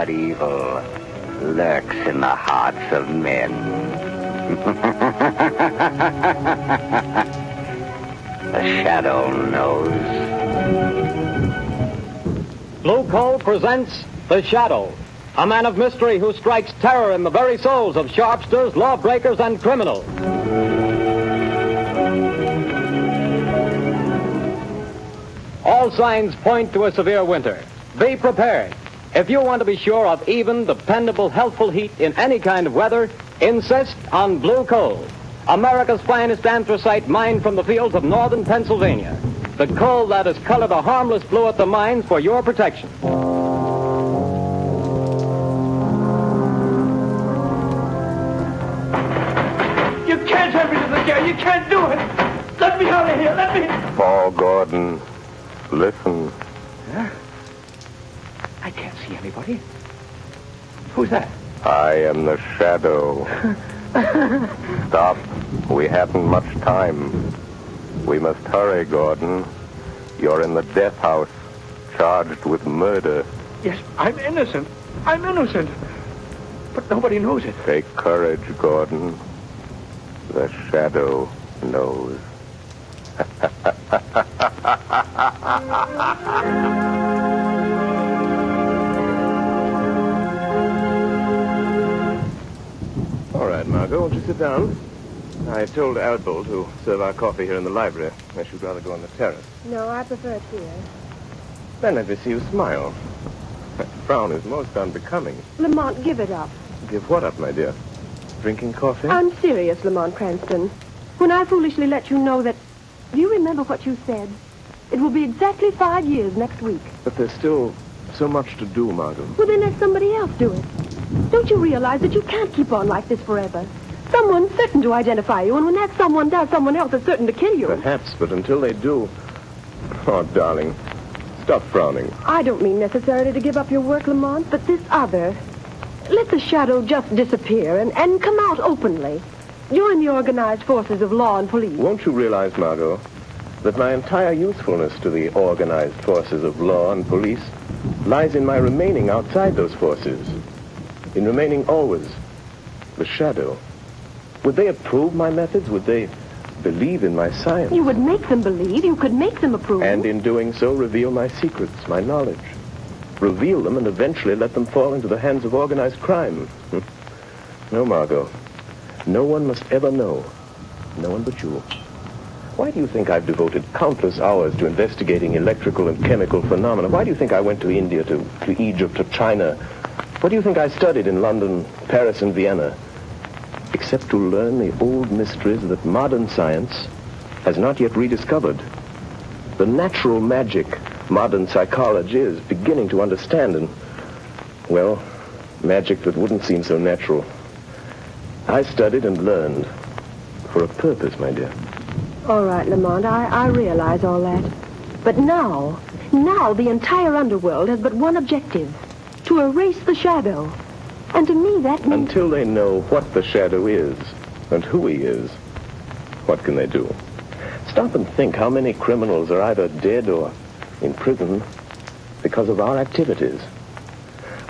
that evil lurks in the hearts of men. The shadow knows. Blue Coal presents The Shadow, a man of mystery who strikes terror in the very souls of sharpsters, lawbreakers, and criminals. All signs point to a severe winter. Be prepared. If you want to be sure of even, dependable, healthful heat in any kind of weather, insist on Blue Coal, America's finest anthracite mined from the fields of northern Pennsylvania. The coal that is colored a harmless blue at the mines for your protection. You can't have me to the gate. You can't do it. Let me out of here. Let me... Paul Gordon, listen. Huh? I can't see anybody. Who's that? I am the Shadow. Stop. We haven't much time. We must hurry, Gordon. You're in the death house, charged with murder. Yes, I'm innocent. I'm innocent. But nobody knows it. Take courage, Gordon. The Shadow knows. All right, Margot, won't you sit down? I told Albo to serve our coffee here in the library. Unless you'd rather go on the terrace. No, I prefer it here. Then let me see you smile. That frown is most unbecoming. Lamont, give it up. Give what up, my dear? Drinking coffee? I'm serious, Lamont Cranston. When I foolishly let you know that... Do you remember what you said? It will be exactly 5 years next week. But there's still so much to do, Margot. Well, then let somebody else do it. Don't you realize that you can't keep on like this forever? Someone's certain to identify you, and when that someone does, someone else is certain to kill you. Perhaps, but until they do... Oh, darling, stop frowning. I don't mean necessarily to give up your work, Lamont, but this other. Let the Shadow just disappear and come out openly. Join the organized forces of law and police. Won't you realize, Margot, that my entire usefulness to the organized forces of law and police lies in my remaining outside those forces, in remaining always the Shadow? Would they approve my methods? Would they believe in my science? You would make them believe. You could make them approve. And in doing so, reveal my secrets, my knowledge. Reveal them and eventually let them fall into the hands of organized crime. No, Margot. No one must ever know. No one but you. Why do you think I've devoted countless hours to investigating electrical and chemical phenomena? Why do you think I went to India, to Egypt, to China? What do you think I studied in London, Paris, and Vienna? Except to learn the old mysteries that modern science has not yet rediscovered. The natural magic modern psychology is beginning to understand, and, well, magic that wouldn't seem so natural. I studied and learned for a purpose, my dear. All right, Lamont, I realize all that. But now the entire underworld has but one objective: to erase the Shadow. And to me, that means... Until they know what the Shadow is and who he is, what can they do? Stop and think how many criminals are either dead or in prison because of our activities.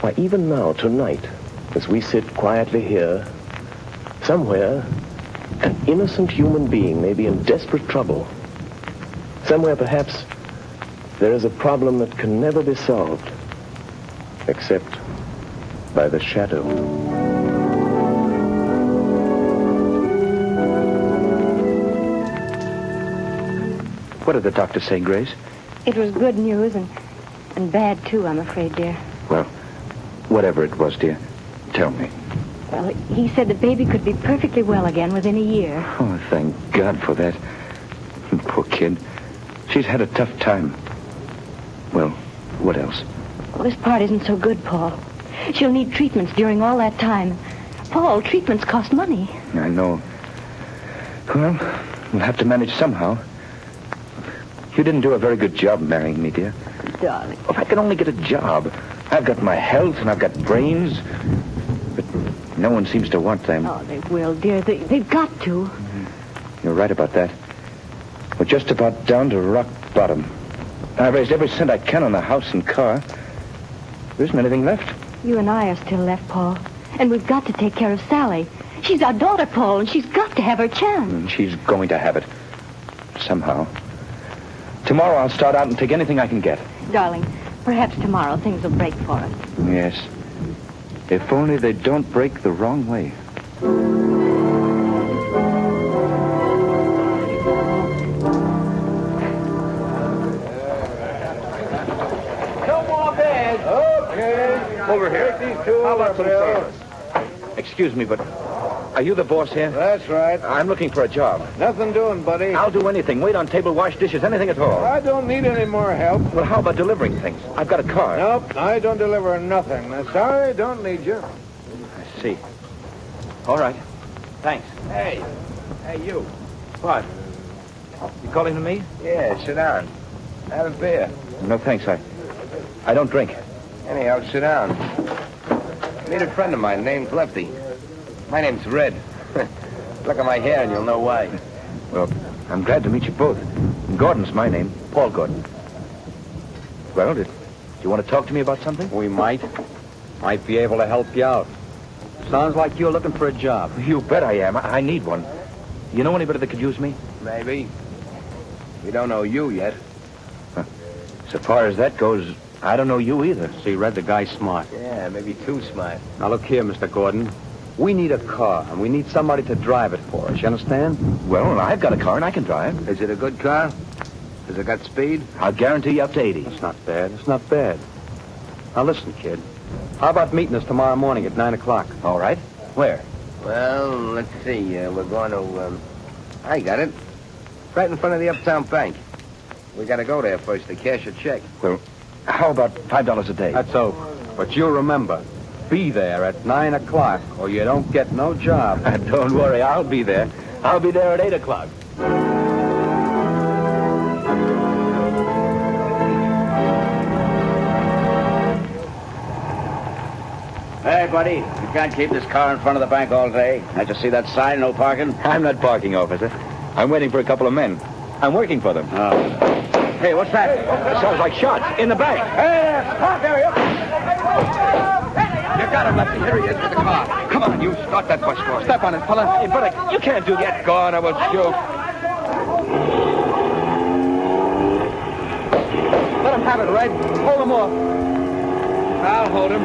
Why, even now, tonight, as we sit quietly here, somewhere, an innocent human being may be in desperate trouble. Somewhere, perhaps, there is a problem that can never be solved, except by the Shadow. What did the doctor say, Grace? It was good news and bad, too, I'm afraid, dear. Well, whatever it was, dear, tell me. Well, he said the baby could be perfectly well again within a year. Oh, thank God for that. Poor kid. She's had a tough time. Well, what else? Well, this part isn't so good, Paul. She'll need treatments during all that time. Paul, treatments cost money. I know. Well, we'll have to manage somehow. You didn't do a very good job marrying me, dear. Darling. If I could only get a job. I've got my health and I've got brains. But no one seems to want them. Oh, they will, dear. They've got to. You're right about that. We're just about down to rock bottom. I've raised every cent I can on the house and car. There isn't anything left. You and I are still left, Paul. And we've got to take care of Sally. She's our daughter, Paul, and she's got to have her chance. And she's going to have it. Somehow. Tomorrow I'll start out and take anything I can get. Darling, perhaps tomorrow things will break for us. Yes. If only they don't break the wrong way. Over here. Take these two How about over, some Bill. service? Excuse me, but are you the boss here? That's right. I'm looking for a job. Nothing doing, buddy. I'll do anything. Wait on table, wash dishes, anything at all. I don't need any more help. Well, how about delivering things? I've got a car. Nope, I don't deliver nothing. Sorry, don't need you. I see. All right. Thanks. Hey, you. What? You calling to me? Yeah, sit down. Have a beer. No, thanks. I don't drink. Anyhow, sit down. Meet a friend of mine named Lefty. My name's Red. Look at my hair and you'll know why. Well, I'm glad to meet you both. Gordon's my name. Paul Gordon. Well, do you want to talk to me about something? We might be able to help you out. Sounds like you're looking for a job. You bet I am. I need one. You know anybody that could use me? Maybe. We don't know you yet. So far as that goes, I don't know you either. See, Red, the guy's smart. Yeah, maybe too smart. Now, look here, Mr. Gordon. We need a car, and we need somebody to drive it for us. You understand? Well, I've got a car and I can drive. Is it a good car? Has it got speed? I'll guarantee you up to 80. It's not bad. It's not bad. Now, listen, kid. How about meeting us tomorrow morning at 9 o'clock? All right. Where? Well, let's see. We're going to, I got it. Right in front of the Uptown Bank. We got to go there first to cash a check. Well, how about $5 a day? That's so. But you remember, be there at 9 o'clock, or you don't get no job. Don't worry, I'll be there. I'll be there at 8 o'clock. Hey, buddy, you can't keep this car in front of the bank all day. I just see that sign, no parking. I'm not parking, officer. I'm waiting for a couple of men. I'm working for them. Hey, what's that? That sounds like shots in the bank. Hey, stop there, you. You got him, Lefty. Here he is with the car. Come on, you start that bus door. Step on it, fella. Hey, brother, you can't do that. Go on, I will shoot. Let him have it, Red. Hold him off. I'll hold him.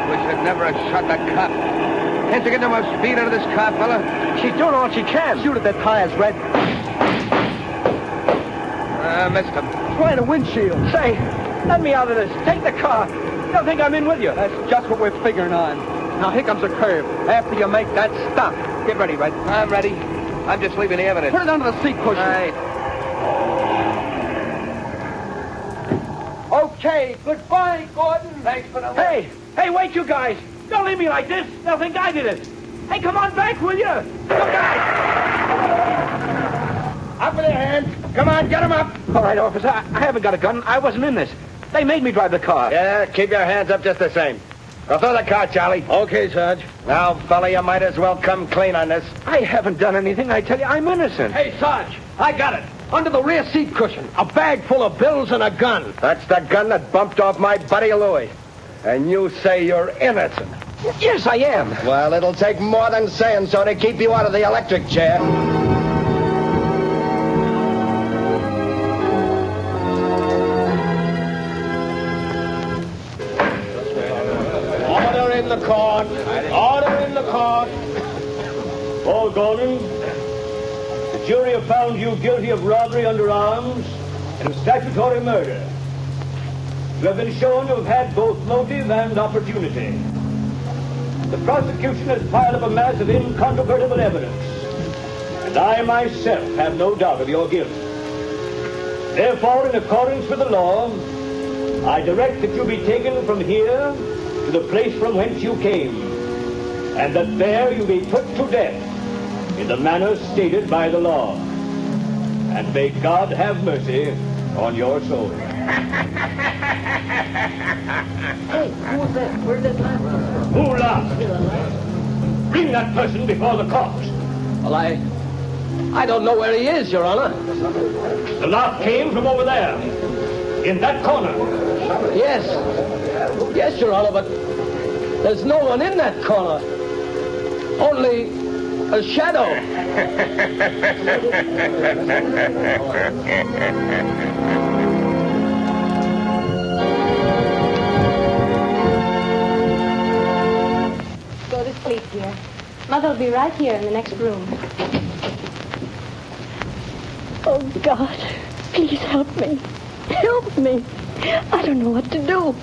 We should never have shot that cop. Can't you get no more speed out of this car, fella? She's doing all she can. Shoot at their tires, Red. Missed him. Try the windshield. Say, let me out of this. Take the car. Don't think I'm in with you. That's just what we're figuring on. Now, here comes a curve. After you make that stop, get ready, Red. I'm ready. I'm just leaving the evidence. Put it under the seat cushion. Right. Okay, goodbye, Gordon. Thanks for the... Hey, wait, you guys. Don't leave me like this. They'll think I did it. Hey, come on back, will you? Look out! Up with your hands. Come on, get him up. All right, officer. I haven't got a gun. I wasn't in this. They made me drive the car. Yeah, keep your hands up just the same. Now throw the car, Charlie. Okay, Sarge. Now, fella, you might as well come clean on this. I haven't done anything. I tell you, I'm innocent. Hey, Sarge, I got it. Under the rear seat cushion. A bag full of bills and a gun. That's the gun that bumped off my buddy Louis. And you say you're innocent. Yes, I am. Well, it'll take more than saying so to keep you out of the electric chair. Order in the court. Order in the court. Paul Gordon, the jury have found you guilty of robbery under arms and of statutory murder. You have been shown to have had both motive and opportunity. The prosecution has piled up a mass of incontrovertible evidence, and I myself have no doubt of your guilt. Therefore, in accordance with the law, I direct that you be taken from here to the place from whence you came, and that there you be put to death in the manner stated by the law. And may God have mercy on your soul. Hey, who was that? Where did that laugh? Who laughed? Bring that person before the court. Well, I don't know where he is, Your Honor. The laugh came from over there. In that corner. Yes. Yes, Your Honor, but there's no one in that corner. Only a shadow. Go to sleep, dear. Mother'll be right here in the next room. Oh, God. Please help me. Help me. I don't know what to do.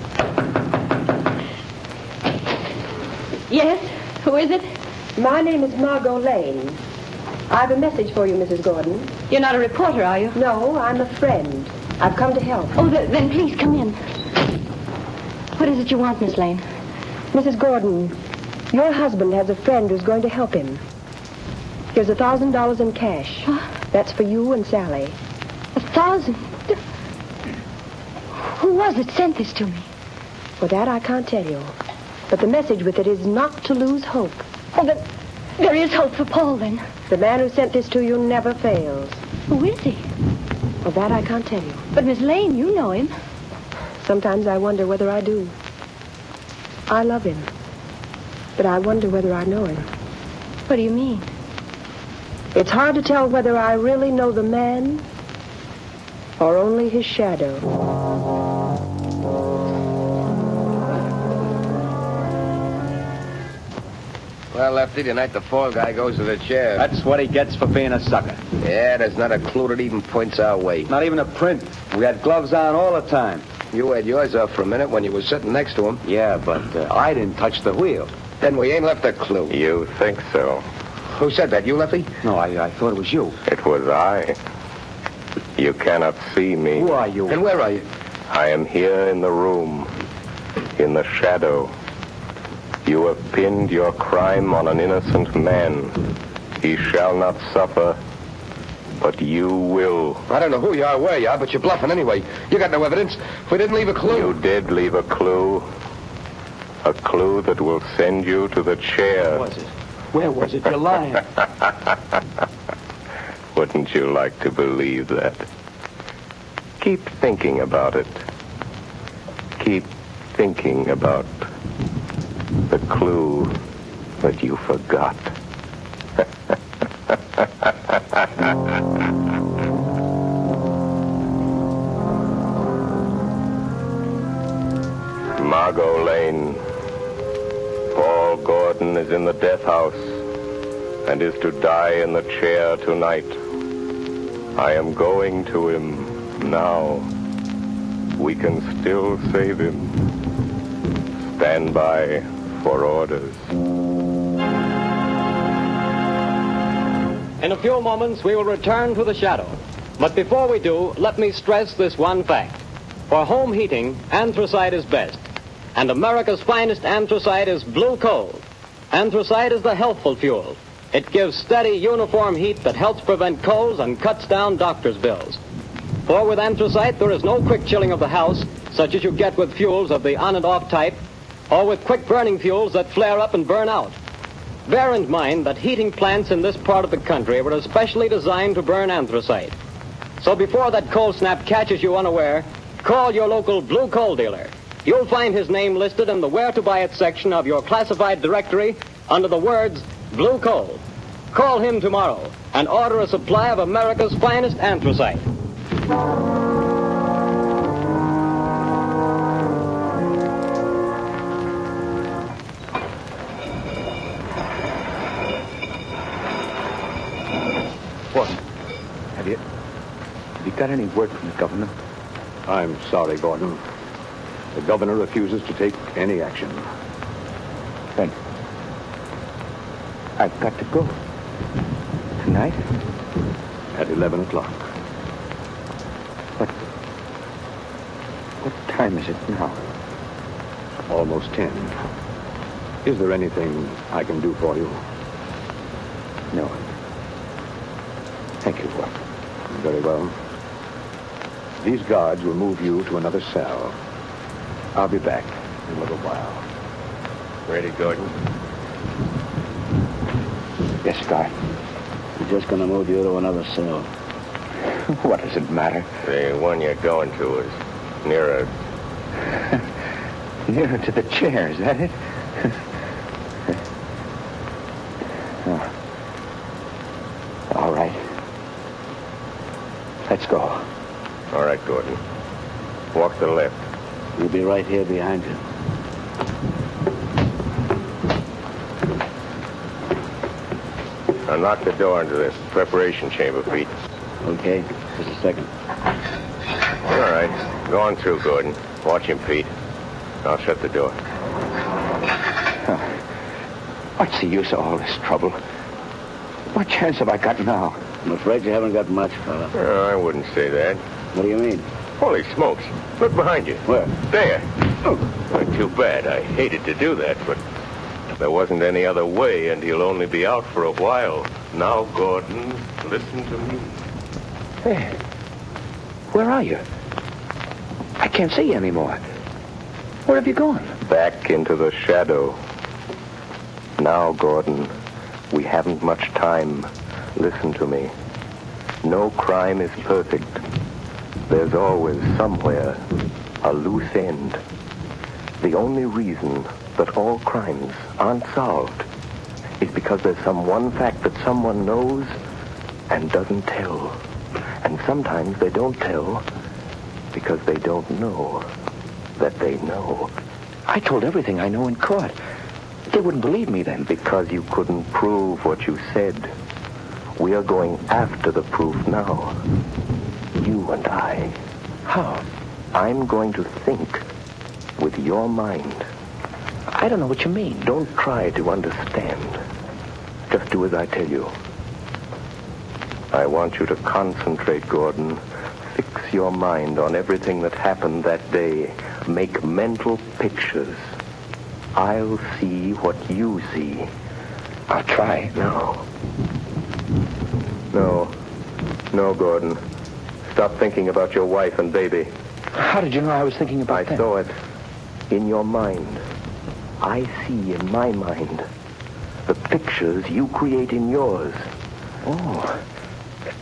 Yes? Who is it? My name is Margot Lane. I have a message for you, Mrs. Gordon. You're not a reporter, are you? No, I'm a friend. I've come to help. Oh, then please come in. What is it you want, Miss Lane? Mrs. Gordon, your husband has a friend who's going to help him. Here's $1,000 in cash. That's for you and Sally. 1,000? Who was it sent this to me? For that, I can't tell you. But the message with it is not to lose hope. Oh, then there is hope for Paul, then. The man who sent this to you never fails. Who is he? For that, I can't tell you. But, Miss Lane, you know him. Sometimes I wonder whether I do. I love him. But I wonder whether I know him. What do you mean? It's hard to tell whether I really know the man or only his shadow. Well, Lefty, tonight the fall guy goes to the chair. That's what he gets for being a sucker. Yeah, there's not a clue that even points our way. Not even a print. We had gloves on all the time. You had yours off for a minute when you were sitting next to him. Yeah, but I didn't touch the wheel. Then we ain't left a clue. You think so? Who said that? You, Lefty? No, I thought it was you. It was I. You cannot see me. Who are you? And where are you? I am here in the room, in the shadow. You have pinned your crime on an innocent man. He shall not suffer, but you will. I don't know who you are, where you are, but you're bluffing anyway. You got no evidence. We didn't leave a clue. You did leave a clue. A clue that will send you to the chair. Where was it? Where was it? You're lying. Wouldn't you like to believe that? Keep thinking about it. Keep thinking about the clue that you forgot. Margot Lane. Paul Gordon is in the death house and is to die in the chair tonight. I am going to him now. We can still save him. Stand by for orders. In a few moments, we will return to the shadow. But before we do, let me stress this one fact. For home heating, anthracite is best. And America's finest anthracite is blue coal. Anthracite is the healthful fuel. It gives steady, uniform heat that helps prevent colds and cuts down doctor's bills. For with anthracite, there is no quick chilling of the house, such as you get with fuels of the on and off type, or with quick-burning fuels that flare up and burn out. Bear in mind that heating plants in this part of the country were especially designed to burn anthracite. So before that cold snap catches you unaware, call your local blue coal dealer. You'll find his name listed in the Where to Buy It section of your classified directory under the words Blue Coal. Call him tomorrow and order a supply of America's finest anthracite. What? Have you got any word from the governor? I'm sorry, Gordon. The governor refuses to take any action. Then I've got to go. Tonight? At 11 o'clock. What time is it now? Almost 10. Is there anything I can do for you? No. Thank you, Walt. Very well. These guards will move you to another cell. I'll be back in a little while. Ready, Gordon? Yes, Guy. We're just going to move you to another cell. What does it matter? The one you're going to is Nearer. Nearer to the chair, is that it? Oh. All right. Let's go. All right, Gordon. Walk to the left. We'll be right here behind you. Now knock the door into this preparation chamber, Pete. Okay, just a second. All right. Go on through, Gordon. Watch him, Pete. I'll shut the door. What's the use of all this trouble? What chance have I got now? I'm afraid you haven't got much, fella. I wouldn't say that. What do you mean? Holy smokes. Look behind you. Where? There. Oh, too bad. I hated to do that, but there wasn't any other way, and he'll only be out for a while. Now, Gordon, listen to me. Hey, where are you? I can't see you anymore. Where have you gone? Back into the shadow. Now, Gordon, we haven't much time. Listen to me. No crime is perfect. There's always somewhere a loose end. The only reason that all crimes aren't solved is because there's some one fact that someone knows and doesn't tell. And sometimes they don't tell because they don't know that they know. I told everything I know in court. They wouldn't believe me then. Because you couldn't prove what you said. We are going after the proof now. You and I. How? I'm going to think with your mind. I don't know what you mean. Don't try to understand. Just do as I tell you. I want you to concentrate, Gordon. Fix your mind on everything that happened that day. Make mental pictures. I'll see what you see. I'll try. No, Gordon. Stop thinking about your wife and baby. How did you know I was thinking about that? I saw it in your mind. I see in my mind the pictures you create in yours. Oh,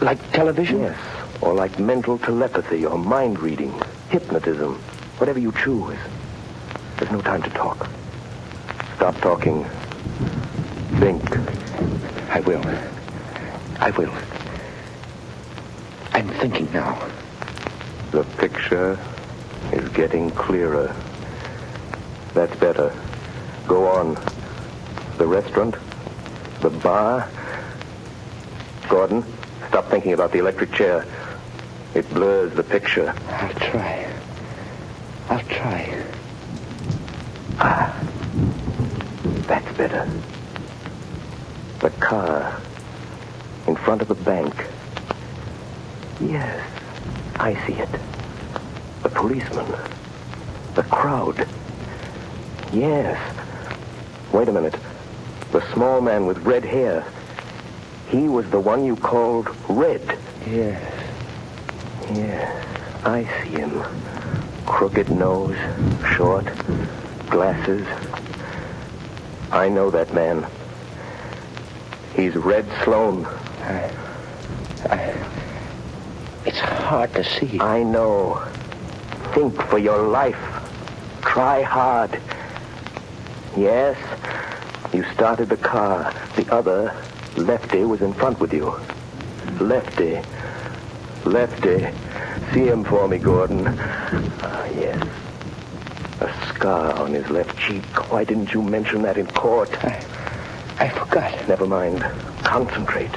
like television? Yes, or like mental telepathy or mind reading, hypnotism, whatever you choose. There's no time to talk. Stop talking. Think. I will. I'm thinking now. The picture is getting clearer. That's better. Go on. The restaurant? The bar? Gordon, stop thinking about the electric chair. It blurs the picture. I'll try. That's better. The car in front of the bank. Yes, I see it. The policeman. The crowd. Yes. Wait a minute. The small man with red hair. He was the one you called Red. Yes, I see him. Crooked nose, short, glasses. I know that man. He's Red Sloan. It's hard to see. I know. Think for your life. Try hard. Yes, you started the car. The other, Lefty, was in front with you. Lefty. See him for me, Gordon. Yes. A scar on his left cheek. Why didn't you mention that in court? I forgot. Never mind. Concentrate.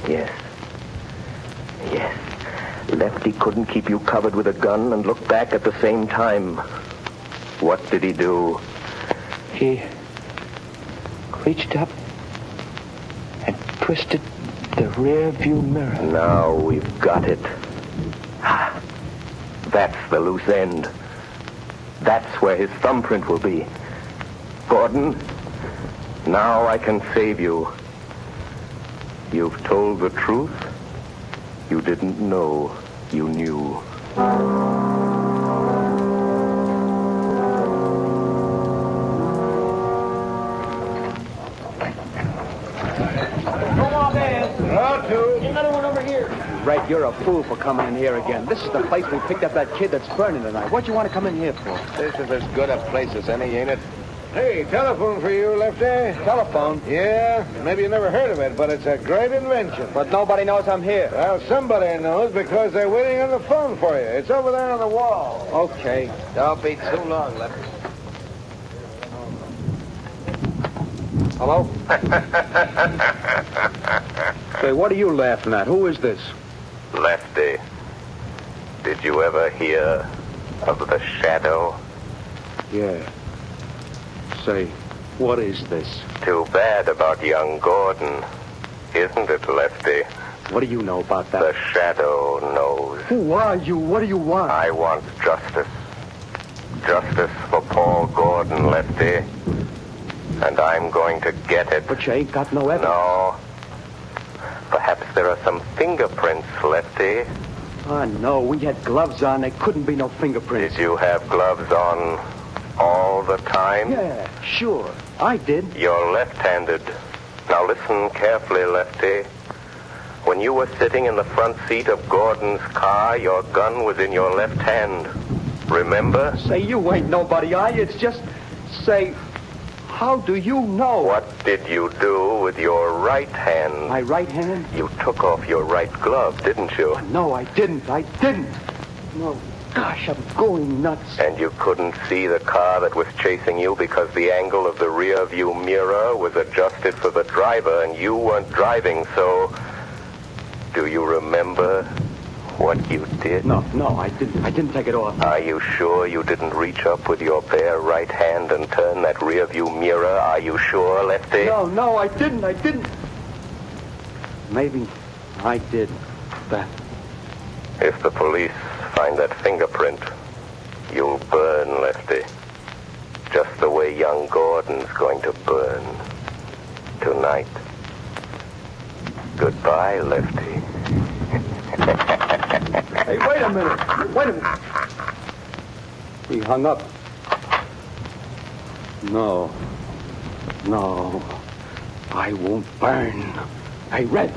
Yes. Lefty couldn't keep you covered with a gun and look back at the same time. What did he do? He reached up and twisted the rear view mirror. Now we've got it. That's the loose end. That's where his thumbprint will be. Gordon, now I can save you. You've told the truth. You didn't know you knew. Another one over here. Red, you're a fool for coming in here again. This is the place we picked up that kid that's burning tonight. What do you want to come in here for? This is as good a place as any, ain't it? Hey, telephone for you, Lefty. Telephone? Yeah, maybe you never heard of it, but it's a great invention. But nobody knows I'm here. Well, somebody knows because they're waiting on the phone for you. It's over there on the wall. Okay. Don't be too long, Lefty. Hello? Say, what are you laughing at? Who is this? Lefty, did you ever hear of the shadow? Yeah. Say, what is this? Too bad about young Gordon, isn't it, Lefty? What do you know about that? The shadow knows. Who are you? What do you want? I want justice. Justice for Paul Gordon, Lefty. And I'm going to get it. But you ain't got no evidence. No. Perhaps there are some fingerprints, Lefty. Oh, no. We had gloves on. There couldn't be no fingerprints. Did you have gloves on all the time? Yeah, sure. I did. You're left-handed. Now listen carefully, Lefty. When you were sitting in the front seat of Gordon's car, your gun was in your left hand. Remember? Say, you ain't nobody, are you? It's just... Say... How do you know? What did you do with your right hand? My right hand? You took off your right glove, didn't you? No, I didn't. I didn't. No. Gosh, I'm going nuts. And you couldn't see the car that was chasing you because the angle of the rear view mirror was adjusted for the driver and you weren't driving, so... Do you remember what you did? No, I didn't. I didn't take it off. Are you sure you didn't reach up with your bare right hand and turn that rear view mirror? Are you sure, Lefty? No, I didn't. I didn't. Maybe I did that. If the police find that fingerprint, you'll burn, Lefty. Just the way young Gordon's going to burn tonight. Goodbye, Lefty. Hey, wait a minute. He hung up. No, I won't burn. Hey, Red!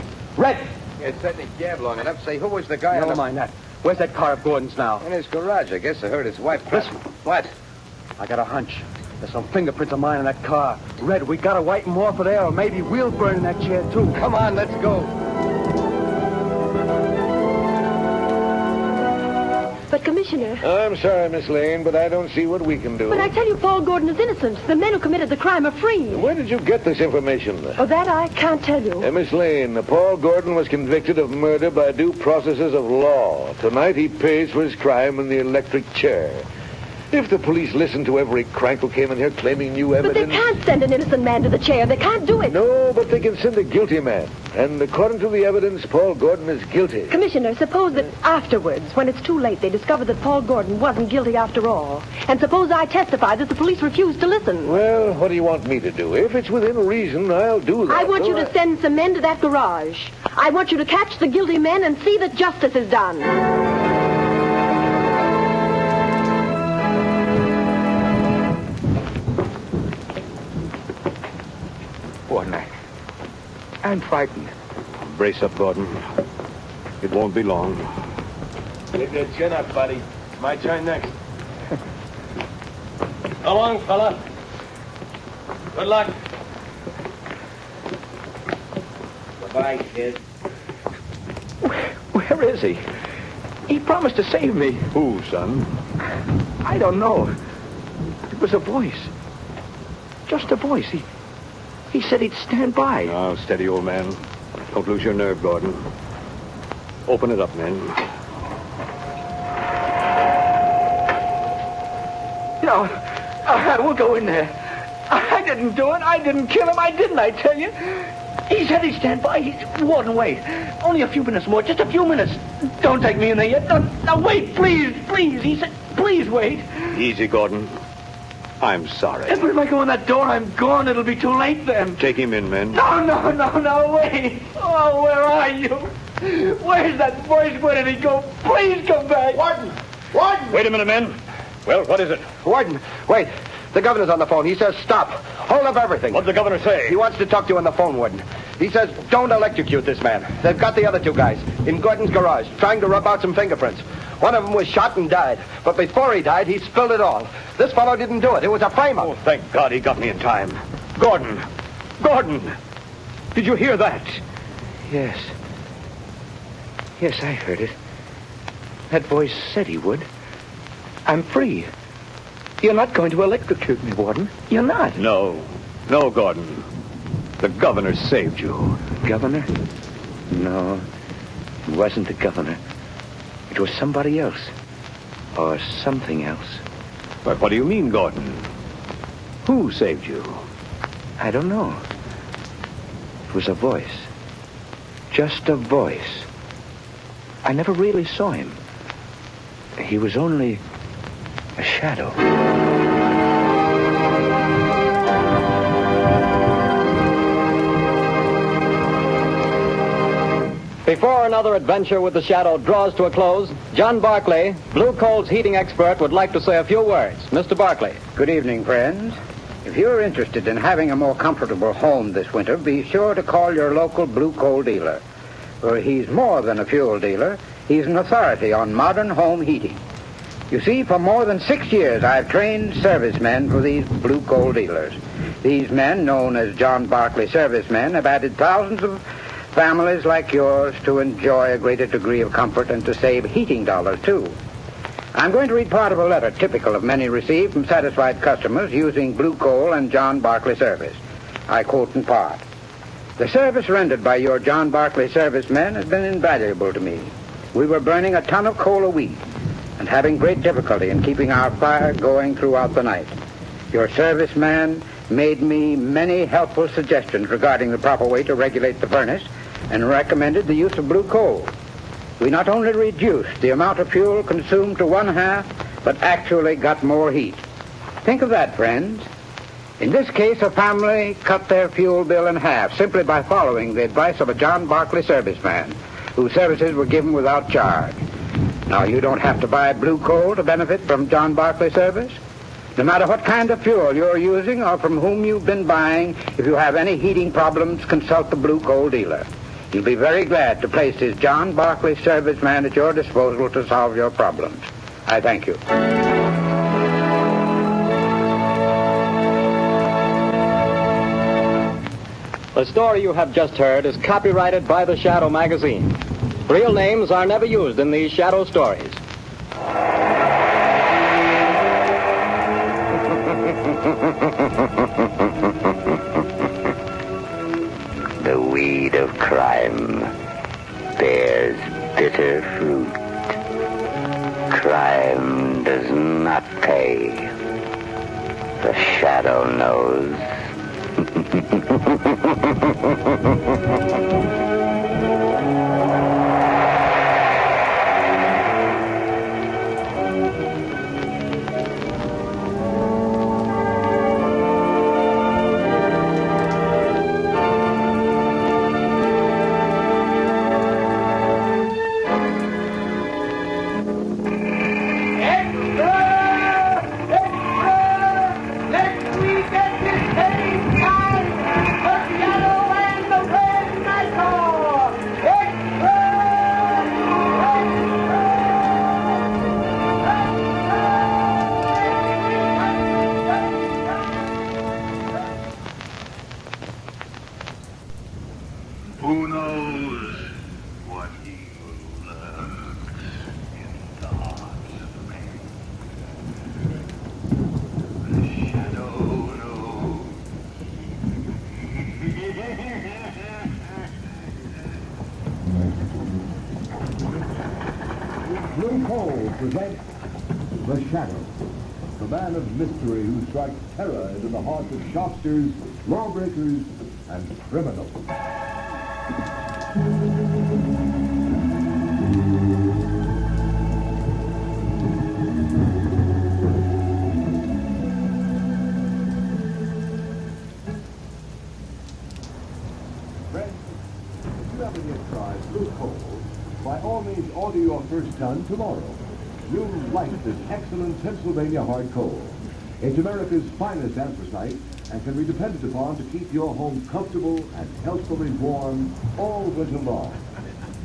You set the gab long enough. Say, who was the guy on Never the... mind that. Where's that car of Gordon's now? In his garage. I guess I heard his wife... Listen. What? I got a hunch. There's some fingerprints of mine in that car. Red, we gotta wipe them off of there, or maybe we'll burn in that chair, too. Come on, let's go. But, Commissioner... I'm sorry, Miss Lane, but I don't see what we can do. But I tell you, Paul Gordon is innocent. The men who committed the crime are free. Where did you get this information? Oh, that I can't tell you. Miss Lane, Paul Gordon was convicted of murder by due processes of law. Tonight he pays for his crime in the electric chair. If the police listened to every crank who came in here claiming new But evidence... they can't send an innocent man to the chair. They can't do it. No, but they can send a guilty man. And according to the evidence, Paul Gordon is guilty. Commissioner, suppose that afterwards, when it's too late, they discover that Paul Gordon wasn't guilty after all. And suppose I testify that the police refused to listen. Well, what do you want me to do? If it's within reason, I'll do that. I want you to send some men to that garage. I want you to catch the guilty men and see that justice is done. Gordon, I'm frightened. Brace up, Gordon. It won't be long. Get your chin up, buddy. My turn next. So long, fella. Good luck. Goodbye, kid. Where is he? He promised to save me. Who, son? I don't know. It was a voice. Just a voice. He said he'd stand by. Now, steady, old man. Don't lose your nerve, Gordon. Open it up, men. No, I won't go in there. I didn't do it. I didn't kill him. I didn't, I tell you. He said he'd stand by. Warden, wait. Only a few minutes more. Just a few minutes. Don't take me in there yet. No, wait, please. He said, please wait. Easy, Gordon. I'm sorry. But if I go in that door, I'm gone. It'll be too late then. Take him in, men. No, wait. Oh, where are you? Where's that voice? Where did he go? Please come back. Warden! Wait a minute, men. Well, what is it? Warden, wait. The governor's on the phone. He says stop. Hold up everything. What'd the governor say? He wants to talk to you on the phone, Warden. He says, don't electrocute this man. They've got the other two guys in Gordon's garage, trying to rub out some fingerprints. One of them was shot and died. But before he died, he spilled it all. This fellow didn't do it. It was a frame-up. Oh, thank God he got me in time. Gordon! Gordon! Did you hear that? Yes. Yes, I heard it. That voice said he would. I'm free. You're not going to electrocute me, Warden. You're not. No. No, Gordon. The governor saved you. Governor? No. It wasn't the governor. It was somebody else. Or something else. But what do you mean, Gordon? Who saved you? I don't know. It was a voice. Just a voice. I never really saw him. He was only a shadow. Before another adventure with the Shadow draws to a close, John Barclay, Blue Coal's heating expert, would like to say a few words. Mr. Barclay. Good evening, friends. If you're interested in having a more comfortable home this winter, be sure to call your local Blue Coal dealer. For he's more than a fuel dealer. He's an authority on modern home heating. You see, for more than 6 years, I've trained servicemen for these Blue Coal dealers. These men, known as John Barclay servicemen, have added thousands of families like yours to enjoy a greater degree of comfort and to save heating dollars, too. I'm going to read part of a letter typical of many received from satisfied customers using Blue Coal and John Barclay service. I quote in part. The service rendered by your John Barclay servicemen has been invaluable to me. We were burning a ton of coal a week and having great difficulty in keeping our fire going throughout the night. Your serviceman made me many helpful suggestions regarding the proper way to regulate the furnace and recommended the use of Blue Coal. We not only reduced the amount of fuel consumed to 1/2, but actually got more heat. Think of that, friends. In this case, a family cut their fuel bill in half simply by following the advice of a John Barclay serviceman, whose services were given without charge. Now, you don't have to buy Blue Coal to benefit from John Barclay service. No matter what kind of fuel you're using or from whom you've been buying, if you have any heating problems, consult the Blue Coal dealer. He'll be very glad to place his John Barclay serviceman at your disposal to solve your problems. I thank you. The story you have just heard is copyrighted by the Shadow magazine. Real names are never used in these Shadow stories. The weed of crime bears bitter fruit. Crime does not pay. The Shadow knows. Who knows what evil lurks in the hearts of men? The Shadow knows. Blue Coal presents The Shadow, the man of mystery who strikes terror into the hearts of shopsters, lawbreakers, and criminals. Friends, if you haven't yet tried Blue Coal, by all means order your first ton tomorrow. You'll like this excellent Pennsylvania hard coal. It's America's finest anthracite and can be depended upon to keep your home comfortable and healthfully warm all winter long.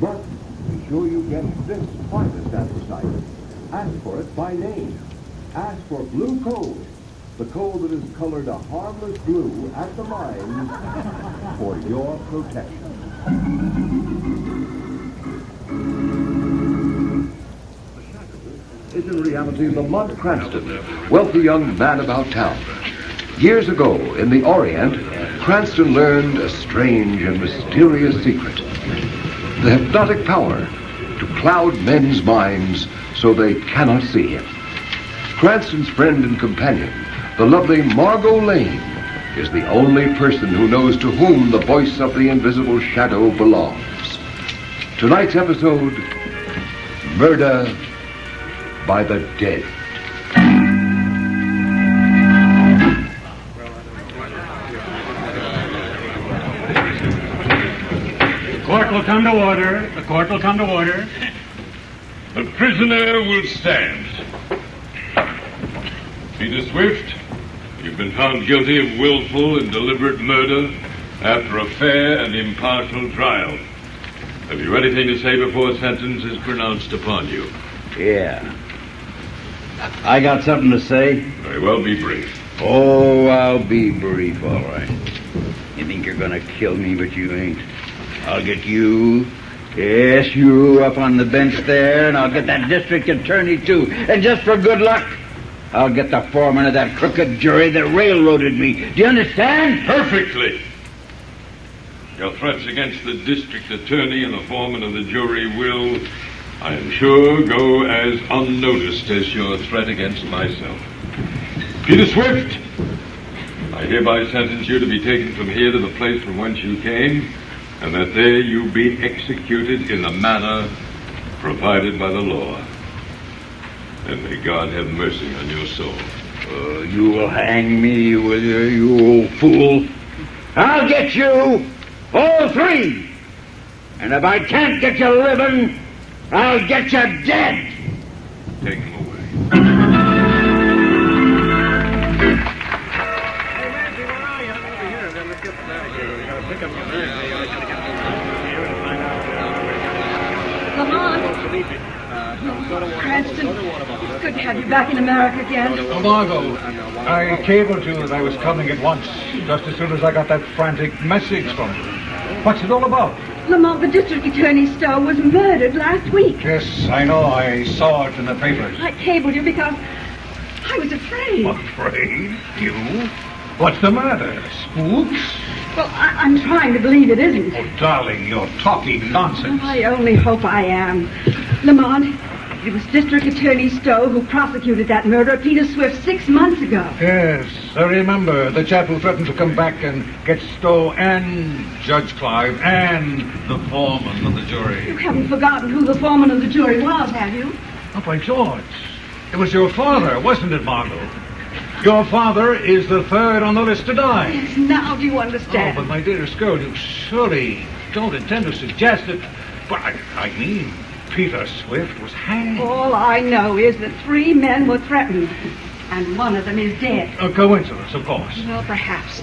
But be sure you get this finest anthracite. Ask for it by name. Ask for blue coal, the coal that is colored a harmless blue at the mines for your protection. Is in reality Lamont Cranston, wealthy young man about town. Years ago, in the Orient, Cranston learned a strange and mysterious secret. The hypnotic power to cloud men's minds so they cannot see him. Cranston's friend and companion, the lovely Margot Lane, is the only person who knows to whom the voice of the invisible shadow belongs. Tonight's episode, Murder by the Dead. The court will come to order. The court will come to order. The prisoner will stand. Peter Swift, you've been found guilty of willful and deliberate murder after a fair and impartial trial. Have you anything to say before sentence is pronounced upon you? Yeah. I got something to say. Very well, be brief. Oh, I'll be brief, all right. You think you're gonna kill me, but you ain't. I'll get you, yes, you up on the bench there, and I'll get that district attorney, too. And just for good luck, I'll get the foreman of that crooked jury that railroaded me. Do you understand? Perfectly. Your threats against the district attorney and the foreman of the jury will, I am sure, go as unnoticed as your threat against myself. Peter Swift, I hereby sentence you to be taken from here to the place from whence you came, and that there you be executed in the manner provided by the law. And may God have mercy on your soul. You will hang me, will you, you old fool? I'll get you, all three. And if I can't get you living, I'll get you dead. Take him away. Cranston, it's good to have you back in America again. Oh, Margot, I cabled you that I was coming at once, just as soon as I got that frantic message from you. What's it all about? Lamont, the district attorney Stowe was murdered last week. Yes, I know. I saw it in the papers. I cabled you because I was afraid. Afraid? You? What's the matter? Spooks? Well, I'm trying to believe it isn't. Oh, darling, you're talking nonsense. I only hope I am. Lamont, it was District Attorney Stowe who prosecuted that murder of Peter Swift 6 months ago. Yes, I remember. The chap who threatened to come back and get Stowe and Judge Clive and the foreman of the jury. You haven't forgotten who the foreman of the jury was, have you? Oh, by George. It was your father, wasn't it, Margot? Your father is the third on the list to die. Yes, now do you understand? Oh, but my dearest girl, you surely don't intend to suggest it. But I mean, Peter Swift was hanged. All I know is that 3 men were threatened, and one of them is dead. A coincidence, of course. Well, perhaps.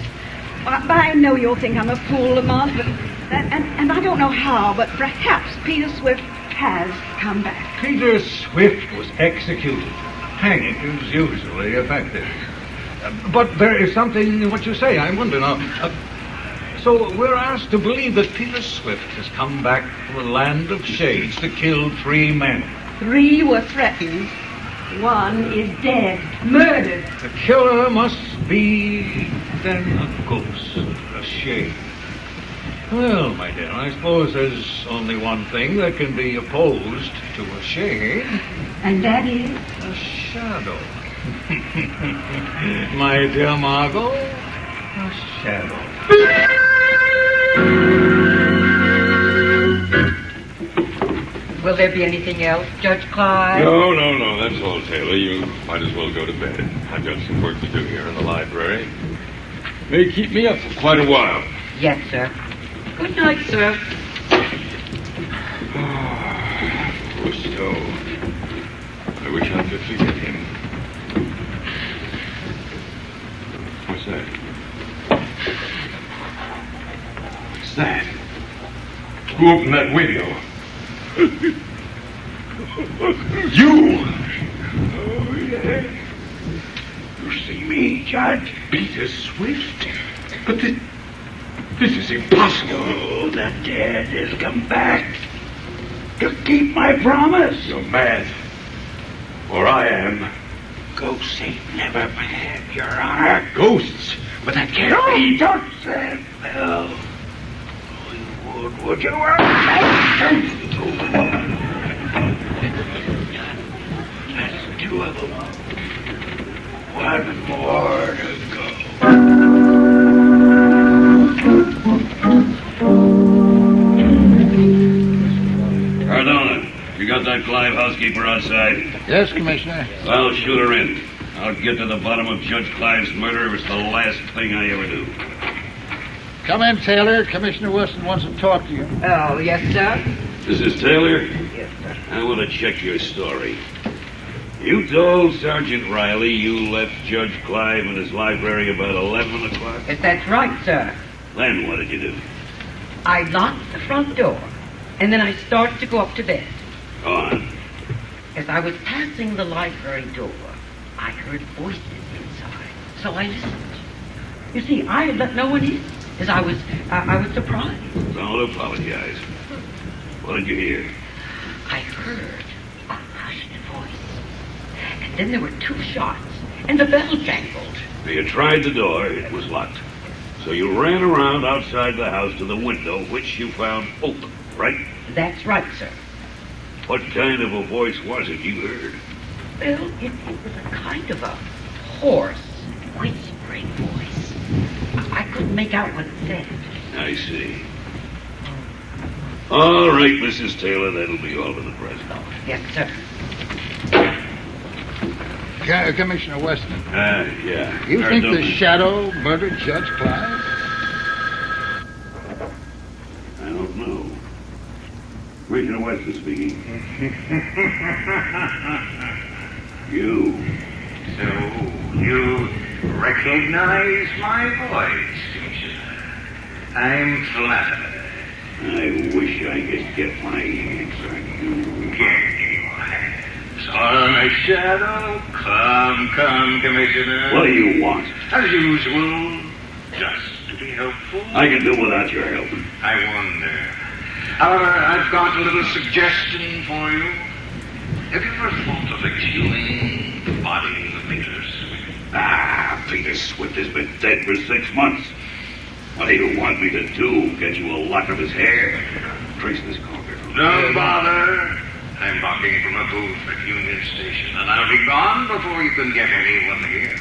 I know you'll think I'm a fool, Lamont, but and I don't know how, but perhaps Peter Swift has come back. Peter Swift was executed. Hanging is usually effective. But there is something in what you say, I wonder now. So we're asked to believe that Peter Swift has come back from the land of shades to kill 3 men. 3 were threatened. 1 is dead, murdered. The killer must be, then, a ghost, a shade. Well, my dear, I suppose there's only one thing that can be opposed to a shade. And that is? A shadow. My dear Margot, a shadow. Will there be anything else, Judge Clive? No, that's all, Taylor. You might as well go to bed. I've got some work to do here in the library. May keep me up for quite a while. Yes, sir. Good night, sir. Poor Stowe. I wish I could forget him. What's that? What's that? Who opened that window? You! Oh, yeah. You see me, Judge? Peter Swift? But this is impossible. Oh, the dead has come back to keep my promise. You're mad. Or I am. Ghosts ain't never mad, Your Honor. Ghosts? But that can't be. Don't say well. Would you? That's two of them. One more to go. Cardona, you got that Clive housekeeper outside? Yes, Commissioner. Well, shoot her in. I'll get to the bottom of Judge Clive's murder if it's the last thing I ever do. Come in, Taylor. Commissioner Wilson wants to talk to you. Oh, yes, sir? Mrs. Taylor? Yes, sir. I want to check your story. You told Sergeant Riley you left Judge Clive in his library about 11 o'clock? Yes, that's right, sir. Then what did you do? I locked the front door, and then I started to go up to bed. Go on. As I was passing the library door, I heard voices inside, so I listened. You see, I had let no one in, as I was surprised. Don't apologize. What did you hear? I heard a hushed voice, and then there were two shots, and the bell jangled. You tried the door, it was locked. So you ran around outside the house to the window, which you found open, right? That's right, sir. What kind of a voice was it you heard? Well, it was a kind of a hoarse, whispering voice. I couldn't make out what it said. I see. All right, Mrs. Taylor, that'll be all for the present. Yes, sir. Commissioner Weston. Yeah. You think the shadow murdered Judge Clive? I don't know. Commissioner Weston speaking. You. So, you recognize my voice, Commissioner? I'm flattered. I wish I could get my hands on you. Get your hands on a shadow? Come, Commissioner. What do you want? As usual, just to be helpful. I can do without your help. I wonder. However, I've got a little suggestion for you. Have you ever thought of exhuming the body of Peter Swift? Peter Swift has been dead for 6 months. What do you want me to do? Get you a lock of his hair? Trace this corridor. Don't bother. I'm walking from a booth at Union Station, and I'll be gone before you can get anyone here.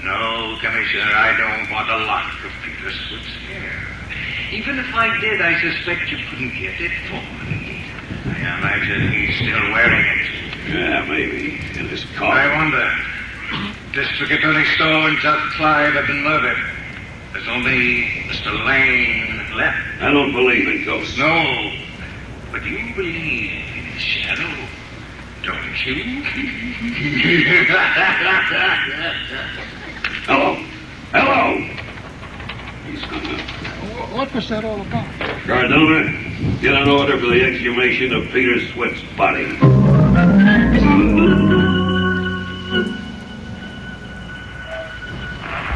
No, Commissioner, I don't want a lock of Peter Swift's hair. Even if I did, I suspect you couldn't get it for me. I imagine he's still wearing it. Yeah, maybe. In his car. I wonder. District Attorney Stowe and Judge Clive have been murdered. There's only Mr. Lane left. I don't believe in ghosts. No. But you believe in his shadow, don't you? Hello. He's hung up. What was that all about? Cardona, get an order for the exhumation of Peter Swift's body.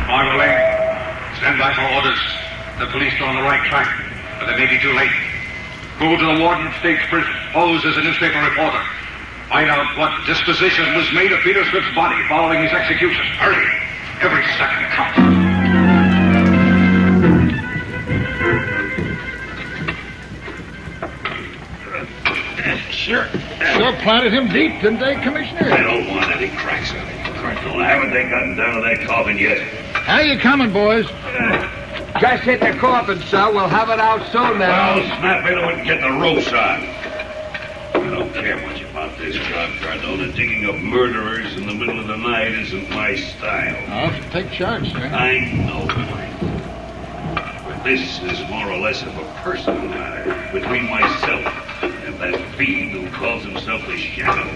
Margot Lane, stand by for orders. The police are on the right track, but they may be too late. Go to the Warden of State's prison. Pose as a newspaper reporter. Find out what disposition was made of Peter Swift's body following his execution. Hurry. Every second counts. Sure planted him deep, didn't they, Commissioner? I don't want any cracks on it. Cardona, haven't they gotten down to that coffin yet? How you coming, boys? Just hit the coffin, sir. We'll have it out soon now. Well, snap into it and get the ropes on. I don't care much about this job, Cardona. Digging up murderers in the middle of the night isn't my style. I'll take charge, sir. I know. But this is more or less of a personal matter between myself and that fiend who calls himself the Shadow.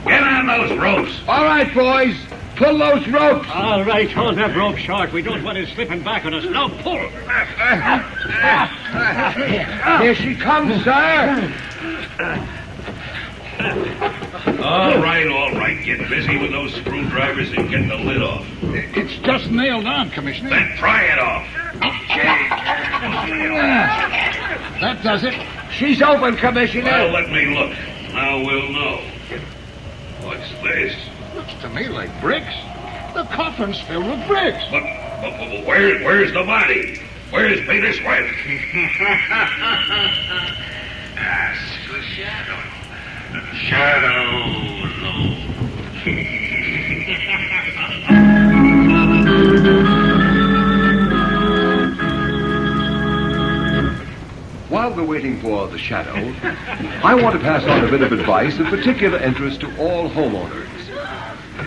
Get on those ropes. All right, boys. Pull those ropes! All right, hold that rope short. We don't want it slipping back on us. Now pull. Here she comes, sir. All right. Get busy with those screwdrivers and get the lid off. It's just nailed on, Commissioner. Then pry it off. That does it. She's open, Commissioner. Well, let me look. Now we'll know. What's this? Looks to me like bricks. The coffin's filled with bricks. But where's the body? Where's Peter Swift? Ask the shadow. Shadow alone. While we're waiting for the shadow, I want to pass on a bit of advice of particular interest to all homeowners.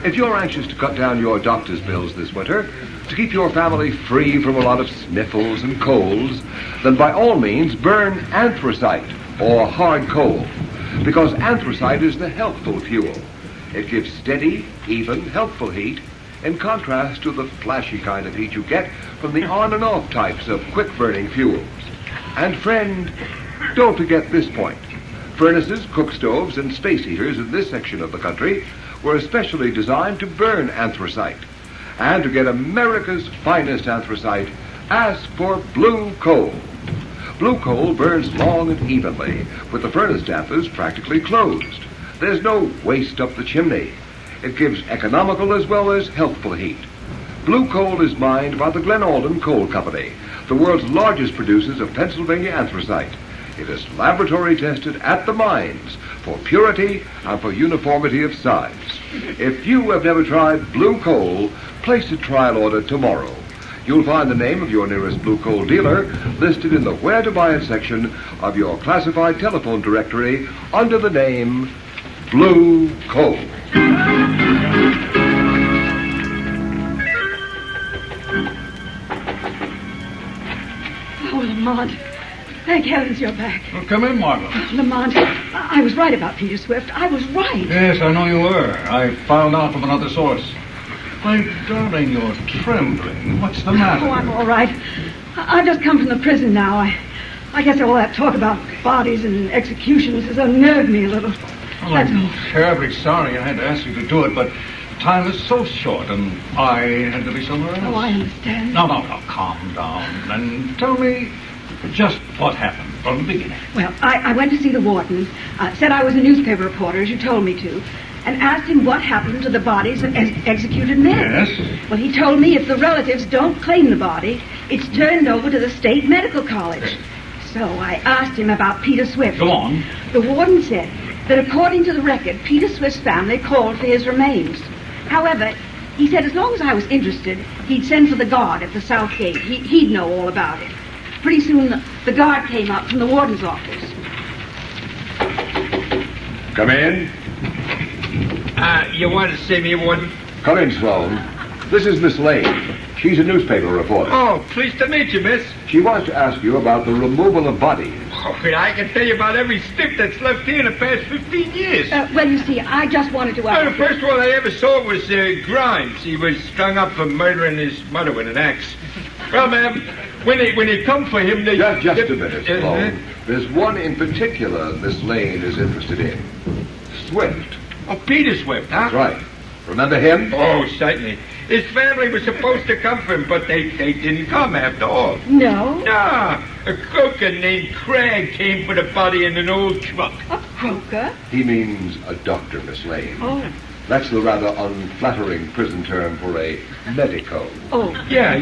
If you're anxious to cut down your doctor's bills this winter, to keep your family free from a lot of sniffles and colds, then by all means burn anthracite or hard coal, because anthracite is the healthful fuel. It gives steady, even, healthful heat, in contrast to the flashy kind of heat you get from the on and off types of quick-burning fuels. And friend, don't forget this point. Furnaces, cook stoves, and space heaters in this section of the country were especially designed to burn anthracite. And to get America's finest anthracite, ask for blue coal. Blue coal burns long and evenly, with the furnace dampers practically closed. There's no waste up the chimney. It gives economical as well as healthful heat. Blue coal is mined by the Glen Alden Coal Company, the world's largest producers of Pennsylvania anthracite. It is laboratory tested at the mines for purity and for uniformity of size. If you have never tried blue coal, place a trial order tomorrow. You'll find the name of your nearest blue coal dealer listed in the Where to Buy It section of your classified telephone directory under the name Blue Coal. Oh, Lamont. Thank heavens you're back. Well, come in, Margot. Lamont, I was right about Peter Swift. I was right. Yes, I know you were. I found out from another source. My darling, you're trembling. What's the matter? Oh, I'm all right. I've just come from the prison now. I guess all that talk about bodies and executions has unnerved me a little. Well, I'm terribly sorry I had to ask you to do it, but time is so short, and I had to be somewhere else. Oh, I understand. No, calm down, and tell me just what happened from the beginning. Well, I went to see the warden, said I was a newspaper reporter, as you told me to, and asked him what happened to the bodies of executed men. Yes? Well, he told me if the relatives don't claim the body, it's turned over to the State Medical College. So I asked him about Peter Swift. Go on. The warden said that according to the record, Peter Swift's family called for his remains. However, he said as long as I was interested, he'd send for the guard at the south gate. He'd know all about it. Pretty soon, the guard came up from the warden's office. Come in. You want to see me, Warden? Come in, Sloan. This is Miss Lane. She's a newspaper reporter. Oh, pleased to meet you, miss. She wants to ask you about the removal of bodies. Oh, I can tell you about every stick that's left here in the past 15 years. Well, you see, I just wanted to ask... The first one I ever saw was Grimes. He was strung up for murdering his mother with an axe. Well, ma'am, when they come for him, they... Just a minute, Sloan. There's one in particular Miss Lane is interested in. Swift. Oh, Peter Swift, huh? That's right. Remember him? Oh, certainly. His family was supposed to come for him, but they didn't come after all. No? No. A croaker named Craig came for the body in an old truck. A croaker? He means a doctor, Miss Lane. Oh. That's the rather unflattering prison term for a medico. Oh. Yeah.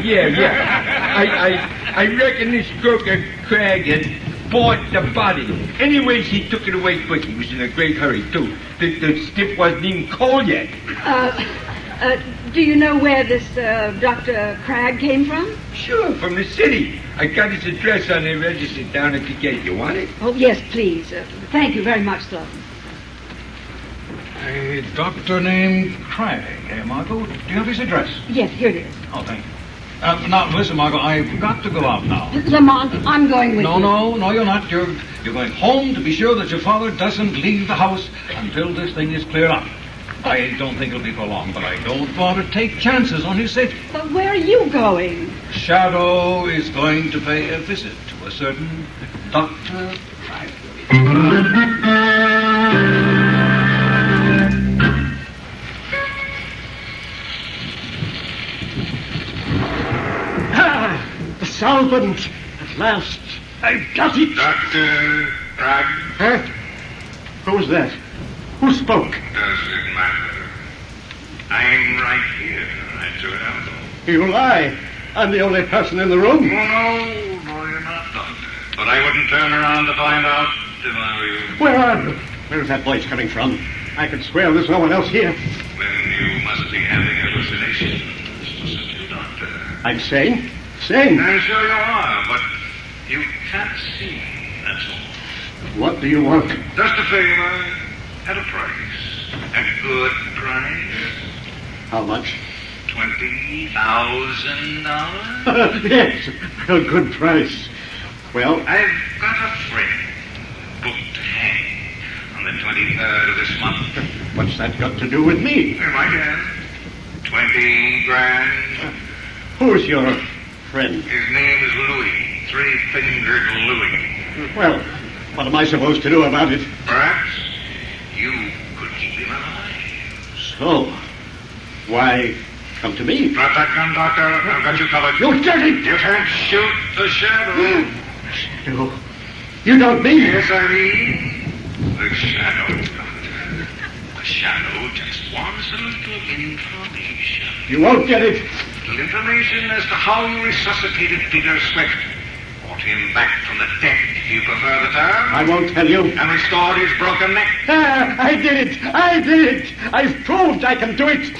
I reckon this croaker Craig had bought the body. Anyways, he took it away quick. He was in a great hurry, too. The stiff wasn't even cold yet. Do you know where this Dr. Cragg came from? Sure, from the city. I got his address on the register down at the gate. You want it? Oh, yes, please. Thank you very much, Sloan. A doctor named Craig, Margot? Do you have his address? Yes, here it is. Oh, thank you. Now, listen, Margot, I've got to go out now. Lamont, I'm going with you. No, you're not. You're going home to be sure that your father doesn't leave the house until this thing is cleared up. I don't think it'll be for long, but I don't want to take chances on his safety. But where are you going? Shadow is going to pay a visit to a certain Dr. The solvent! At last, I've got it! Dr. Cragg? Huh? Who was that? Who spoke? Does it matter? I'm right here at your elbow. You lie. I'm the only person in the room. No, you're not, Doctor. But I wouldn't turn around to find out if I were you. Where are you? Where's that voice coming from? I could swear there's no one else here. Then you must be having hallucinations, Doctor. I'm sane. Sane. I'm sure you are, but you can't see, that's all. What do you want? Just a favor at a price. A good price. How much? $20,000? Yes, a good price. Well, I've got a friend booked to hang on the 23rd of this month. What's that got to do with me? My guess. 20 grand. Who's your friend? His name is Louis. Three-fingered Louis. Well, what am I supposed to do about it? Perhaps you could keep him alive. So, why come to me? Drop that gun, Doctor. I've got you covered. You dirty... You can't shoot the shadow. Shadow? You don't mean... Yes, I mean the shadow, Doctor. The shadow just wants a little information. You won't get it. Little information as to how you resuscitated Peter Swift. Brought him back from the dead, if you prefer the term. I won't tell you. And restored his broken neck. Ah, I did it. I've proved I can do it.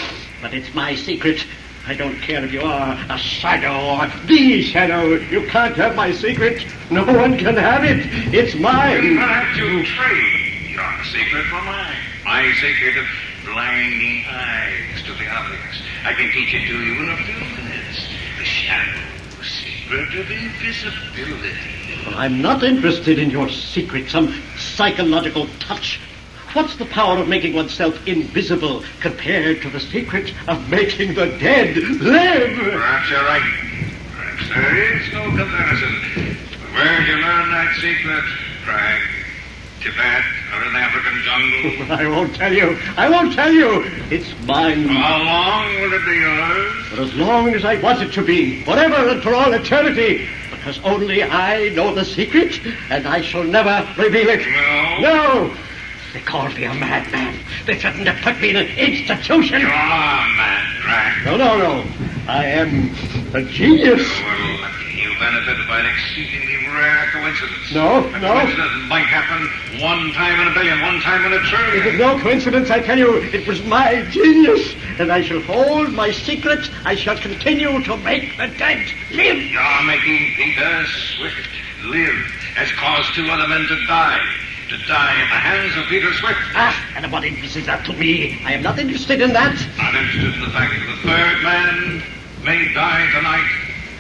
But it's my secret. I don't care if you are a shadow or the shadow. You can't have my secret. No one can have it. It's mine. Perhaps you trade your secret for mine. My secret of blinding eyes to the obvious. I can teach it to you in a few minutes. The shadow's secret of invisibility. Well, I'm not interested in your secret, some psychological touch. What's the power of making oneself invisible compared to the secret of making the dead live? Perhaps you're right. Perhaps there is no comparison. But where'd you learn that secret, Cragg? Tibet or in the African jungle? I won't tell you. I won't tell you. It's mine. How long will it be yours? For as long as I want it to be. Forever and for all eternity. Because only I know the secret, and I shall never reveal it. No! They called me a madman. They threatened to put me in an institution. You are mad, Cragg. No. I am a genius. Well, you benefited by an exceedingly rare coincidence. No. A coincidence that might happen one time in a billion, one time in a trillion. It was no coincidence, I tell you. It was my genius. And I shall hold my secret. I shall continue to make the dead live. You're making Peter Swift live has caused two other men to die. To die at the hands of Peter Swift. And what interest is that to me? I am not interested in that. Not interested in the fact that the third man may die tonight.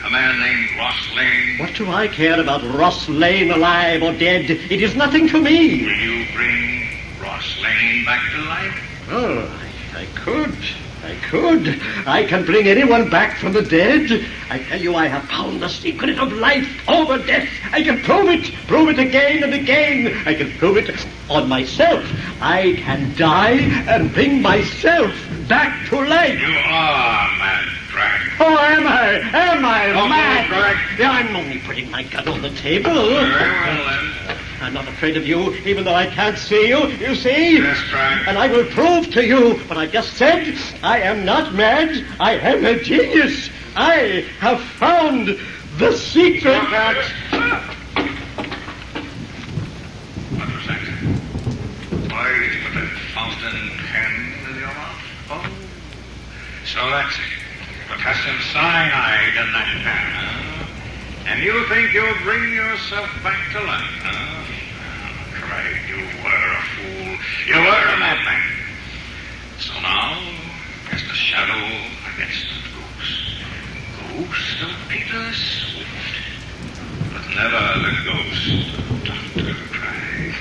A man named Ross Lane. What do I care about Ross Lane alive or dead? It is nothing to me. Will you bring Ross Lane back to life? Oh, I could. I can bring anyone back from the dead. I tell you, I have found the secret of life over death. I can prove it again and again. I can prove it on myself. I can die and bring myself back to life. You are mad, Cragg. Oh, am I mad? Cragg. Yeah, I'm only putting my gun on the table. Very well, then. I'm not afraid of you, even though I can't see you. You see? Yes, Cragg. And I will prove to you what I just said. I am not mad. I am a genius. I have found the secret. What was that? Why did you put that fountain pen in your mouth? Oh, so that's it. Potassium cyanide in that pen, huh? And you think you'll bring yourself back to life, huh? Cragg, you were a fool. You were a madman. So now, as the shadow against the ghost of Peter Swift, but never the ghost of Dr. Cragg.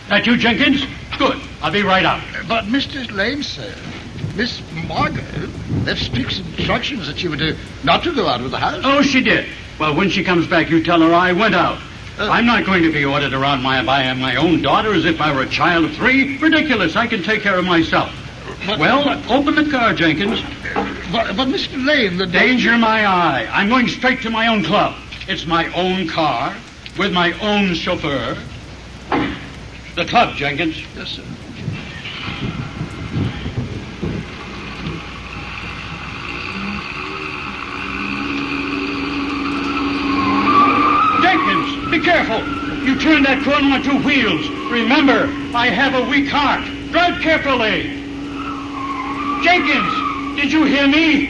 That you, Jenkins? Good. I'll be right out. But Mr. Lane, sir, Miss Margot left strict instructions that you were not to go out of the house. Oh, she did. Well, when she comes back, you tell her I went out. I'm not going to be ordered around by my own daughter as if I were a child of 3. Ridiculous. I can take care of myself. Open the car, Jenkins. But Mr. Lane, the danger my eye. I'm going straight to my own club. It's my own car with my own chauffeur. The club, Jenkins. Yes, sir. Jenkins, be careful. You turn that corner on 2 wheels. Remember, I have a weak heart. Drive carefully. Jenkins, did you hear me?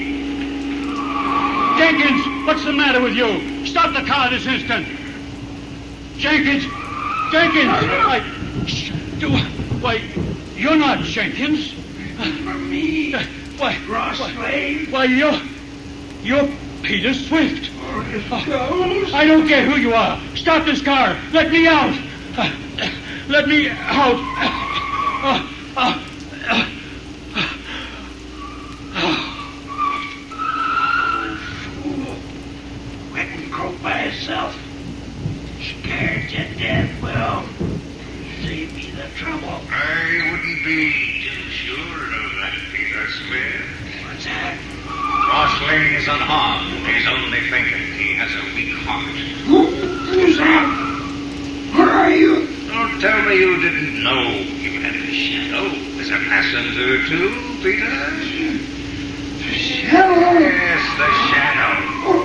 Jenkins, what's the matter with you? Stop the car this instant. Jenkins, why, you're not Jenkins. For me, Why, you're Peter Swift. I don't care who you are. Stop this car. Let me out. Let me out. went and croaked by himself. Scared to death, well, save me the trouble. I wouldn't be too sure of that, Peter Swift. What's that? Ross Lane is unharmed. He's only thinking he has a weak heart. Who's that? Where are you? Don't tell me you didn't know you had a shadow as a passenger, too, Peter? The shadow? Yes, the shadow.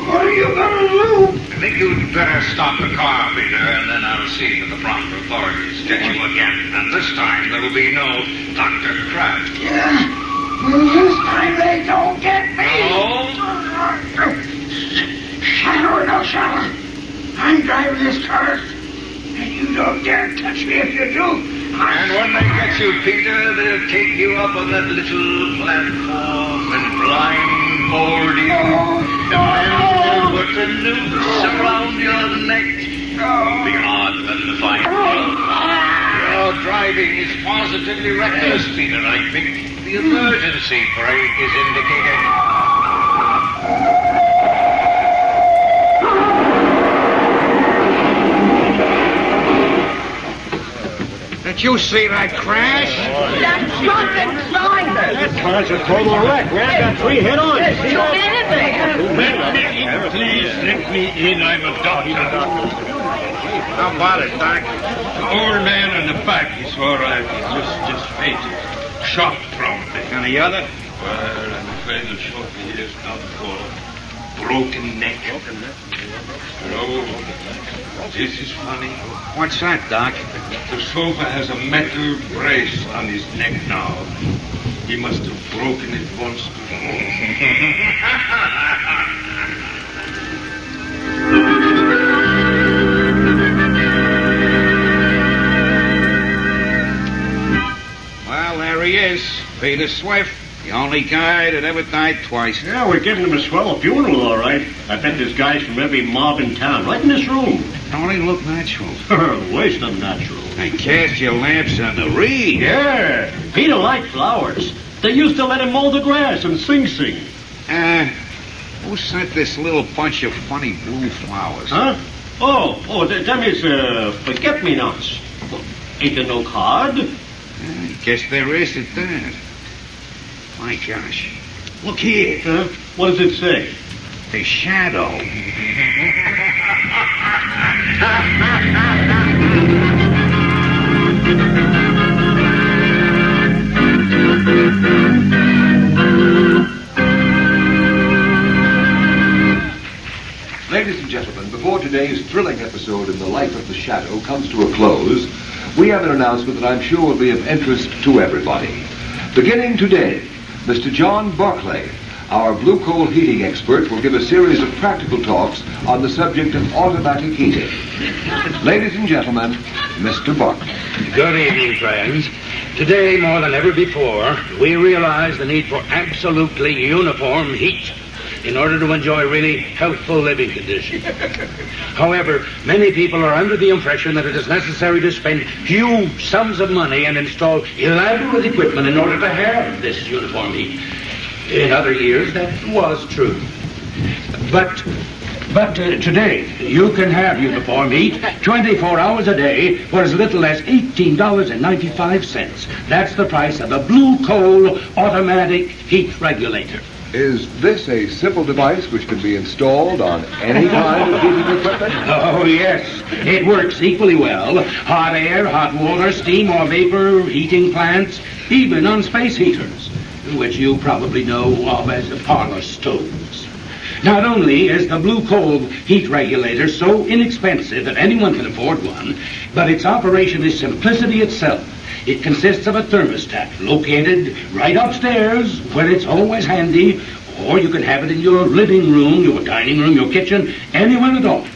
What are you going to do? I think you'd better stop the car, Peter, and then I'll see that the proper authorities get you again. And this time there will be no Dr. Kraft. Yeah. This time they don't get me. No? Shadow or no shadow, I'm driving this car, and you don't dare touch me if you do. And when they get you, Peter, they'll take you up on that little platform and blindfold you. And then they'll put the noose around your neck. It'll be hard for them to find you. Your driving is positively reckless, Peter. I think the emergency brake is indicated. Did you see that crash? That truck inside us. That car's a total wreck. We have got 3 head-ons. There's 2 men in there. Please let me in. I'm a doctor. How about it, Doc? The old man in the back is all right. He's just fainted. Shock probably. And the other? Well, I'm afraid the shortly he is done for. Broken neck. Oh, this is funny. What's that, Doc? The sofa has a metal brace on his neck now. He must have broken it once Well, there he is. Peter Swift. The only guy that ever died twice. Yeah, we're giving him a swell funeral, all right. I bet there's guys from every mob in town, right in this room. Don't he look natural? Worse than natural. And cast your lamps on the reed. Yeah, Peter liked flowers. They used to let him mow the grass and sing. Who sent this little bunch of funny blue flowers? Huh? Oh, them is, forget-me-nots. Ain't there no card? I guess there is at that. My gosh. Look here. What does it say? The shadow. Ladies and gentlemen, before today's thrilling episode in the life of the shadow comes to a close, we have an announcement that I'm sure will be of interest to everybody. Beginning today, Mr. John Barclay, our blue coal heating expert, will give a series of practical talks on the subject of automatic heating. Ladies and gentlemen, Mr. Barclay. Good evening, friends. Today, more than ever before, we realize the need for absolutely uniform heat. in order to enjoy really healthful living conditions. However, many people are under the impression that it is necessary to spend huge sums of money and install elaborate equipment in order to have this uniform heat. In other years, that was true. But today, you can have uniform heat 24 hours a day for as little as $18.95. That's the price of a blue coal automatic heat regulator. Is this a simple device which can be installed on any kind of heating equipment? Oh, yes. It works equally well. Hot air, hot water, steam or vapor heating plants, even on space heaters, which you probably know of as parlor stoves. Not only is the blue coal heat regulator so inexpensive that anyone can afford one, but its operation is simplicity itself. It consists of a thermostat located right upstairs where it's always handy, or you can have it in your living room, your dining room, your kitchen, anywhere at all.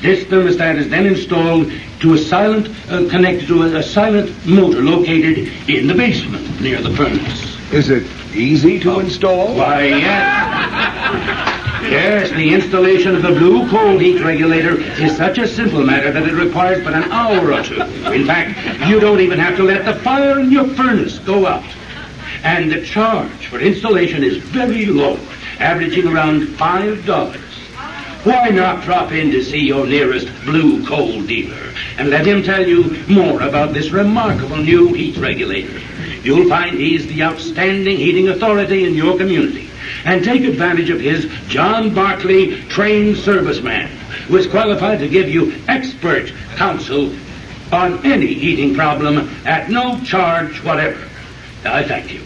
This thermostat is then installed to connected to a silent motor located in the basement near the furnace. Is it easy to install? Why, yes. Yes, the installation of the blue coal heat regulator is such a simple matter that it requires but an hour or two. In fact, you don't even have to let the fire in your furnace go out. And the charge for installation is very low, averaging around $5. Why not drop in to see your nearest blue coal dealer and let him tell you more about this remarkable new heat regulator? You'll find he's the outstanding heating authority in your community. And take advantage of his John Barclay trained serviceman, who is qualified to give you expert counsel on any heating problem at no charge whatever. I thank you.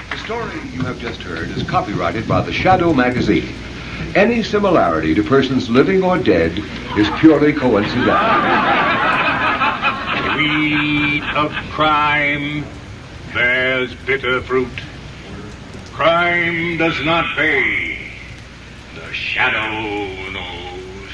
The story you have just heard is copyrighted by the Shadow magazine. Any similarity to persons living or dead is purely coincidental. Weed of crime bears bitter fruit. Crime does not pay. The shadow knows.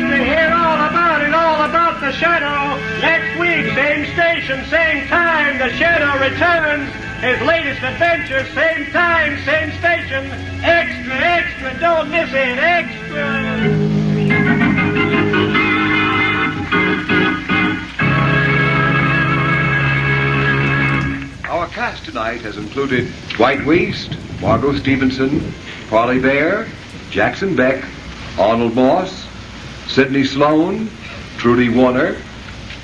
To hear all about the shadow. Next week, same station, same time, the shadow returns. His latest adventure, same time, same station. Extra, extra, don't miss it, extra. Our cast tonight has included Dwight Weist, Margot Stevenson, Parley Bear, Jackson Beck, Arnold Moss, Sidney Sloan, Trudy Warner,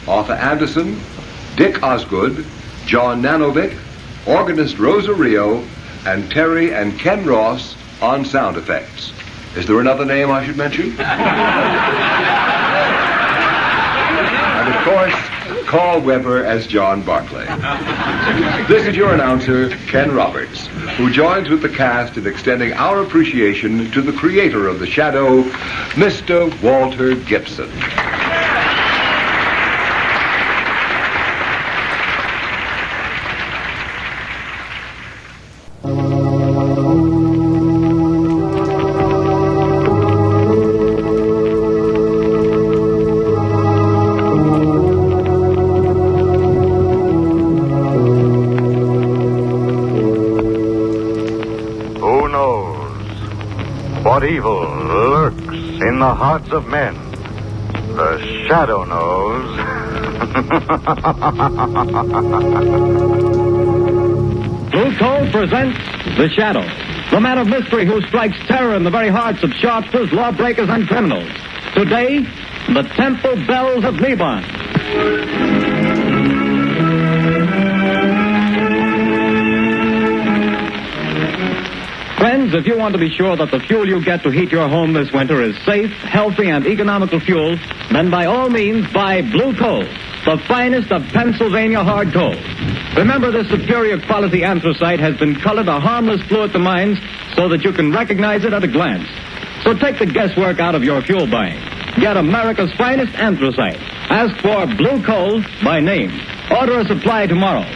Arthur Anderson, Dick Osgood, John Nanovic, organist Rosa Rio, and Terry and Ken Ross on sound effects. Is there another name I should mention? And of course, Carl Weber as John Barclay. This is your announcer, Ken Roberts, who joins with the cast in extending our appreciation to the creator of the shadow, Mr. Walter Gibson. What evil lurks in the hearts of men? The shadow knows. Blue Coal presents The Shadow, the man of mystery who strikes terror in the very hearts of sharpsters, lawbreakers, and criminals. Today, the Temple Bells of Neban. Friends, if you want to be sure that the fuel you get to heat your home this winter is safe, healthy, and economical fuel, then by all means buy Blue Coal, the finest of Pennsylvania hard coal. Remember, this superior quality anthracite has been colored a harmless blue at the mines so that you can recognize it at a glance. So take the guesswork out of your fuel buying. Get America's finest anthracite. Ask for Blue Coal by name. Order a supply tomorrow.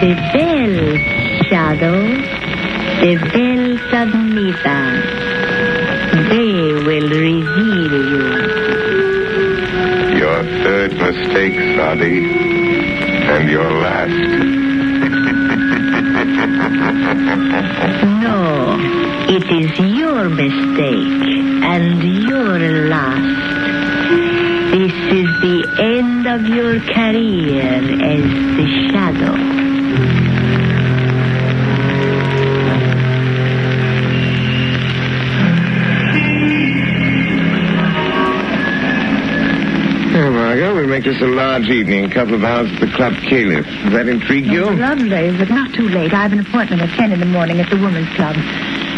The bells, Shadow. The bells of Neban. They will reveal you. Your third mistake, Sadi. And your last. No, it is your mistake and your last. This is the end of your career as the Shadow. Oh, Margot, we'll make this a large evening. A couple of hours at the Club Caliph. Does that intrigue you? Lovely, but not too late. I have an appointment at 10 in the morning at the Women's Club.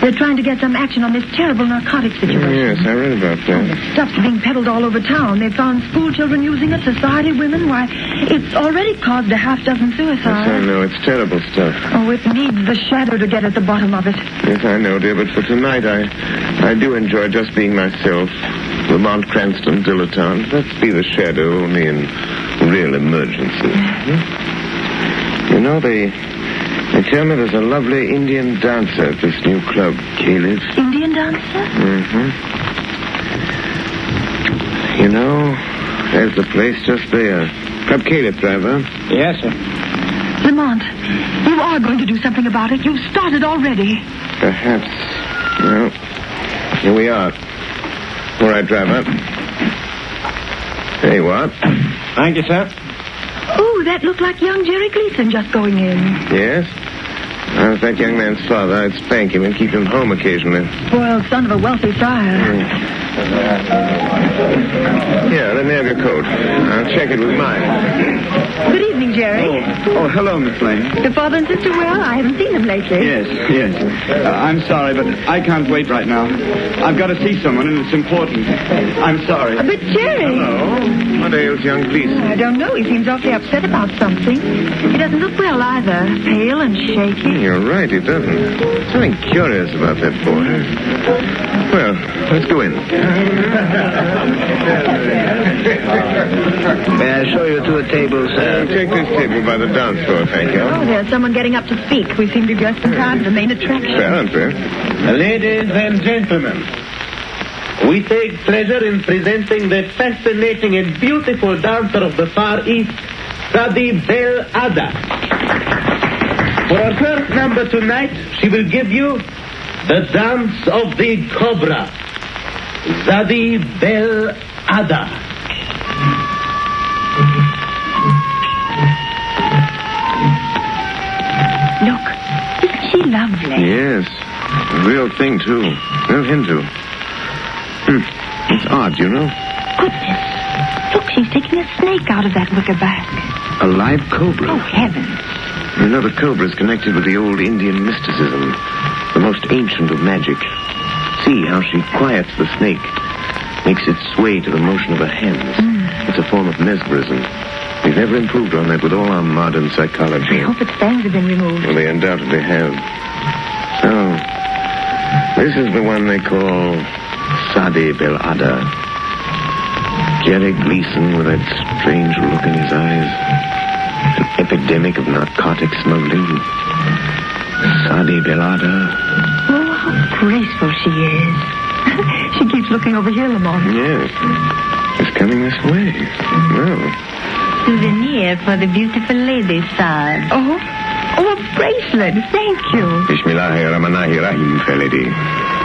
They're trying to get some action on this terrible narcotic situation. Yes, I read about that. The stuff's being peddled all over town. They found school children using it, society women. Why, it's already caused a half dozen suicides. Yes, I know. It's terrible stuff. Oh, it needs the Shadow to get at the bottom of it. Yes, I know, dear, but for tonight I do enjoy just being myself. Lamont Cranston, dilettante. Let's be the Shadow only in real emergency. You know, they tell me there's a lovely Indian dancer at this new club, Caliph. Indian dancer? Mm-hmm. You know, there's the place just there. Club Caliph, driver. Yes, sir. Lamont, you are going to do something about it. You've started already. Perhaps. Well, here we are. All right, driver. There you are. Thank you, sir. Oh, that looked like young Jerry Gleason just going in. Yes? I was that young man's father. I'd spank him and keep him home occasionally. Spoiled son of a wealthy sire. Here, let me have your coat. I'll check it with mine. Good evening, Jerry. Oh, hello, Miss Lane. Your father and sister well? I haven't seen them lately. Yes. I'm sorry, but I can't wait right now. I've got to see someone, and it's important. I'm sorry. But Jerry... Hello. What ails young Gleason? I don't know. He seems awfully upset about something. He doesn't look well either. Pale and shaky. You're right, he doesn't. Something curious about that boy. Well, let's go in. May I show you to a table, sir? Take this table by the dance floor, thank you. Oh, there's someone getting up to speak. We seem to be just in time for the main attraction. Apparently. Ladies and gentlemen, we take pleasure in presenting the fascinating and beautiful dancer of the Far East, Sadi Bel Ada. For our first number tonight, she will give you the dance of the cobra, Sadi Bel Ada. Look, isn't she lovely? Yes. Real thing, too. No Hindu. It's odd, you know. Goodness. Look, she's taking a snake out of that wicker bag. A live cobra. Oh, heavens. You know, the cobra is connected with the old Indian mysticism, the most ancient of magic. See how she quiets the snake, makes it sway to the motion of her hands. It's a form of mesmerism. We've never improved on that with all our modern psychology. I hope its fangs have been removed. Well, they undoubtedly have. So, this is the one they call Sadi Bel Ada. Jerry Gleason with that strange look in his eyes. An epidemic of narcotic smuggling. Sadi Bel Ada. Oh, how graceful she is. She keeps looking over here, Lamont. Yes. It's coming this way. Well. Souvenir for the beautiful lady, sir. Oh, a bracelet. Thank you. Bismillahirrahmanirrahim, fair lady.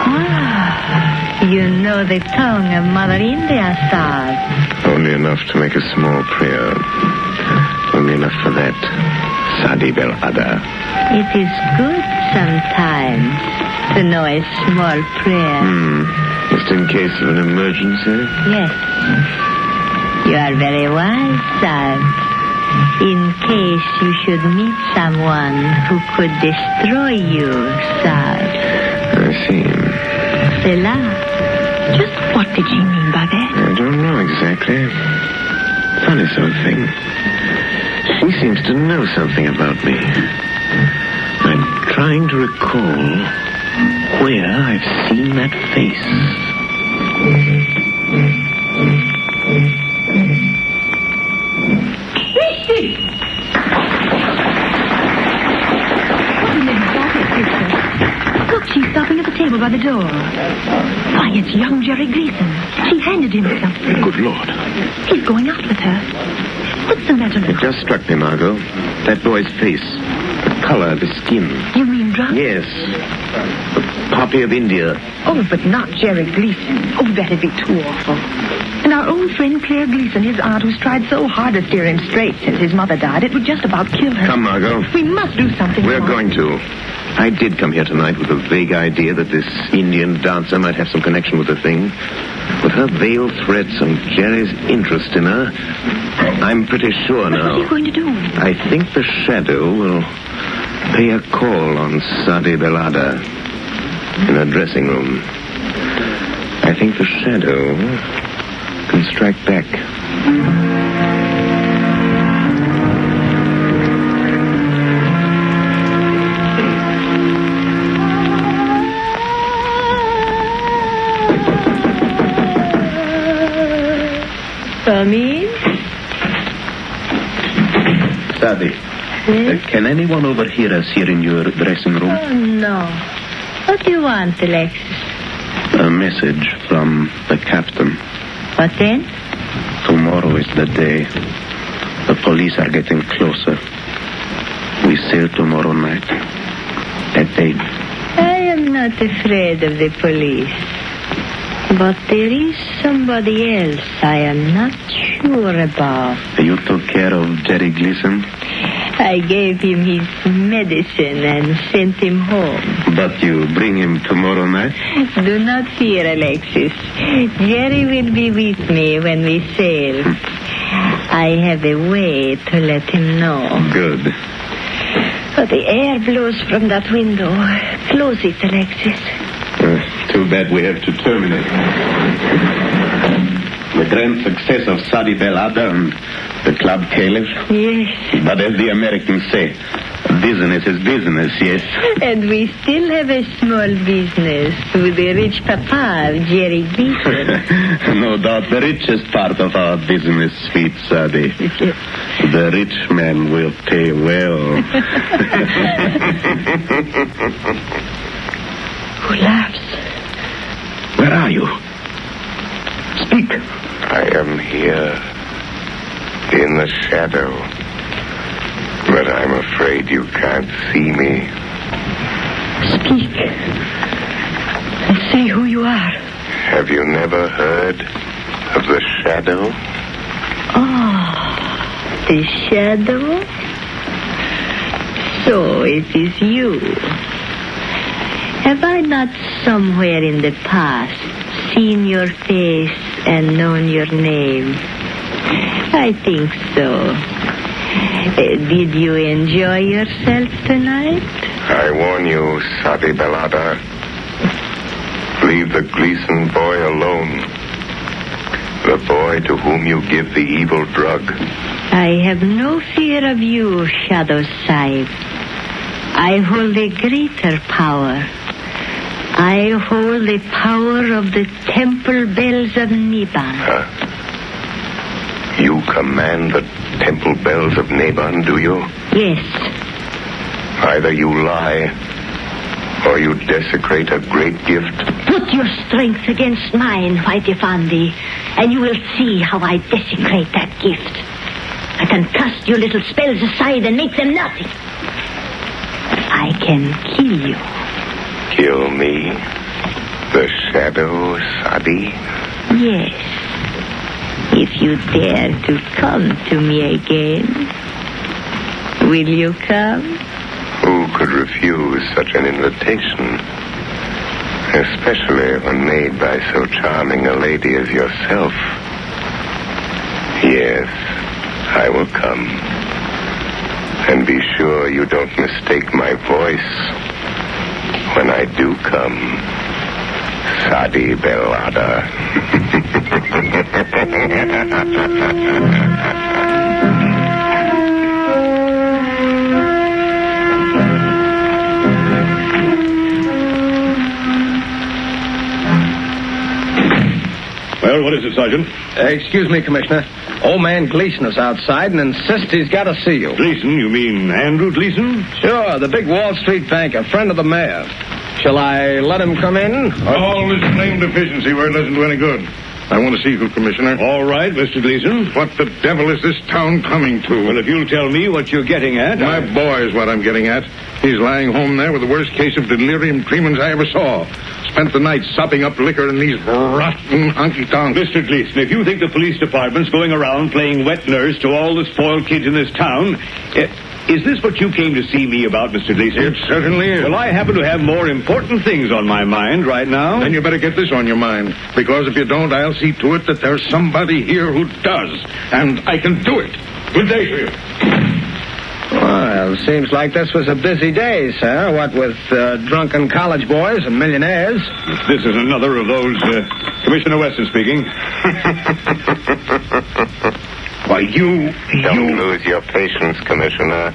Ah, you know the tongue of Mother India, sir. Only enough to make a small prayer. Only enough for that. Sadi Bel Ada. It is good sometimes to know a small prayer. Just in case of an emergency? Yes. You are very wise, sir. In case you should meet someone who could destroy you, sir. I see. Cela. Just what did she mean by that? I don't know exactly. Funny sort of thing. She seems to know something about me. I'm trying to recall where I've seen that face. Richie! What in the jacket, sister? Look, she's stopping at the table by the door. Why, it's young Jerry Gleason. She handed him something. Good Lord. He's going out with her. What's the matter, It Luke? just struck me, Margot. That boy's face. The color, the skin. You mean drunk? Yes. The poppy of India. Oh, but not Jerry Gleason. Oh, that'd be too awful. And our old friend Claire Gleason, his aunt, who's tried so hard to steer him straight since his mother died, it would just about kill her. Come, Margot. We must do something. We're Mama. going to. I did come here tonight with a vague idea that this Indian dancer might have some connection with the thing. With her veiled threats and Jerry's interest in her, I'm pretty sure now. What are you going to do? I think the shadow will pay a call on Sadi Belada in her dressing room. I think the shadow can strike back. Come in. Sadi, can anyone overhear us here in your dressing room? Oh, no. What do you want, Alexis? A message from the captain. What then? Tomorrow is the day. The police are getting closer. We sail tomorrow night at 8. I am not afraid of the police. But there is somebody else I am not sure about. You took care of Jerry Gleason? I gave him his medicine and sent him home. But you bring him tomorrow night? Do not fear, Alexis. Jerry will be with me when we sail. I have a way to let him know. Good. But the air blows from that window. Close it, Alexis. Too bad we have to terminate. The grand success of Sadi Belada and the Club Caliph. Yes. But as the Americans say, business is business, yes. And we still have a small business with the rich papa of Jerry Gleason. No doubt the richest part of our business, sweet Sadi. The rich man will pay well. Who laughs? Where are you? Speak. I am here, in the shadow. But I'm afraid you can't see me. Speak. And say who you are. Have you never heard of the shadow? Oh, the shadow? So it is you. Have I not somewhere in the past seen your face and known your name? I think so. Did you enjoy yourself tonight? I warn you, Sadi Belada. Leave the Gleason boy alone. The boy to whom you give the evil drug. I have no fear of you, Shadow Sahib. I hold a greater power. I hold the power of the temple bells of Neban. You command the temple bells of Neban, do you? Yes. Either you lie, or you desecrate a great gift. Put your strength against mine, White Effendi, and you will see how I desecrate that gift. I can cast your little spells aside and make them nothing. I can kill you. Kill me? The shadow, Sadi? Yes. If you dare to come to me again, will you come? Who could refuse such an invitation? Especially when made by so charming a lady as yourself. Yes, I will come. And be sure you don't mistake my voice when I do come. Sadi Belada. Well, what is it, Sergeant? Excuse me, Commissioner. Old man Gleason is outside and insists he's got to see you. Gleason? You mean Andrew Gleason? Sure, the big Wall Street banker, friend of the mayor. Shall I let him come in? All this blamed efficiency word doesn't do any good. I want to see you, Commissioner. All right, Mr. Gleason. What the devil is this town coming to? Well, if you'll tell me what you're getting at... My boy is what I'm getting at. He's lying home there with the worst case of delirium tremens I ever saw. Spent the night sopping up liquor in these rotten honky-tonks. Mr. Gleason, if you think the police department's going around playing wet nurse to all the spoiled kids in this town... is this what you came to see me about, Mr. Gleason? It certainly is. Well, I happen to have more important things on my mind right now. Then you better get this on your mind. Because if you don't, I'll see to it that there's somebody here who does. And I can do it. Good day to you. Well, seems like this was a busy day, sir. What with drunken college boys and millionaires. This is another of those... Commissioner Weston speaking. Why, you... Don't lose your patience, Commissioner.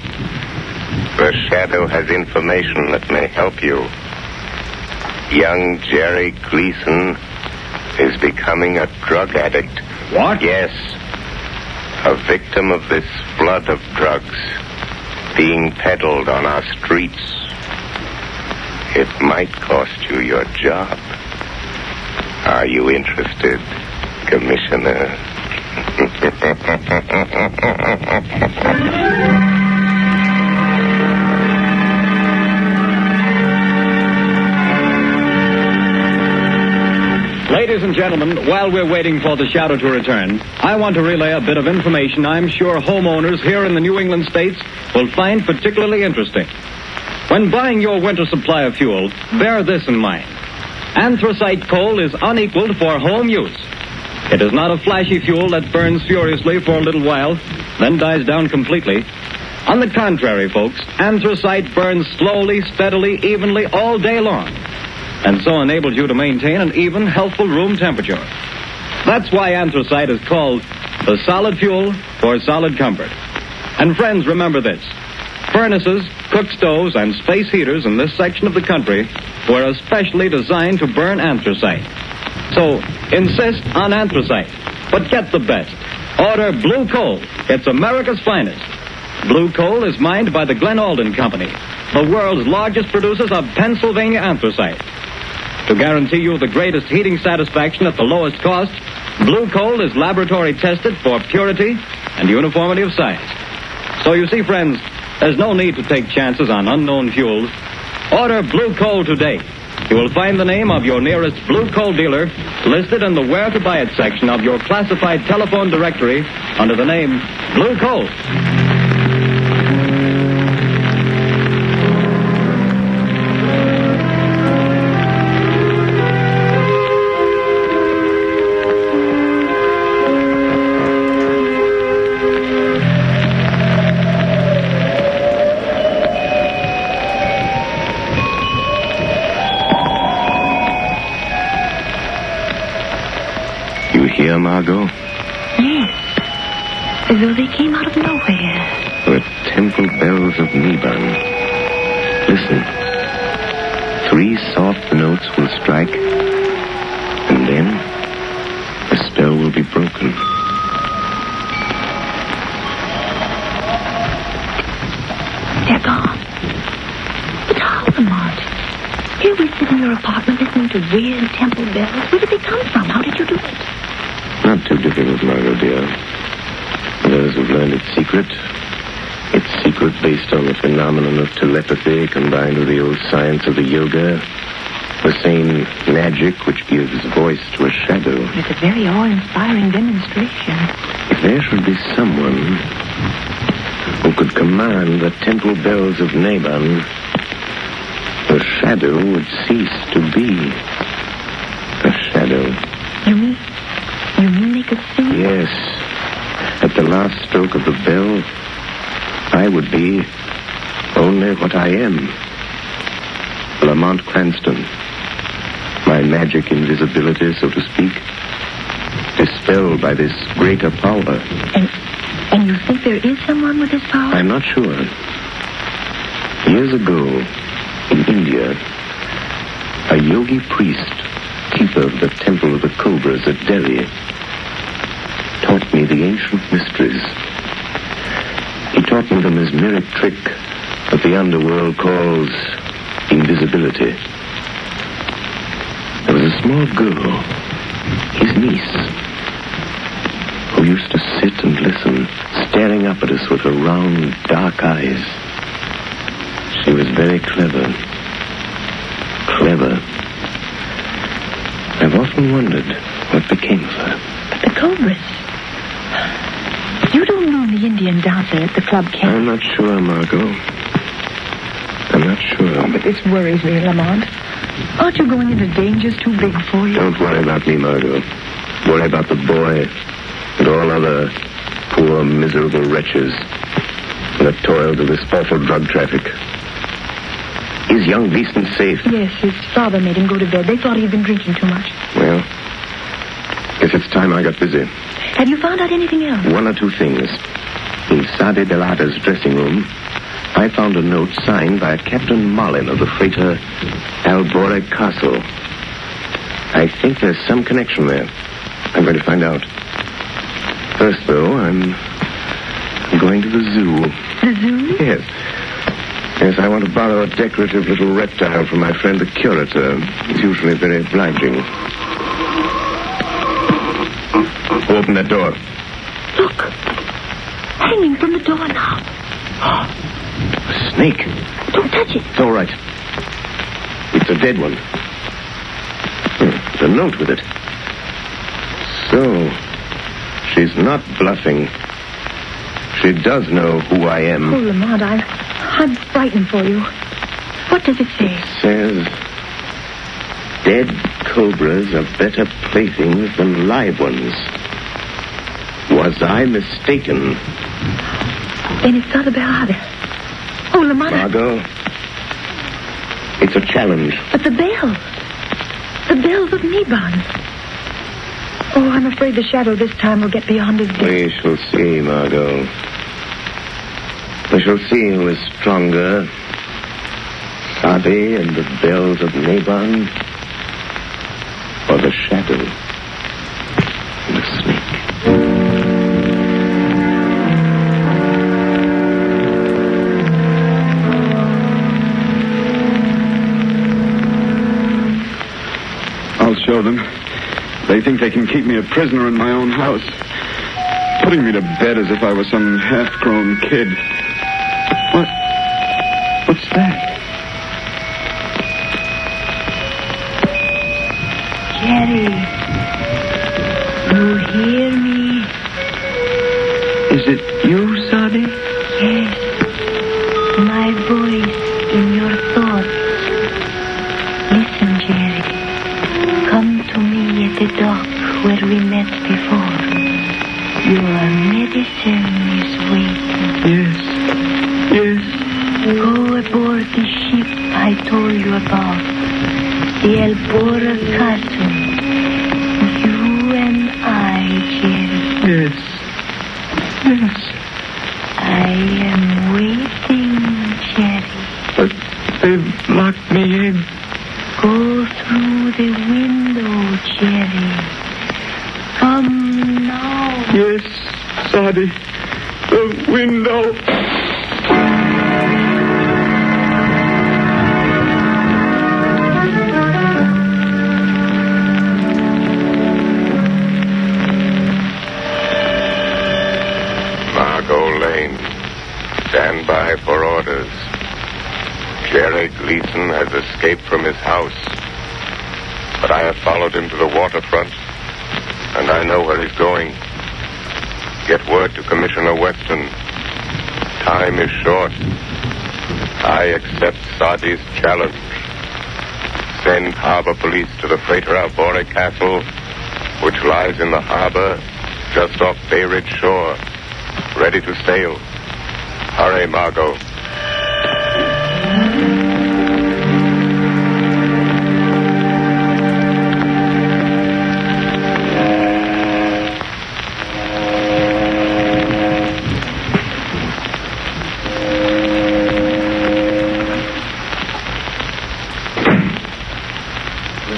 The Shadow has information that may help you. Young Jerry Gleason is becoming a drug addict. What? Yes. A victim of this flood of drugs being peddled on our streets. It might cost you your job. Are you interested, Commissioner? Ladies and gentlemen, while we're waiting for the Shadow to return, I want to relay a bit of information I'm sure homeowners here in the New England states will find particularly interesting. When buying your winter supply of fuel, bear this in mind. Anthracite coal is unequaled for home use. It is not a flashy fuel that burns furiously for a little while, then dies down completely. On the contrary, folks, anthracite burns slowly, steadily, evenly all day long, and so enables you to maintain an even, healthful room temperature. That's why anthracite is called the solid fuel for solid comfort. And friends, remember this. Furnaces, cook stoves, and space heaters in this section of the country were especially designed to burn anthracite. So, insist on anthracite, but get the best. Order blue coal. It's America's finest. Blue coal is mined by the Glen Alden Company, the world's largest producers of Pennsylvania anthracite. To guarantee you the greatest heating satisfaction at the lowest cost, blue coal is laboratory tested for purity and uniformity of size. So you see, friends, there's no need to take chances on unknown fuels. Order blue coal today. You will find the name of your nearest blue coal dealer listed in the Where to Buy It section of your classified telephone directory under the name Blue Coal. Margot? Yes. As though they came out of nowhere. The temple bells of Neban. Listen. 3 soft notes will strike, and then the spell will be broken. They're gone. But how, Lamont? Here we sit in your apartment listening to weird temple bells. Where did they come from? How did you do it? Not too difficult, Margot, dear. Those who've learned its secret. Its secret based on the phenomenon of telepathy combined with the old science of the yoga. The same magic which gives voice to a shadow. It's a very awe-inspiring demonstration. If there should be someone who could command the temple bells of Neban, the shadow would cease to be a shadow. You mean they could sing? Yes. At the last stroke of the bell, I would be only what I am. Lamont Cranston. My magic invisibility, so to speak, dispelled by this greater power. And you think there is someone with this power? I'm not sure. Years ago, in India, a yogi priest, keeper of the Temple of the Cobras at Delhi, the ancient mysteries. He taught me the mesmeric trick that the underworld calls invisibility. There was a small girl, his niece, who used to sit and listen, staring up at us with her round, dark eyes. She was very clever. Clever. I've often wondered what became of her. But the cobras. You don't mean the Indians out there at the club camp? I'm not sure, Margot. I'm not sure. Oh, but this worries me, Lamont. Aren't you going into dangers too big for you? Don't worry about me, Margot. Worry about the boy and all other poor, miserable wretches that toil to this awful drug traffic. Is young Gleason safe? Yes, his father made him go to bed. They thought he'd been drinking too much. Well, guess it's time I got busy. Have you found out anything else? One or two things. In Sade Belada's dressing room, I found a note signed by Captain Marlin of the freighter Albore Castle. I think there's some connection there. I'm going to find out. First, though, I'm going to the zoo. The zoo? Yes. Yes, I want to borrow a decorative little reptile from my friend the curator. He's usually very obliging. Who opened that door? Look. Hanging from the doorknob. A snake. Don't touch it. It's all right. It's a dead one. There's a note with it. So, she's not bluffing. She does know who I am. Oh, Lamont, I'm frightened for you. What does it say? It says, dead cobras are better playthings than live ones. Was I mistaken? Then it's Sade Belada. Oh, Lamont. Margot, it's a challenge. But the bell. The bells of Neban. Oh, I'm afraid the shadow this time will get beyond his death. We shall see, Margot. We shall see who is stronger. Sade and the bells of Neban, or the shadow and the snake. I'll show them. They think they can keep me a prisoner in my own house, putting me to bed as if I was some half-grown kid. What's that? Jerry, you hear me? Is it you, Sade? Yes, my voice in your thoughts. Listen, Jerry. Come to me at the dock where we met before. Your medicine is waiting. Yes. Go aboard the ship I told you about, the Albora Castle. You and I, Jerry. Yes. I am waiting, Jerry. But they've locked me in. Go through the window, Jerry. Come now. Yes, Sade. The window. Stand by for orders. Jerry Gleason has escaped from his house, but I have followed him to the waterfront, and I know where he's going. Get word to Commissioner Weston. Time is short. I accept Sade's challenge. Send harbor police to the freighter Albore Castle, which lies in the harbor just off Bay Ridge shore, ready to sail. Hurry, Margot.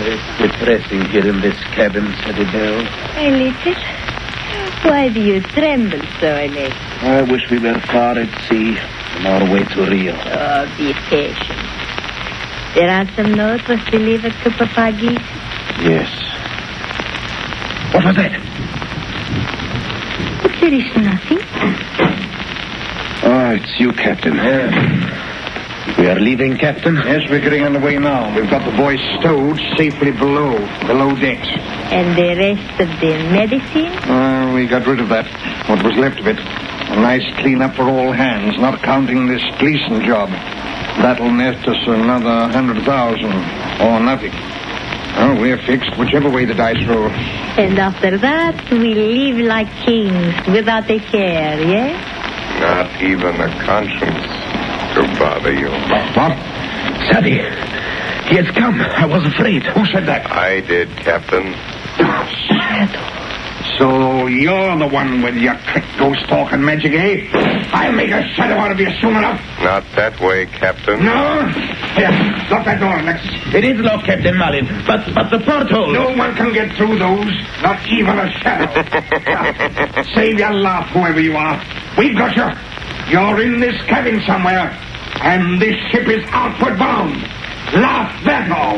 It's depressing here in this cabin, Sade Bell. A little. Why do you tremble so, Alex? I wish we were far at sea on our way to Rio. Oh, be patient. The ransom note was delivered to Papa Gleason? Yes. What was that? There is nothing. Oh, it's you, Captain. We are leaving, Captain? Yes, we're getting on the way now. We've got the boys stowed safely below decks. And the rest of the medicine? We got rid of that. What was left of it. A nice clean-up for all hands, not counting this Gleason job. That'll net us another 100,000, or nothing. Oh, we're fixed, whichever way the dice roll. And after that, we live like kings, without a care, yes? Not even a conscience to bother you. What? Sadie, he has come. I was afraid. Who said that? I did, Captain. So you're the one with your trick ghost talk and magic, eh? I'll make a shadow out of you soon enough. Not that way, Captain. No? Here, lock that door, Alexis. It is locked, Captain Malin, but the porthole. No one can get through those, not even a shadow. Save your laugh, whoever you are. We've got you. You're in this cabin somewhere, and this ship is outward bound. Laugh that off.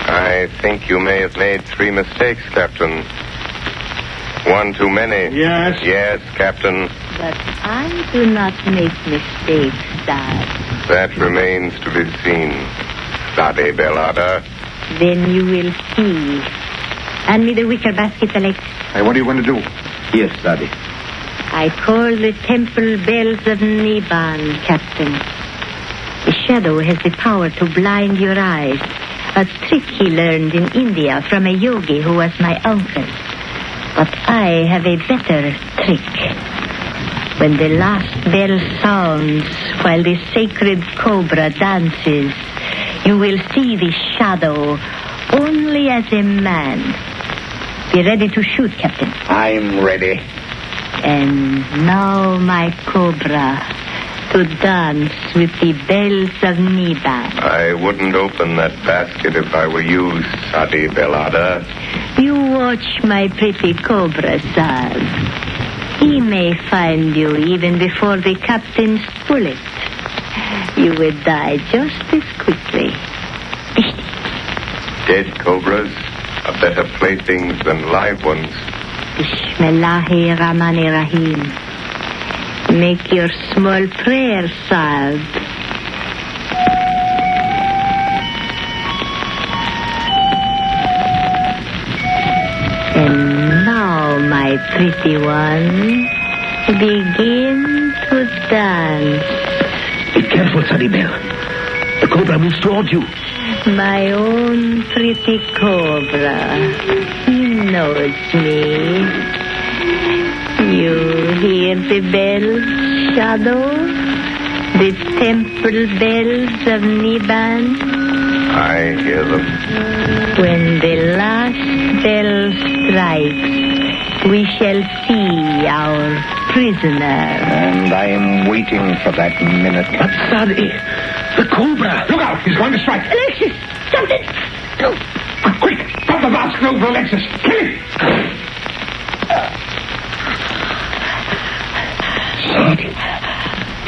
I think you may have made 3 mistakes, Captain. One too many. Yes? Yes, Captain. But I do not make mistakes, Dad. That remains to be seen. Sade Belada. Then you will see. Hand me the wicker basket, Alex. Hey, what are you going to do? Yes, Daddy. I call the temple bells of Neban, Captain. The shadow has the power to blind your eyes. A trick he learned in India from a yogi who was my uncle. But I have a better trick. When the last bell sounds while the sacred cobra dances, you will see the shadow only as a man. Be ready to shoot, Captain. I'm ready. And now, my cobra, to dance with the bells of Neban. I wouldn't open that basket if I were you, Sade Belada. You watch my pretty cobra, Sal. He may find you even before the captain's bullet. You would die just as quickly. Dead cobras are better playthings than live ones. Bismillahirrahmanirrahim. Make your small prayer, Sal. And now, my pretty one, begin to dance. Be careful, Sunny Bell. The cobra moves towards you. My own pretty cobra. He knows me. You hear the bells, Shadow? The temple bells of Neban? I hear them. When the last bell strikes, we shall see our prisoner. And I am waiting for that minute. But, Sadie, the cobra. Look out! He's going to strike. Alexis, something! Go! Quick! Drop the basket over Alexis. Kill him!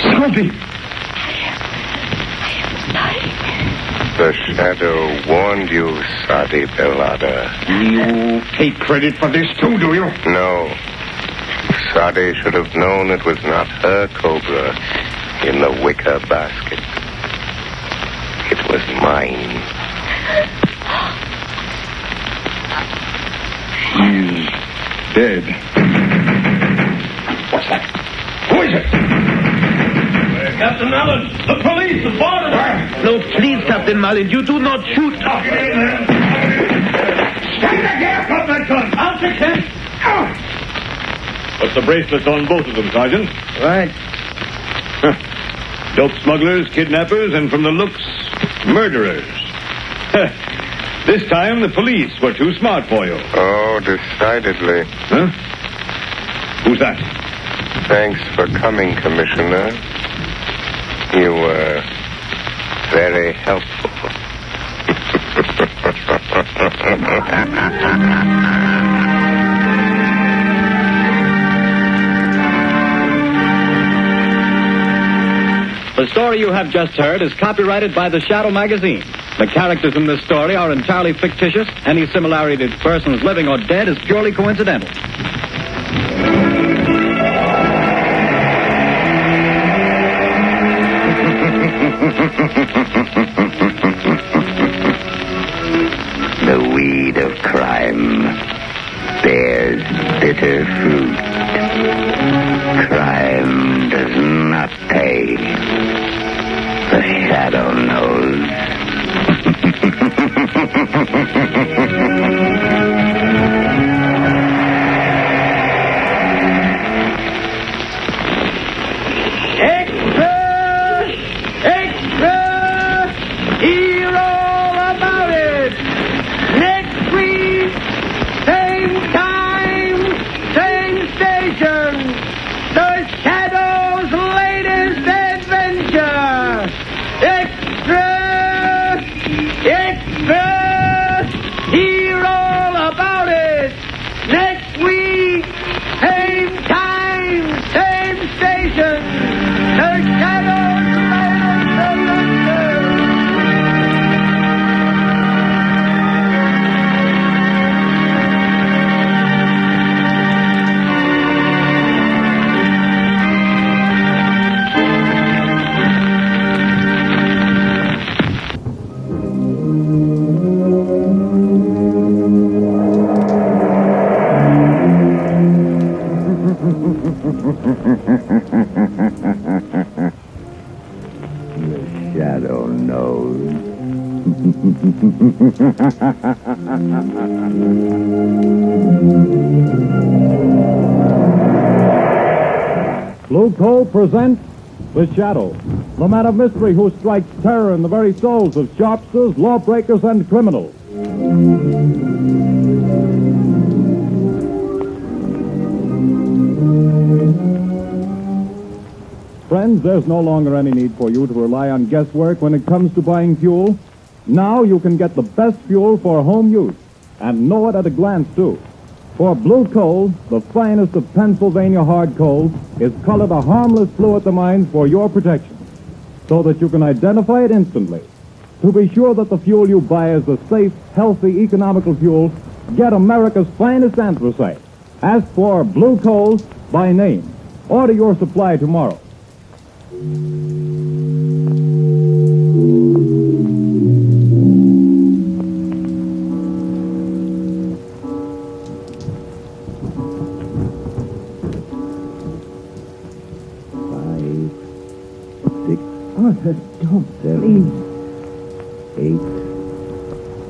Sadie! The shadow warned you, Sade Belada. You take credit for this too, do you? No. Sade should have known it was not her cobra in the wicker basket. It was mine. He's dead. What's that? Who is it? Captain Allen, the police have boarded her. No, please, Captain Malin, you do not shoot. Stand back there! Drop that gun. I'll fix him. Put the bracelets on both of them, Sergeant. Right. Dope smugglers, kidnappers, and from the looks, murderers. This time the police were too smart for you. Oh, decidedly. Huh? Who's that? Thanks for coming, Commissioner. You were very helpful. The story you have just heard is copyrighted by the Shadow magazine. The characters in this story are entirely fictitious. Any similarity to persons living or dead is purely coincidental. The weed of crime bears bitter fruit. Crime does not pay. The Shadow knows. Hear all about it! Next week, same time, same station. The Shadow's latest adventure. Extra! Extra! Hear all about it! Next week, same time, same station. The Shadow's latest adventure. The Shadow knows. Blue Coal presents The Shadow, the man of mystery who strikes terror in the very souls of sharpsters, lawbreakers, and criminals. Friends, there's no longer any need for you to rely on guesswork when it comes to buying fuel. Now you can get the best fuel for home use, and know it at a glance, too. For Blue Coal, the finest of Pennsylvania hard coal, is colored a harmless blue at the mines for your protection, so that you can identify it instantly. To be sure that the fuel you buy is a safe, healthy, economical fuel, get America's finest anthracite. Ask for Blue Coal by name. Order your supply tomorrow. Arthur, don't, please. 8,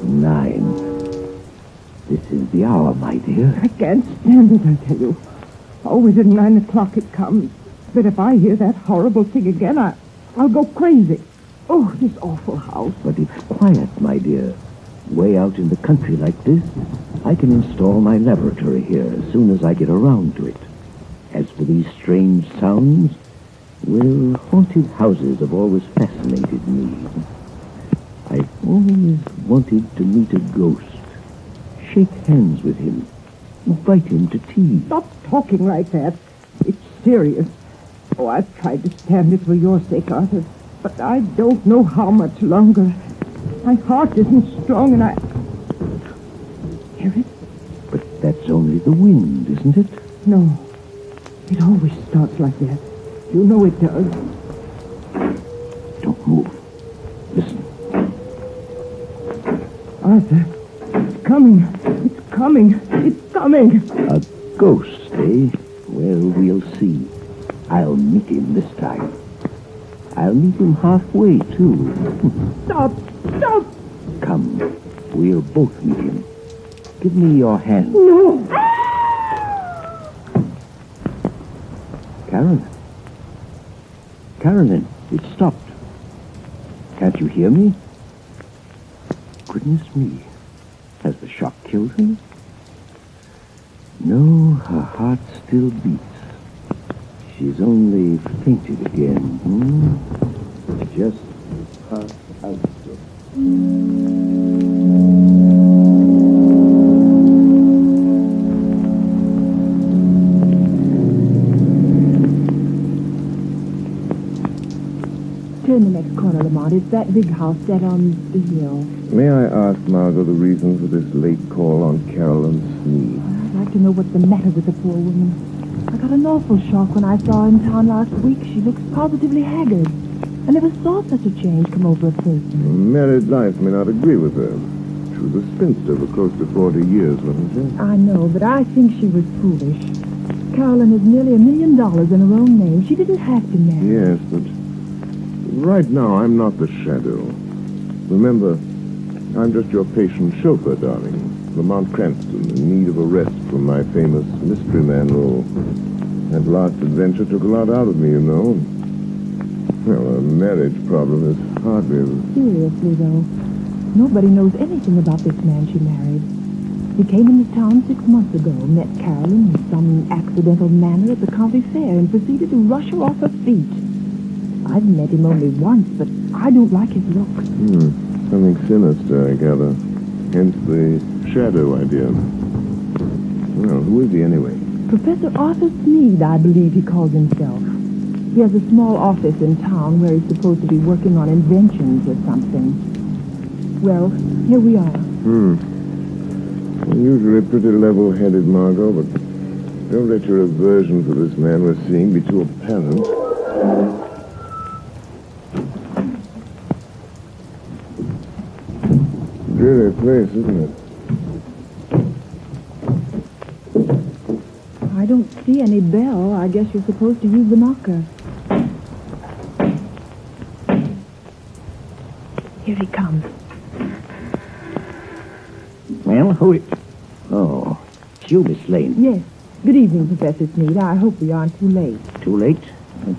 9. This is the hour, my dear. I can't stand it, I tell you. Always at 9 o'clock it comes. But if I hear that horrible thing again, I'll go crazy. Oh, this awful house. But it's quiet, my dear. Way out in the country like this, I can install my laboratory here as soon as I get around to it. As for these strange sounds, well, haunted houses have always fascinated me. I've always wanted to meet a ghost, shake hands with him, invite him to tea. Stop talking like that. It's serious. Oh, I've tried to stand it for your sake, Arthur, but I don't know how much longer. My heart isn't strong, and I... Hear it? But that's only the wind, isn't it? No. It always starts like that. You know it does. Don't move. Listen. Arthur, it's coming. It's coming. It's coming. A ghost, eh? Well, we'll see. I'll meet him this time. I'll meet him halfway, too. Stop! Stop! Come. We'll both meet him. Give me your hand. No! Carolyn, it stopped. Can't you hear me? Goodness me. Has the shock killed her? No, her heart still beats. She's only fainted again. Just pass out. Turn the next corner, Lamont. It's that big house set on the hill. May I ask, Margot, the reason for this late call on Carolyn Sneed? I'd like to know what's the matter with the poor woman. I got an awful shock when I saw her in town last week. She looks positively haggard. I never saw such a change come over a person. Married life may not agree with her. She was a spinster for close to 40 years, wasn't she? I know, but I think she was foolish. Carolyn has nearly $1 million in her own name. She didn't have to marry. Yes, but right now I'm not the shadow. Remember, I'm just your patient chauffeur, darling. Lamont Cranston, in need of a rest from my famous mystery man role. That last adventure took a lot out of me, you know. Well, a marriage problem is hardly... Seriously, though, nobody knows anything about this man she married. He came into town 6 months ago, met Carolyn in some accidental manner at the county fair, and proceeded to rush her off her feet. I've met him only once, but I don't like his looks. Something sinister, I gather. Hence the shadow idea. Well, who is he anyway? Professor Arthur Sneed, I believe he calls himself. He has a small office in town where he's supposed to be working on inventions or something. Well, here we are. Usually pretty level-headed, Margot, but don't let your aversion for this man we're seeing be too apparent. Dreary place, isn't it? I don't see any bell. I guess you're supposed to use the knocker. Here he comes. Well, who... Oh, it's you, Miss Lane. Yes. Good evening, Professor Sneed. I hope we aren't too late. Too late?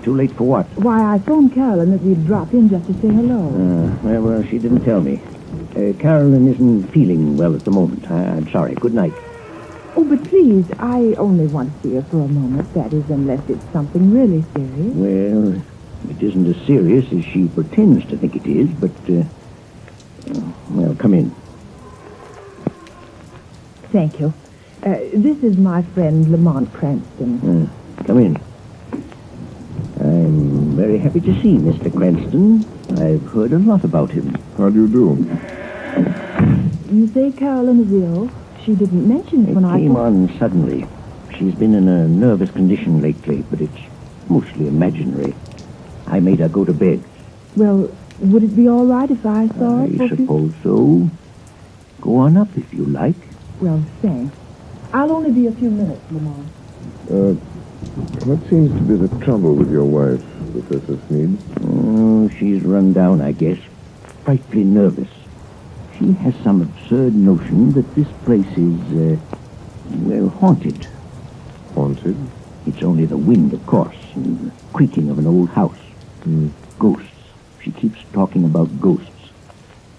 Too late for what? Why, I phoned Carolyn that we'd drop in just to say hello. Well, she didn't tell me. Carolyn isn't feeling well at the moment. I'm sorry. Good night. Oh, but please, I only want to see her for a moment. That is, unless it's something really serious. Well, it isn't as serious as she pretends to think it is, but, well, come in. Thank you. This is my friend Lamont Cranston. Come in. I'm very happy to see Mr. Cranston. I've heard a lot about him. How do you do? You say Carolyn is ill? She didn't mention it when I came on suddenly. She's been in a nervous condition lately, but it's mostly imaginary. I made her go to bed. Well, would it be all right if I saw her? I suppose so. Go on up if you like. Well, thanks. I'll only be a few minutes, Lamont. What seems to be the trouble with your wife, Professor Sneed? Oh, she's run down, I guess. Frightfully nervous. She has some absurd notion that this place is, well, haunted. Haunted? It's only the wind, of course, and the creaking of an old house. Ghosts. She keeps talking about ghosts.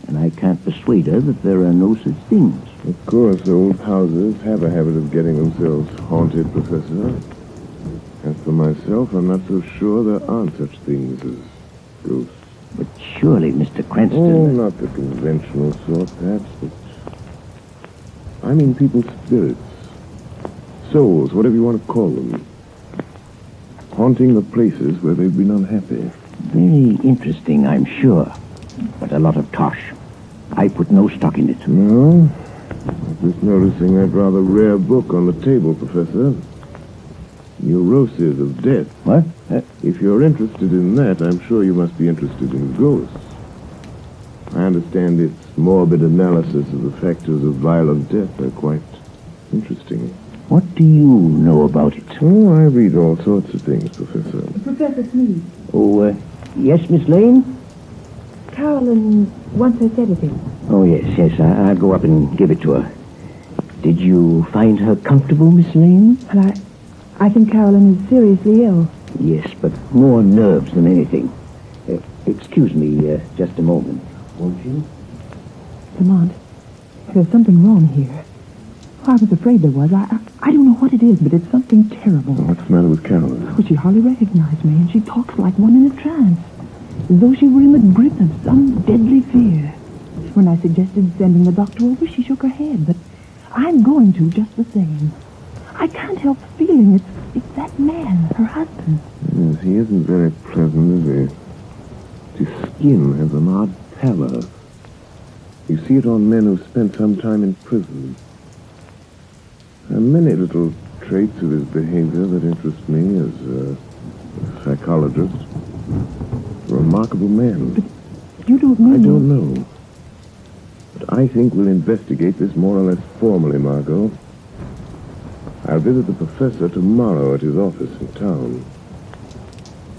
And I can't persuade her that there are no such things. Of course, old houses have a habit of getting themselves haunted, Professor. As for myself, I'm not so sure there aren't such things as ghosts. But surely, Mr. Cranston... Oh, not the conventional sort, perhaps, but... I mean people's spirits. Souls, whatever you want to call them. Haunting the places where they've been unhappy. Very interesting, I'm sure. But a lot of tosh. I put no stock in it. No? I'm just noticing that rather rare book on the table, Professor. Neuroses of Death. What? If you're interested in that, I'm sure you must be interested in ghosts. I understand its morbid analysis of the factors of violent death are quite interesting. What do you know about it? Oh, I read all sorts of things, Professor. Professor Sneed. Oh, yes, Miss Lane? Carolyn wants her sedative. Oh, yes. I'll go up and give it to her. Did you find her comfortable, Miss Lane? Well, I think Carolyn is seriously ill. Yes, but more nerves than anything. Excuse me just a moment, won't you? Lamont, there's something wrong here. I was afraid there was. I don't know what it is, but it's something terrible. What's the matter with Carolyn? Oh, she hardly recognized me, and she talks like one in a trance, as though she were in the grip of some deadly fear. When I suggested sending the doctor over, she shook her head, but I'm going to just the same. I can't help feeling it's that man, her husband. Yes, he isn't very pleasant, is he? His skin has an odd pallor. You see it on men who spent some time in prison. There are many little traits of his behavior that interest me as a psychologist. A remarkable man. But you don't mean... I don't know. But I think we'll investigate this more or less formally, Margot. I'll visit the professor tomorrow at his office in town.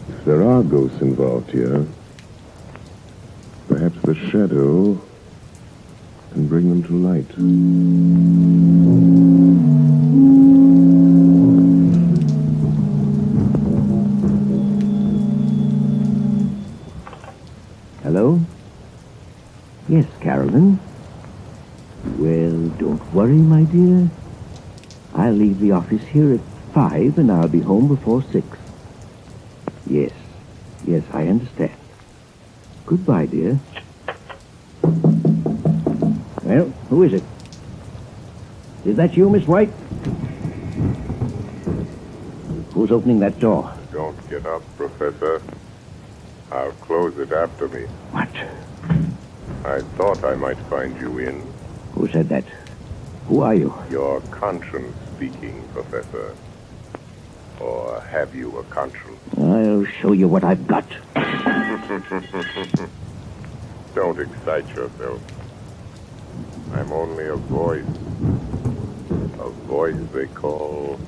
If there are ghosts involved here, perhaps the shadow can bring them to light. Hello? Yes, Carolyn. Well, don't worry, my dear. I'll leave the office here at 5 and I'll be home before 6. Yes, I understand. Goodbye, dear. Well, who is it? Is that you, Miss White? Who's opening that door? Don't get up, Professor. I'll close it after me. What? I thought I might find you in. Who said that? Who are you? Your conscience speaking, Professor. Or have you a conscience? I'll show you what I've got. Don't excite yourself. I'm only a voice. A voice they call...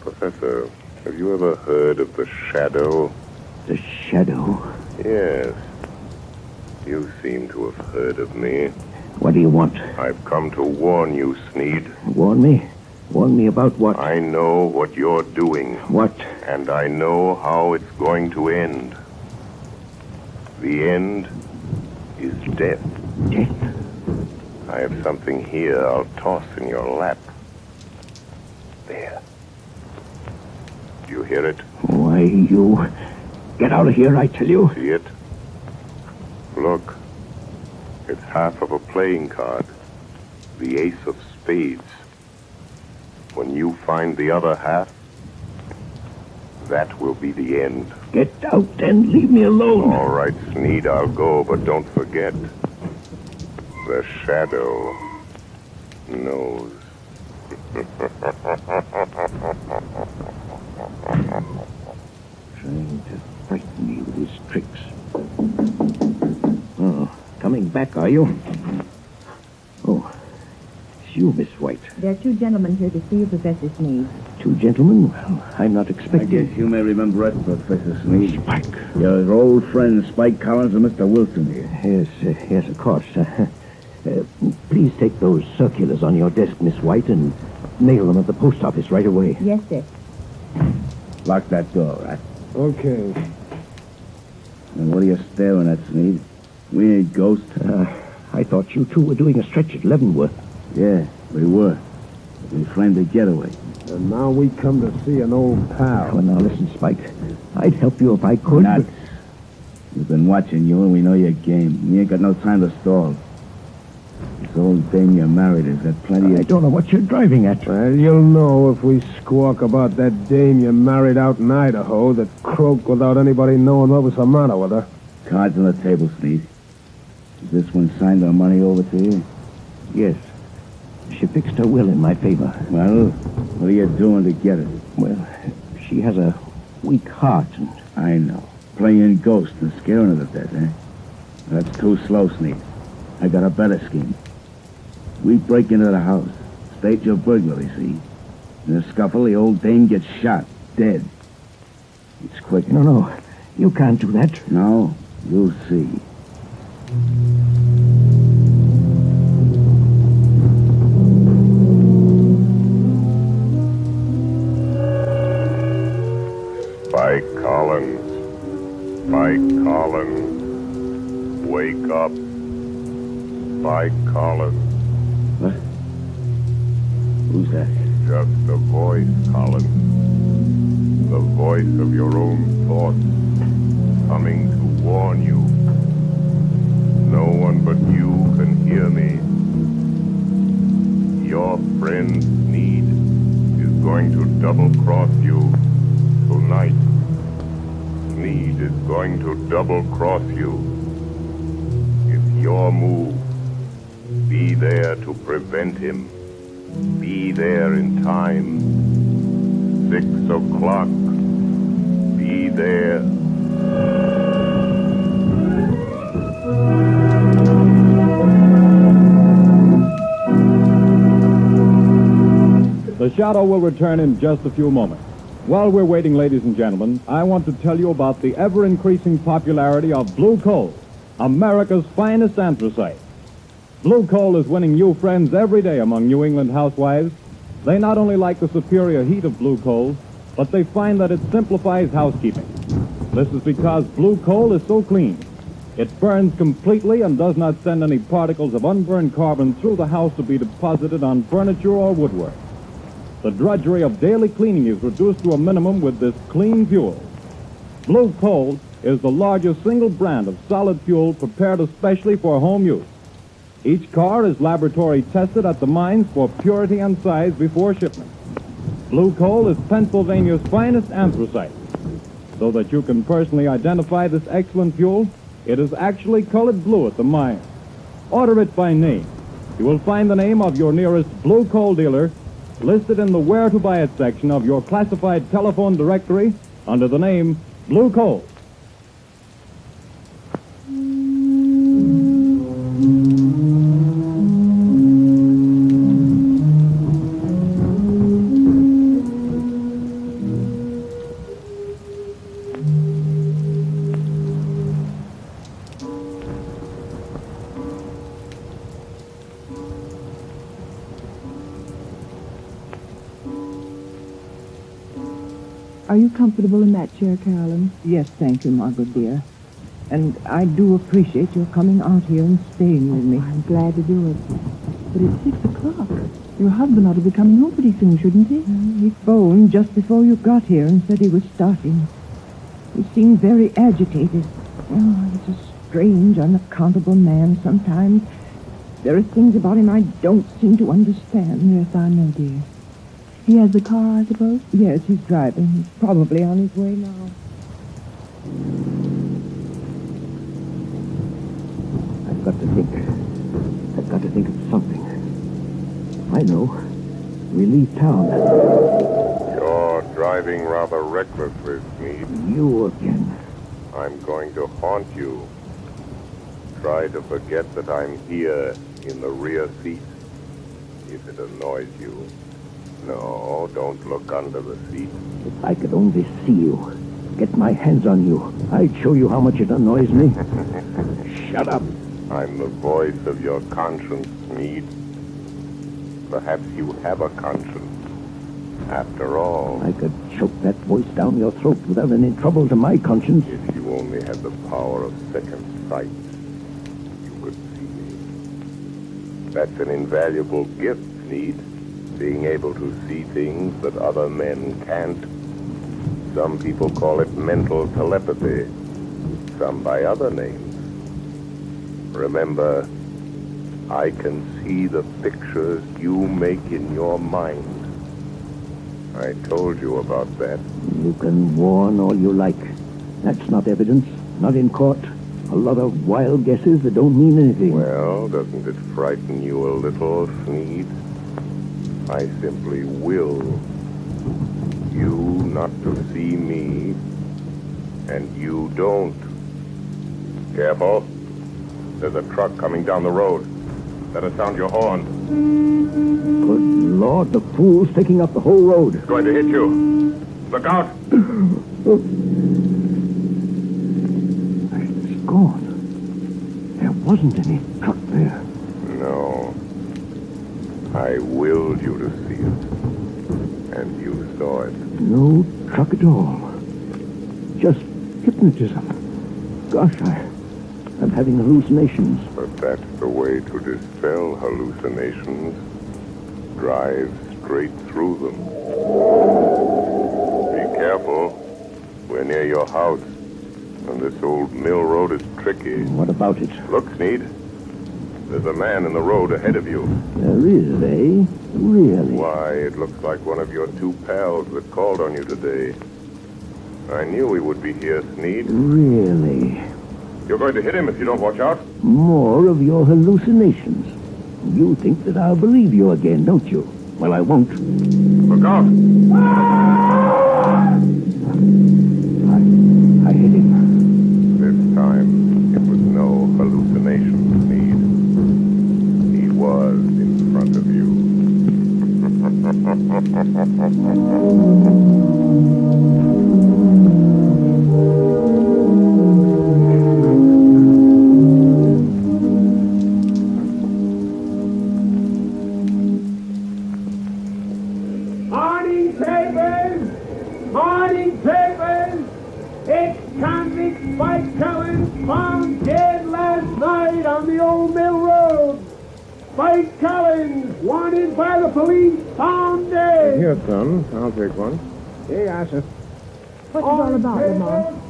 Professor, have you ever heard of the shadow? The shadow? Yes. You seem to have heard of me. What do you want? I've come to warn you, Sneed. Warn me? Warn me about what? I know what you're doing. What? And I know how it's going to end. The end is death. Death? I have something here I'll toss in your lap. There. Do you hear it? Why, you... Get out of here, I tell you. See it? Look. It's half of a playing card. The ace of spades. When you find the other half, that will be the end. Get out and leave me alone. All right, Sneed, I'll go, but don't forget. The shadow knows. Trying to frighten me with his tricks. Oh, coming back, are you? Oh, it's you, Miss White. There are 2 gentlemen here to see you, Professor Sneed. 2 gentlemen? Well, I'm not expecting... I guess you may remember us, Professor Sneed. Spike. Your old friends, Spike Collins and Mr. Wilson here. Yes, of course. Please take those circulars on your desk, Miss White, and mail them at the post office right away. Yes, sir. Lock that door, right? Okay. And what are you staring at, Sneed? We ain't ghosts. I thought you 2 were doing a stretch at Leavenworth. Yeah, we were. We framed a getaway. And now we come to see an old pal. Well, now listen, Spike. I'd help you if I could. Nuts. We've been watching you and we know your game. We ain't got no time to stall. This old dame you married has got plenty of... I don't know what you're driving at. Well, you'll know if we squawk about that dame you married out in Idaho that croaked without anybody knowing what was the matter with her. Cards on the table, Sneed. Is this one signed our money over to you? Yes. She fixed her will in my favor. Well, what are you doing to get it? Well, she has a weak heart and... I know. Playing ghost and scaring her to death, eh? That's too slow, Sneed. I got a better scheme. We break into the house, stage a burglary, see? In a scuffle, the old dame gets shot, dead. It's quick. No. You can't do that. No, you'll see. Spike Collins. Spike Collins. Wake up. Spike Collins. What? Who's that? Just a voice, Collins. The voice of your own thoughts, coming to warn you. No one but you can hear me. Your friend Sneed is going to double-cross you tonight. Sneed Sneed is going to double-cross you. It's your move. Be there to prevent him. Be there in time. 6 o'clock. Be there. The Shadow will return in just a few moments. While we're waiting, ladies and gentlemen, I want to tell you about the ever-increasing popularity of blue coal, America's finest anthracite. Blue coal is winning new friends every day among New England housewives. They not only like the superior heat of blue coal, but they find that it simplifies housekeeping. This is because blue coal is so clean. It burns completely and does not send any particles of unburned carbon through the house to be deposited on furniture or woodwork. The drudgery of daily cleaning is reduced to a minimum with this clean fuel. Blue coal is the largest single brand of solid fuel prepared especially for home use. Each car is laboratory tested at the mines for purity and size before shipment. Blue coal is Pennsylvania's finest anthracite. So that you can personally identify this excellent fuel, it is actually colored blue at the mine. Order it by name. You will find the name of your nearest blue coal dealer listed in the Where to Buy It section of your classified telephone directory under the name Blue Coal. Are you comfortable in that chair, Carolyn? Yes, thank you, Margaret, dear. And I do appreciate your coming out here and staying with me. I'm glad to do it. But it's 6 o'clock. Your husband ought to be coming home pretty soon, shouldn't he? He phoned just before you got here and said he was starting. He seemed very agitated. Oh, he's a strange, unaccountable man sometimes. There are things about him I don't seem to understand. Yes, I know, dear. He has the car, I suppose? Yes, he's driving. He's probably on his way now. I've got to think of something. I know. We leave town. You're driving rather recklessly, Sneed. You again. I'm going to haunt you. Try to forget that I'm here in the rear seat, if it annoys you. No, don't look under the seat. If I could only see you, get my hands on you, I'd show you how much it annoys me. Shut up. I'm the voice of your conscience, Sneed. Perhaps you have a conscience. After all, I could choke that voice down your throat without any trouble to my conscience. if you only had the power of second sight, you could see me. That's an invaluable gift, Sneed. Being able to see things that other men can't. Some people call it mental telepathy, some by other names. Remember, I can see the pictures you make in your mind. I told you about that. You can warn all you like. That's not evidence, not in court. A lot of wild guesses that don't mean anything. Well, doesn't it frighten you a little, Sneed? I simply will you not to see me, and you don't. Careful. There's a truck coming down the road. Better sound your horn. Good Lord, the fool's taking up the whole road. It's going to hit you. Look out. It's gone. There wasn't any truck there. No. I willed you to see it. And you saw it. No truck at all. Just hypnotism. Gosh, I'm having hallucinations. But that's the way to dispel hallucinations. Drive straight through them. Be careful. We're near your house. And this old mill road is tricky. What about it? Look, Sneed. There's a man in the road ahead of you. There is, eh? Really? Why, it looks like one of your two pals that called on you today. I knew he would be here, Sneed. Really? You're going to hit him if you don't watch out? More of your hallucinations. You think that I'll believe you again, don't you? Well, I won't. Look out! I hit him. This time, it was no hallucination, Sneed. He was in front of you. Morning papers! Morning papers! Ex-convict Spike Collins found dead last night on the Old Mill Road. Spike Collins, wanted by the police, found dead. Here, son. I'll take one. Hey, Asher. What's it all about, Lamont?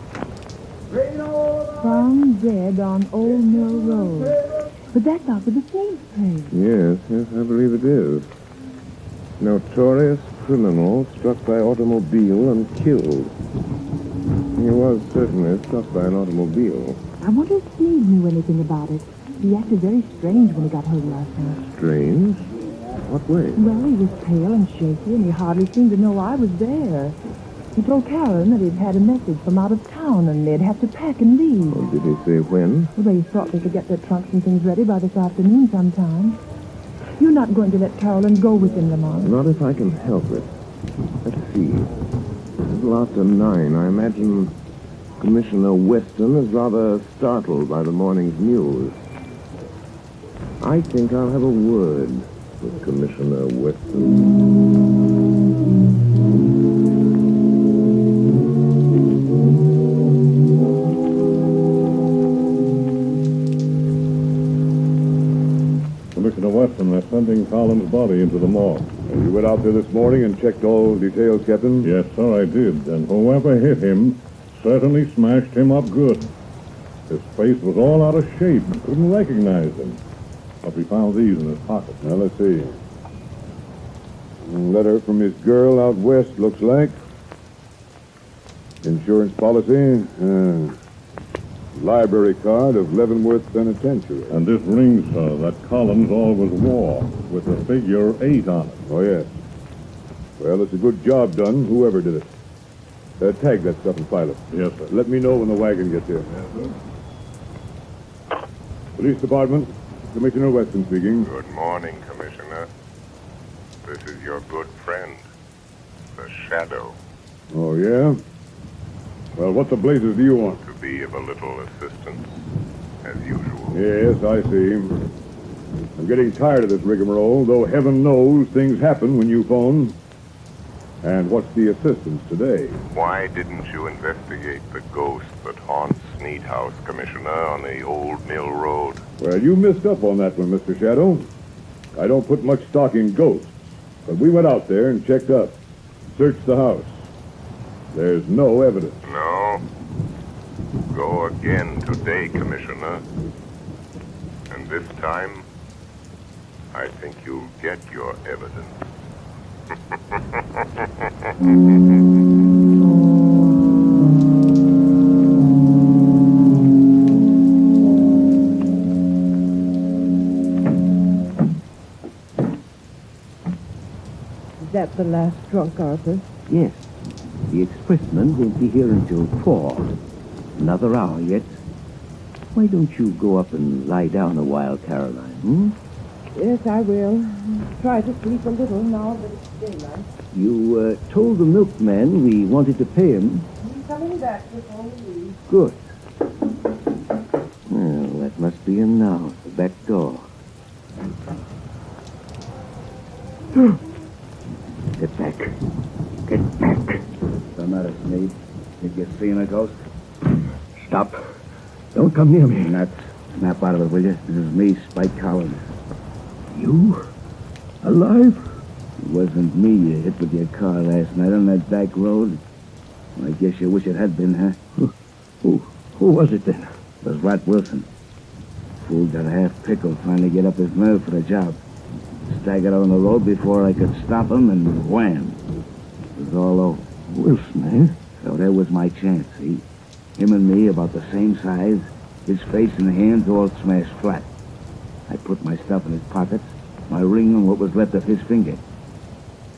Found dead on Old Mill Road. But that's out with the same place. Yes, I believe it is. Notorious criminal struck by automobile and killed. He was certainly struck by an automobile. I wonder if Sneed knew anything about it. He acted very strange when he got home last night. Strange? What way? Well, he was pale and shaky, and he hardly seemed to know I was there. He told Karen that he'd had a message from out of town, and they'd have to pack and leave. Oh, did he say when? Well, they thought they could get their trunks and things ready by this afternoon sometime. You're not going to let Carolyn go with him, Lamont? Not if I can help it. Let's see. A little after 9, I imagine Commissioner Weston is rather startled by the morning's news. I think I'll have a word with Commissioner Weston. Commissioner Weston, they're sending Collins' body into the morgue. And you went out there this morning and checked all details, Captain? Yes, sir, I did. And whoever hit him certainly smashed him up good. His face was all out of shape. Couldn't recognize him. But we found these in his pocket. Now, let's see. A letter from his girl out west, looks like. Insurance policy. Library card of Leavenworth Penitentiary. And this ring, sir, that Collins always wore, with the figure 8 on it. Oh, yes. Well, it's a good job done, whoever did it. Tag that stuff and file it. Yes, sir. Let me know when the wagon gets here. Yes, sir. Police Department, Commissioner Weston speaking. Good morning, Commissioner. This is your good friend, the Shadow. Oh, yeah? Well, what the blazes do you want? To be of a little assistance, as usual. Yes, I see. I'm getting tired of this rigmarole, though heaven knows things happen when you phone. And what's the assistance today? Why didn't you investigate the ghost that haunts Sneed House, Commissioner, on the Old Mill Road? Well, you missed up on that one, Mr. Shadow. I don't put much stock in ghosts, but we went out there and checked up. Searched the house. There's no evidence. No. Go again today, Commissioner. And this time, I think you'll get your evidence. Is that the last drunk, Arthur? Yes. The expressman won't be here until 4. Another hour yet. Why don't you go up and lie down a while, Caroline, Yes, I will. Try to sleep a little now that it's daylight. You told the milkman we wanted to pay him. He's coming back before we leave. Good. Well, that must be him now, the back door. Get back. Get back. What's the matter, Sneed? Think you're seeing a ghost? Stop. Don't come near me. Nuts. Snap out of it, will you? This is me, Spike Collins. You? Alive? It wasn't me you hit with your car last night on that back road. I guess you wish it had been, huh? Who was it then? It was Rat Wilson. Fool got a half pickle trying to get up his nerve for the job. Staggered on the road before I could stop him, and wham! It was all over. Wilson, eh? So there was my chance, see? Him and me about the same size, his face and hands all smashed flat. I put my stuff in his pockets, my ring and what was left of his finger.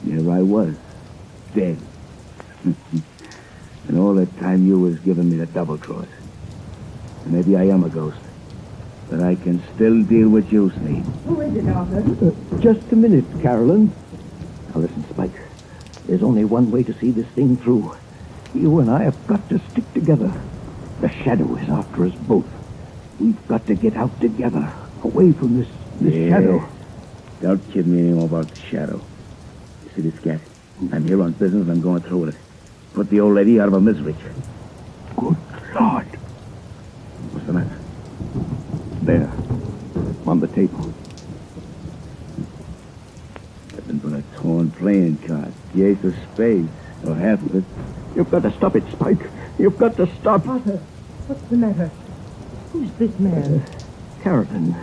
There I was, dead. And all that time you was giving me the double cross. Maybe I am a ghost, but I can still deal with you, Sneed. Who is it, Arthur? Just a minute, Carolyn. Now listen, Spike. There's only one way to see this thing through. You and I have got to stick together. The shadow is after us both. We've got to get out together, away from this shadow. Don't kid me anymore about the shadow. You see this cat? I'm here on business and I'm going through with it. Put the old lady out of her misery. Good Lord. What's the matter? There. On the table. Nothing but a torn playing card. The ace of spades. Or half of it. You've got to stop it, Spike. You've got to stop. Arthur, what's the matter? Who's this man? Carolyn.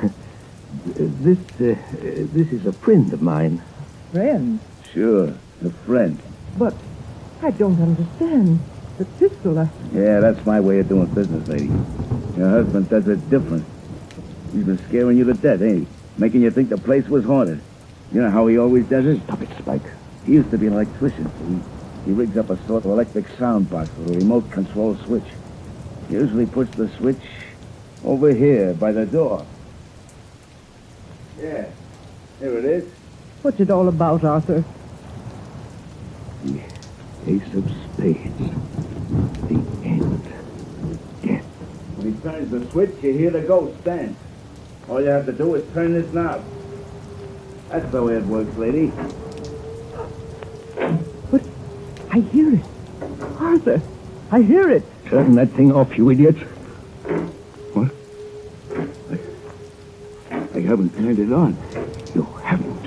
This is a friend of mine. Friend? Sure, a friend. But I don't understand. The pistol, Yeah, that's my way of doing business, lady. Your husband does it different. He's been scaring you to death, ain't he? Making you think the place was haunted. You know how he always does it? Stop it, Spike. He used to be an electrician, see? He rigs up a sort of electric sound box with a remote control switch. He usually puts the switch over here by the door. Yeah, here it is. What's it all about, Arthur? The ace of spades. The end. Death. When he turns the switch, you hear the ghost dance. All you have to do is turn this knob. That's the way it works, lady. But I hear it. Arthur, I hear it. Turn that thing off, you idiot. What? I haven't turned it on. You haven't.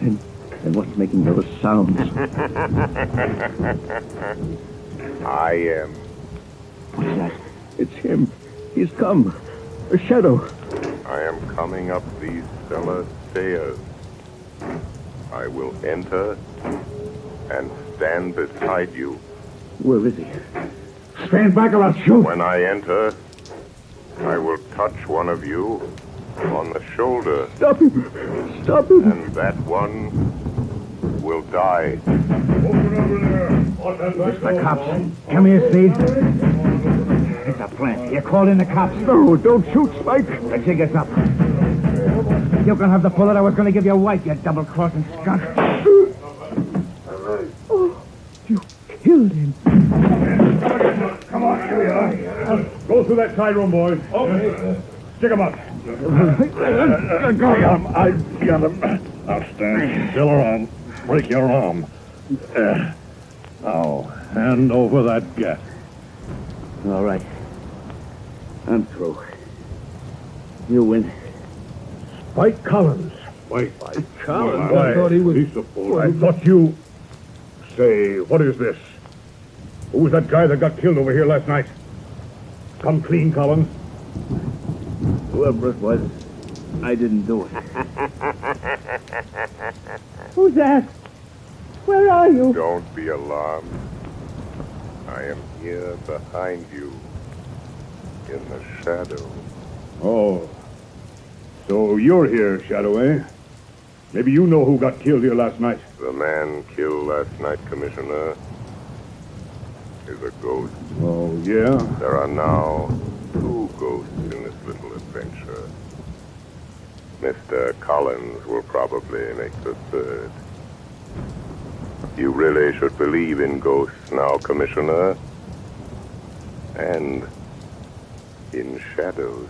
And what's making those sounds? I am. What's that? It's him. He's come. A shadow. I am coming up these cellar stairs. I will enter and stand beside you. Where is he? Stand back or I'll shoot. When I enter, I will touch one of you on the shoulder. Stop him! Stop him! And that one will die. Open over there. It's the cops. Come here, Steve. It's a plant. You called in the cops. No, don't shoot, Spike. The jig is up. You can have the bullet I was going to give your wife, you double-crossing skunk. Oh, you killed him. Come on, here we are. Go through that side room, boys. Okay. Stick him up. I got him. Now stand still or I'll break your arm. Now, hand over that gat. All right. I'm through. You win. Spike Collins. Wait. Spike Collins? I thought he was... I thought you... Say, what is this? Who was that guy that got killed over here last night? Come clean, Collins. Whoever it was, I didn't do it. Who's that? Where are you? Don't be alarmed. I am here behind you, in the shadow. Oh. So you're here, Shadow, eh? Maybe you know who got killed here last night. The man killed last night, Commissioner, is a ghost. Oh, yeah? There are now 2 ghosts in this little adventure. Mr. Collins will probably make the 3rd. You really should believe in ghosts now, Commissioner. And in shadows.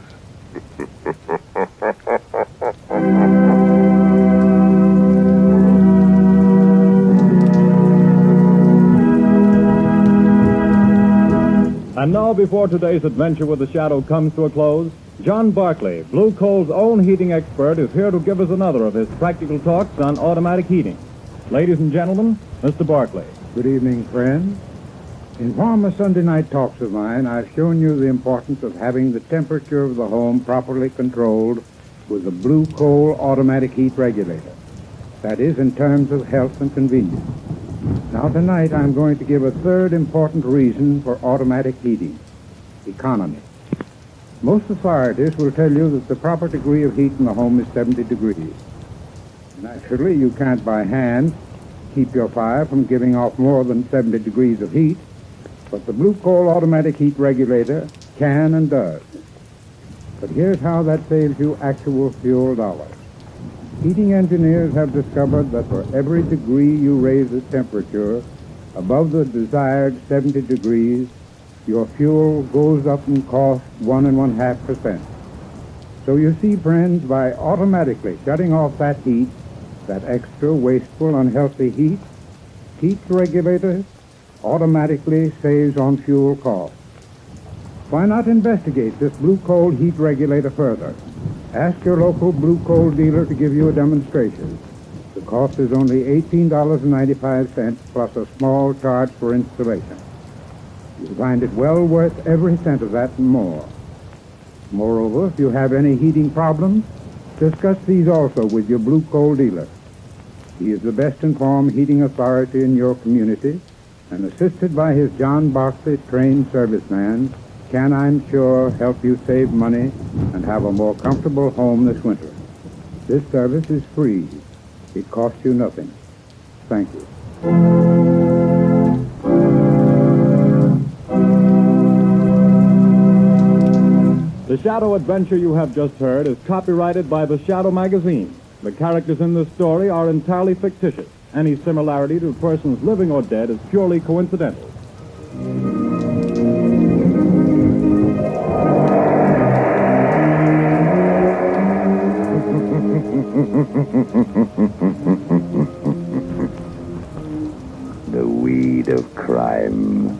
And now, before today's adventure with the shadow comes to a close, John Barclay, Blue Coal's own heating expert, is here to give us another of his practical talks on automatic heating. Ladies and gentlemen, Mr. Barclay. Good evening, friends. In former Sunday night talks of mine, I've shown you the importance of having the temperature of the home properly controlled with a Blue Coal automatic heat regulator. That is, in terms of health and convenience. Now, tonight I'm going to give a third important reason for automatic heating: economy. Most authorities will tell you that the proper degree of heat in the home is 70 degrees. Naturally, you can't by hand keep your fire from giving off more than 70 degrees of heat, but the Blue Coal automatic heat regulator can and does. But here's how that saves you actual fuel dollars. Heating engineers have discovered that for every degree you raise the temperature above the desired 70 degrees, your fuel goes up in cost 1.5%. So you see, friends, by automatically shutting off that heat, that extra, wasteful, unhealthy heat regulator automatically saves on fuel costs. Why not investigate this Blue Coal heat regulator further? Ask your local Blue Coal dealer to give you a demonstration. The cost is only $18.95 plus a small charge for installation. You'll find it well worth every cent of that and more. Moreover, if you have any heating problems, discuss these also with your Blue Coal dealer. He is the best informed heating authority in your community, and assisted by his John Boxley trained serviceman, can, I'm sure, help you save money and have a more comfortable home this winter. This service is free. It costs you nothing. Thank you. The Shadow adventure you have just heard is copyrighted by the Shadow magazine. The characters in this story are entirely fictitious. Any similarity to persons living or dead is purely coincidental. The weed of crime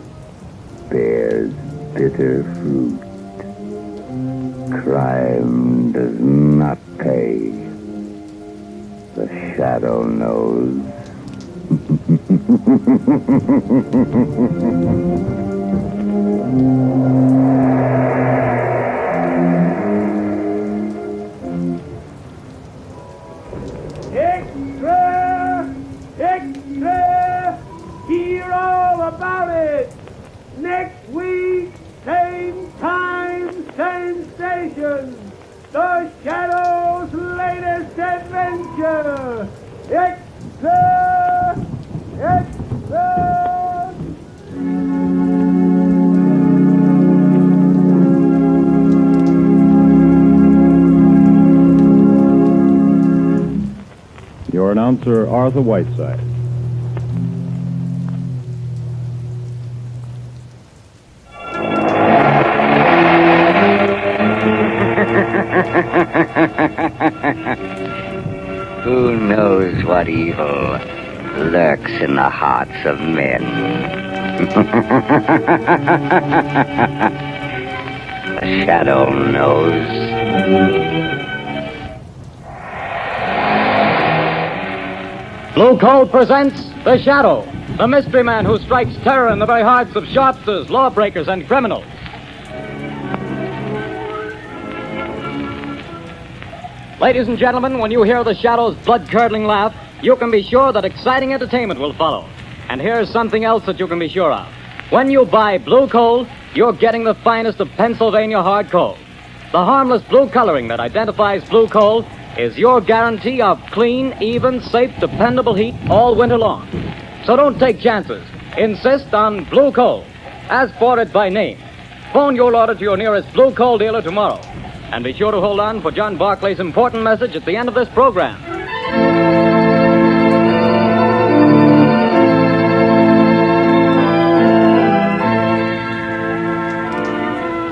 bears bitter fruit. Crime does not pay. The Shadow knows. Extra! Extra! Hear all about it! Next week, same time, same station. The Shadow's latest adventure. Extra! Extra! Your announcer, Arthur Whiteside. Who knows what evil lurks in the hearts of men? The Shadow knows. Blue Coal presents The Shadow, the mystery man who strikes terror in the very hearts of shopsters, lawbreakers, and criminals. Ladies and gentlemen, when you hear the Shadow's blood-curdling laugh, you can be sure that exciting entertainment will follow. And here's something else that you can be sure of. When you buy Blue Coal, you're getting the finest of Pennsylvania hard coal. The harmless blue coloring that identifies Blue Coal is your guarantee of clean, even, safe, dependable heat all winter long. So don't take chances. Insist on Blue Coal. Ask for it by name. Phone your order to your nearest Blue Coal dealer tomorrow. And be sure to hold on for John Barclay's important message at the end of this program.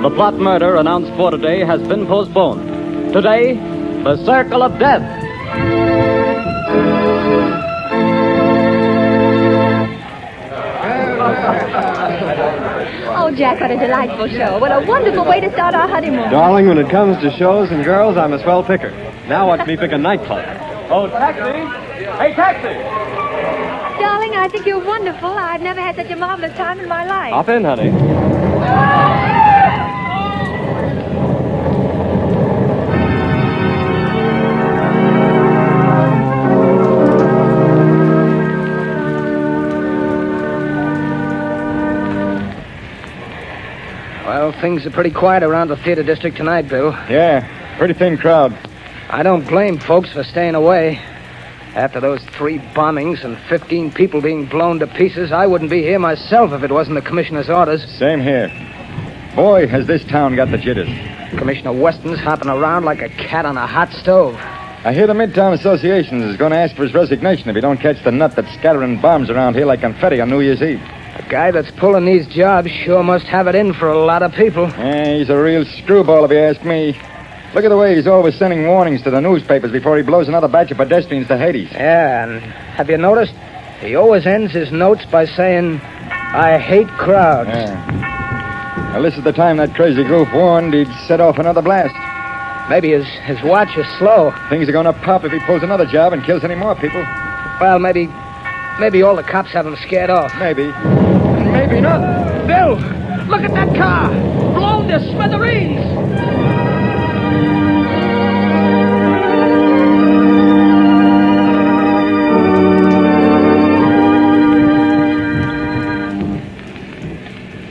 The plot murder announced for today has been postponed. Today, the Circle of Death. Oh, Jack, what a delightful show. What a wonderful way to start our honeymoon. Darling, when it comes to shows and girls, I'm a swell picker. Now watch me pick a nightclub. Oh, taxi! Hey, taxi! Darling, I think you're wonderful. I've never had such a marvelous time in my life. Hop in, honey. Well, things are pretty quiet around the theater district tonight, Bill. Yeah, pretty thin crowd. I don't blame folks for staying away. After those 3 bombings and 15 people being blown to pieces, I wouldn't be here myself if it wasn't the commissioner's orders. Same here. Boy, has this town got the jitters. Commissioner Weston's hopping around like a cat on a hot stove. I hear the Midtown Association is going to ask for his resignation if he don't catch the nut that's scattering bombs around here like confetti on New Year's Eve. The guy that's pulling these jobs sure must have it in for a lot of people. Yeah, he's a real screwball if you ask me. Look at the way he's always sending warnings to the newspapers before he blows another batch of pedestrians to Hades. Yeah, and have you noticed? He always ends his notes by saying, I hate crowds. Yeah. Well, this is the time that crazy goof warned he'd set off another blast. Maybe his watch is slow. Things are going to pop if he pulls another job and kills any more people. Well, maybe all the cops have him scared off. Maybe. Maybe not. Bill, look at that car! Blown to smithereens!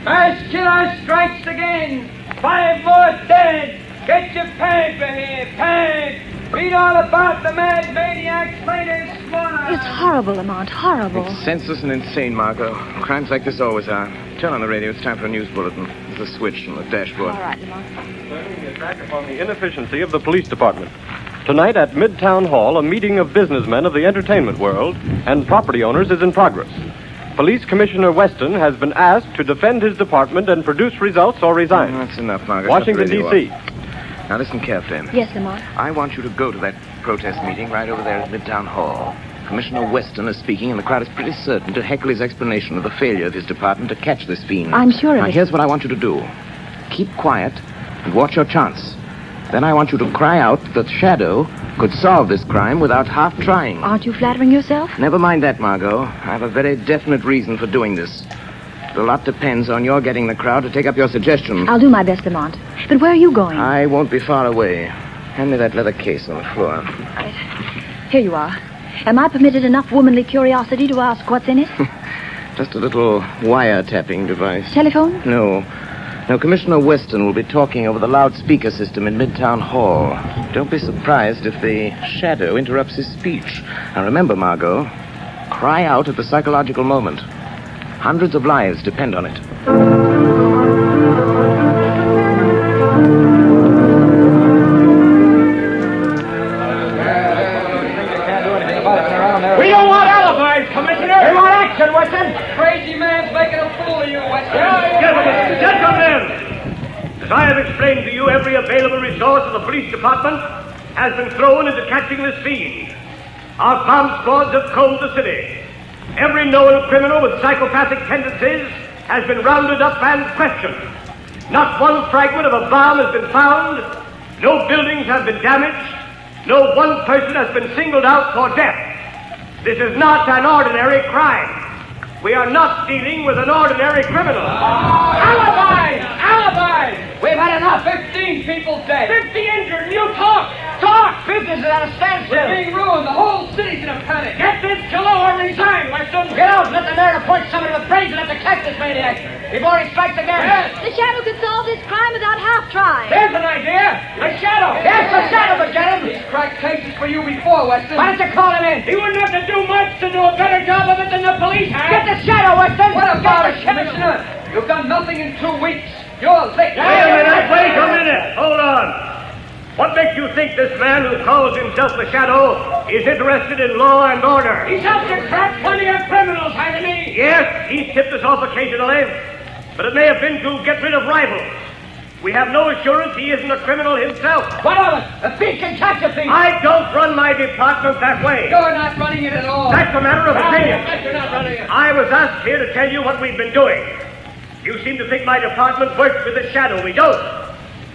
Mass killer strikes again. 5 more dead. Get your paper here, paint. Read all about the mad maniac's latest slaughter. It's horrible, Lamont, horrible. It's senseless and insane, Margot. Crimes like this always are. Turn on the radio. It's time for a news bulletin. There's a switch on the dashboard. All right, Lamont. Turning the attack upon the inefficiency of the police department. Tonight at Midtown Hall, a meeting of businessmen of the entertainment world and property owners is in progress. Police Commissioner Weston has been asked to defend his department and produce results or resign. That's enough, Margaret. Washington, Shut the radio D.C. off. Now listen carefully. Yes, Lamont. I want you to go to that protest meeting right over there at Midtown Hall. Commissioner Weston is speaking, and the crowd is pretty certain to heckle his explanation of the failure of his department to catch this fiend. I'm sure of Now, it. here's what I want you to do. Keep quiet and watch your chance. Then I want you to cry out that Shadow could solve this crime without half trying. Aren't you flattering yourself? Never mind that, Margot. I have a very definite reason for doing this. But a lot depends on your getting the crowd to take up your suggestion. I'll do my best, Lamont. But where are you going? I won't be far away. Hand me that leather case on the floor. Here you are. Am I permitted enough womanly curiosity to ask what's in it? Just a little wire-tapping device. Telephone? No. Now, Commissioner Weston will be talking over the loudspeaker system in Midtown Hall. Don't be surprised if the Shadow interrupts his speech. Now, remember, Margot, cry out at the psychological moment. Hundreds of lives depend on it. We don't want alibis, Commissioner. We want action, Weston. Crazy man's making a fool of you, Weston. Gentlemen, as I have explained to you, every available resource of the police department has been thrown into catching this fiend. Our bomb squads have combed the city. Every known criminal with psychopathic tendencies has been rounded up and questioned. Not one fragment of a bomb has been found. No buildings have been damaged. No one person has been singled out for death. This is not an ordinary crime. We are not dealing with an ordinary criminal. Alibis! Alibis! We've had enough. 15 people dead. 50 injured, and you talk! Talk! Business is at a standstill. We're being ruined. The whole city's in a panic. Get this killer or resign, Weston. Get out. Let the mayor appoint somebody with brains enough to catch this maniac before he strikes again. Yes. The Shadow could solve this crime without half trying. There's an idea. The Shadow. Yes, the Shadow would get him. He's cracked cases for you before, Weston. Why don't you call him in? He wouldn't have to do much to do a better job of it than the police have. Get the Shadow, Weston. What about it, Commissioner? You've done nothing in 2 weeks. You're licked. Wait a minute. Hold on. What makes you think this man who calls himself the Shadow is interested in law and order? He's helped to trap plenty of criminals, hasn't he? Yes, he's tipped us off occasionally, but it may have been to get rid of rivals. We have no assurance he isn't a criminal himself. What of it? A thief can catch a thief. I don't run my department that way. You're not running it at all. That's a matter of opinion. You're not running it. I was asked here to tell you what we've been doing. You seem to think my department works with the Shadow. We don't.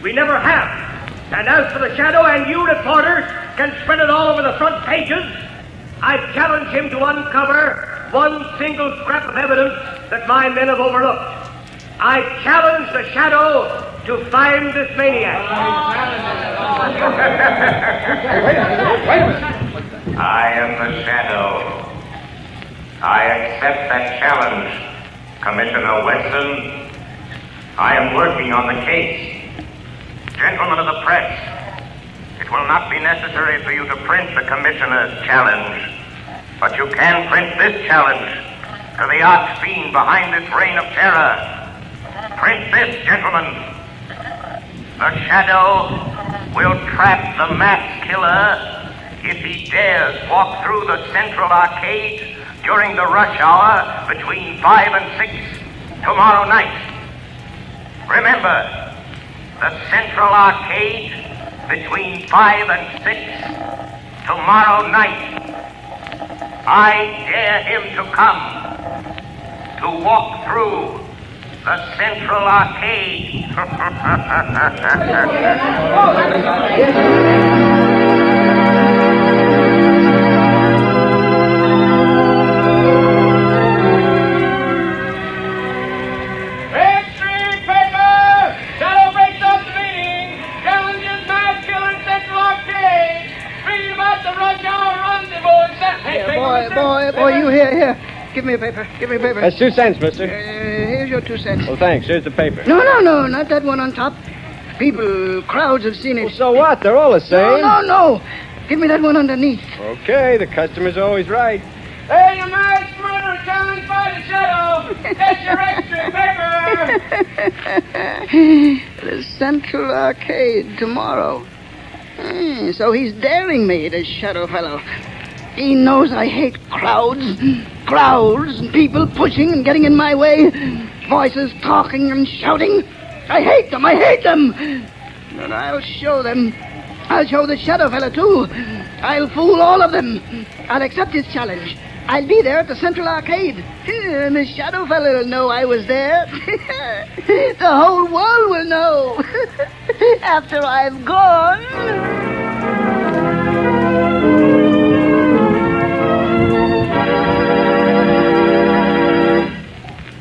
We never have. And as for the Shadow, and you reporters can spread it all over the front pages, I challenge him to uncover one single scrap of evidence that my men have overlooked. I challenge the Shadow to find this maniac. I am the Shadow. I accept that challenge, Commissioner Weston. I am working on the case. Gentlemen of the press, it will not be necessary for you to print the commissioner's challenge, but you can print this challenge to the arch-fiend behind this reign of terror. Print this, gentlemen. The Shadow will trap the mass killer if he dares walk through the Central Arcade during the rush hour between 5 and 6 tomorrow night. Remember, the Central Arcade between 5 and 6 tomorrow night. I dare him to come to walk through the Central Arcade. Extreme paper! Shadow breaks up the meeting. Challenges mass killer in Central Arcade. Read about the rush hour rendezvous. Hey, boy, you here. Give me a paper. That's 2 cents, mister. Here's your 2 cents. Well, thanks. Here's the paper. No, not that one on top. People, crowds have seen it. Well, so what? They're all the same. No. Give me that one underneath. Okay, the customer's always right. Hey, you mass murderer challenged by the Shadow. That's your extra paper. The Central Arcade tomorrow. So he's daring me, this Shadow fellow. He knows I hate crowds and people pushing and getting in my way, voices talking and shouting. I hate them. And I'll show them. I'll show the Shadow fella, too. I'll fool all of them. I'll accept his challenge. I'll be there at the Central Arcade. And the Shadow fella will know I was there. The whole world will know. After I've gone.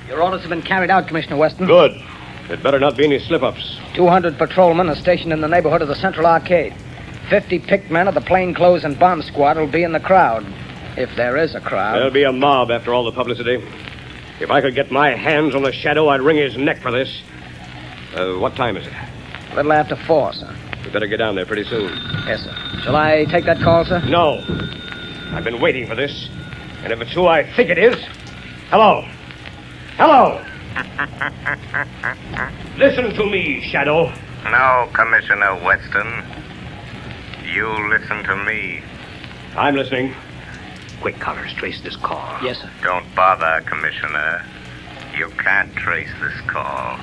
Your orders have been carried out, Commissioner Weston. Good. There'd better not be any slip-ups. 200 patrolmen are stationed in the neighborhood of the Central Arcade. 50 picked men of the plainclothes and bomb squad will be in the crowd. If there is a crowd. There'll be a mob after all the publicity. If I could get my hands on the Shadow, I'd wring his neck for this. What time is it? A little after 4, sir. We better get down there pretty soon. Yes, sir. Shall I take that call, sir? No. I've been waiting for this. And if it's who I think it is... Hello. Listen to me, Shadow. No, Commissioner Weston. You listen to me. I'm listening. Quick, Collars, trace this call. Yes, sir. Don't bother, Commissioner. You can't trace this call.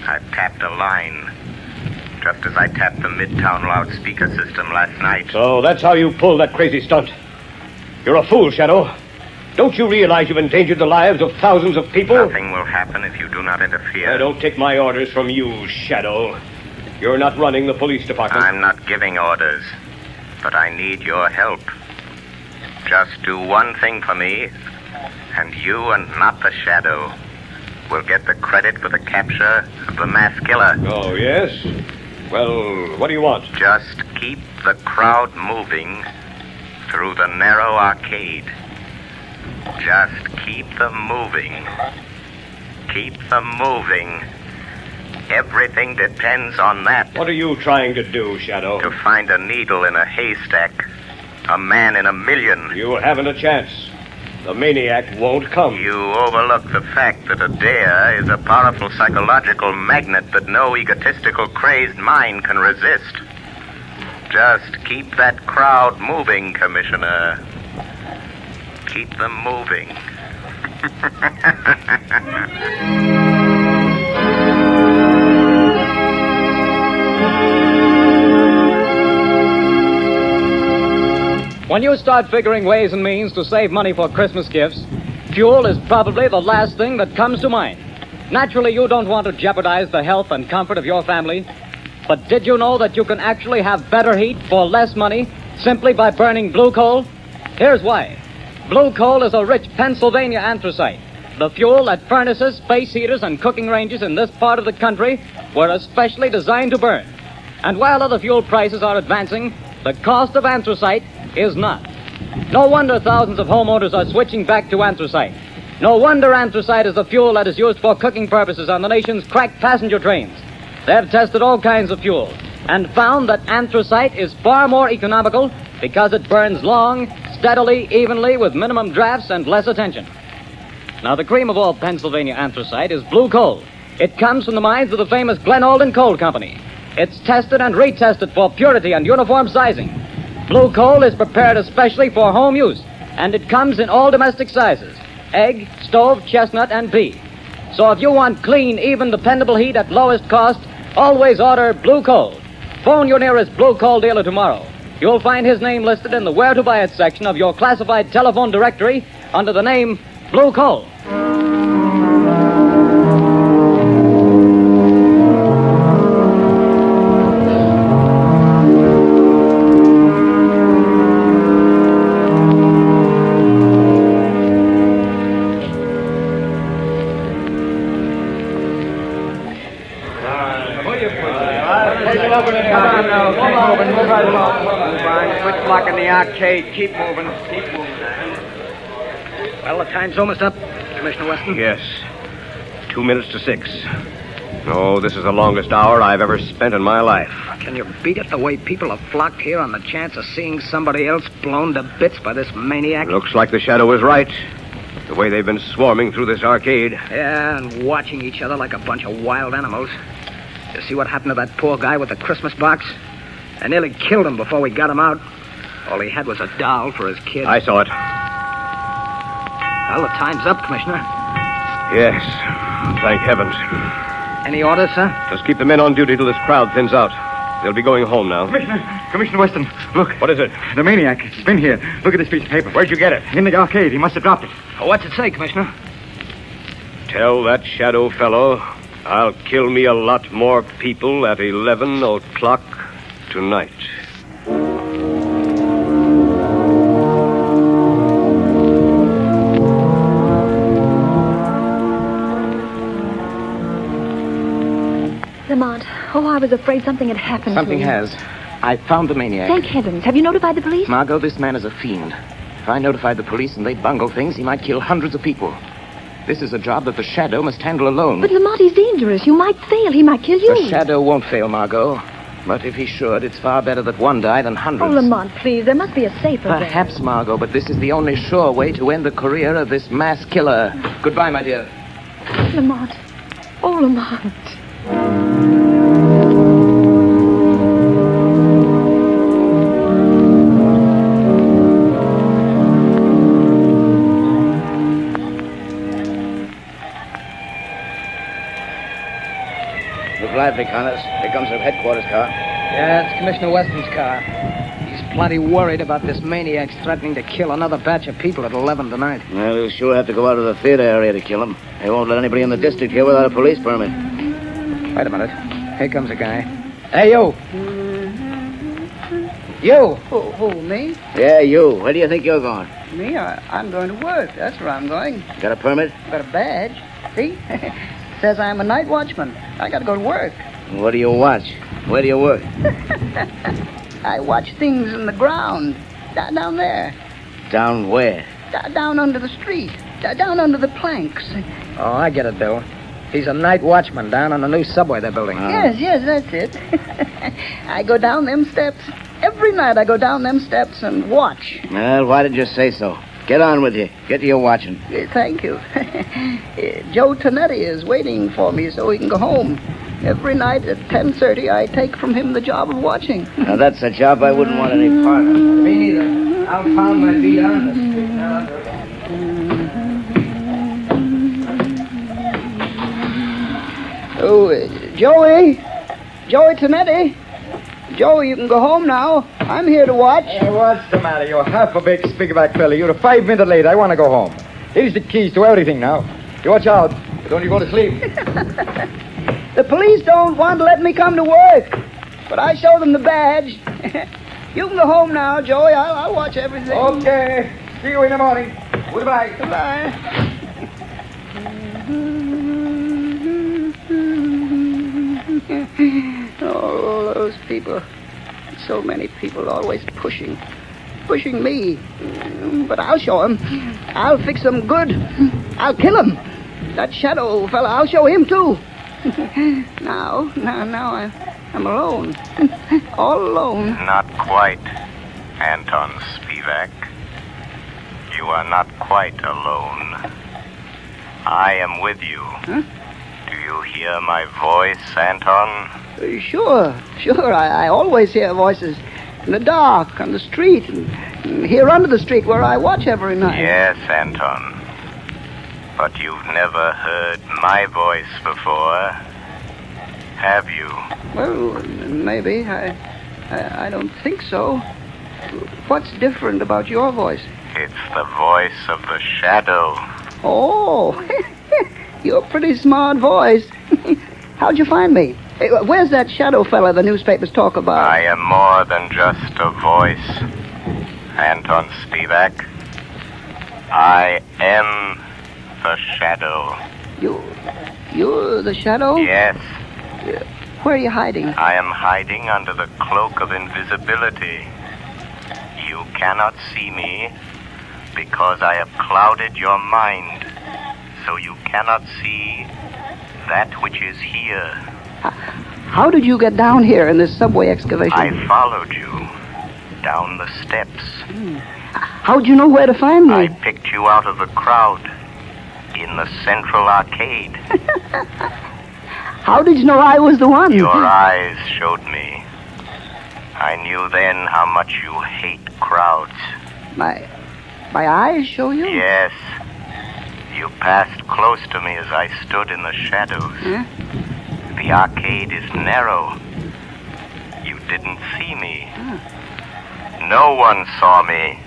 I've tapped a line. Just as I tapped the Midtown loudspeaker system last night. So that's how you pulled that crazy stunt. You're a fool, Shadow. Don't you realize you've endangered the lives of thousands of people? Nothing will happen if you do not interfere. Don't take my orders from you, Shadow. You're not running the police department. I'm not giving orders, but I need your help. Just do one thing for me, and you and not the Shadow will get the credit for the capture of the mass killer. Oh, yes? Well, what do you want? Just keep the crowd moving through the narrow arcade. Just keep them moving. Keep them moving. Everything depends on that. What are you trying to do, Shadow? To find a needle in a haystack. A man in a million. You haven't a chance. The maniac won't come. You overlook the fact that a dare is a powerful psychological magnet that no egotistical, crazed mind can resist. Just keep that crowd moving, Commissioner. Keep them moving. When you start figuring ways and means to save money for Christmas gifts, fuel is probably the last thing that comes to mind. Naturally, you don't want to jeopardize the health and comfort of your family. But did you know that you can actually have better heat for less money simply by burning blue coal? Here's why. Blue coal is a rich Pennsylvania anthracite. The fuel that furnaces, space heaters, and cooking ranges in this part of the country were especially designed to burn. And while other fuel prices are advancing, the cost of anthracite is not. No wonder thousands of homeowners are switching back to anthracite. No wonder anthracite is the fuel that is used for cooking purposes on the nation's crack passenger trains. They've tested all kinds of fuel and found that anthracite is far more economical because it burns long, steadily, evenly, with minimum drafts and less attention. Now, the cream of all Pennsylvania anthracite is blue coal. It comes from the mines of the famous Glen Alden Coal Company. It's tested and retested for purity and uniform sizing. Blue coal is prepared especially for home use, and it comes in all domestic sizes: egg, stove, chestnut, and pea. So if you want clean, even, dependable heat at lowest cost, always order blue coal. Phone your nearest blue coal dealer tomorrow. You'll find his name listed in the Where to Buy It section of your classified telephone directory under the name Blue Coal. Quit blocking the arcade. Keep moving. Well, the time's almost up, Commissioner Weston. Yes. 2 minutes to 6. Oh, this is the longest hour I've ever spent in my life. Can you beat it, the way people have flocked here on the chance of seeing somebody else blown to bits by this maniac? Looks like the shadow was right. The way they've been swarming through this arcade. Yeah, and watching each other like a bunch of wild animals. You see what happened to that poor guy with the Christmas box? I nearly killed him before we got him out. All he had was a doll for his kid. I saw it. Well, the time's up, Commissioner. Yes. Thank heavens. Any orders, sir? Just keep the men on duty till this crowd thins out. They'll be going home now. Commissioner Weston, look. What is it? The maniac. He's been here. Look at this piece of paper. Where'd you get it? In the arcade. He must have dropped it. What's it say, Commissioner? Tell that shadow fellow I'll kill me a lot more people at 11 o'clock tonight. Lamont, I was afraid something had happened to him. Something has. I found the maniac. Thank heavens. Have you notified the police? Margot, this man is a fiend. If I notified the police and they bungle things, he might kill hundreds of people. This is a job that the Shadow must handle alone. But Lamont, he's dangerous. You might fail. He might kill you. The Shadow won't fail, Margot. But if he should, it's far better that one die than hundreds. Oh, Lamont, please. There must be a safer way. Perhaps, Margot, but this is the only sure way to end the career of this mass killer. Goodbye, my dear. Lamont. Oh, Lamont. Look lively, Connors. Here comes the headquarters car. Yeah, it's Commissioner Weston's car. He's plenty worried about this maniac threatening to kill another batch of people at 11 tonight. Well, he'll sure have to go out of the theater area to kill him. They won't let anybody in the district here without a police permit. Wait a minute. Here comes a guy. Hey, you! You! Who, me? Yeah, you. Where do you think you're going? Me? I'm going to work. That's where I'm going. Got a permit? Got a badge. See? Says I'm a night watchman. I got to go to work. What do you watch? Where do you work? I watch things in the ground. Down there. Down where? Down under the street. Down under the planks. Oh, I get it, Bill. He's a night watchman down on the new subway they're building. Yes, that's it. I go down them steps. Every night I go down them steps and watch. Well, why did you say so? Get on with you. Get to your watching. Thank you. Joe Tonetti is waiting for me so he can go home. Every night at 10:30, I take from him the job of watching. Now, that's a job I wouldn't want any part of. Me neither. I'll pound my feet on the street. Oh, Joey Tonetti. Joey, you can go home now. I'm here to watch. Hey, what's the matter? You're half a big speakerback fella. You're 5 minutes late. I want to go home. Here's the keys to everything now. You watch out. Don't you go to sleep. The police don't want to let me come to work, but I show them the badge. You can go home now, Joey. I'll watch everything. Okay. See you in the morning. Goodbye. Goodbye. Oh, those people. So many people always pushing me. But I'll show them. I'll fix them good. I'll kill him. That shadow fella, I'll show him too. Now I'm alone. All alone. Not quite, Anton Spivak. You are not quite alone. I am with you. Huh? Do you hear my voice, Anton? Sure. I always hear voices. In the dark, on the street, and here under the street where I watch every night. Yes, Anton. But you've never heard my voice before, have you? Well, maybe. I don't think so. What's different about your voice? It's the voice of the shadow. Oh, you're a pretty smart voice. How'd you find me? Hey, where's that shadow fella the newspapers talk about? I am more than just a voice, Anton Spivak. I am the shadow. You're the shadow? Yes. Where are you hiding? I am hiding under the cloak of invisibility. You cannot see me because I have clouded your mind, so you cannot see that which is here. How did you get down here in this subway excavation? I followed you down the steps. How'd you know where to find me? I picked you out of the crowd in the central arcade. How did you know I was the one? Your eyes showed me. I knew then how much you hate crowds. My eyes show you? Yes. You passed close to me as I stood in the shadows. Huh? The arcade is narrow. You didn't see me. No one saw me.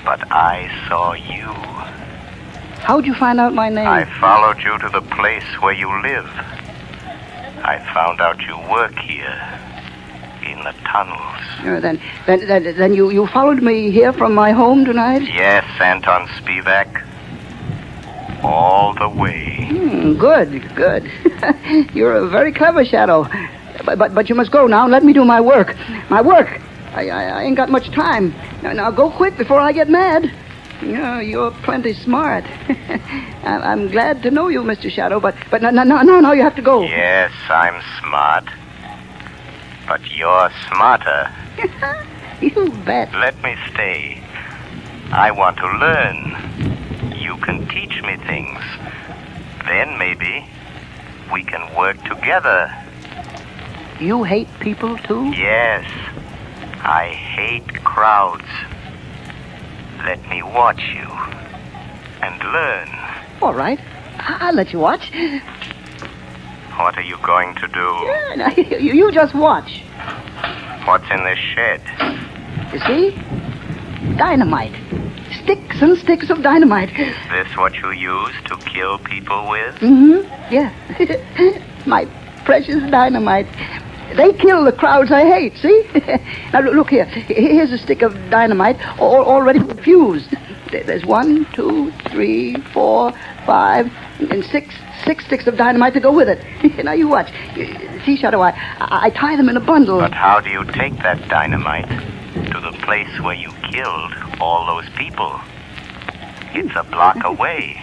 But I saw you. How'd you find out my name? I followed you to the place where you live. I found out you work here, in the tunnels. Then you followed me here from my home tonight? Yes, Anton Spivak. All the way. Good. You're a very clever shadow. But you must go now and let me do my work. I ain't got much time. Now go quick before I get mad. You're plenty smart. I'm glad to know you, Mr. Shadow, but no, you have to go. Yes, I'm smart. But you're smarter. You bet. Let me stay. I want to learn. You can teach me things. Then maybe we can work together. You hate people, too? Yes. I hate crowds. Let me watch you and learn. All right. I'll let you watch. What are you going to do? Yeah, you just watch. What's in this shed? You see? Dynamite. Sticks and sticks of dynamite. Is this what you use to kill people with? Mm-hmm. Yeah. My precious dynamite. They kill the crowds I hate, see? Now, look here. Here's a stick of dynamite already fused. There's 1, 2, 3, 4, 5, and 6 sticks of dynamite to go with it. Now, you watch. See, Shadow, I tie them in a bundle. But how do you take that dynamite to the place where you killed all those people? It's a block away.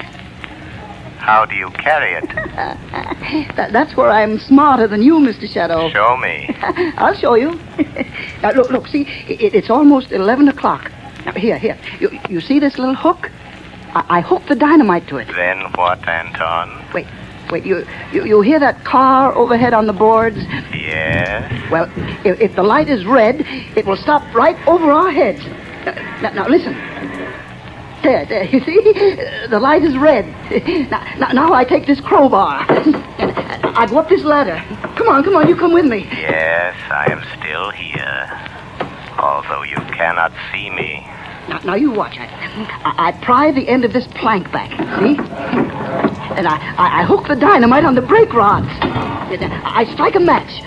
How do you carry it? That's where I'm smarter than you, Mr. Shadow. Show me. I'll show you. Now, look, see, it's almost 11 o'clock. Now, here. You see this little hook? I hooked the dynamite to it. Then what, Anton? Wait, you hear that car overhead on the boards? Yes. Well, if the light is red, it will stop right over our heads. Now listen. There, you see? The light is red. Now I take this crowbar, and I go up this ladder. Come on, you come with me. Yes, I am still here, although you cannot see me. Now you watch. I pry the end of this plank back, see? And I hook the dynamite on the brake rods. I strike a match,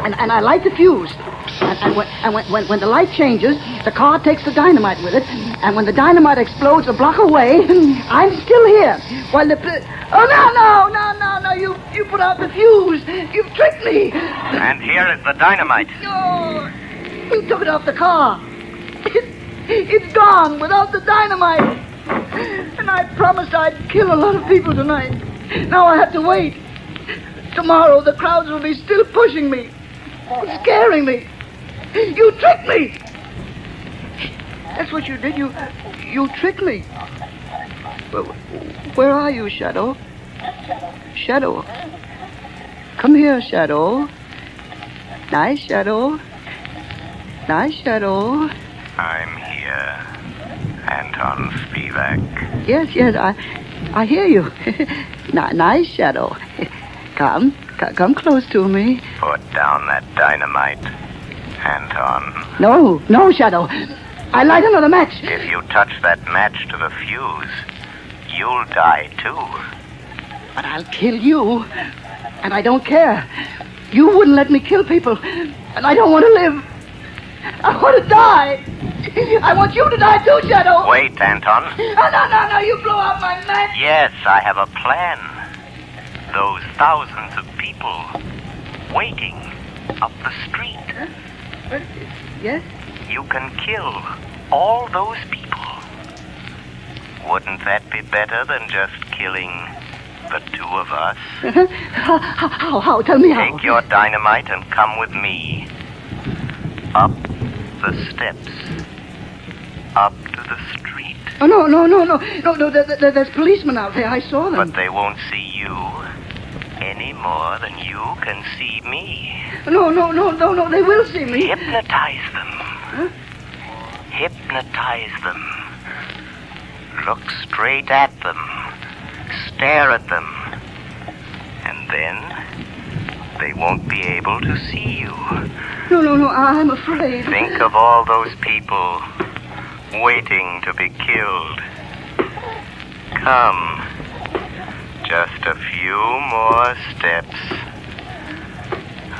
and I light the fuse. And when the light changes, the car takes the dynamite with it. And when the dynamite explodes a block away, I'm still here. While the... Oh, no, you put out the fuse. You've tricked me. And here is the dynamite. Oh, you took it off the car. It's gone without the dynamite. And I promised I'd kill a lot of people tonight. Now I have to wait. Tomorrow the crowds will be still pushing me, scaring me. You tricked me. That's what you did. You tricked me. Where are you, Shadow? Shadow. Come here, Shadow. Nice, Shadow. Nice, Shadow. I'm here, Anton Spivak. Yes, I hear you. Nice, Shadow. Come close to me. Put down that dynamite, Anton. No, Shadow. I light another match. If you touch that match to the fuse, you'll die too. But I'll kill you. And I don't care. You wouldn't let me kill people. And I don't want to live. I want to die. I want you to die too, Shadow. Wait, Anton. No, you blow out my match. Yes, I have a plan. Those thousands of people waiting up the street. Yes? You can kill all those people. Wouldn't that be better than just killing the two of us? How? Tell me how. Take your dynamite and come with me. Up the steps. Up to the street. Oh, no. There's policemen out there. I saw them. But they won't see you any more than you can see me. No. They will see me. Hypnotize them. Huh? Hypnotize them. Look straight at them. Stare at them. And then they won't be able to see you. No, I'm afraid. Think of all those people waiting to be killed. Come. Just a few more steps.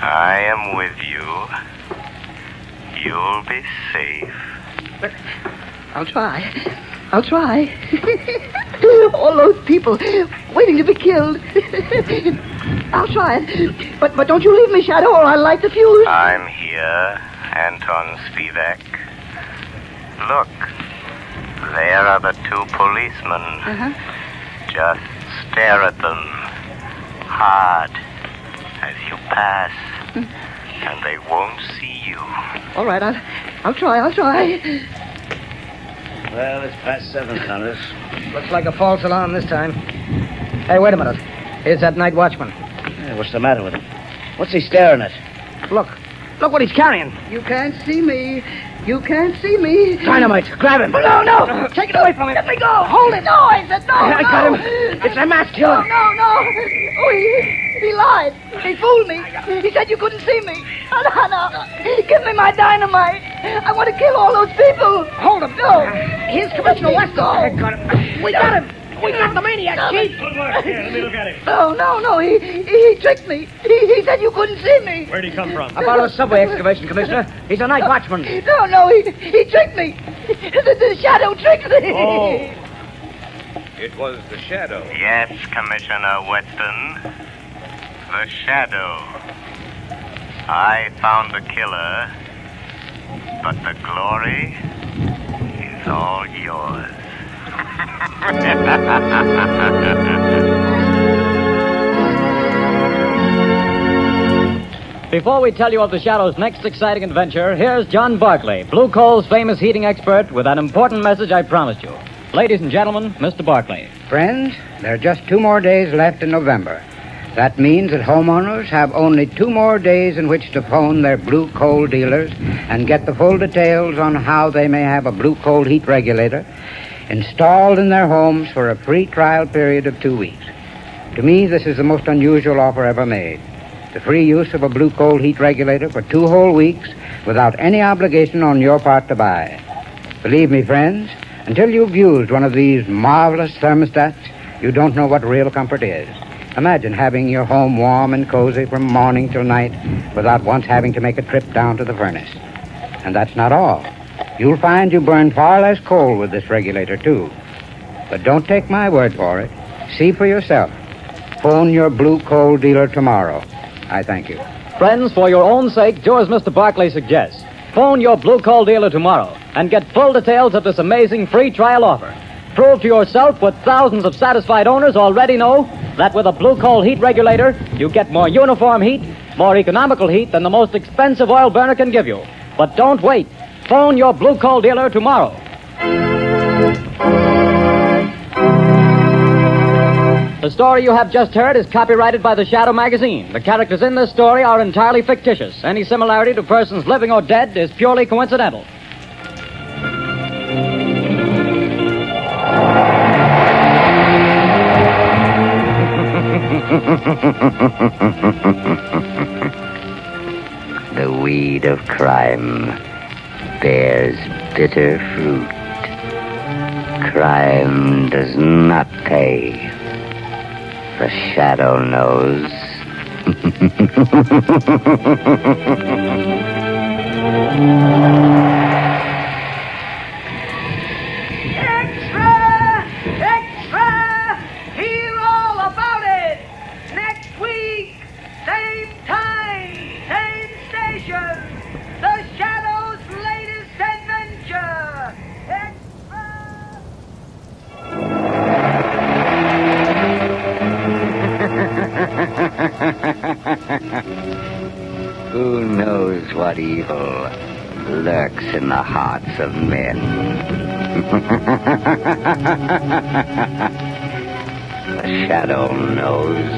I am with you. You'll be safe. I'll try. All those people waiting to be killed. I'll try it. But don't you leave me, Shadow, or I'll light the fuse. I'm here, Anton Spivak. Look, there are the two policemen. Just stare at them hard as you pass, and they won't see you. All right, I'll try. Well, it's past 7, Congress. Looks like a false alarm this time. Hey, wait a minute. Here's that night watchman. Hey, what's the matter with him? What's he staring at? Look what he's carrying. You can't see me. Dynamite. Grab him. No. Take it away from him. Let me go. Hold it. No, I said no. I got him. It's a mass killer. No. Oh, he lied. He fooled me. He said you couldn't see me. No. Give me my dynamite. I want to kill all those people. Hold him. No. Here's Commissioner Weston. I got him. We got him. We got the maniac, Chief. Good work. Here, let me look at him. No. He tricked me. He said you couldn't see me. Where'd he come from? About a subway excavation, Commissioner. He's a night watchman. No, he tricked me. The Shadow tricked me. Oh. It was the Shadow. Yes, Commissioner Weston. The Shadow. I found the killer, but the glory is all yours. Before we tell you of the Shadow's next exciting adventure, here's John Barclay, Blue Coal's famous heating expert, with an important message I promised you. Ladies and gentlemen, Mr. Barclay. Friends, there are just 2 more days left in November. That means that homeowners have only 2 more days in which to phone their Blue Coal dealers and get the full details on how they may have a Blue Coal heat regulator installed in their homes for a free trial period of 2 weeks. To me, this is the most unusual offer ever made. The free use of a Blue Coal heat regulator for 2 whole weeks without any obligation on your part to buy. Believe me, friends, until you've used one of these marvelous thermostats, you don't know what real comfort is. Imagine having your home warm and cozy from morning till night without once having to make a trip down to the furnace. And that's not all. You'll find you burn far less coal with this regulator, too. But don't take my word for it. See for yourself. Phone your Blue Coal dealer tomorrow. I thank you. Friends, for your own sake, do as Mr. Barclay suggests. Phone your Blue Coal dealer tomorrow and get full details of this amazing free trial offer. Prove to yourself what thousands of satisfied owners already know, that with a blue coal heat regulator, you get more uniform heat, more economical heat than the most expensive oil burner can give you. But don't wait. Phone your blue coal dealer tomorrow. The story you have just heard is copyrighted by the Shadow magazine. The characters in this story are entirely fictitious. Any similarity to persons living or dead is purely coincidental. The weed of crime bears bitter fruit. Crime does not pay. The Shadow knows. Extra! Extra! Hear all about it! Next week, same time, same station. The Shadow's latest adventure. Who knows what evil lurks in the hearts of men? The Shadow knows.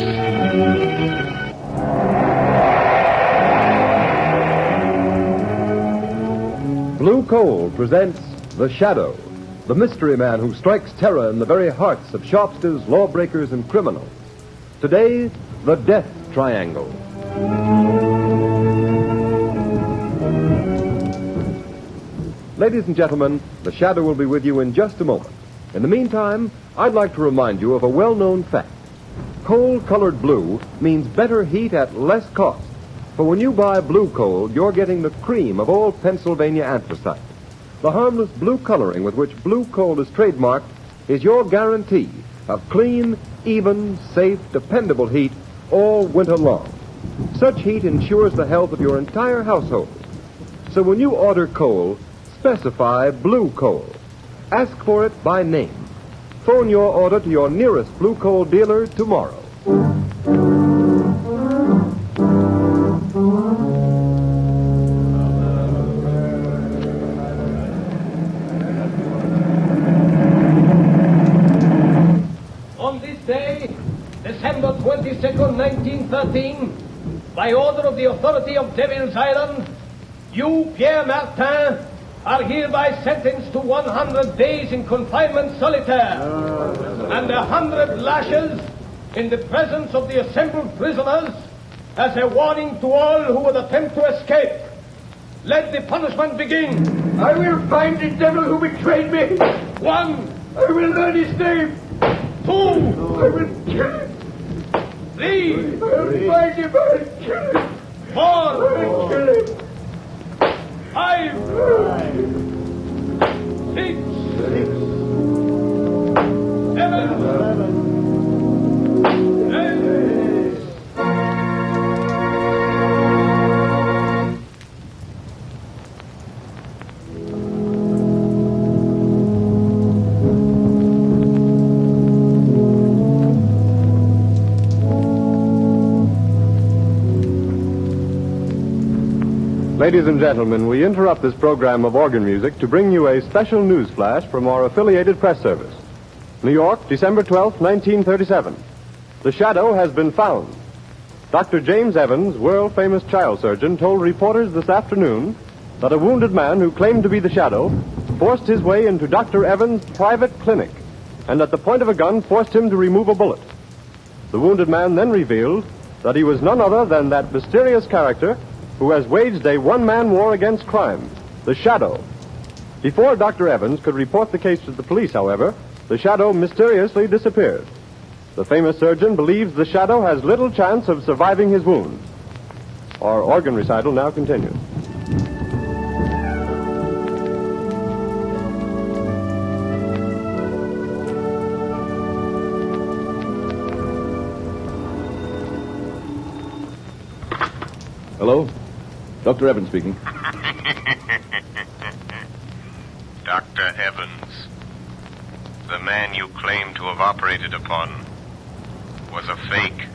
Blue Coal presents The Shadow, the mystery man who strikes terror in the very hearts of shopsters, lawbreakers, and criminals. Today, the Death Triangle. Ladies and gentlemen, The Shadow will be with you in just a moment. In the meantime, I'd like to remind you of a well-known fact. Coal-colored blue means better heat at less cost. For when you buy blue coal, you're getting the cream of old Pennsylvania anthracite. The harmless blue coloring with which blue coal is trademarked is your guarantee of clean, even, safe, dependable heat all winter long. Such heat ensures the health of your entire household. So when you order coal, specify blue coal. Ask for it by name. Phone your order to your nearest blue coal dealer tomorrow. On this day, December 22nd, 1913, by order of the authority of Devil's Island, you, Pierre Martin, are hereby sentenced to 100 days in confinement solitaire and 100 lashes in the presence of the assembled prisoners as a warning to all who would attempt to escape. Let the punishment begin. I will find the devil who betrayed me. 1. I will learn his name. 2. I will kill him. 3. I will find him. I will kill him. 4. I will kill him. 5. 6. 7. 8. Ladies and gentlemen, we interrupt this program of organ music to bring you a special news flash from our affiliated press service. New York, December 12th, 1937. The Shadow has been found. Dr. James Evans, world-famous child surgeon, told reporters this afternoon that a wounded man who claimed to be the Shadow forced his way into Dr. Evans' private clinic and at the point of a gun forced him to remove a bullet. The wounded man then revealed that he was none other than that mysterious character who has waged a one-man war against crime, the Shadow. Before Dr. Evans could report the case to the police, however, the Shadow mysteriously disappeared. The famous surgeon believes the Shadow has little chance of surviving his wounds. Our organ recital now continues. Hello? Dr. Evans speaking. Dr. Evans, The man you claim to have operated upon was a fake.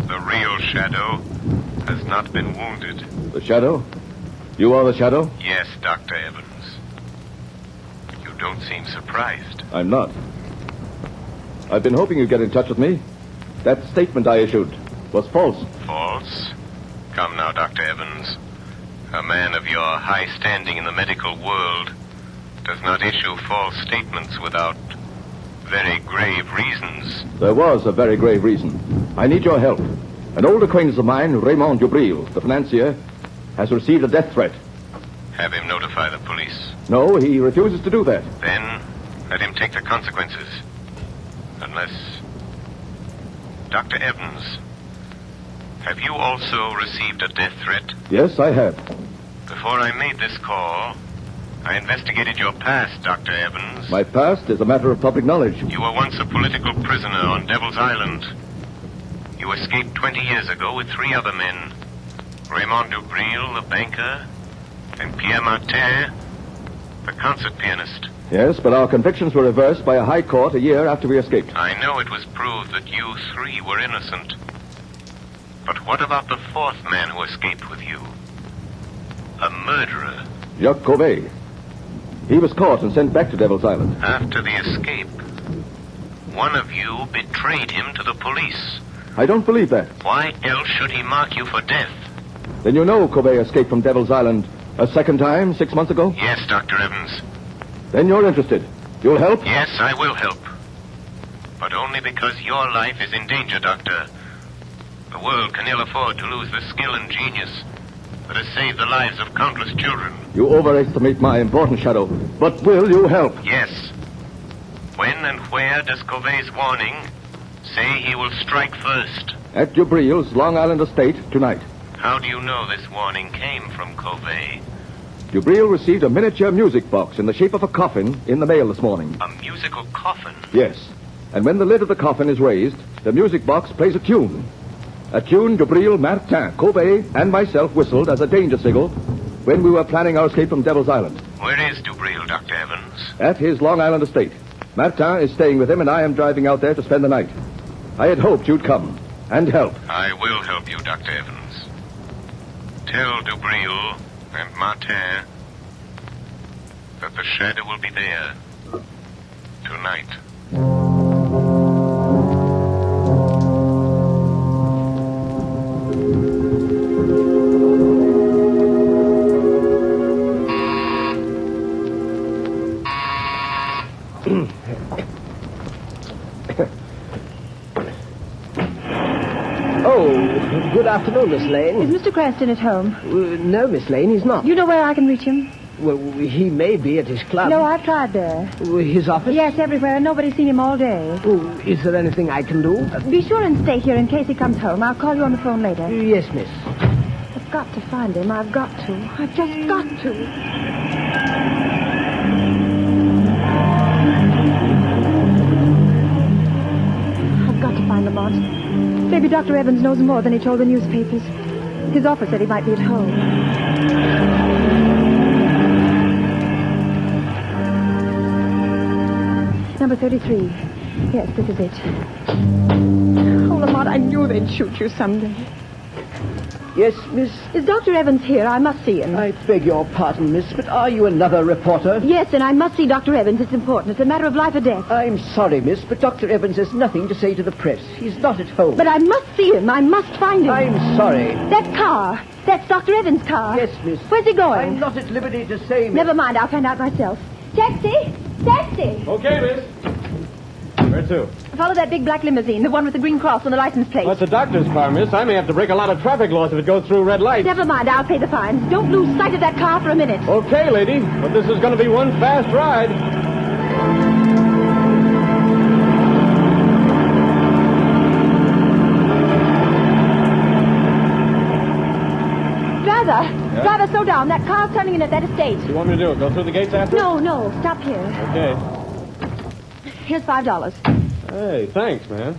The real Shadow has not been wounded. The Shadow? You are the Shadow? Yes, Dr. Evans. You don't seem surprised. I'm not. I've been hoping you'd get in touch with me. That statement I issued was false. False? Come now, Dr. Evans. A man of your high standing in the medical world does not issue false statements without very grave reasons. There was a very grave reason. I need your help. An old acquaintance of mine, Raymond Dubril, the financier, has received a death threat. Have him notify the police. No, he refuses to do that. Then let him take the consequences. Unless... Dr. Evans, have you also received a death threat? Yes, I have. Before I made this call, I investigated your past, Dr. Evans. My past is a matter of public knowledge. You were once a political prisoner on Devil's Island. You escaped 20 years ago with 3 other men. Raymond Dubril, the banker, and Pierre Martin, the concert pianist. Yes, but our convictions were reversed by a high court a year after we escaped. I know it was proved that you 3 were innocent. But what about the 4th man who escaped with you? A murderer. Jacques Cauvet. He was caught and sent back to Devil's Island. After the escape, one of you betrayed him to the police. I don't believe that. Why else should he mark you for death? Then you know Cauvet escaped from Devil's Island a second time 6 months ago? Yes, Dr. Evans. Then you're interested. You'll help? Yes, I will help. But only because your life is in danger, Doctor. The world can ill afford to lose the skill and genius that has saved the lives of countless children. You overestimate my importance, Shadow. But will you help? Yes. When and where does Cauvet's warning say he will strike first? At Dubril's Long Island estate tonight. How do you know this warning came from Cauvet? Dubril received a miniature music box in the shape of a coffin in the mail this morning. A musical coffin? Yes. And when the lid of the coffin is raised, the music box plays a tune. A tune Dubril, Martin, Cauvet, and myself whistled as a danger signal when we were planning our escape from Devil's Island. Where is Dubril, Dr. Evans? At his Long Island estate. Martin is staying with him, and I am driving out there to spend the night. I had hoped you'd come and help. I will help you, Dr. Evans. Tell Dubril and Martin that the Shadow will be there tonight. Good afternoon, Miss Lane. Is Mr. Cranston at home? No, Miss Lane, he's not. You know where I can reach him? Well, he may be at his club. No, I've tried there. His office? Yes, everywhere. Nobody's seen him all day. Oh, is there anything I can do? Be sure and stay here in case he comes home. I'll call you on the phone later. Yes, miss. I've got to find him. I've got to. I've just got to. Find Lamont. Maybe Dr. Evans knows more than he told the newspapers. His office said he might be at home. Number 33. Yes, this is it. Oh, Lamont, I knew they'd shoot you someday. Yes, miss? Is Dr. Evans here? I must see him. I beg your pardon, miss, but are you another reporter? Yes, and I must see Dr. Evans. It's important. It's a matter of life or death. I'm sorry, miss, but Dr. Evans has nothing to say to the press. He's not at home. But I must see him. I must find him. I'm sorry. That car. That's Dr. Evans' car. Yes, miss. Where's he going? I'm not at liberty to say, miss. Never mind. I'll find out myself. Taxi! Taxi! Okay, miss. Where to? Follow that big black limousine, the one with the green cross on the license plate. Well, that's a doctor's car, miss. I may have to break a lot of traffic laws if it goes through red lights. Never mind, I'll pay the fines. Don't lose sight of that car for a minute. Okay, lady, but this is going to be one fast ride. Driver, slow down. That car's turning in at that estate. What do you want me to do? Go through the gates after? No, stop here. Okay. Here's $5. Hey, thanks, man.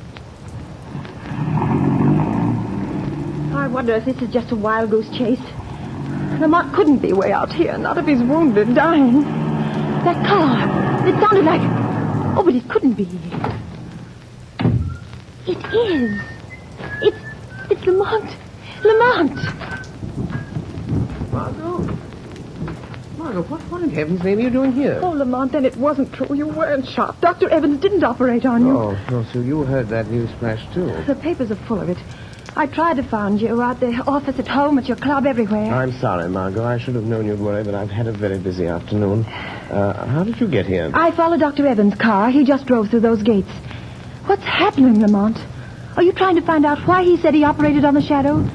I wonder if this is just a wild goose chase. Lamont couldn't be way out here, not if he's wounded, dying. That car, it sounded like... Oh, but it couldn't be. It is. It's Lamont. Lamont! Margot, what in heaven's name are you doing here? Oh, Lamont, then it wasn't true. You weren't shot. Dr. Evans didn't operate on you. Oh, no, so you heard that news flash, too. The papers are full of it. I tried to find you at the office, at home, at your club, everywhere. I'm sorry, Margot. I should have known you'd worry, but I've had a very busy afternoon. How did you get here? I followed Dr. Evans' car. He just drove through those gates. What's happening, Lamont? Are you trying to find out why he said he operated on the shadow?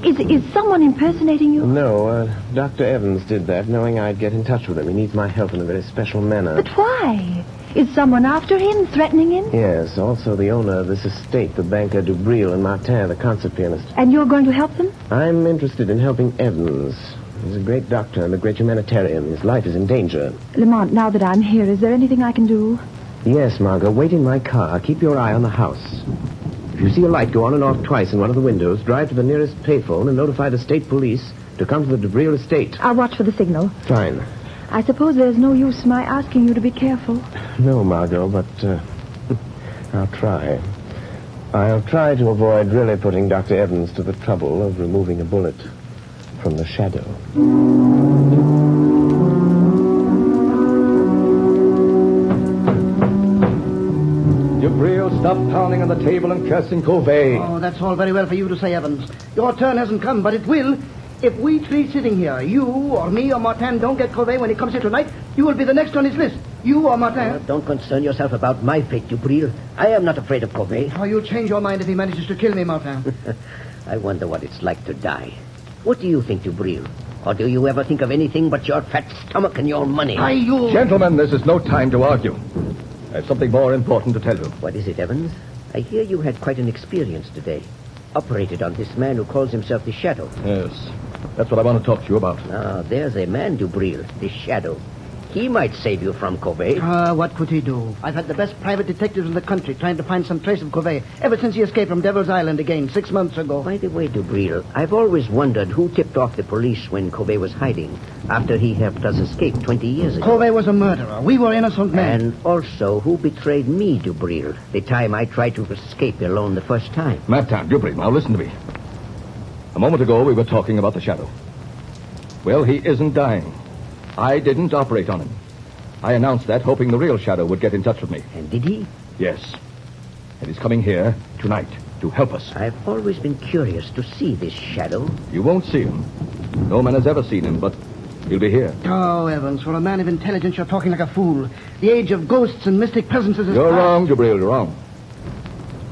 Is someone impersonating you? No, Dr. Evans did that, knowing I'd get in touch with him. He needs my help in a very special manner. But why? Is someone after him, threatening him? Yes, also the owner of this estate, the banker Dubril, and Martin, the concert pianist. And you're going to help them? I'm interested in helping Evans. He's a great doctor and a great humanitarian. His life is in danger. Lamont, now that I'm here, is there anything I can do? Yes, Margot. Wait in my car. Keep your eye on the house. If you see a light go on and off twice in one of the windows, drive to the nearest payphone and notify the state police to come to the Dubril estate. I'll watch for the signal. Fine. I suppose there's no use my asking you to be careful. No, Margot, but I'll try. I'll try to avoid really putting Dr. Evans to the trouble of removing a bullet from the shadow. Dubril, stop pounding on the table and cursing Covey. Oh, that's all very well for you to say, Evans. Your turn hasn't come, but it will. If we three sitting here, you or me or Martin, don't get Covey when he comes here tonight, you will be the next on his list. You or Martin. Don't concern yourself about my fate, Dubril. I am not afraid of Covey. Oh, you'll change your mind if he manages to kill me, Martin. I wonder what it's like to die. What do you think, Dubril? Or do you ever think of anything but your fat stomach and your money? Gentlemen, this is no time to argue. I have something more important to tell you. What is it, Evans? I hear you had quite an experience today. Operated on this man who calls himself the Shadow. Yes, that's what I want to talk to you about. Ah, there's a man, Dubril, the Shadow. He might save you from Covey. What could he do? I've had the best private detectives in the country trying to find some trace of Covey ever since he escaped from Devil's Island again 6 months ago. By the way, Dubril, I've always wondered who tipped off the police when Covey was hiding after he helped us escape 20 years ago. Covey was a murderer. We were innocent men. And also, who betrayed me, Dubril, the time I tried to escape alone the first time? Martin, Dubril, now listen to me. A moment ago, we were talking about the Shadow. Well, he isn't dying. I didn't operate on him. I announced that, hoping the real Shadow would get in touch with me. And did he? Yes. And he's coming here tonight to help us. I've always been curious to see this Shadow. You won't see him. No man has ever seen him, but he'll be here. Oh, Evans, for a man of intelligence, you're talking like a fool. The age of ghosts and mystic presences is You're past. wrong, Dubril, you're wrong.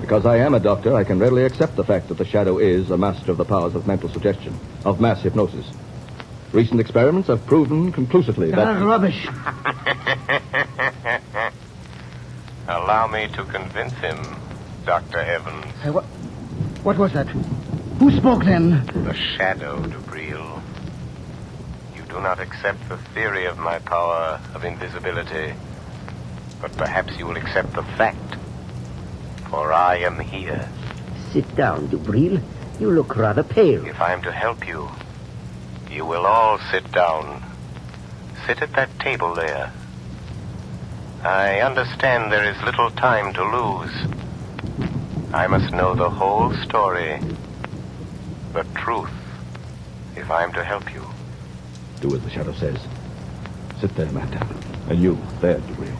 Because I am a doctor, I can readily accept the fact that the Shadow is a master of the powers of mental suggestion, of mass hypnosis. Recent experiments have proven conclusively that... Rubbish. Allow me to convince him, Dr. Evans. What was that? Who spoke then? The Shadow, Dubril. You do not accept the theory of my power of invisibility, but perhaps you will accept the fact, for I am here. Sit down, Dubril. You look rather pale. If I am to help you, you will all sit down. Sit at that table there. I understand there is little time to lose. I must know the whole story, the truth, if I am to help you. Do as the Shadow says. Sit there, Martin. And you, there, Dubril.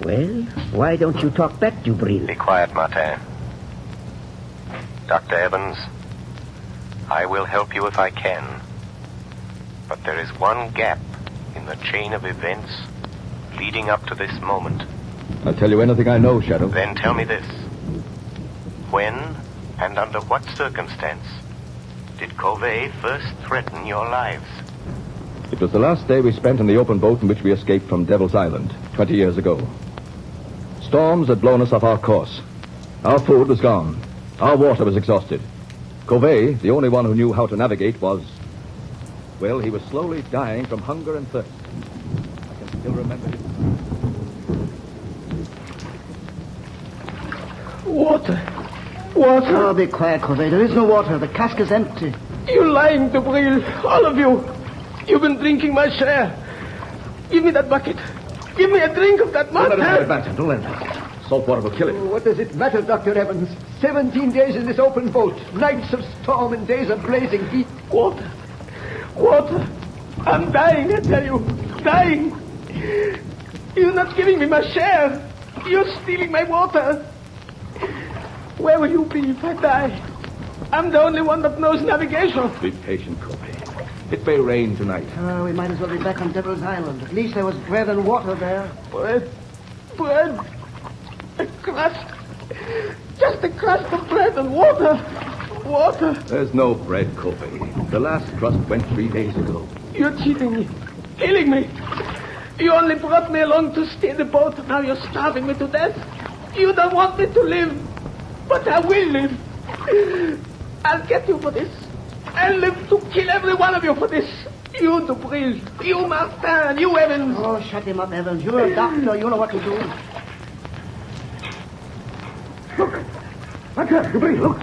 Well, why don't you talk back, Dubril? Be quiet, Martin. Dr. Evans, I will help you if I can. But there is one gap in the chain of events leading up to this moment. I'll tell you anything I know, Shadow. Then tell me this. When and under what circumstance did Covey first threaten your lives? It was the last day we spent in the open boat in which we escaped from Devil's Island 20 years ago. Storms had blown us off our course. Our food was gone. Our water was exhausted. Covey, the only one who knew how to navigate, was... Well, he was slowly dying from hunger and thirst. I can still remember it. Water. Water. Oh, be quiet, Covey. There is no water. The cask is empty. You're lying, Dubril. All of you. You've been drinking my share. Give me that bucket. Give me a drink of that Don't let him mustard. get back. Don't let him. Salt water will kill him. What does it matter, Dr. Evans? 17 days in this open boat. Nights of storm and days of blazing heat. Water. Water. I'm dying, I tell you. Dying. You're not giving me my share. You're stealing my water. Where will you be if I die? I'm the only one that knows navigation. Be patient, Kobe. It may rain tonight. We might as well be back on Devil's Island. At least there was bread and water there. Bread. Bread. A crust. Just a crust of bread and water. Water. There's no bread, Kobe. The last crust went 3 days ago. You're cheating me. Killing me. You only brought me along to steer the boat. Now you're starving me to death. You don't want me to live. But I will live. I'll get you for this. I'll live to kill every one of you for this. You, Dubril. You, Martin. You, Evans. Oh, shut him up, Evans. You're a doctor. You know what to do. Look. I can't, Dubril, look.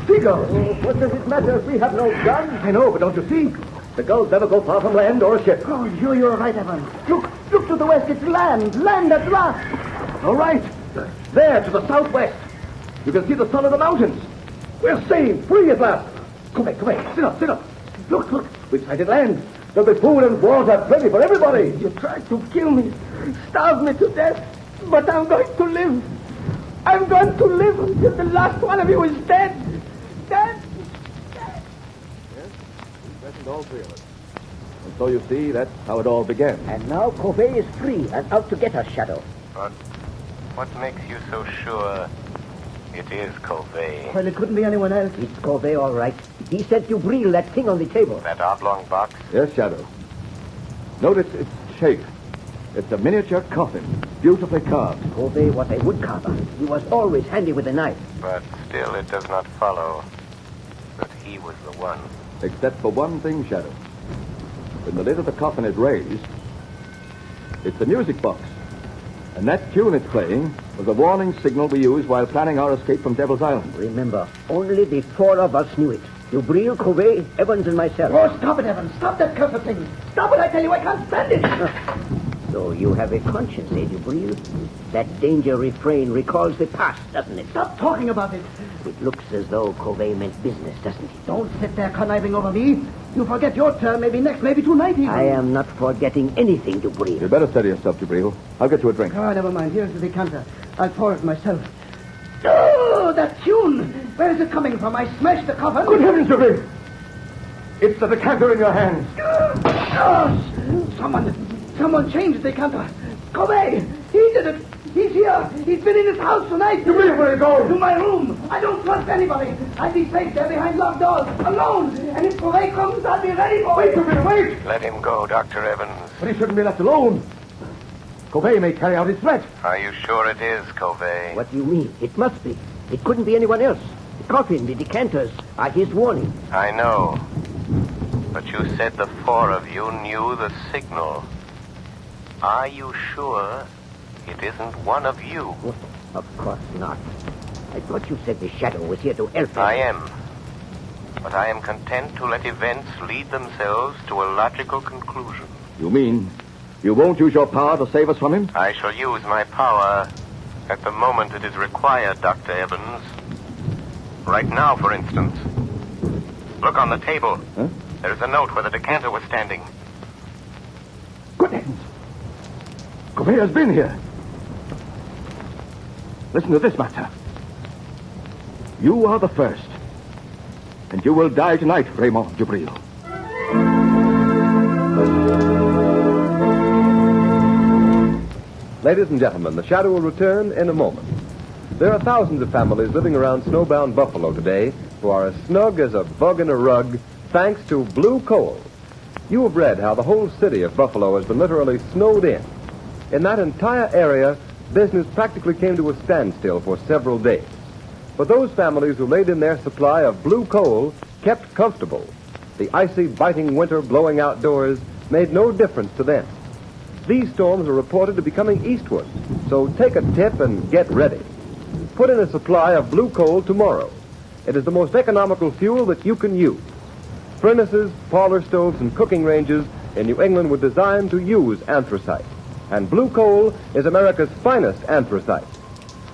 Seagull. Oh, what does it matter if we have no gun? I know, but don't you see? The gulls never go far from land or a ship. Oh, you're right, Evans. Look to the west. It's land. Land at last. All right. There, to the southwest. You can see the sun of the mountains. We're saved, free at last. Come back. Sit up. Look. We've sighted land. There'll be food and water plenty for everybody. You tried to kill me. Starve me to death. But I'm going to live. I'm going to live until the last one of you is dead. Dead. Yes, we threatened all three of us. And so you see, that's how it all began. And now Kobe is free and out to get us, Shadow. But what makes you so sure it is Covey? Well, it couldn't be anyone else. It's Kobe, all right. He sent you Breel that thing on the table. That oblong box? Yes, Shadow. Notice its shape. It's a miniature coffin, beautifully carved. Kobe was a woodcarver. He was always handy with a knife. But still it does not follow that he was the one. Except for one thing, Shadow. When the lid of the coffin is raised, it's a music box. And that tune it's playing was a warning signal we used while planning our escape from Devil's Island. Remember, only the four of us knew it. You, Breel, Kobe, Evans, and myself. Oh, stop it, Evans. Stop that cursed thing. Stop it, I tell you. I can't stand it. So you have a conscience, eh, Breel? That danger refrain recalls the past, doesn't it? Stop talking about it. It looks as though Kobe meant business, doesn't it? Don't sit there conniving over me. You forget your turn, maybe next, maybe tonight even. I am not forgetting anything, Dubreel. You better steady yourself, Dubreel. I'll get you a drink. Oh, never mind. Here's the decanter. I'll pour it myself. Oh, that tune! Where is it coming from? I smashed the coffin. Good heavens, Dubreel! It's the decanter in your hands. Oh, someone changed the decanter. Kobe! He did it! He's here! He's been in his house tonight! Dubreel, where are you going? To my room! I don't trust anybody! I'll be safe there behind locked doors, alone! And if Kobe comes, I'll be ready for Wait, Dubreel, wait! Let him go, Dr. Evans. But he shouldn't be left alone. Kobe may carry out his threat. Are you sure it is, Covey? What do you mean? It must be. It couldn't be anyone else. The coffin, the decanters are his warning. I know. But you said the four of you knew the signal. Are you sure it isn't one of you? Of course not. I thought you said the Shadow was here to help us. I am. But I am content to let events lead themselves to a logical conclusion. You mean you won't use your power to save us from him? I shall use my power at the moment it is required, Dr. Evans. Right now, for instance. Look on the table. Huh? There's a note where the decanter was standing. Good heavens! Kobe has been here. Listen to this matter. You are the first. And you will die tonight, Raymond Dubreel. Ladies and gentlemen, the Shadow will return in a moment. There are thousands of families living around snowbound Buffalo today who are as snug as a bug in a rug thanks to blue coal. You have read how the whole city of Buffalo has been literally snowed in. In that entire area, business practically came to a standstill for several days. But those families who laid in their supply of blue coal kept comfortable. The icy, biting winter blowing outdoors made no difference to them. These storms are reported to be coming eastward, so take a tip and get ready. Put in a supply of blue coal tomorrow. It is the most economical fuel that you can use. Furnaces, parlor stoves, and cooking ranges in New England were designed to use anthracite. And blue coal is America's finest anthracite.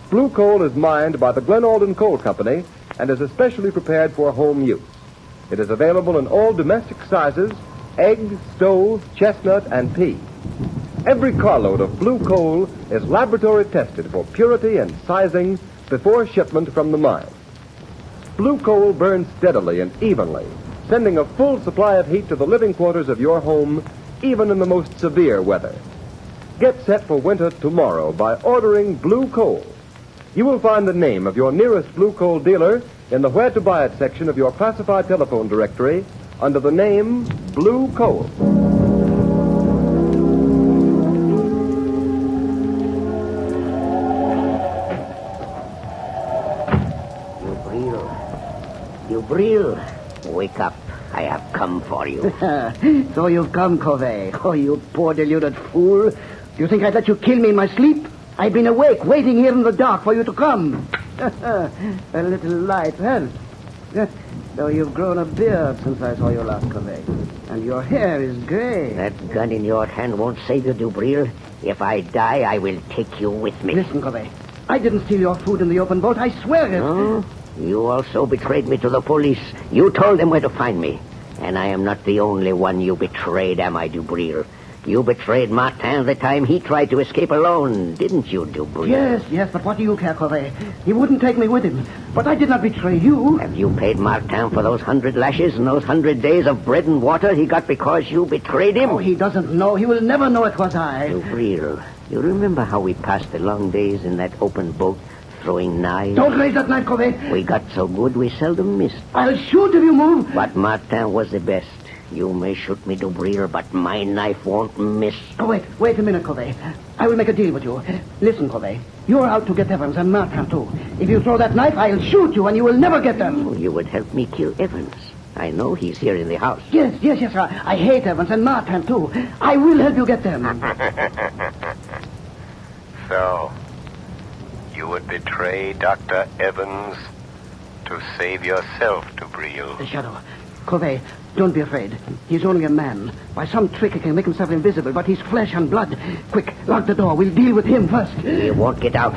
Blue coal is mined by the Glenalden Coal Company and is especially prepared for home use. It is available in all domestic sizes: egg, stove, chestnut, and pea. Every carload of blue coal is laboratory tested for purity and sizing before shipment from the mine. Blue coal burns steadily and evenly, sending a full supply of heat to the living quarters of your home, even in the most severe weather. Get set for winter tomorrow by ordering blue coal. You will find the name of your nearest blue coal dealer in the Where to Buy It section of your classified telephone directory under the name Blue Coal. Dubril, wake up. I have come for you. So you've come, Covey. Oh, you poor deluded fool. Do you think I'd let you kill me in my sleep? I've been awake, waiting here in the dark for you to come. A little light helps. Though you've grown a beard since I saw you last, Covey. And your hair is gray. That gun in your hand won't save you, Dubril. If I die, I will take you with me. Listen, Covey. I didn't steal your food in the open boat. I swear it. No? You also betrayed me to the police. You told them where to find me. And I am not the only one you betrayed, am I, Dubril? You betrayed Martin the time he tried to escape alone, didn't you, Dubril? Yes, but what do you care, Covey? He wouldn't take me with him. But I did not betray you. Have you paid Martin for those 100 lashes and those 100 days of bread and water he got because you betrayed him? Oh, he doesn't know. He will never know it was I. Dubril, you remember how we passed the long days in that open boat throwing knives? Don't raise that knife, Covey. We got so good we seldom missed. I'll shoot if you move. But Martin was the best. You may shoot me, Dubril, but my knife won't miss. Oh, wait a minute, Covey. I will make a deal with you. Listen, Covey. You're out to get Evans and Martin, too. If you throw that knife, I'll shoot you and you will never get them. Oh, you would help me kill Evans. I know he's here in the house. Yes. I hate Evans and Martin, too. I will help you get them. So, you would betray Dr. Evans to save yourself, Dubril. The Shadow. Covey, don't be afraid. He's only a man. By some trick he can make himself invisible, but he's flesh and blood. Quick, lock the door. We'll deal with him first. He won't get out.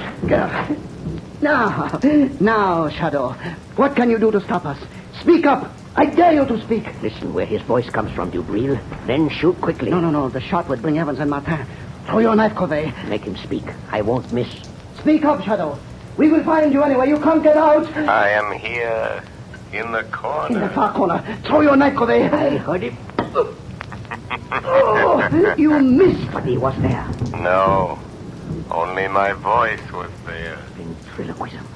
Now, Shadow. What can you do to stop us? Speak up. I dare you to speak. Listen where his voice comes from, Dubril. Then shoot quickly. No. The shot would bring Evans and Martin. Throw your knife, Covey. Make him speak. I won't miss. Speak up, Shadow. We will find you anyway. You can't get out. I am here. In the corner. In the far corner. Throw your knife, Covey. I heard him. Oh, you missed. But he was there. No. Only my voice was there. Ventriloquism.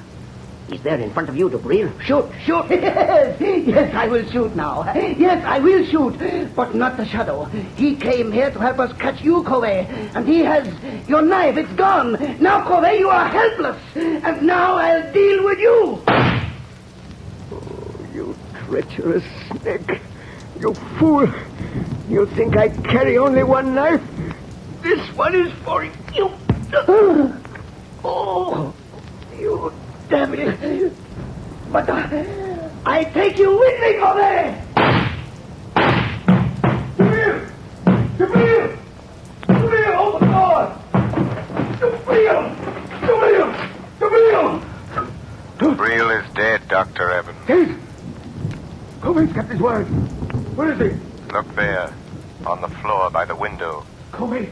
He's there in front of you, Dubril. Shoot. Yes, I will shoot now. Yes, I will shoot. But not the Shadow. He came here to help us catch you, Covey. And he has your knife. It's gone. Now, Covey, you are helpless. And now I'll deal with you. You treacherous snake. You fool. You think I carry only one knife? This one is for you. Oh, you devil. But I take you with me, Covey. Dubril, open the door. Dubril. Dubril is dead, Dr. Evans. Dead? Covey's kept his word. Where is he? Look there, on the floor by the window. Covey?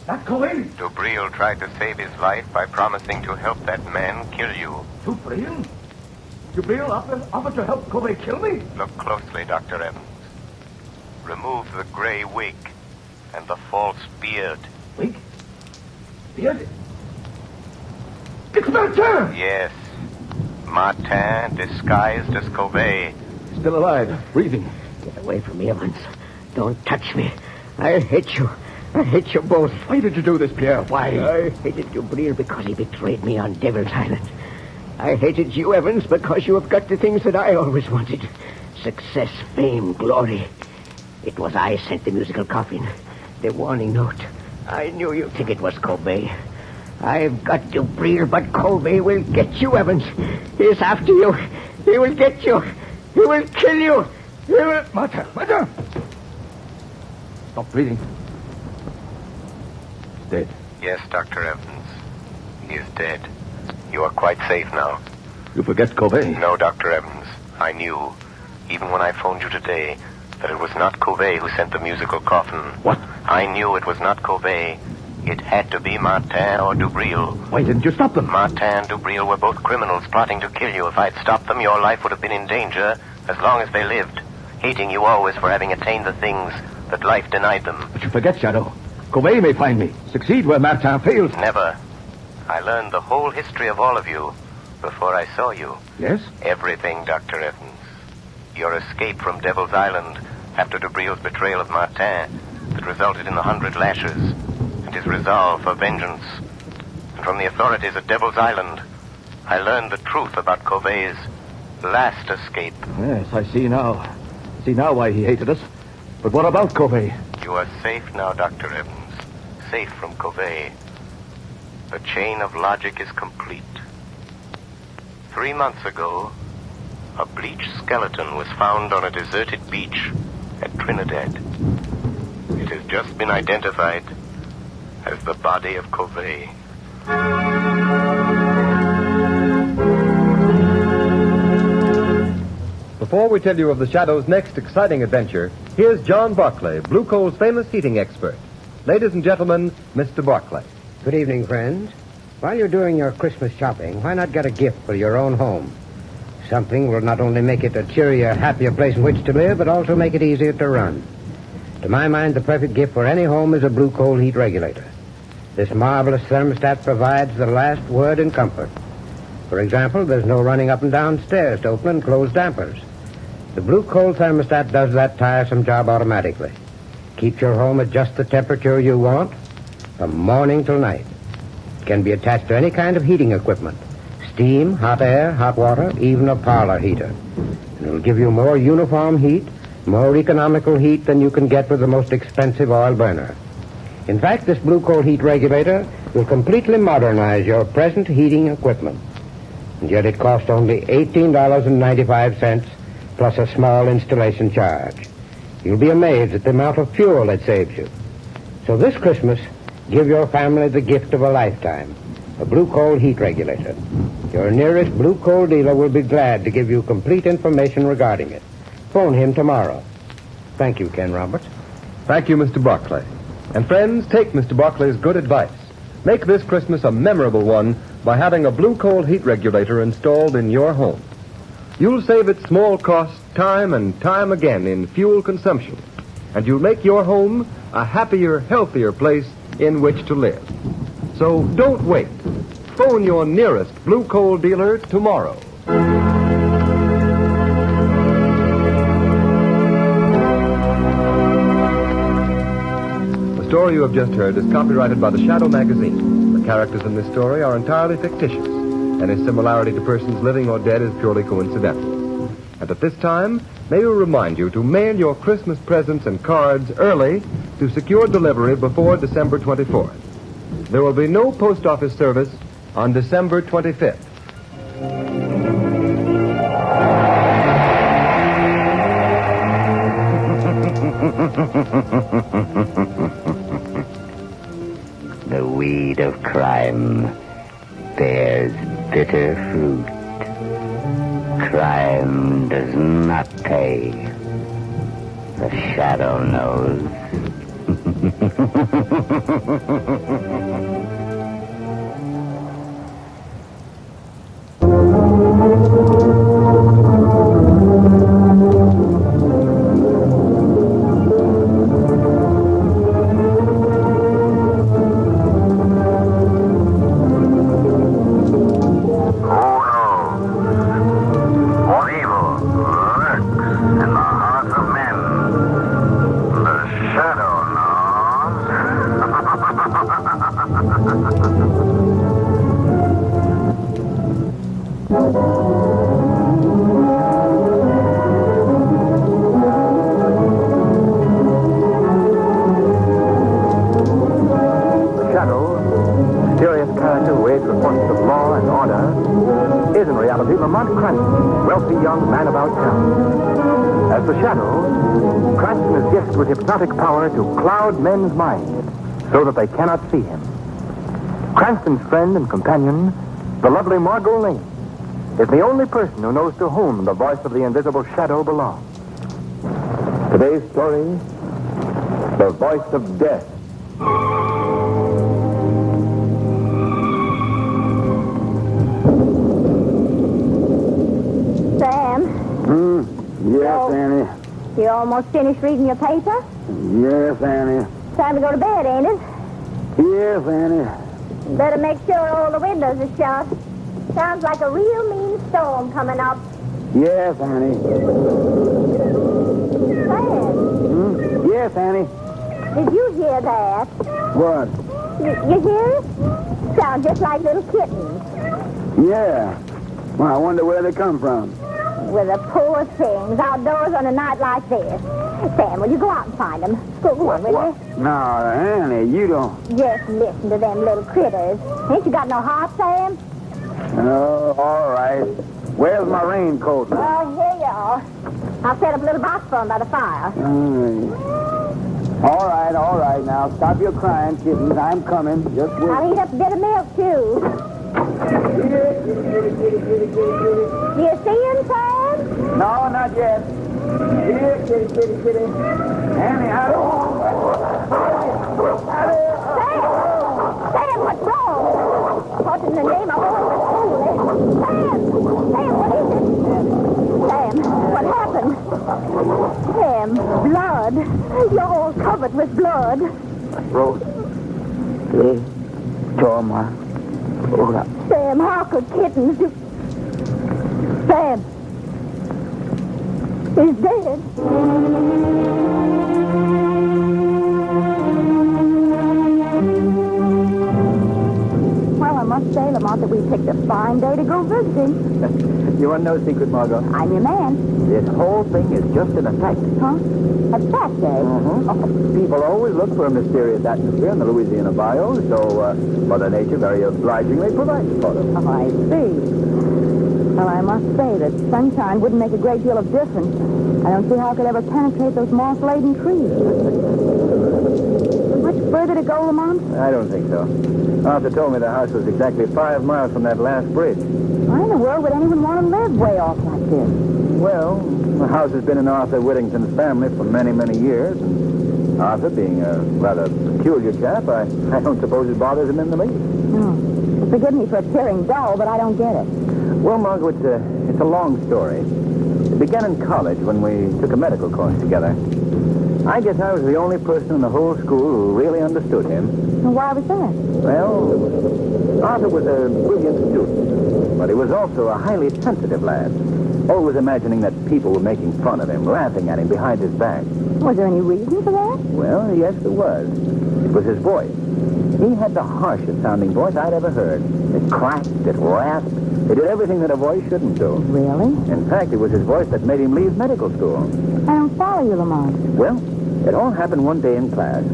That Covey? Dubril tried to save his life by promising to help that man kill you. Dubril? Dubril offered to help Covey kill me? Look closely, Dr. Evans. Remove the gray wig and the false beard. Wig? Beard? It's Martin! Yes. Martin, disguised as Covey. Still alive, breathing. Get away from me, Evans. Don't touch me. I hate you. I hate you both. Why did you do this, Pierre? Why? I hated Dubril because he betrayed me on Devil's Island. I hated you, Evans, because you have got the things that I always wanted. Success, fame, glory. It was I sent the musical coffin, the warning note. I knew you'd think it was Covey. I've got Dubril, but Covey will get you, Evans. He's after you. He will get you. He will kill you. He will... Martin! Stop breathing. dead. Yes, Dr. Evans. He is dead. You are quite safe now. You forget Covey. No, Dr. Evans. I knew, even when I phoned you today, that it was not Covey who sent the musical coffin. What? I knew it was not Covey. It had to be Martin or Dubril. Why didn't you stop them? Martin and Dubril were both criminals plotting to kill you. If I'd stopped them, your life would have been in danger as long as they lived, hating you always for having attained the things that life denied them. But you forget, Shadow. Covey may find me. Succeed where Martin fails. Never. I learned the whole history of all of you before I saw you. Yes? Everything, Dr. Evans. Your escape from Devil's Island after Dubril's betrayal of Martin that resulted in the 100 lashes, and his resolve for vengeance. And from the authorities at Devil's Island, I learned the truth about Covey's last escape. Yes, I see now. See now why he hated us. But what about Covey? You are safe now, Dr. Evans. Safe from Covey. The chain of logic is complete. 3 months ago, a bleached skeleton was found on a deserted beach at Trinidad. It has just been identified as the body of Covey. Before we tell you of the Shadow's next exciting adventure, here's John Barclay, Blue Coal's famous heating expert. Ladies and gentlemen, Mr. Barclay. Good evening, friends. While you're doing your Christmas shopping, why not get a gift for your own home? Something will not only make it a cheerier, happier place in which to live, but also make it easier to run. To my mind, the perfect gift for any home is a Blue Coal heat regulator. This marvelous thermostat provides the last word in comfort. For example, there's no running up and down stairs to open and close dampers. The Blue Coal thermostat does that tiresome job automatically. Keeps your home at just the temperature you want, from morning till night. It can be attached to any kind of heating equipment. Steam, hot air, hot water, even a parlor heater. And it'll give you more uniform heat, more economical heat than you can get with the most expensive oil burner. In fact, this Blue Coal heat regulator will completely modernize your present heating equipment. And yet it costs only $18.95 plus a small installation charge. You'll be amazed at the amount of fuel it saves you. So this Christmas, give your family the gift of a lifetime, a Blue Coal heat regulator. Your nearest Blue Coal dealer will be glad to give you complete information regarding it. Phone him tomorrow. Thank you, Ken Roberts. Thank you, Mr. Barclay. And friends, take Mr. Barclay's good advice. Make this Christmas a memorable one by having a Blue Coal heat regulator installed in your home. You'll save at small cost time and time again in fuel consumption. And you'll make your home a happier, healthier place in which to live. So don't wait. Phone your nearest Blue Coal dealer tomorrow. The story you have just heard is copyrighted by the Shadow magazine. The characters in this story are entirely fictitious. Any similarity to persons living or dead is purely coincidental. And at this time, may we remind you to mail your Christmas presents and cards early to secure delivery before December 24th. There will be no post office service on December 25th. The weed of crime bears bitter fruit. Crime does not pay. The Shadow knows. With hypnotic power to cloud men's minds so that they cannot see him. Cranston's friend and companion, the lovely Margot Lane, is the only person who knows to whom the voice of the invisible shadow belongs. Today's story, The Voice of Death. Sam? Yes, Annie. You almost finished reading your paper? Yes, Annie. Time to go to bed, ain't it? Yes, Annie. Better make sure all the windows are shut. Sounds like a real mean storm coming up. Yes, Annie. Sam, Yes, Annie. did you hear that? What? You hear it? Sounds just like little kittens. Yeah. Well, I wonder where they come from. With the poor things outdoors on a night like this. Sam, will you go out and find them? Go on, will you? No, Annie, you don't. Just listen to them little critters. Ain't you got no heart, Sam? Oh, all right. Where's my raincoat? Oh, here you are. I'll set up a little box for 'em by the fire. All right. Now, stop your crying, kittens. I'm coming. Just wait. I'll heat up a bit of milk, too. Do you see him, Sam? No, not yet. Here, kitty. Annie, Sam, what's wrong? What in the name of all that's holy? Sam, what is it? Sam, what happened? Sam, blood. You're all covered with blood. Rose. Hey, Torma. Hold up. Sam, how could kittens do... Sam. He's dead. Well, I must say, Lamont, that we picked a fine day to go visiting. You want no secret, Margot? I'm your man. This whole thing is just an effect. Huh? A fact, eh? People always look for a mysterious atmosphere in the Louisiana bayou, so Mother Nature very obligingly provides for them. Oh, I see. Well, I must say that sunshine wouldn't make a great deal of difference. I don't see how it could ever penetrate those moss-laden trees. Much further to go, Lamont? I don't think so. Arthur told me the house was exactly 5 miles from that last bridge. Why in the world would anyone want to live way off like this? Well, the house has been in Arthur Whittington's family for many, many years, and Arthur, being a rather peculiar chap, I don't suppose it bothers him in the least. No. Forgive me for appearing dull, but I don't get it. Well, Margot, it's a long story. It began in college when we took a medical course together. I guess I was the only person in the whole school who really understood him. And why was that? Well, Arthur was a brilliant student, but he was also a highly sensitive lad, always imagining that people were making fun of him, laughing at him behind his back. Was there any reason for that? Well, yes, there was. It was his voice. He had the harshest sounding voice I'd ever heard. It cracked, it rasped, it did everything that a voice shouldn't do. Really? In fact, it was his voice that made him leave medical school. I don't follow you, Lamont. Well, it all happened one day in class.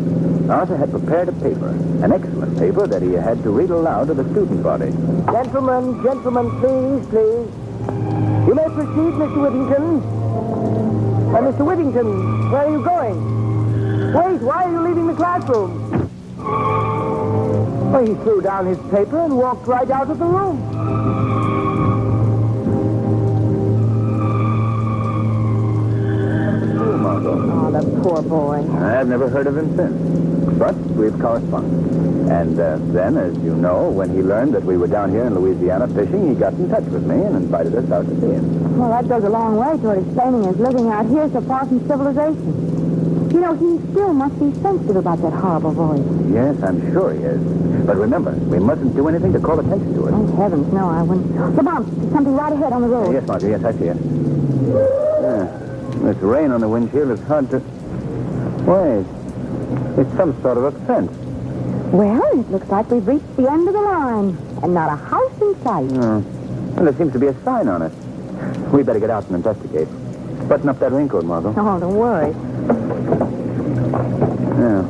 Arthur had prepared a paper, an excellent paper that he had to read aloud to the student body. Gentlemen, please. You may proceed, Mr. Whittington. Mr. Whittington, where are you going? Wait, why are you leaving the classroom? Well, he threw down his paper and walked right out of the room. Oh, the poor boy. I've never heard of him since, but we've corresponded. And then, as you know, when he learned that we were down here in Louisiana fishing, he got in touch with me and invited us out to see him. Well, that goes a long way toward explaining his living out here so far from civilization. You know, he still must be sensitive about that horrible voice. Yes, I'm sure he is. But remember, we mustn't do anything to call attention to it. Oh, heavens, no, I wouldn't. Lamont, there's something right ahead on the road. Yes, Marjorie, yes, I see it. Yeah. This rain on the windshield is hard to... Wait. It's some sort of a fence. Well, it looks like we've reached the end of the line, and not a house in sight. Oh. Well, there seems to be a sign on it. We better get out and investigate. Button up that raincoat, Margot. Oh, don't worry. Yeah.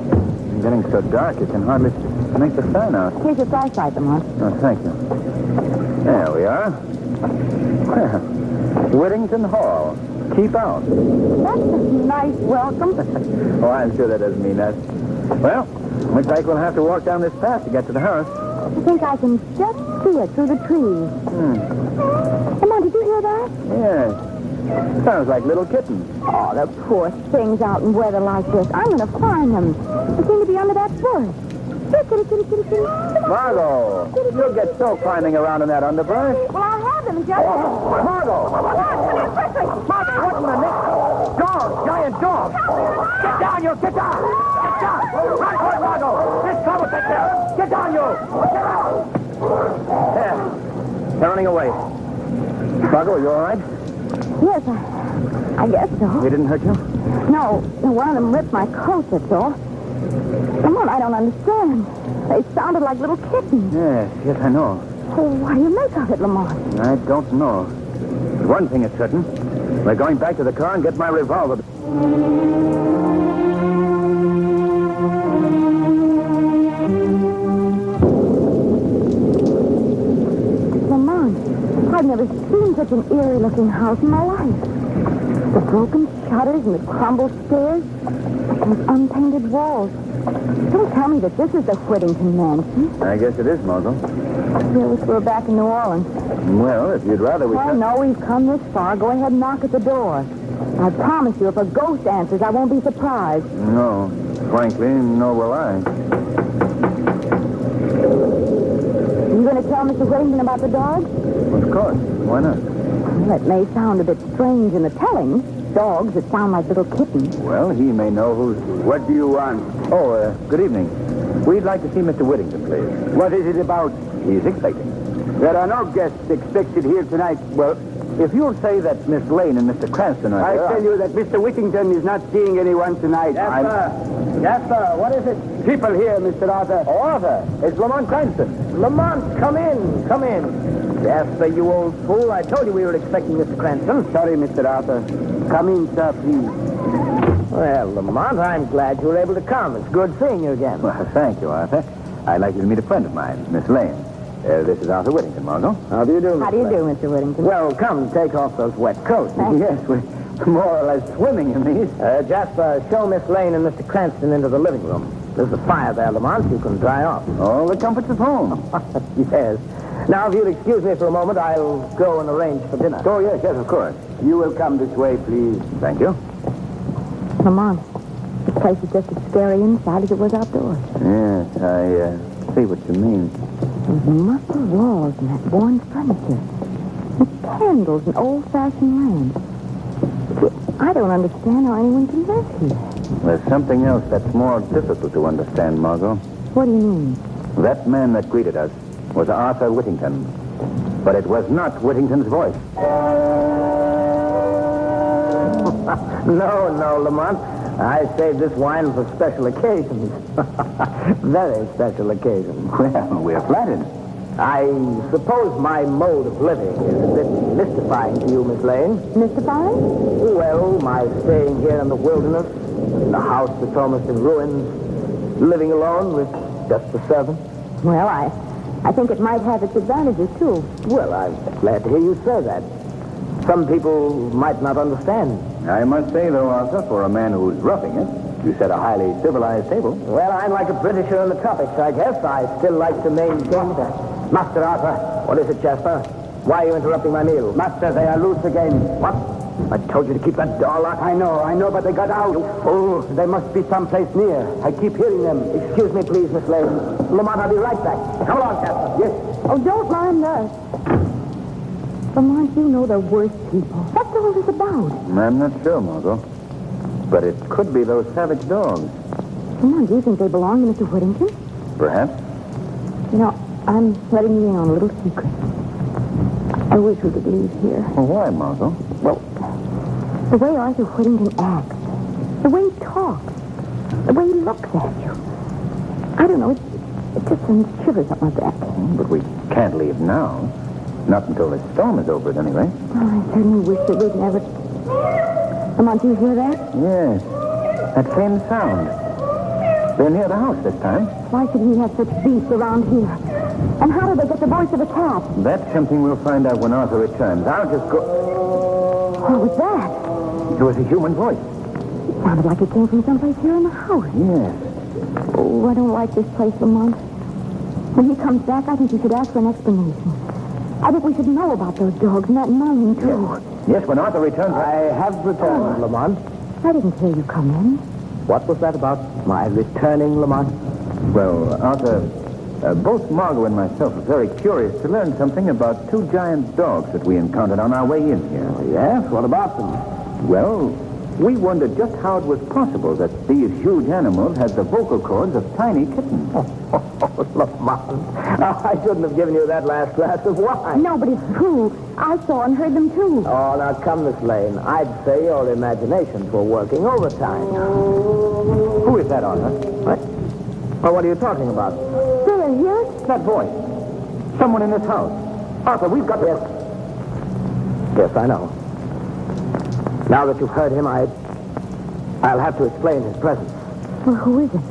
It's getting so dark, you can hardly make the sign out. Here's your flashlight, Lamont. Oh, thank you. There we are. Well, Whittington Hall. Keep out. That's a nice welcome. Oh, I'm sure that doesn't mean that. Well, looks like we'll have to walk down this path to get to the house. I think I can just see it through the trees. Come on, did you hear that? Yes. Sounds like little kittens. Oh, the poor things out in weather like this. I'm going to find them. They seem to be under that bush. Here, kitty, kitty, kitty, kitty. Margot, you'll get so climbing around in that underbrush. Well, I'll have them just... Margot! Come on, quickly. Margot, what in the neck? Dog, giant dog. Get down, you. Get down. Get down. Run for it, Margot. This car will take care of it. Get down, you. Get out. There. They're running away. Margot, you all right? Yes, I guess so. They didn't hurt you? No, one of them ripped my coat, that's all. Come on, I don't understand. They sounded like little kittens. Yes, I know. Oh, what do you make of it, Lamont? I don't know. But one thing is certain. We're going back to the car and get my revolver. Lamont, I've never seen such an eerie-looking house in my life. The broken shutters and the crumbled stairs, those unpainted walls. Don't tell me that this is the Whittington mansion. I guess it is, Margot. I wish we were back in New Orleans. Well, if you'd rather we... Oh, no, we've come this far. Go ahead and knock at the door. I promise you, if a ghost answers, I won't be surprised. No. Frankly, nor will I. You going to tell Mr. Whittington about the dog? Of course. Why not? Well, it may sound a bit strange in the telling. Dogs that sound like little kittens. Well, he may know who's... What do you want? Oh, good evening. We'd like to see Mr. Whittington, please. What is it about? He's expecting. There are no guests expected here tonight. Well, if you'll say that Miss Lane and Mr. Cranston are here... I tell you that Mr. Whittington is not seeing anyone tonight. Yes, sir. What is it? People here, Mr. Arthur. Oh, Arthur. It's Lamont Cranston. Lamont, come in. Come in. Yes, sir, you old fool. I told you we were expecting Mr. Cranston. Sorry, Mr. Arthur. Come in, sir, please. Well, Lamont, I'm glad you were able to come. It's good seeing you again. Well, thank you, Arthur. I'd like you to meet a friend of mine, Miss Lane. This is Arthur Whittington, Margot. How do you do, How do you do, Mr. Whittington? Well, come, take off those wet coats. Yes, we're more or less swimming in these. Jasper, show Miss Lane and Mr. Cranston into the living room. There's a fire there, Lamont. You can dry off. All the comforts of home. Yes. Now, if you'll excuse me for a moment, I'll go and arrange for dinner. Oh, yes, of course. You will come this way, please. Thank you. Lamont, the place is just as scary inside as it was outdoors. Yes, I see what you mean. Those musty walls and that worn furniture. And candles and old-fashioned lamps. I don't understand how anyone can live here. There's something else that's more difficult to understand, Margot. What do you mean? That man that greeted us was Arthur Whittington. But it was not Whittington's voice. No, Lamont. I saved this wine for special occasions. Very special occasions. Well, we're flattered. I suppose my mode of living is a bit mystifying to you, Miss Lane. Mystifying? Well, my staying here in the wilderness, in the house that's almost in ruins, living alone with just the servant. Well, I think it might have its advantages, too. Well, I'm glad to hear you say that. Some people might not understand. I must say, though, Arthur, for a man who's roughing it, you set a highly civilized table. Well, I'm like a Britisher in the tropics, I guess. I still like to maintain that. Master Arthur. What is it, Jasper? Why are you interrupting my meal? Master, they are loose again. What? I told you to keep that door locked. I know, but they got out. You fool. They must be someplace near. I keep hearing them. Excuse me, please, Miss Lane. Lamont, I'll be right back. Come along, Jasper. Yes. Oh, don't mind us. Lamont, you know they're worse people. What's all this about? I'm not sure, Margot. But it could be those savage dogs. Lamont, do you think they belong to Mr. Whittington? Perhaps. You know, I'm letting you in on a little secret. I wish we could leave here. Well, why, Margot? Well, the way Arthur Whittington acts, the way he talks, the way he looks at you. I don't know, it just sends shivers up my back. But we can't leave now. Not until the storm is over, at any rate. Oh, I certainly wish that we'd never... Lamont, do you hear that? Yes. That same sound. They're near the house this time. Why should we have such beasts around here? And how did they get the voice of a cat? That's something we'll find out when Arthur returns. I'll just go... What was that? It was a human voice. It sounded like it came from someplace here in the house. Yes. Oh, I don't like this place, Lamont. When he comes back, I think you should ask for an explanation. I think we should know about those dogs and that mining, too. Yes, when Arthur returns... I have returned, Lamont. I didn't hear you come in. What was that about? My returning, Lamont? Well, Arthur, both Margot and myself are very curious to learn something about two giant dogs that we encountered on our way in here. Yes? What about them? Well, we wondered just how it was possible that these huge animals had the vocal cords of tiny kittens. Oh, Lamont. I shouldn't have given you that last glass of wine. No, but it's true. I saw and heard them, too. Oh, now come, Miss Lane. I'd say your imaginations were working overtime. Who is that, Arthur? What? Well, what are you talking about? They're here? That voice. Someone in this house. Arthur, we've got to... Yes, I know. Now that you've heard him, I'll have to explain his presence. Well, who is it?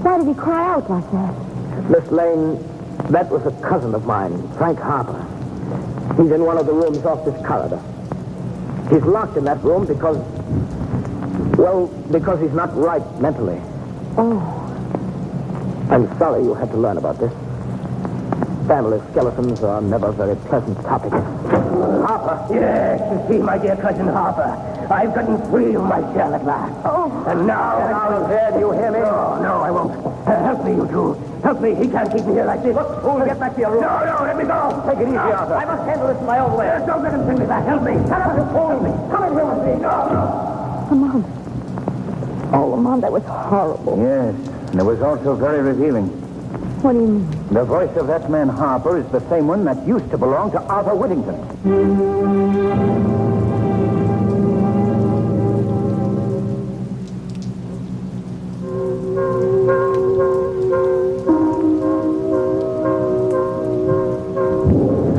Why did he cry out like that? Miss Lane, that was a cousin of mine, Frank Harper. He's in one of the rooms off this corridor. He's locked in that room because he's not right mentally. Oh. I'm sorry you had to learn about this. Family skeletons are never a very pleasant topic. Harper. Yes, you see, my dear cousin Harper. I've gotten free of my shell at last. Oh. And now... there, do you hear me? No, I won't. Help me, you two. Help me. He can't keep me here like this. Look, fool, get back to your room. No, let me go. Take it easy, Arthur. I must handle this my own way. Don't let him bring me back. Help me. Shut up and hold me. Come in here with me. No. Lamont. Oh, Lamont, that was horrible. Yes, and it was also very revealing. What do you mean? The voice of that man Harper is the same one that used to belong to Arthur Whittington.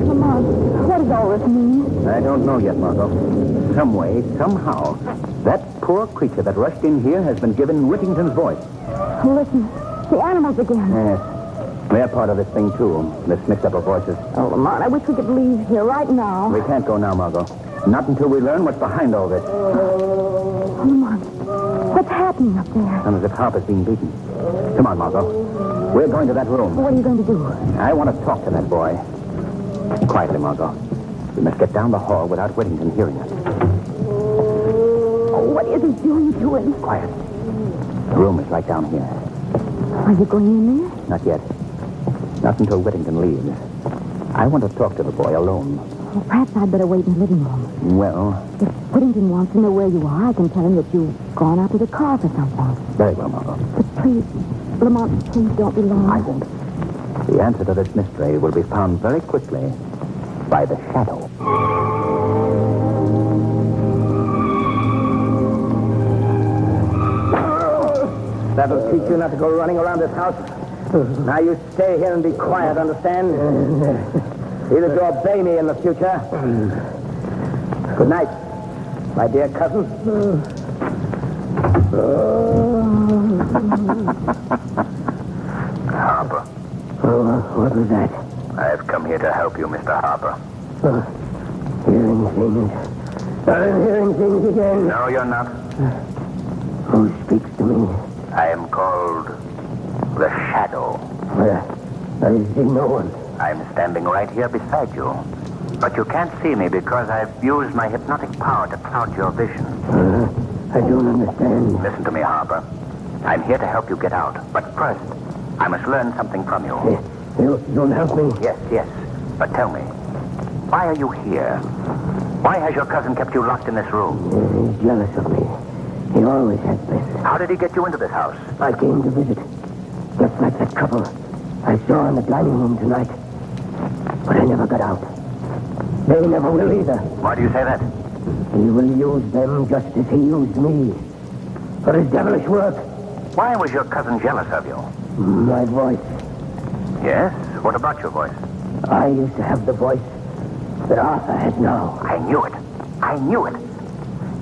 Lamont, what does all this mean? I don't know yet, Margot. Some way, somehow, that poor creature that rushed in here has been given Whittington's voice. Listen, the animals again. Yes. They're part of this thing, too. This mix-up of voices. Oh, Lamont, I wish we could leave here right now. We can't go now, Margot. Not until we learn what's behind all this. Lamont, what's happening up there? Sounds as if Harper's being beaten. Come on, Margot. We're going to that room. What are you going to do? I want to talk to that boy. Quietly, Margot. We must get down the hall without Whittington hearing us. Oh, what is he doing to him? Quiet. The room is right down here. Are you going in there? Not yet. Not until Whittington leaves. I want to talk to the boy alone. Well, perhaps I'd better wait in the living room. Well, If Whittington wants to know where you are, I can tell him that you've gone out to the car for something. very well, Margot. But please, Lamont, please don't be long. I won't. The answer to this mystery will be found very quickly by the shadow. That'll teach you not to go running around this house. Now you stay here and be quiet, understand? Either to obey me in the future. Good night, my dear cousin. Harper. What was that? I've come here to help you, Mr. Harper. Hearing things. I'm hearing things again. No, you're not. Who speaks to me? I am called the Shadow. I see no one. I'm standing right here beside you. But you can't see me because I've used my hypnotic power to cloud your vision. I don't understand. Listen to me, Harper. I'm here to help you get out. But first, I must learn something from you. You'll help me? Yes. But tell me, why are you here? Why has your cousin kept you locked in this room? He's jealous of me. He always has been. How did he get you into this house? I came to visit. Just like that couple I saw in the dining room tonight. But I never got out. They never will either. Why do you say that? He will use them just as he used me. For his devilish work. Why was your cousin jealous of you? My voice. Yes? What about your voice? I used to have the voice that Arthur has now. I knew it.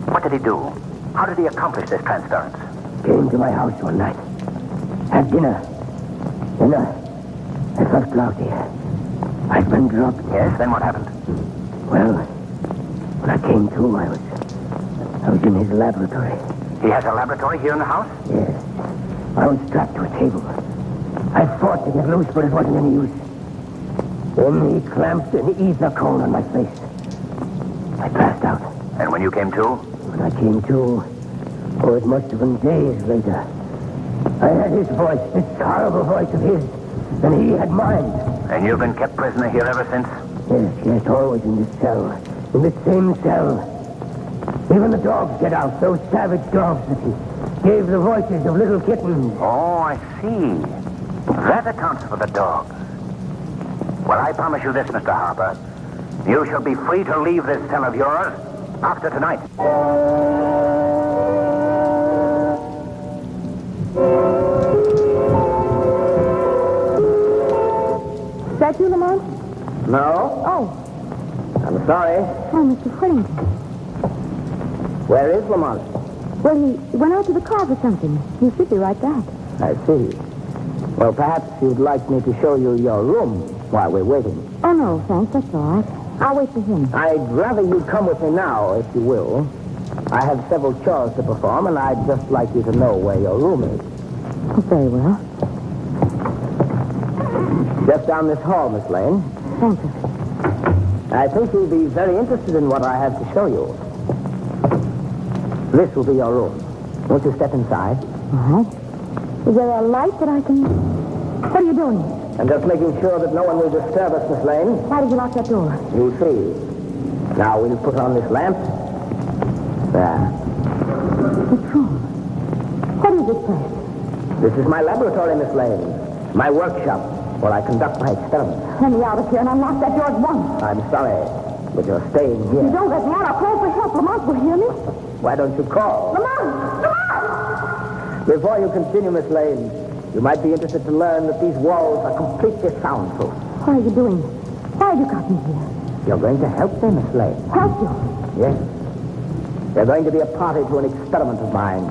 What did he do? How did he accomplish this transference? Came to my house one night. Had dinner. Then I felt drowsy. I'd been drugged. Yes, then what happened? Well, when I came to, I was in his laboratory. He has a laboratory here in the house? Yes. I was strapped to a table. I fought to get loose, but it wasn't any use. Then he clamped an ether cone on my face. I passed out. And when you came to? When I came to, it must have been days later. I had his voice, this horrible voice of his, and he had mine. And you've been kept prisoner here ever since? Yes, always in this cell. In this same cell. Even the dogs get out, those savage dogs that he gave the voices of little kittens. Oh, I see. That accounts for the dogs. Well, I promise you this, Mr. Harper. You shall be free to leave this cell of yours after tonight. Is that you, Lamont? No? Oh. I'm sorry. Oh, Mr. Whittington. Where is Lamont? Well, he went out to the car for something. He should be right back. I see. Well, perhaps you'd like me to show you your room while we're waiting. Oh, no, thanks. That's all right. I'll wait for him. I'd rather you come with me now, if you will. I have several chores to perform, and I'd just like you to know where your room is. Oh, very well. Just down this hall, Miss Lane. Thank you. I think you'll be very interested in what I have to show you. This will be your room. Won't you step inside? All right. Is there a light that I can... What are you doing? I'm just making sure that no one will disturb us, Miss Lane. Why did you lock that door? You'll see. Now we'll put on this lamp. There. What's wrong? What is this place? This is my laboratory, Miss Lane. My workshop, where I conduct my experiments. Let me out of here and unlock that door at once. I'm sorry, but you're staying here. You don't let me out. I'll call for help. Lamont will hear me. Why don't you call? Lamont! Before you continue, Miss Lane, you might be interested to learn that these walls are completely soundproof. What are you doing? Why have you got me here? You're going to help me, Miss Lane. Help you? Yes. You're going to be a party to an experiment of mine.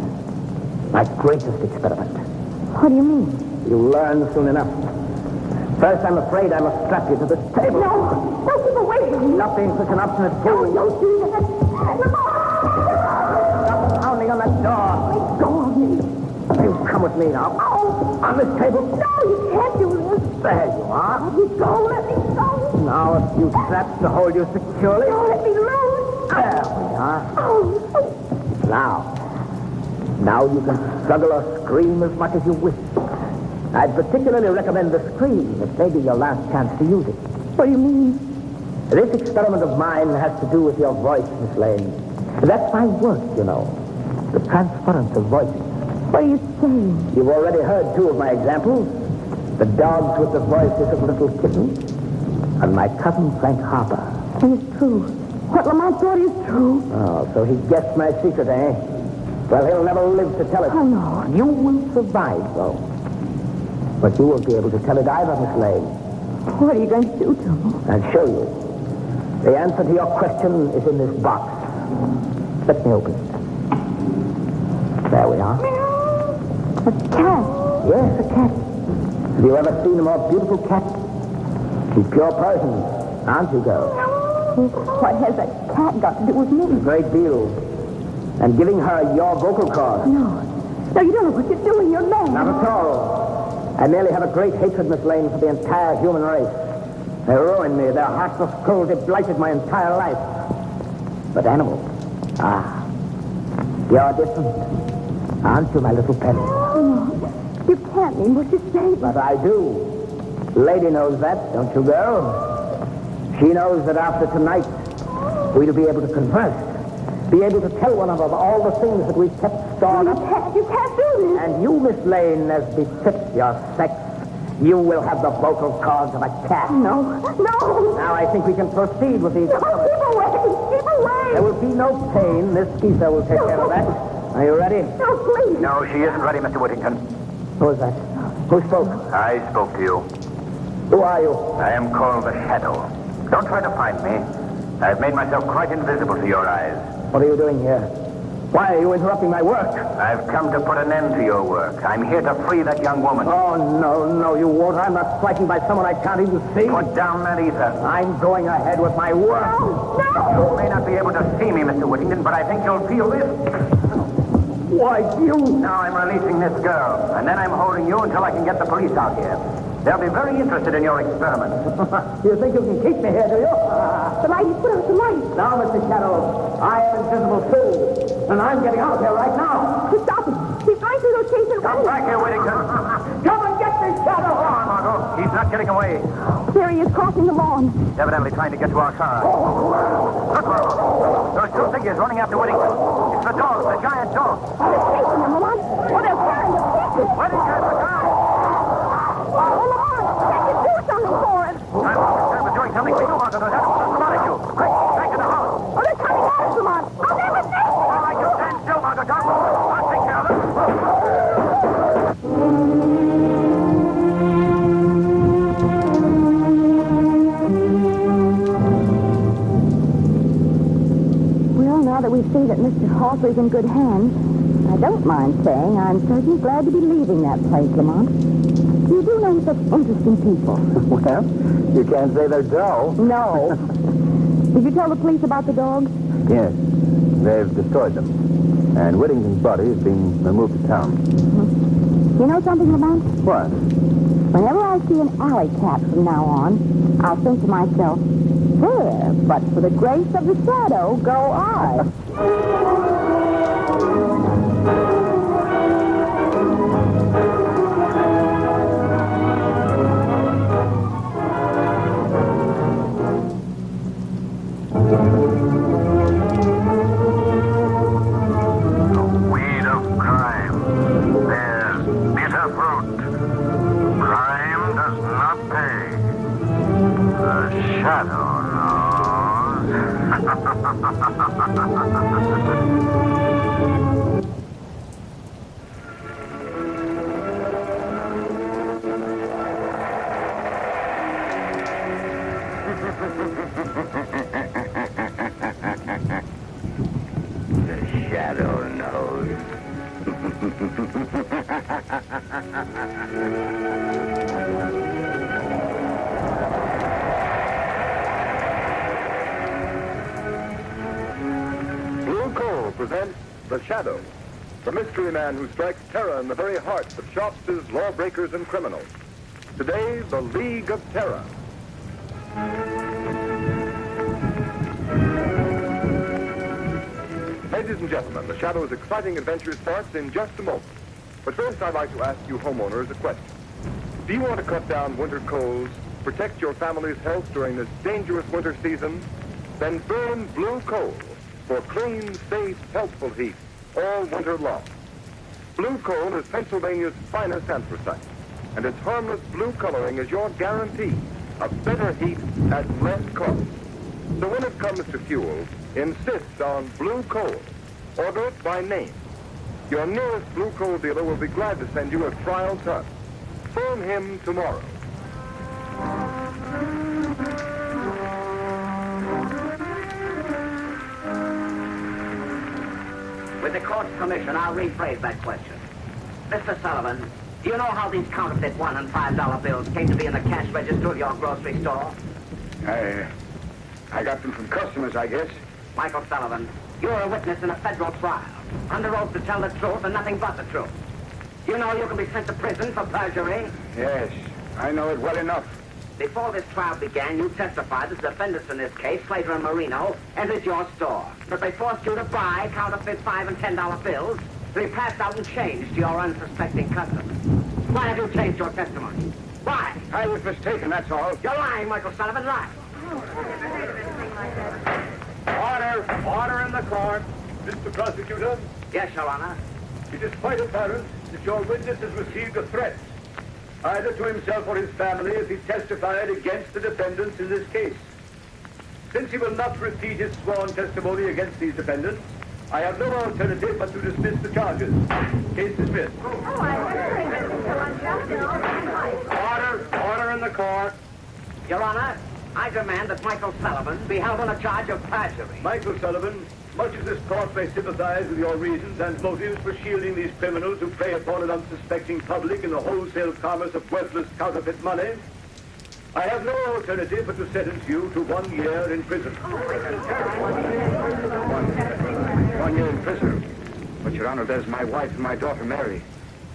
My greatest experiment. What do you mean? You'll learn soon enough. First, I'm afraid I must strap you to this table. No! Don't keep away from me! Stop being such an obstinate fool. Don't do that! Stop pounding on that door. Let go of me. You come with me now. Oh! On this table. No, you can't do this. There you are. Let me go. Let me go. Now, a few straps to hold you securely. Don't let me loose. There we are. Oh. Now you can struggle or scream as much as you wish. I'd particularly recommend the scream. It may be your last chance to use it. What do you mean? This experiment of mine has to do with your voice, Miss Lane. That's my work, you know. The transference of voices. What are you saying? You've already heard two of my examples. The dogs with the voices of little kittens. And my cousin Frank Harper. And it's true. What Lamont thought is true. Oh, so he guessed my secret, eh? Well, he'll never live to tell it. Oh, no. You will survive, though. But you won't be able to tell it either, Miss Lane. What are you going to do to me? I'll show you. The answer to your question is in this box. Let me open it. There we are. A cat. Yes, a cat. Have you ever seen a more beautiful cat? She's pure Persian, aren't you, girl? What has a cat got to do with me? A great deal. And giving her your vocal cords. No. No, you don't know what you're doing. You're mad. Not at all. I merely have a great hatred, Miss Lane, for the entire human race. They ruined me. Their heartless cruelty blighted my entire life. But animals, you're different. Aren't you, my little pet? No, you can't mean what you say. But I do. Lady knows that, don't you, girl? She knows that after tonight, we'll be able to converse. Be able to tell one another all the things that we've kept stored up. You can't do this. And you, Miss Lane, as befits your sex, you will have the vocal cords of a cat. No. No. Now I think we can proceed with these. No, keep away. Keep away. There will be no pain. This ether will take care of that. Are you ready? No, please. No, she isn't ready, Mr. Whittington. Who is that? Who spoke? I spoke to you. Who are you? I am called the Shadow. Don't try to find me. I've made myself quite invisible to your eyes. What are you doing here? Why are you interrupting my work? I've come to put an end to your work. I'm here to free that young woman. Oh, no, you won't. I'm not frightened by someone I can't even see. Put down that ether. I'm going ahead with my work. No. You may not be able to see me, Mr. Whittington, but I think you'll feel this. Why, you... Now I'm releasing this girl, and then I'm holding you until I can get the police out here. They'll be very interested in your experiment. You think you can keep me here, do you? The light, put out the light. Now, Mr. Shadow, I am invisible too, and I'm getting out here right now. Stop it. He's going through those cases. Come back here, Whittington. Come and get this Shadow. Come on, Margot. He's not getting away. There he is, crossing the lawn. He's evidently trying to get to our car. Look, Margot. Those two figures running after Whittington. It's the dogs, the giant dogs. They're chasing him, Lamont. Oh, they're tearing the pieces. Whittington, look out. Oh, Lamont, can't you do something for him? I'm concerned with doing something for you, Margot. They'll have to spot you. Quick, back in the house. Oh, they're coming at us, Lamont. I'll never see him. All right, you stand still, Margot. Don't move. I'll take care of them. Well, now that we've seen that Mr. Hawthorne's in good hands, I don't mind saying I'm certainly glad to be leaving that place, Lamont. You do know such interesting people. Well, you can't say they're dull. No. Did you tell the police about the dogs? Yes, they've destroyed them. And Whittington's body is being removed to town. You know something, Lamont? What? Whenever I see an alley cat from now on, I'll think to myself, there, but for the grace of the shadow, go I. Presents The Shadow, the mystery man who strikes terror in the very hearts of shopsters, lawbreakers, and criminals. Today, The League of Terror. Ladies and gentlemen, The Shadow's exciting adventure starts in just a moment. But first, I'd like to ask you homeowners a question. Do you want to cut down winter colds, protect your family's health during this dangerous winter season? Then burn blue coal for clean, safe, healthful heat all winter long. Blue coal is Pennsylvania's finest anthracite, and its harmless blue coloring is your guarantee of better heat at less cost. So when it comes to fuel, insist on blue coal. Order it by name. Your nearest blue coal dealer will be glad to send you a trial ton. Phone him tomorrow. With the court's permission, I'll rephrase that question. Mr. Sullivan, do you know how these counterfeit $1 and $5 bills came to be in the cash register of your grocery store? I got them from customers, I guess. Michael Sullivan, you're a witness in a federal trial, under oath to tell the truth and nothing but the truth. You know you can be sent to prison for perjury? Yes, I know it well enough. Before this trial began, you testified that the defendants in this case, Slater and Marino, entered your store. That they forced you to buy counterfeit $5 and $10 bills to be passed out in change to your unsuspecting customers. Why have you changed your testimony? Why? I was mistaken, that's all. You're lying, Michael Sullivan, lie. Order in the court. Mr. Prosecutor? Yes, Your Honor. It is quite apparent that your witness has received a threat, either to himself or his family, if he testified against the defendants in this case. Since he will not repeat his sworn testimony against these defendants, I have no alternative but to dismiss the charges. Case dismissed. Order in the court. Your Honor, I demand that Michael Sullivan be held on a charge of perjury. Michael Sullivan, much as this court may sympathize with your reasons and motives for shielding these criminals who prey upon an unsuspecting public in the wholesale commerce of worthless counterfeit money, I have no alternative but to sentence you to 1 year in prison. 1 year in prison? But, Your Honor, there's my wife and my daughter, Mary.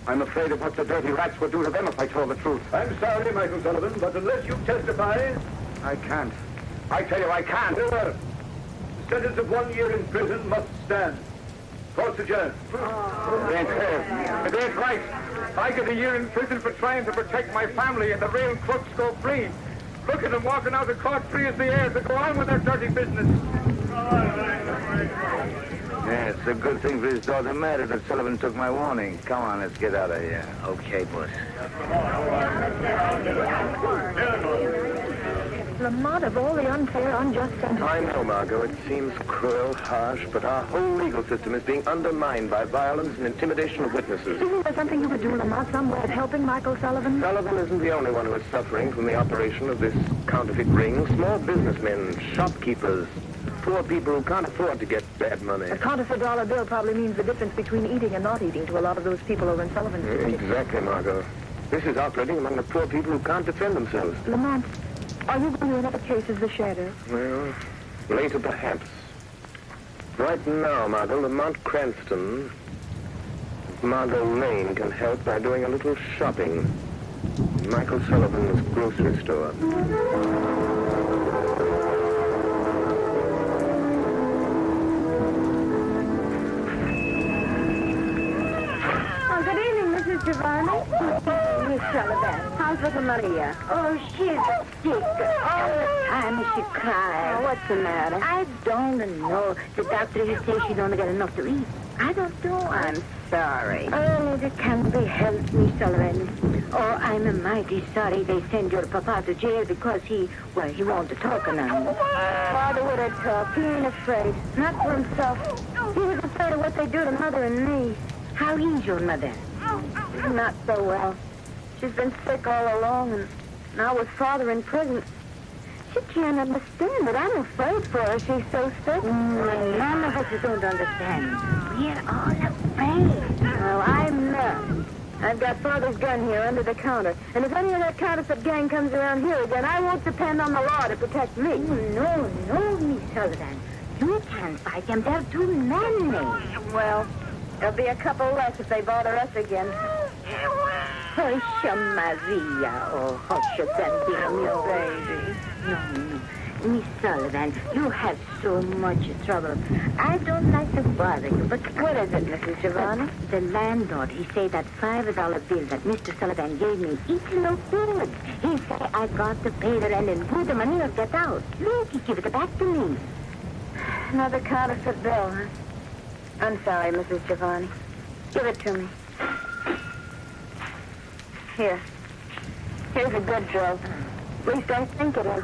I'm afraid of what the dirty rats would do to them if I told the truth. I'm sorry, Michael Sullivan, but unless you testify... I can't. I tell you, I can't. Very well. The sentence of 1 year in prison must stand. Court's adjourned. It ain't fair. It ain't right. I get a year in prison for trying to protect my family, and the real crooks go free. Look at them walking out of court free as the air to go on with their dirty business. Yeah, it's a good thing for his daughter Mary that Sullivan took my warning. Come on, let's get out of here. Okay, boss. Lamont, of all the unfair, unjust sentences... I know, Margot. It seems cruel, harsh, but our whole legal system is being undermined by violence and intimidation of witnesses. Isn't there something you could do, Lamont, some way of helping Michael Sullivan? Sullivan isn't the only one who is suffering from the operation of this counterfeit ring. Small businessmen, shopkeepers, poor people who can't afford to get bad money. A counterfeit dollar bill probably means the difference between eating and not eating to a lot of those people over in Sullivan's Street. Exactly, Margot. This is operating among the poor people who can't defend themselves. Lamont, are you going to another case as the shadow? Well, later perhaps. Right now, Margot, Lamont Cranston, Margot Lane can help by doing a little shopping in Michael Sullivan's grocery store. Giovanni? Miss Sullivan. How's little Maria? Oh, she's sick. All the time she cries. Oh, what's the matter? I don't know. The doctor he says she don't get enough to eat. I don't know. I'm sorry. Oh, it can't be helped, Miss Sullivan. Oh, I'm mighty sorry they send your papa to jail because he won't talk now. Father would have talked. He ain't afraid. Not for himself. He was afraid of what they do to Mother and me. How is your mother? Not so well. She's been sick all along, and now with Father in prison. She can't understand it. I'm afraid for her. She's so sick. None of us don't understand. We're all afraid. Well, I'm not. I've got Father's gun here under the counter. And if any of that counterfeit gang comes around here again, I won't depend on the law to protect me. No, Miss Sullivan. You can't fight them. They're too many. Well, there'll be a couple less if they bother us again. Hush, Maria. Oh, hush, your baby. No. Miss Sullivan, you have so much trouble. I don't like to bother you, but what is it, Mrs. Giovanni? The landlord, he say that $5 bill that Mr. Sullivan gave me, it's no good. He say I got to pay the rent and put the money or get out. Look, he give it back to me. Another counterfeit bill, huh? I'm sorry, Mrs. Giovanni. Give it to me. Here's a good bill. At least I think it is.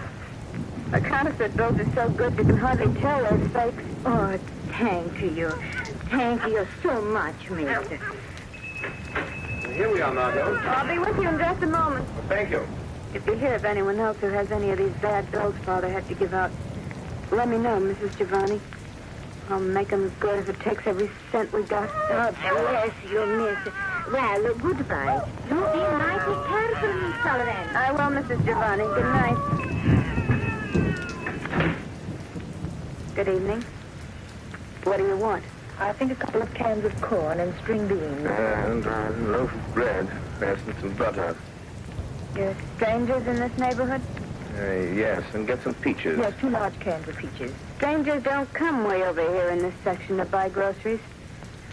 The counterfeit bills are so good you can hardly tell they're fakes. Oh, thank you. Thank you so much, mister. Here we are, Margot. I'll be with you in just a moment. Well, thank you. If you hear of anyone else who has any of these bad bills Father had to give out, let me know, Mrs. Giovanni. I'll make them good if it takes every cent we got. Oh, bless you, miss. Well, goodbye. You be mighty careful, Miss Sullivan. I will, Mrs. Giovanni. Good night. Good evening. What do you want? I think a couple of cans of corn and string beans. And a loaf of bread. And some butter. You're strangers in this neighborhood? Yes, and get some peaches. Yes, 2 large cans of peaches. Strangers don't come way over here in this section to buy groceries.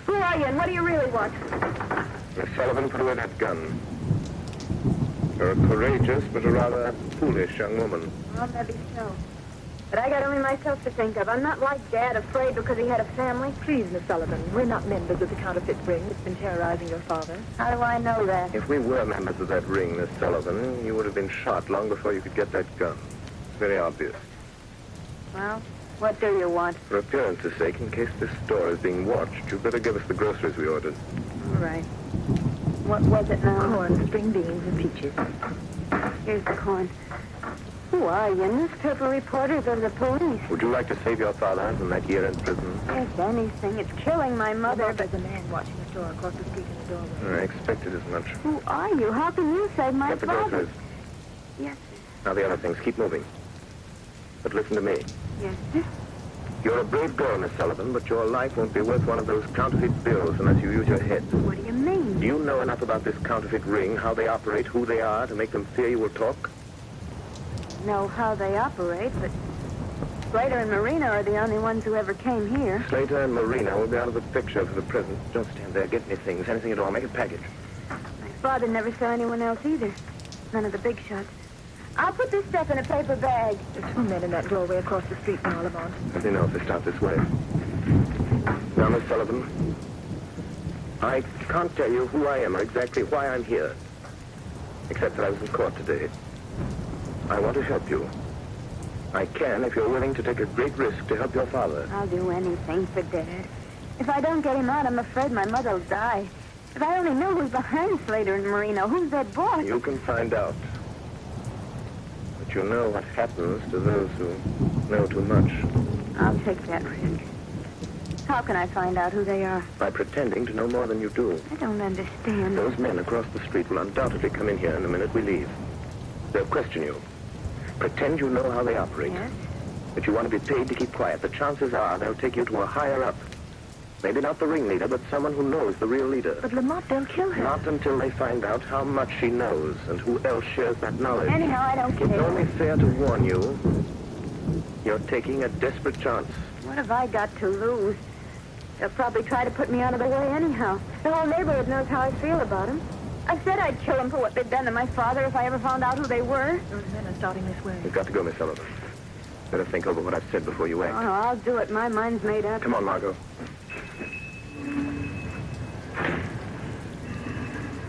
Who are you and what do you really want? Miss Sullivan, put away that gun. You're a courageous but a rather foolish young woman. Well, maybe so. But I got only myself to think of. I'm not like Dad, afraid because he had a family. Please, Miss Sullivan, we're not members of the counterfeit ring that's been terrorizing your father. How do I know that? If we were members of that ring, Miss Sullivan, you would have been shot long before you could get that gun. It's very obvious. Well, what do you want? For appearance's sake, in case this store is being watched, you'd better give us the groceries we ordered. All right. What was it now? Corn, string beans, and peaches. Here's the corn. Who are you? Newspaper reporters or the police? Would you like to save your father from that year in prison? Yes, anything. It's killing my mother, but... There's a man watching the store across the street in the doorway. I expected as much. Who are you? How can you save my Get the father? groceries. Yes, Now the other things. Keep moving. But listen to me. yes, sir. You're a brave girl, Miss Sullivan, but your life won't be worth one of those counterfeit bills unless you use your head. What do you mean? Do you know enough about this counterfeit ring, how they operate, who they are, to make them fear you will talk? Know how they operate, but Slater and Marina are the only ones who ever came here. Slater and Marina will be out of the picture for the present. Don't stand there. Get me things, anything at all. Make a package. My father never saw anyone else either. None of the big shots. I'll put this stuff in a paper bag. There's 2 men in that doorway across the street now, Lamont. Let me know if they start this way. Now, Miss Sullivan, I can't tell you who I am or exactly why I'm here, except that I was in court today. I want to help you. I can if you're willing to take a great risk to help your father. I'll do anything for Dad. If I don't get him out, I'm afraid my mother'll die. If I only knew who's behind Slater and Marino, who's that boss? You can find out. But you know what happens to those who know too much. I'll take that risk. How can I find out who they are? By pretending to know more than you do. I don't understand. Those men across the street will undoubtedly come in here in the minute we leave. They'll question you. Pretend you know how they operate. Yes? That you want to be paid to keep quiet. The chances are they'll take you to a higher up. Maybe not the ringleader, but someone who knows the real leader. But Lamont, they'll kill her. Not until they find out how much she knows and who else shares that knowledge. Anyhow, I don't care. It's only fair to warn you. You're taking a desperate chance. What have I got to lose? They'll probably try to put me out of the way anyhow. The whole neighborhood knows how I feel about them. I said I'd kill them for what they'd done to my father if I ever found out who they were. Those men are starting this way. You've got to go, Miss Sullivan. Better think over what I've said before you act. Oh, no, I'll do it. My mind's made up. Come on, Margot.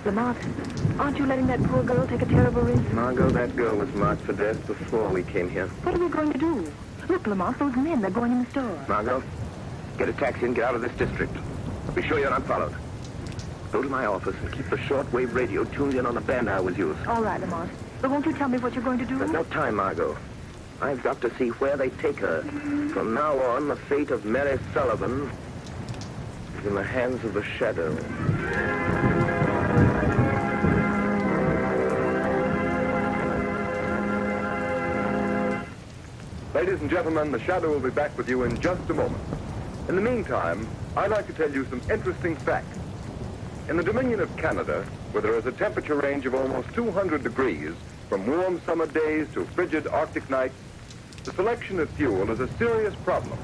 Lamont, aren't you letting that poor girl take a terrible risk? Margot, that girl was marked for death before we came here. What are we going to do? Look, Lamont, those men, they're going in the store. Margot, get a taxi and get out of this district. Be sure you're not followed. Go to my office and keep the shortwave radio tuned in on the band I was using. All right, Lamont. But won't you tell me what you're going to do? There's no time, Margot. I've got to see where they take her. From now on, the fate of Mary Sullivan is in the hands of the shadow. Ladies and gentlemen, the Shadow will be back with you in just a moment. In the meantime, I'd like to tell you some interesting facts. In the Dominion of Canada, where there is a temperature range of almost 200 degrees, from warm summer days to frigid Arctic nights, the selection of fuel is a serious problem.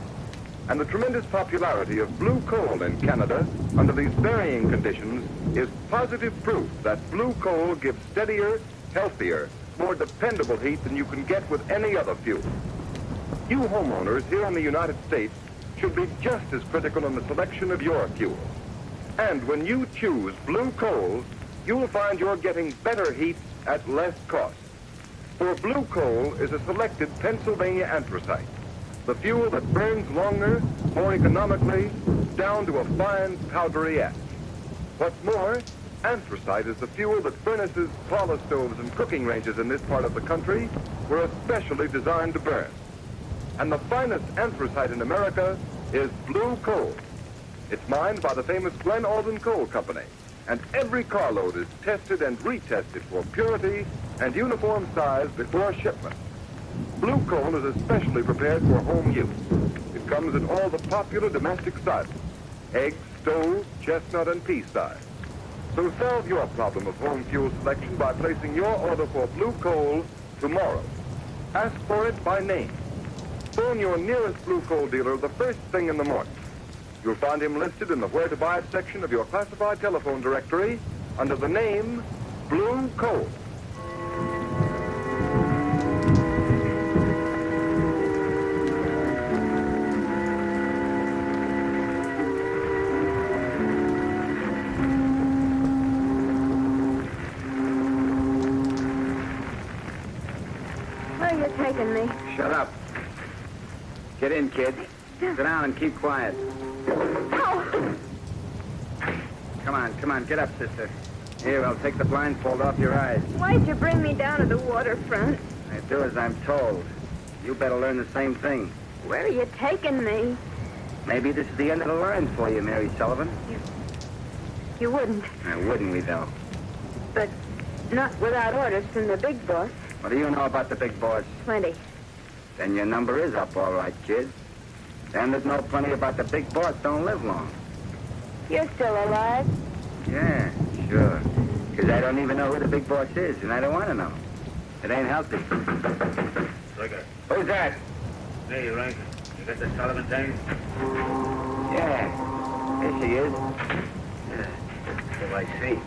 And the tremendous popularity of blue coal in Canada under these varying conditions is positive proof that blue coal gives steadier, healthier, more dependable heat than you can get with any other fuel. You homeowners here in the United States should be just as critical in the selection of your fuel. And when you choose blue coal, you'll find you're getting better heat at less cost. For blue coal is a selected Pennsylvania anthracite, the fuel that burns longer, more economically, down to a fine powdery ash. What's more, anthracite is the fuel that furnaces, parlor stoves, and cooking ranges in this part of the country were especially designed to burn. And the finest anthracite in America is blue coal. It's mined by the famous Glen Alden Coal Company, and every carload is tested and retested for purity and uniform size before shipment. Blue coal is especially prepared for home use. It comes in all the popular domestic sizes: egg, stove, chestnut, and pea size. So solve your problem of home fuel selection by placing your order for blue coal tomorrow. Ask for it by name. Phone your nearest blue coal dealer the first thing in the morning. You'll find him listed in the Where to Buy It section of your classified telephone directory under the name Blue Coal. Where are you taking me? Shut up. Get in, kid. Sit down and keep quiet. Come on, get up, sister. Here, I'll take the blindfold off your eyes. Why'd you bring me down to the waterfront? I do as I'm told. You better learn the same thing. Where are you taking me? Maybe this is the end of the line for you, Mary Sullivan. You wouldn't. Wouldn't we, though? But not without orders from the big boss. What do you know about the big boss? Plenty. Then your number is up, all right, kid. Them that know plenty about the big boss don't live long. You're still alive? Yeah, sure. Because I don't even know who the big boss is, and I don't want to know. It ain't healthy. Who's that? Hey, Rankin. You got the Sullivan thing? Yeah. Here she is. So I see.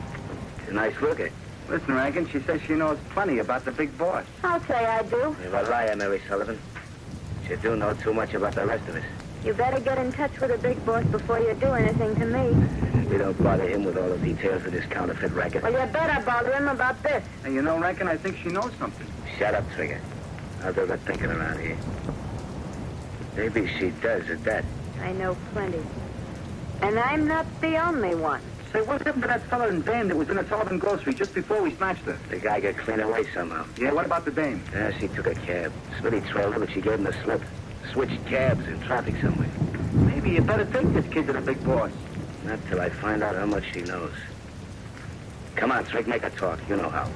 She's a nice looker. Listen, Rankin, she says she knows plenty about the big boss. I'll say I do. You're a liar, Mary Sullivan. You do know too much about the rest of us. You better get in touch with the big boss before you do anything to me. We don't bother him with all the details of this counterfeit racket. Well, you better bother him about this. And you know, Rankin, I think she knows something. Shut up, Trigger. I'll do the thinking around here. Maybe she does at that. I know plenty. And I'm not the only one. Say, what happened to that fellow in dame that was in the Sullivan grocery just before we snatched her? The guy got clean away somehow. Yeah, what about the dame? Yeah, she took a cab. Smitty trailed her, but she gave him the slip. Switched cabs in traffic somewhere. Maybe you better take this kid to the big boss. Not till I find out how much she knows. Come on, Trick, make her talk. You know how.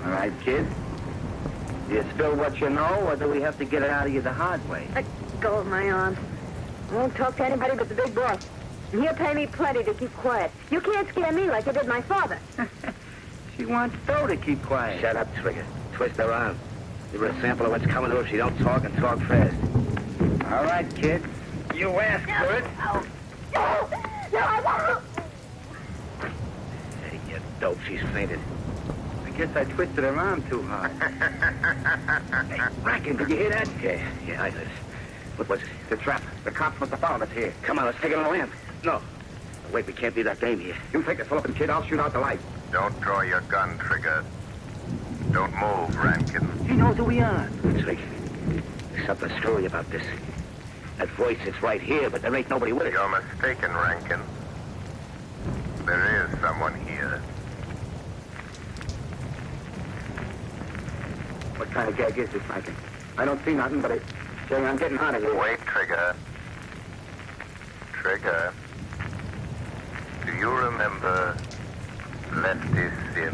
All right, kid. Do you spill what you know, or do we have to get it out of you the hard way? Let go of my arm. I won't talk to anybody but the big boss. And he'll pay me plenty to keep quiet. You can't scare me like you did my father. She wants Doe to keep quiet. Shut up, Trigger. Twist her arm. Give her a sample of what's coming to her if she don't talk and talk fast. All right, kid. You asked for it. No, I won't. Hey, you dope. She's fainted. I guess I twisted her arm too hard. Hey, Rankin, did you hear that? Yeah, I heard it. What was it? The trap. The cops must have found us here. Come on, let's take it on the lamp. No. Wait, we can't leave that dame here. You take the Sullivan kid, I'll shoot out the light. Don't draw your gun, Trigger. Don't move, Rankin. He knows who we are. Trick, there's something screwy about this. That voice is right here, but there ain't nobody with it. You're mistaken, Rankin. There is someone here. What kind of gag is this, Rankin? I don't see nothing, but I'm getting out of here. Wait, Trigger. Trigger. Do you remember Lefty's sin?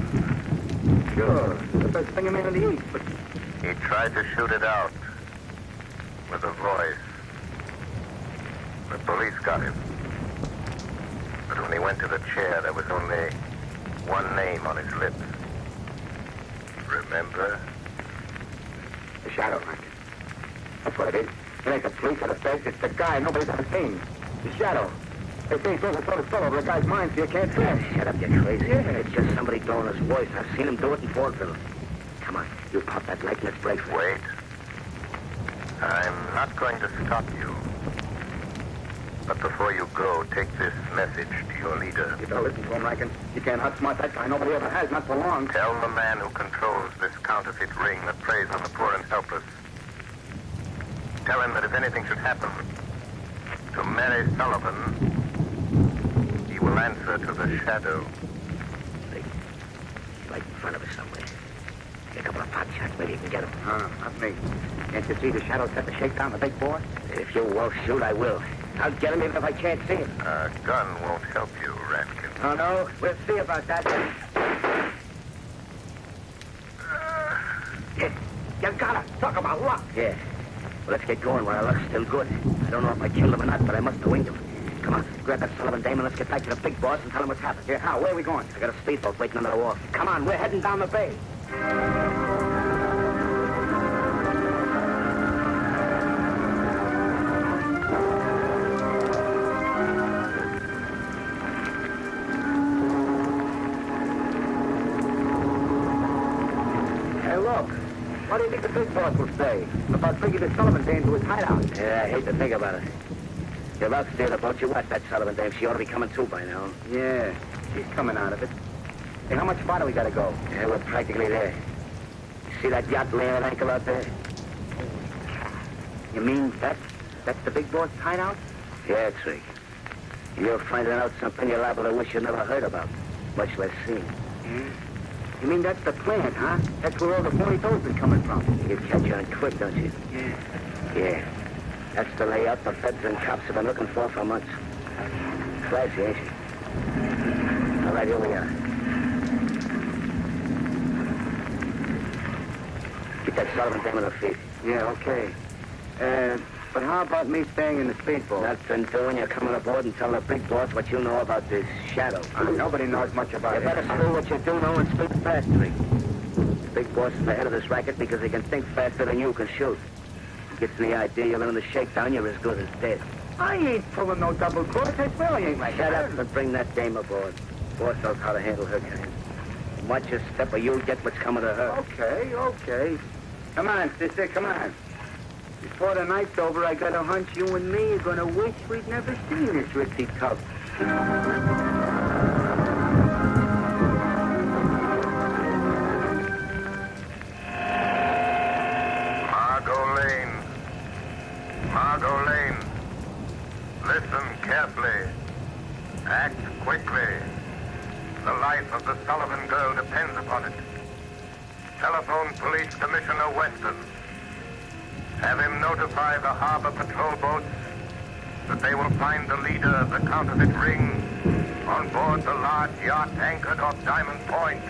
Sure. The best thing a man in the East, but... He tried to shoot it out with a voice. The police got him. But when he went to the chair, there was only one name on his lips. Remember? The shadow, Rankin. That's what it is. It ain't the police or the feds. It's the guy nobody's ever seen. The shadow. They say he throws a sort of spell over a guy's mind so you can't see him. Shut up, you crazy. Yeah. It's just somebody blowing his voice. I've seen him do it in Vaudeville. Come on, you pop that light and let's break for it. Wait. I'm not going to stop you. But before you go, take this message to your leader. You better listen to him, Rankin. You can't outsmart that guy. Nobody ever has, not for long. Tell the man who controls this counterfeit ring that preys on the poor and helpless. Tell him that if anything should happen to Mary Sullivan, he will answer to the shadow. Right in front of us somewhere. Get a couple of pot shots, maybe you can get him. Not me. Can't you see the shadow set to shake down the big boy? If you won't shoot, I will. I'll get him even if I can't see him. A gun won't help you, Rankin. Oh, no? We'll see about that. You got it. Talk about luck. Yeah. Well, let's get going while our luck's still good. I don't know if I killed him or not, but I must have winged him. Come on, grab that Sullivan dame and let's get back to the big boss and tell him what's happened. Yeah, how? Where are we going? I got a speedboat waiting under the wharf. Come on, we're heading down the bay. Hey, look. What do you think the big boss will say about bringing the Sullivan dame to his hideout? Yeah, I hate to think about it. You're about to steer the boat. You watch that Sullivan dame. She ought to be coming too by now. Yeah, she's coming out of it. Hey, how much farther we gotta go? Yeah, we're practically there. See that yacht laying at anchor out there? You mean that's the big boss hideout? Yeah, Trick. You're finding out something you're liable to wish you never heard about, much less seen. Yeah? You mean that's the plant, huh? That's where all the phony dough's been coming from. You catch on quick, don't you? Yeah. Yeah. That's the layout the feds and cops have been looking for months. Flashy, ain't she? All right, here we are. Get that Sullivan dame on her feet. Yeah, okay. But how about me staying in the speedboat? Nothing doing. You're coming aboard and telling the big boss what you know about this shadow. Nobody knows much about it. You better do what you do know and speak faster. The big boss is the head of this racket because he can think faster than you can shoot. He gets the idea you learn the shakedown, you're as good as dead. I ain't pulling no double cross. I swear I ain't like Shut that. up and bring that dame aboard. Boss knows how to handle her kind. Watch your step or you'll get what's coming to her. Okay. Come on, sister, come on. Before the night's over, I got a hunch you and me are gonna wish we'd never seen this ritzy tub. Margot Lane. Listen carefully. Act quickly. The life of the Sullivan girl depends upon it. Telephone Police Commissioner Weston. Have him notify the harbor patrol boats that they will find the leader of the counterfeit ring on board the large yacht anchored off Diamond Point.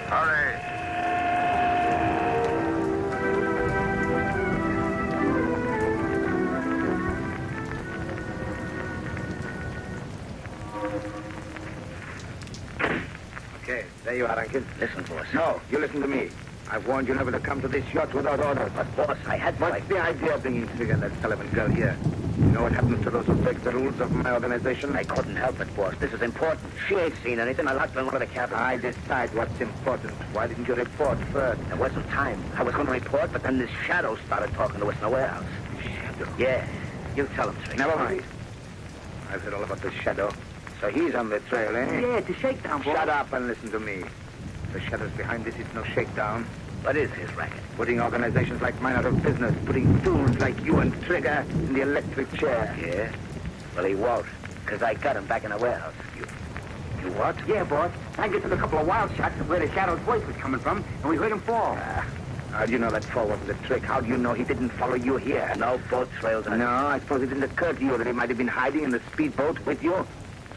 Hurry. Okay, there you are, Rankin. Listen, boss. No, you listen to me. I've warned you never to come to this yacht without orders. But, boss, I had... What's the idea of bringing Trigger and that Sullivan girl here? You know what happens to those who break the rules of my organization? I couldn't help it, boss. This is important. She ain't seen anything. I locked her in one of the cabins. I decide what's important. Why didn't you report first? There wasn't time. I was going to report, but then this shadow started talking to us in the warehouse. Shadow? Yeah. You tell him, Trigger. Never mind. I've heard all about the shadow. So he's on the trail, eh? Yeah, it's a shakedown, boss. Shut up and listen to me. The shadow's behind this. It's no shakedown. What is his racket? Putting organizations like mine out of business. Putting fools like you and Trigger in the electric chair. Yeah? Well, he won't, because I got him back in the warehouse. You what? Yeah, boss. I took a couple of wild shots of where the shadow's voice was coming from, and we heard him fall. How do you know that fall wasn't a trick? How do you know he didn't follow you here? No boat trails. No, I suppose it didn't occur to you that he might have been hiding in the speedboat with you.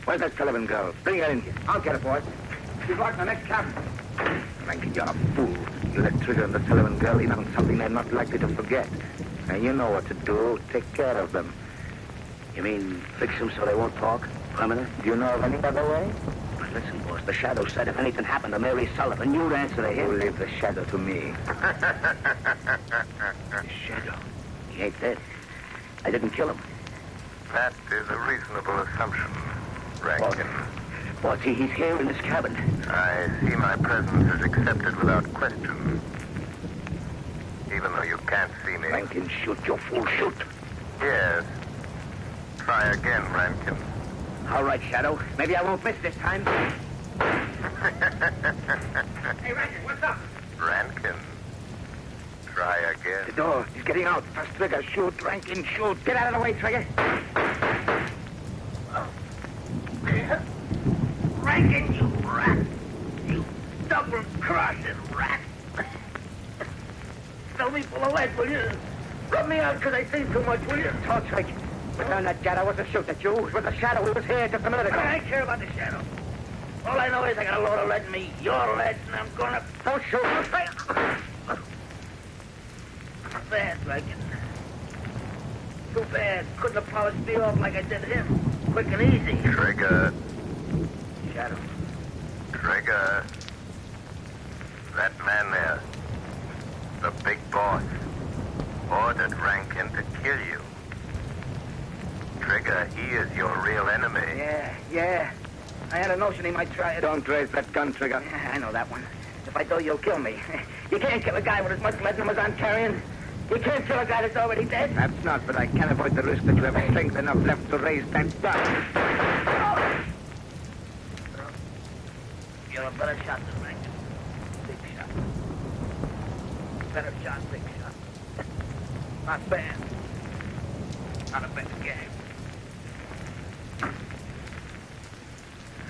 Where's that Sullivan girl? Bring her in here. I'll get her, boss. She's locked in the next cabin. Rankin, you're a fool. You let Trigger and the Sullivan girl in on something they're not likely to forget. And you know what to do. Take care of them. You mean fix them so they won't talk? Permanent? Do you know of any other way? But listen, boss, the shadow said if anything happened to Mary Sullivan, you'd answer to him. You leave the shadow to me. The shadow? He ain't dead. I didn't kill him. That is a reasonable assumption, Rankin. Boss, he's here in this cabin. I see my presence is accepted without question. Even though you can't see me. Rankin, shoot, you fool, shoot. Yes. Try again, Rankin. All right, Shadow. Maybe I won't miss this time. Hey, Rankin, what's up? Rankin. Try again. The door. He's getting out. First Trigger, shoot. Rankin, shoot. Get out of the way, Trigger. Rankin, you rat. You double-crossing rat. Fill me full of lead, will you? Rub me out because I think too much, will you? Talk, Trick. Return that gat. I wasn't shooting at you. It was the shadow who was here just a minute ago. I don't care about the shadow. All I know is I got a load of lead in me. Your lead, and I'm gonna... Don't shoot. Bad, Rankin. Too bad. Couldn't have polished me off like I did him. Quick and easy. Trigger. Shadow. Trigger. That man there, the big boss, ordered Rankin to kill you. Trigger, he is your real enemy. Yeah. I had a notion he might try it. Don't raise that gun, Trigger. Yeah, I know that one. If I do, you'll kill me. You can't kill a guy with as much lead in him as I'm carrying. You can't kill a guy that's already dead. Perhaps not, but I can't avoid the risk that you have strength enough left to raise that gun. You're a better shot than Rankin. Big shot. Better shot, big shot. Not bad. Not a bad game.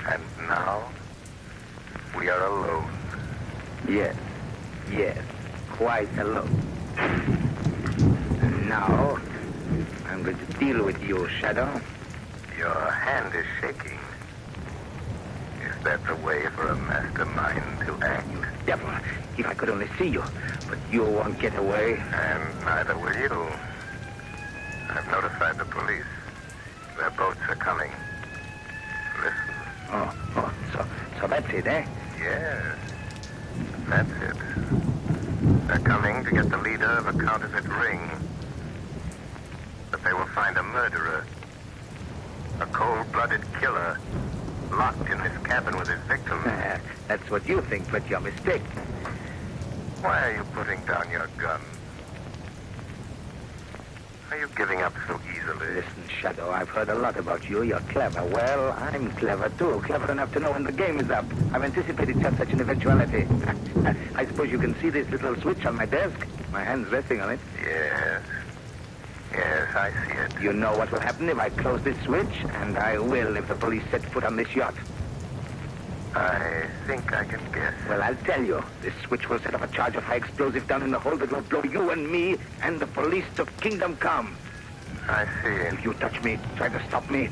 And now, we are alone. Yes, quite alone. And now, I'm going to deal with you, Shadow. Your hand is shaking. Is that the way for a mastermind to act? You devil, if I could only see you. But you won't get away. And neither will you. notified the police. Their boats are coming. Listen. So that's it, eh? Yes. That's it. They're coming to get the leader of a counterfeit ring. But they will find a murderer. A cold-blooded killer. Locked in this cabin with his victim. That's what you think, but you're mistaken. Why are you putting down your gun? Are you giving up so easily? Listen, Shadow, I've heard a lot about you. You're clever. Well, I'm clever, too. Clever enough to know when the game is up. I've anticipated just such an eventuality. I suppose you can see this little switch on my desk? My hand's resting on it. Yes. Yes, I see it. You know what will happen if I close this switch? And I will if the police set foot on this yacht. I think I can guess. Well, I'll tell you. This switch will set up a charge of high explosive down in the hold that will blow you and me and the police to kingdom come. I see. If you touch me, try to stop me,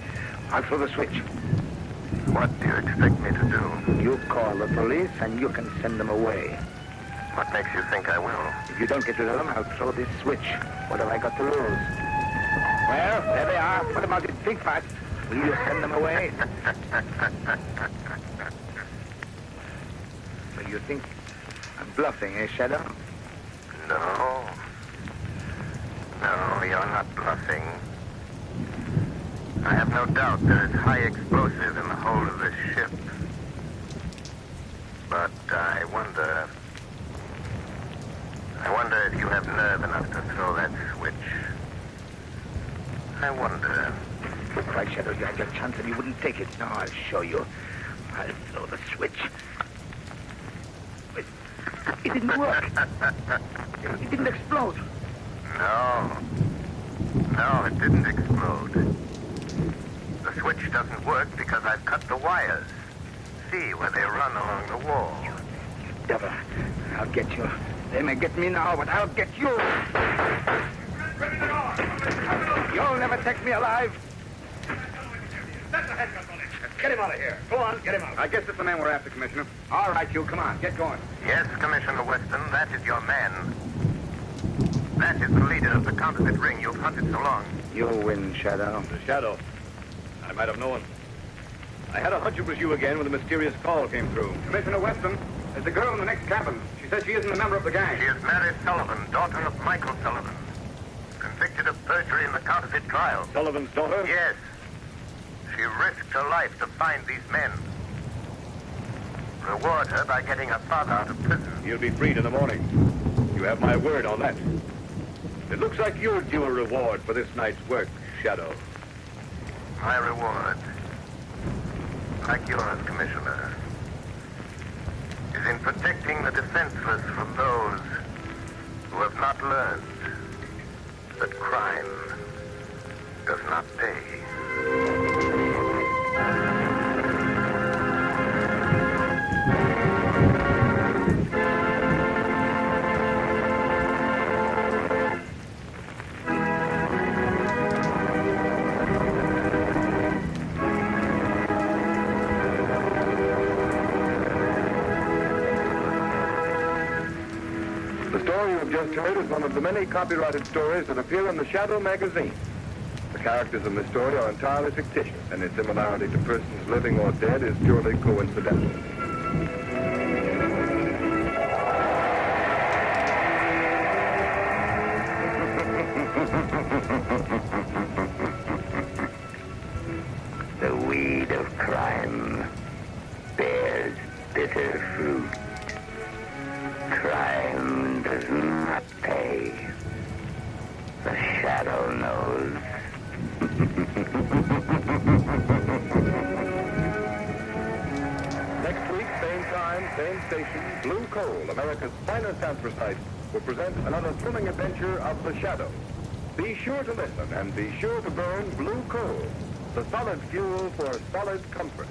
I'll throw the switch. What do you expect me to do? You call the police and you can send them away. What makes you think I will? If you don't get rid of them, I'll throw this switch. What have I got to lose? Well, there they are. Put them out in big fast. Will you send them away? Well, you think I'm bluffing, eh, Shadow? No. No, you're not bluffing. I have no doubt there is high explosive in the hold of this ship. But I wonder if you have nerve enough to throw that switch. I wonder. Good cry, Shadow. You had your chance and you wouldn't take it. No, I'll show you. I'll throw the switch. It didn't work. It didn't explode. No, it didn't explode. The switch doesn't work because I've cut the wires. See where they run along the wall. You devil. I'll get you. They may get me now, but I'll get you. You'll never take me alive. That's the handcuff on it. Get him out of here. Go on, get him out. I guess it's the man we're after, Commissioner. All right, you. Come on. Get going. Yes, Commissioner Weston, that is your man. That is the leader of the counterfeit ring you've hunted so long. You win, Shadow. The Shadow. I might have known. I had a hunch it was you again when the mysterious call came through. Commissioner Weston, there's a girl in the next cabin. She says she isn't a member of the gang. She is Mary Sullivan, daughter of Michael Sullivan. Convicted of perjury in the counterfeit trial. Sullivan's daughter? Yes. She risked her life to find these men. Reward her by getting her father out of prison. You'll be freed in the morning. You have my word on that. It looks like you're due a reward for this night's work, Shadow. My reward, like yours, Commissioner, is in protecting the defenseless from those who have not learned that crime does not pay. The story you have just heard is one of the many copyrighted stories that appear in the Shadow magazine. The characters in this story are entirely fictitious, and its similarity to persons living or dead is purely coincidental. The weed of crime bears bitter fruit. Crime does not pay. The Shadow knows. Next week, same time, same station, Blue Coal, America's finest anthracite, will present another thrilling adventure of the Shadow. Be sure to listen and be sure to burn Blue Coal, the solid fuel for solid comfort.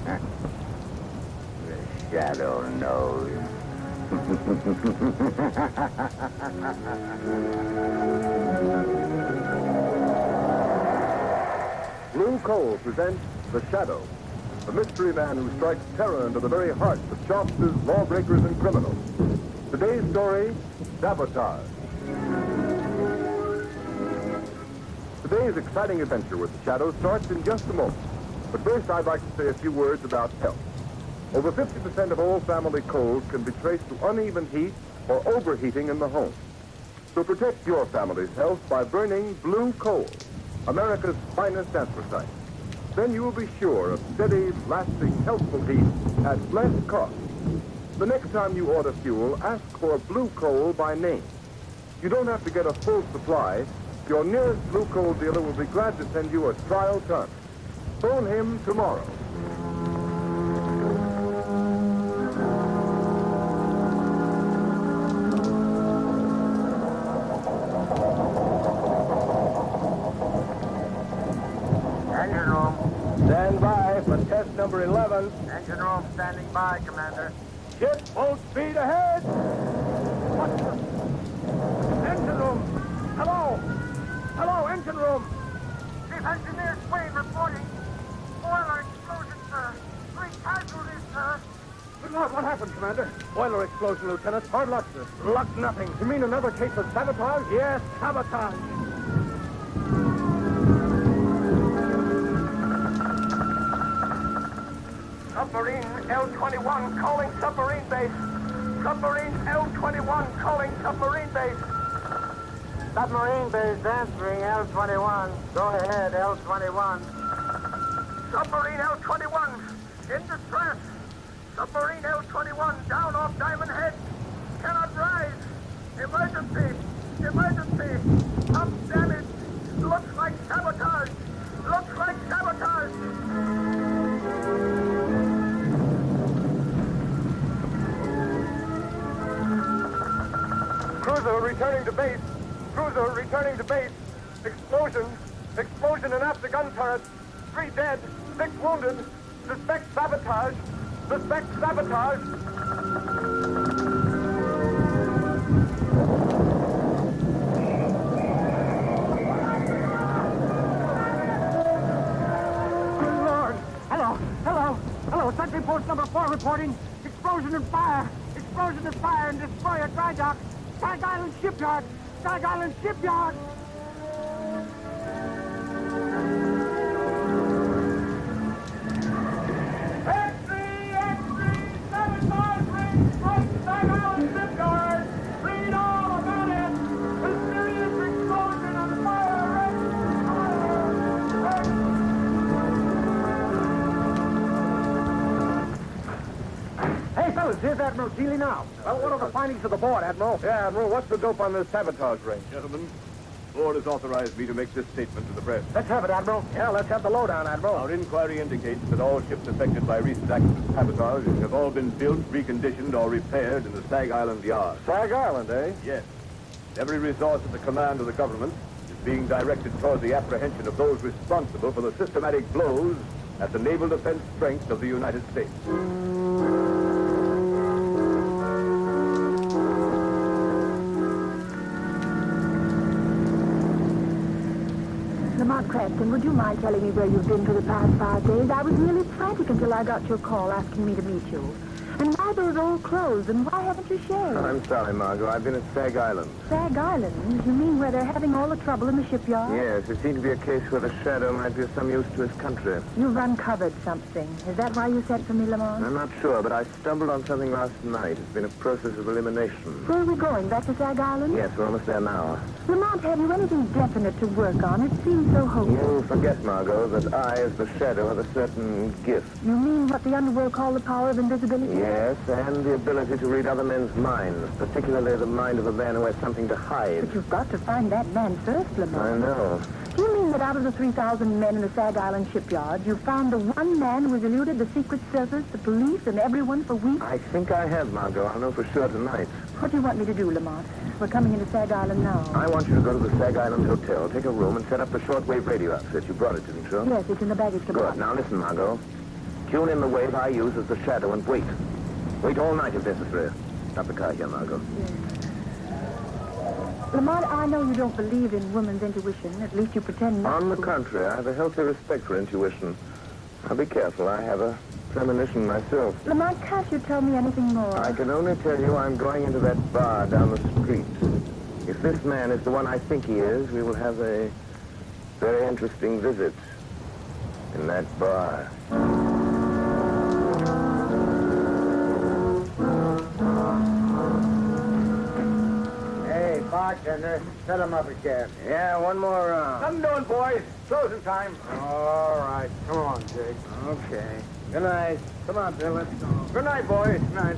The shadow knows. Blue Coal presents The Shadow, the mystery man who strikes terror into the very hearts of shopsters, lawbreakers, and criminals. Today's story, Sabotage. Today's exciting adventure with The Shadow starts in just a moment. But first, I'd like to say a few words about health. Over 50% of all family colds can be traced to uneven heat or overheating in the home. So protect your family's health by burning Blue Coal, America's finest anthracite. Then you will be sure of steady, lasting, healthful heat at less cost. The next time you order fuel, ask for Blue Coal by name. You don't have to get a full supply. Your nearest Blue Coal dealer will be glad to send you a trial ton. Phone him tomorrow. Engine room. Stand by for test number 11. Engine room standing by, Commander. Ship full speed ahead. What the? Engine room. Hello. Hello, engine room. Chief Engineer Swain reporting. Boiler explosion, sir. 3 casualties, sir. Good Lord, what happened, Commander? Boiler explosion, Lieutenant. Hard luck, sir. Luck nothing. You mean another case of sabotage? Yes, sabotage. Submarine L-21 calling submarine base. Submarine L-21 calling submarine base. Submarine base answering L-21. Go ahead, L-21. Submarine L-21 in distress. Submarine L-21 down off Diamond Head. Cannot rise. Emergency. Emergency. Pump damage. Looks like sabotage. Looks like sabotage. Cruiser returning to base. Cruiser returning to base. Explosion. Explosion in after gun turret. 3 dead. 6 wounded. Suspect sabotage. Suspect sabotage. Good Lord. Hello. Hello. Hello. Sentry post number 4 reporting. Explosion and fire. Explosion and fire and destroyer dry dock. Stag Island Shipyard. Stag Island Shipyard. Sabotage ring strike Stag Island Shipyard. Read all about it. Mysterious explosion and fire. Hey, fellas, here's Admiral Keeley now. Well, what are the findings of the board, Admiral? Yeah, Admiral, what's the dope on this sabotage ring? Gentlemen, the board has authorized me to make this statement to the press. Let's have it, Admiral. Yeah, let's have the lowdown, Admiral. Our inquiry indicates that all ships affected by recent acts of sabotage have all been built, reconditioned, or repaired in the Stag Island yard. Stag Island, eh? Yes. Every resource at the command of the government is being directed toward the apprehension of those responsible for the systematic blows at the naval defense strength of the United States. Lamont Cranston, would you mind telling me where you've been for the past 5 days? I was really frantic until I got your call asking me to meet you. And why those old clothes, and why haven't you shaved? I'm sorry, Margot. I've been at Stag Island. Stag Island? You mean where they're having all the trouble in the shipyard? Yes, it seemed to be a case where the Shadow might be of some use to his country. You've uncovered something. Is that why you sent for me, Lamont? I'm not sure, but I stumbled on something last night. It's been a process of elimination. Where are we going? Back to Stag Island? Yes, we're almost there now. Lamont, have you anything definite to work on? It seems so hopeless. You forget, Margot, that I, as the Shadow, have a certain gift. You mean what the underworld call the power of invisibility? Yes, and the ability to read other men's minds, particularly the mind of a man who has something to hide. But you've got to find that man first, Lamont. I know. Do you mean that out of the 3,000 men in the Stag Island shipyard, you found the one man who has eluded the Secret Service, the police, and everyone for weeks? I think I have, Margot. I'll know for sure tonight. What do you want me to do, Lamont? We're coming into Stag Island now. I want you to go to the Stag Island Hotel, take a room, and set up the shortwave radio outfit. You brought it, didn't you? Yes, it's in the baggage compartment. Good. Now listen, Margot. Tune in the wave I use as the shadow and wait. Wait all night if necessary. Stop the car here, Margot. Lamont, I know you don't believe in woman's intuition. At least you pretend not On the to. contrary, I have a healthy respect for intuition. Now be careful. I have a premonition myself. Lamont, can't you tell me anything more? I can only tell you I'm going into that bar down the street. If this man is the one I think he is, we will have a very interesting visit in that bar. Hey, bartender, set him up again. Yeah, one more round. Nothing doing, boys. Closing time. All right. Come on, Jake. Okay. Good night. Come on, Bill. Let's go. Good night, boys. Good night.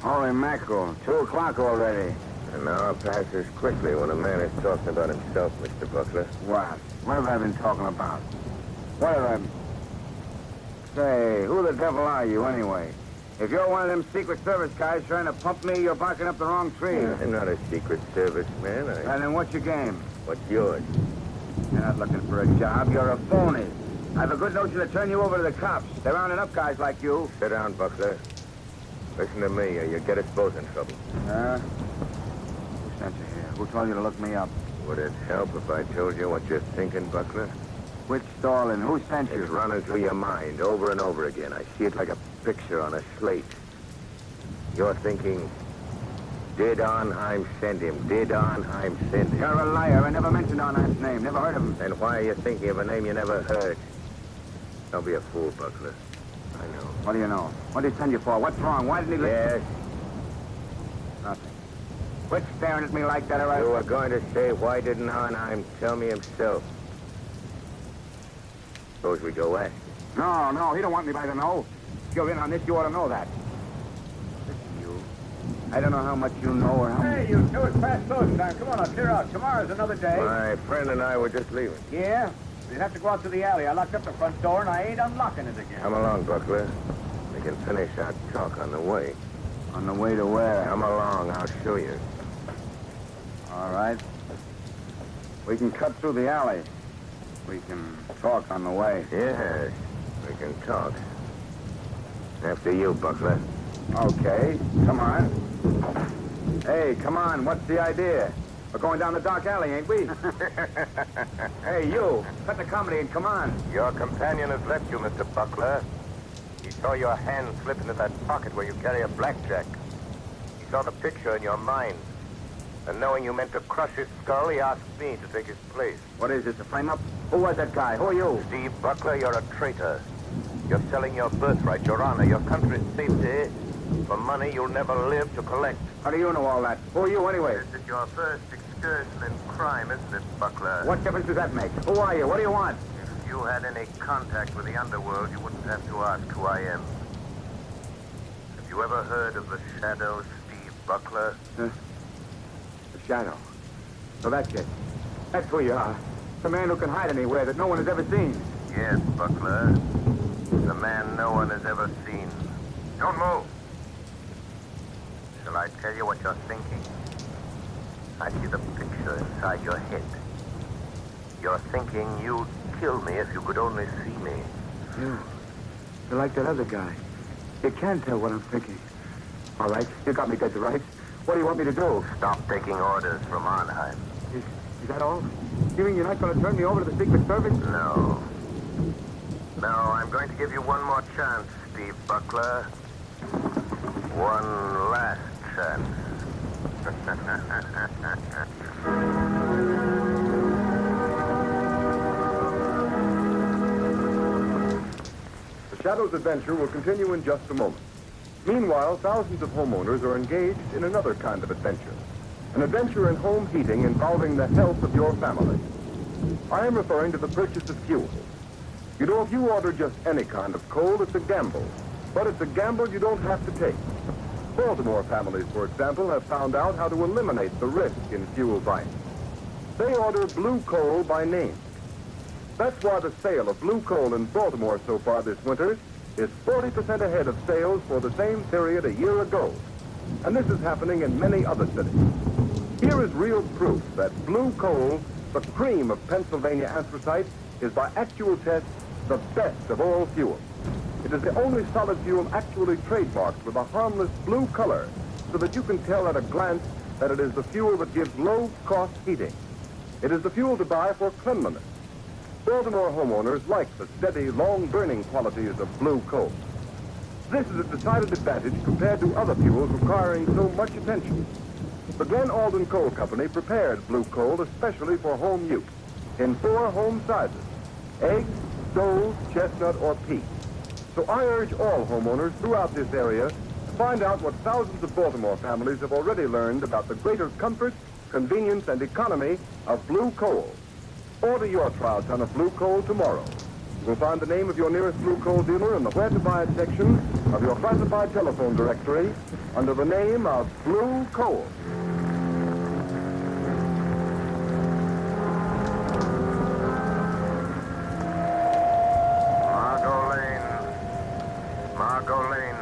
Holy mackerel. 2 o'clock already. An hour passes quickly when a man is talking about himself, Mr. Buckler. What? What have I been talking about? What have I... Say, who the devil are you, anyway? If you're one of them Secret Service guys trying to pump me, you're barking up the wrong tree. I'm not a Secret Service man. And then what's your game? What's yours? You're not looking for a job. You're a phony. I have a good notion to turn you over to the cops. They're rounding up guys like you. Sit down, Buckler. Listen to me, or you get us both in trouble. Huh? Who sent you here? Who told you to look me up? Would it help if I told you what you're thinking, Buckler? Which stall and who sent you? It's running through your mind over and over again. I see it like a picture on a slate. You're thinking, did Arnheim send him? Did Arnheim send him? You're a liar. I never mentioned Arnheim's name. Never heard of him. Then why are you thinking of a name you never heard? Don't be a fool, Buckler. I know. What do you know? What did he send you for? What's wrong? Why didn't he Yes. Nothing. Quit staring at me like that, or I... You were going to say, why didn't Arnheim tell me himself? Suppose we go west. No, he don't want anybody to know. If you're in on this, you ought to know that. Listen, you. I don't know how much you know or how... Hey, you two, it's past closing time. Come on, I'll clear out. Tomorrow's another day. My friend and I were just leaving. Yeah? You'd have to go out to the alley. I locked up the front door, and I ain't unlocking it again. Come along, Buckler. We can finish our talk on the way. On the way to where? Come along, I'll show you. All right. We can cut through the alley. We can talk on the way. Yes, we can talk. After you, Buckler. Okay, come on. Hey, come on, what's the idea? We're going down the dark alley, ain't we? Hey, you, cut the comedy and come on. Your companion has left you, Mr. Buckler. He saw your hand slip into that pocket where you carry a blackjack. He saw the picture in your mind. And knowing you meant to crush his skull, he asked me to take his place. What is this, a frame-up? Who was that guy? Who are you? Steve Buckler, you're a traitor. You're selling your birthright, your honor, your country's safety for money you'll never live to collect. How do you know all that? Who are you, anyway? This is your first excursion in crime, isn't it, Buckler? What difference does that make? Who are you? What do you want? If you had any contact with the underworld, you wouldn't have to ask who I am. Have you ever heard of the Shadow, Steve Buckler? The Shadow. So that's it. That's who you are. The man who can hide anywhere that no one has ever seen. Yes, Buckler. The man no one has ever seen. Don't move. Shall I tell you what you're thinking? I see the picture inside your head. You're thinking you'd kill me if you could only see me. You're like that other guy. You can't tell what I'm thinking. All right, you got me dead to rights. What do you want me to do? Stop taking orders from Arnheim. Is that all? You mean you're not going to turn me over to the Secret Service? No. No, I'm going to give you one more chance, Steve Buckler. One last chance. The Shadow's adventure will continue in just a moment. Meanwhile, thousands of homeowners are engaged in another kind of adventure. An adventure in home heating involving the health of your family. I am referring to the purchase of fuel. You know, if you order just any kind of coal, it's a gamble. But it's a gamble you don't have to take. Baltimore families, for example, have found out how to eliminate the risk in fuel buying. They order blue coal by name. That's why the sale of blue coal in Baltimore so far this winter is 40% ahead of sales for the same period a year ago. And this is happening in many other cities. Here is real proof that blue coal the cream of Pennsylvania anthracite, is by actual test the best of all fuel. It is the only solid fuel actually trademarked with a harmless blue color, so that you can tell at a glance that it is the fuel that gives low-cost heating. It is the fuel to buy for cleanliness. Baltimore homeowners like the steady, long-burning qualities of blue coal. This is a decided advantage compared to other fuels requiring so much attention. The Glen Alden Coal Company prepared blue coal especially for home use in 4 home sizes: egg, stove, chestnut, or peat. So I urge all homeowners throughout this area to find out what thousands of Baltimore families have already learned about the greater comfort, convenience, and economy of blue coal. Order your trial ton of blue coal tomorrow. You will find the name of your nearest blue coal dealer in the Where to Buy It section of your classified telephone directory under the name of Blue Coal. Margot Lane.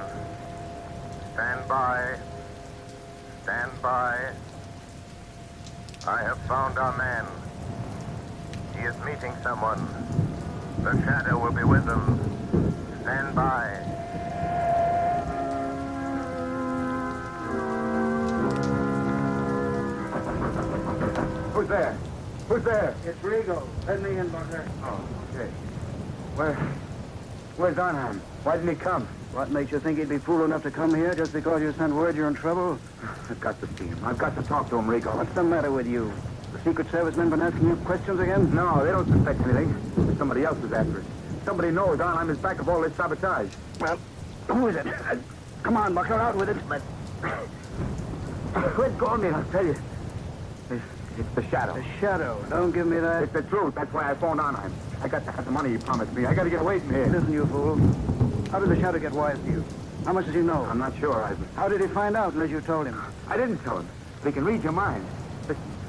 Stand by. Stand by. I have found our man. He is meeting someone. The shadow will be with them. Stand by. Who's there? Who's there? It's Rigo. Let me in, Butler. Oh, okay. Where's Arnheim? Why didn't he come? What makes you think he'd be fool enough to come here just because you sent word you're in trouble? I've got to see him. I've got to talk to him, Rigo. What's the matter with you? The Secret Service men been asking you questions again? No, they don't suspect anything. Somebody else is after it. Somebody knows Arnheim is back of all this sabotage. Well, who is it? Come on, Buckler, out with it. But... Let go of me, I'll tell you. It's the Shadow. The Shadow? Don't give me that. It's the truth. That's why I phoned Arnheim. I got to have the money he promised me. I got to get away from here. Listen, you fool. How did the Shadow get wise to you? How much does he know? I'm not sure, Ivan. How did he find out unless you told him? I didn't tell him. He can read your mind.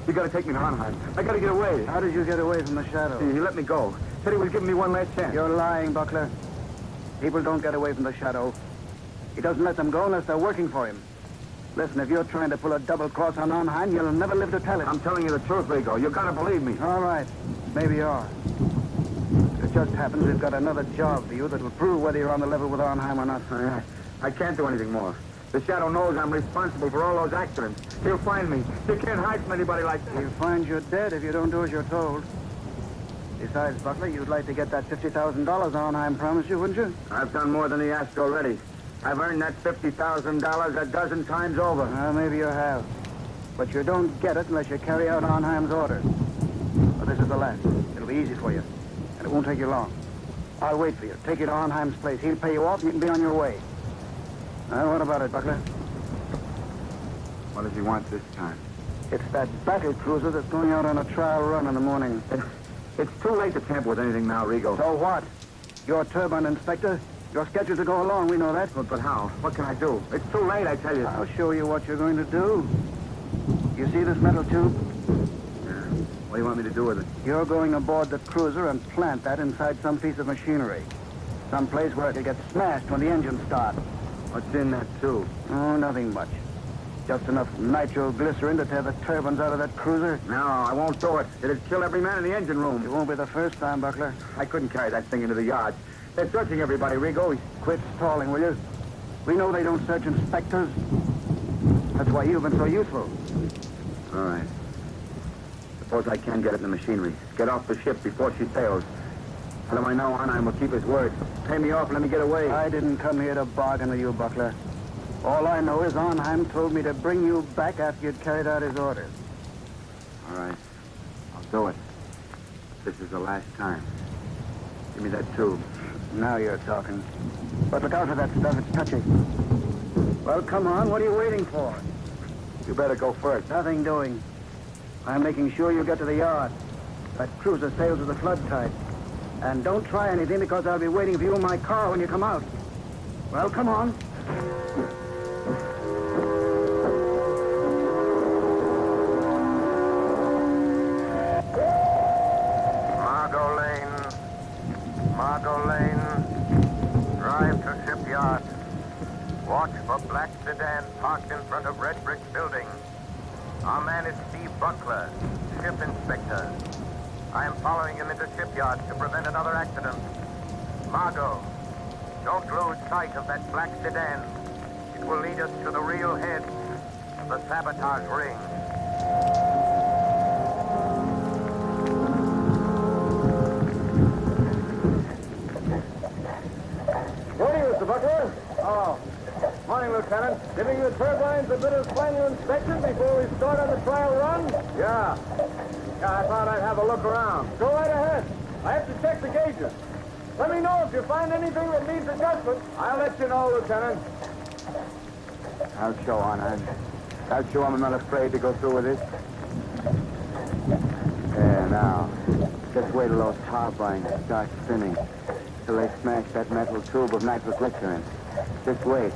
You got to take me to Arnheim. I got to get away. How did you get away from the Shadow? He let me go. Said he was giving me one last chance. You're lying, Buckler. People don't get away from the Shadow. He doesn't let them go unless they're working for him. Listen, if you're trying to pull a double cross on Arnheim, you'll never live to tell it. I'm telling you the truth, Rigo. You got to believe me. All right. Maybe you are. It just happens we've got another job for you that will prove whether you're on the level with Arnheim or not. I can't do anything more. The Shadow knows I'm responsible for all those accidents. He'll find me. You can't hide from anybody like that. He'll find you dead if you don't do as you're told. Besides, Buckler, you'd like to get that $50,000 Arnheim promised you, wouldn't you? I've done more than he asked already. I've earned that $50,000 a dozen times over. Maybe you have. But you don't get it unless you carry out Arnheim's orders. But this is the last. It'll be easy for you. And it won't take you long. I'll wait for you. Take you to Arnheim's place. He'll pay you off and you can be on your way. Now, what about it, Buckler? What does he want this time? It's that battle cruiser that's going out on a trial run in the morning. It's too late to tamper with anything now, Rigo. So what? You're turbine inspector. You're scheduled to go along. We know that. But how? What can I do? It's too late, I tell you. I'll show you what you're going to do. You see this metal tube? What do you want me to do with it? You're going aboard the cruiser and plant that inside some piece of machinery. Some place where it'll get smashed when the engine starts. What's in that tube? Oh, nothing much. Just enough nitroglycerin to tear the turbines out of that cruiser. No, I won't do it. It'd kill every man in the engine room. It won't be the first time, Buckler. I couldn't carry that thing into the yard. They're searching everybody, Rigo. Quit stalling, will you? We know they don't search inspectors. That's why you've been so useful. All right. Suppose I can get it in the machinery. Get off the ship before she sails. Tell him I know Arnheim will keep his word. Pay me off and let me get away. I didn't come here to bargain with you, Buckler. All I know is Arnheim told me to bring you back after you'd carried out his orders. All right. I'll do it. This is the last time. Give me that tube. Now you're talking. But look out for that stuff. It's touchy. Well, come on. What are you waiting for? You better go first. Nothing doing. I'm making sure you get to the yard. That cruiser sails with the flood tide. And don't try anything because I'll be waiting for you in my car when you come out. Well, come on. Margot Lane. Drive to shipyard. Watch for black sedan parked in front of red brick building. Our man is Steve Buckler, ship inspector. I am following him into shipyards to prevent another accident. Margot, don't lose sight of that black sedan. It will lead us to the real head of the Sabotage ring. Morning, Mr. Buckler. Oh, morning, Lieutenant. Giving the turbines a bit of final inspection before we start on the trial run? Yeah, I thought I'd have a look around. Go right ahead. I have to check the gauges. Let me know if you find anything that needs adjustment. I'll let you know, Lieutenant. I'll show on. I'll show I'm not afraid to go through with this. There, now. Just wait till those turbines start spinning. Till they smash that metal tube of nitroglycerin. Just wait.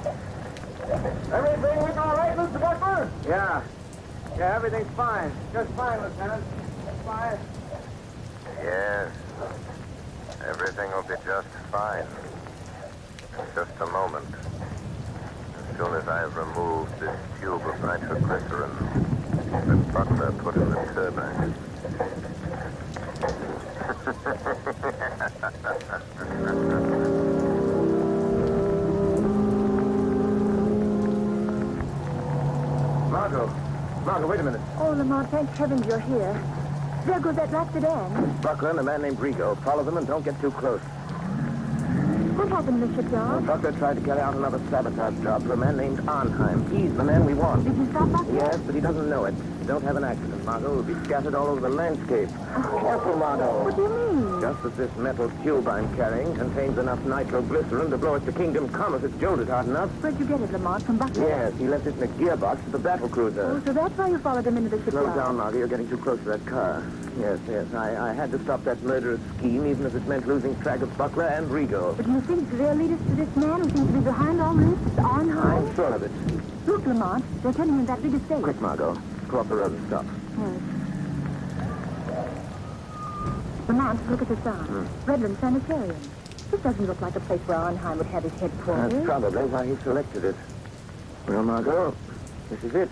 Everything looking all right, Mr. Buckler? Yeah. Yeah, everything's fine. Just fine, Lieutenant. Fine. Yes. Everything will be just fine. In just a moment. As soon as I've removed this tube of nitroglycerin that Butler put in the turbine. Margot, wait a minute. Oh, Lamont, thank heavens you're here. There goes that black sedan. Buckler and a man named Rigo. Follow them and don't get too close. What happened in the shipyard? Buckler tried to carry out another sabotage job for a man named Arnheim. He's the man we want. Did you stop Buckler? Yes, but he doesn't know it. Don't have an accident, Margot. We'll be scattered all over the landscape. Careful, Margot. What do you mean? Just as this metal tube I'm carrying contains enough nitroglycerin to blow us to kingdom come if it's jolted hard enough. Where'd you get it, Lamont? From Buckler? Yes, he left it in a gearbox of the battle cruiser. Oh, so that's why you followed him into the shipyard. Slow down, Margot. You're getting too close to that car. Yes. I had to stop that murderous scheme, even if it meant losing track of Buckler and Rigo. But do you think they'll lead us to this man who seems to be behind all this? Arnheim? I'm sure of it. Look, Lamont. They're turning in that big estate. Quick, Margot. Go up the road and stop. Yes. Lamont, look at the sign. Redland Sanitarium. This doesn't look like a place where Arnheim would have his headquarters. That's probably why he selected it. Well, Margot, this is it.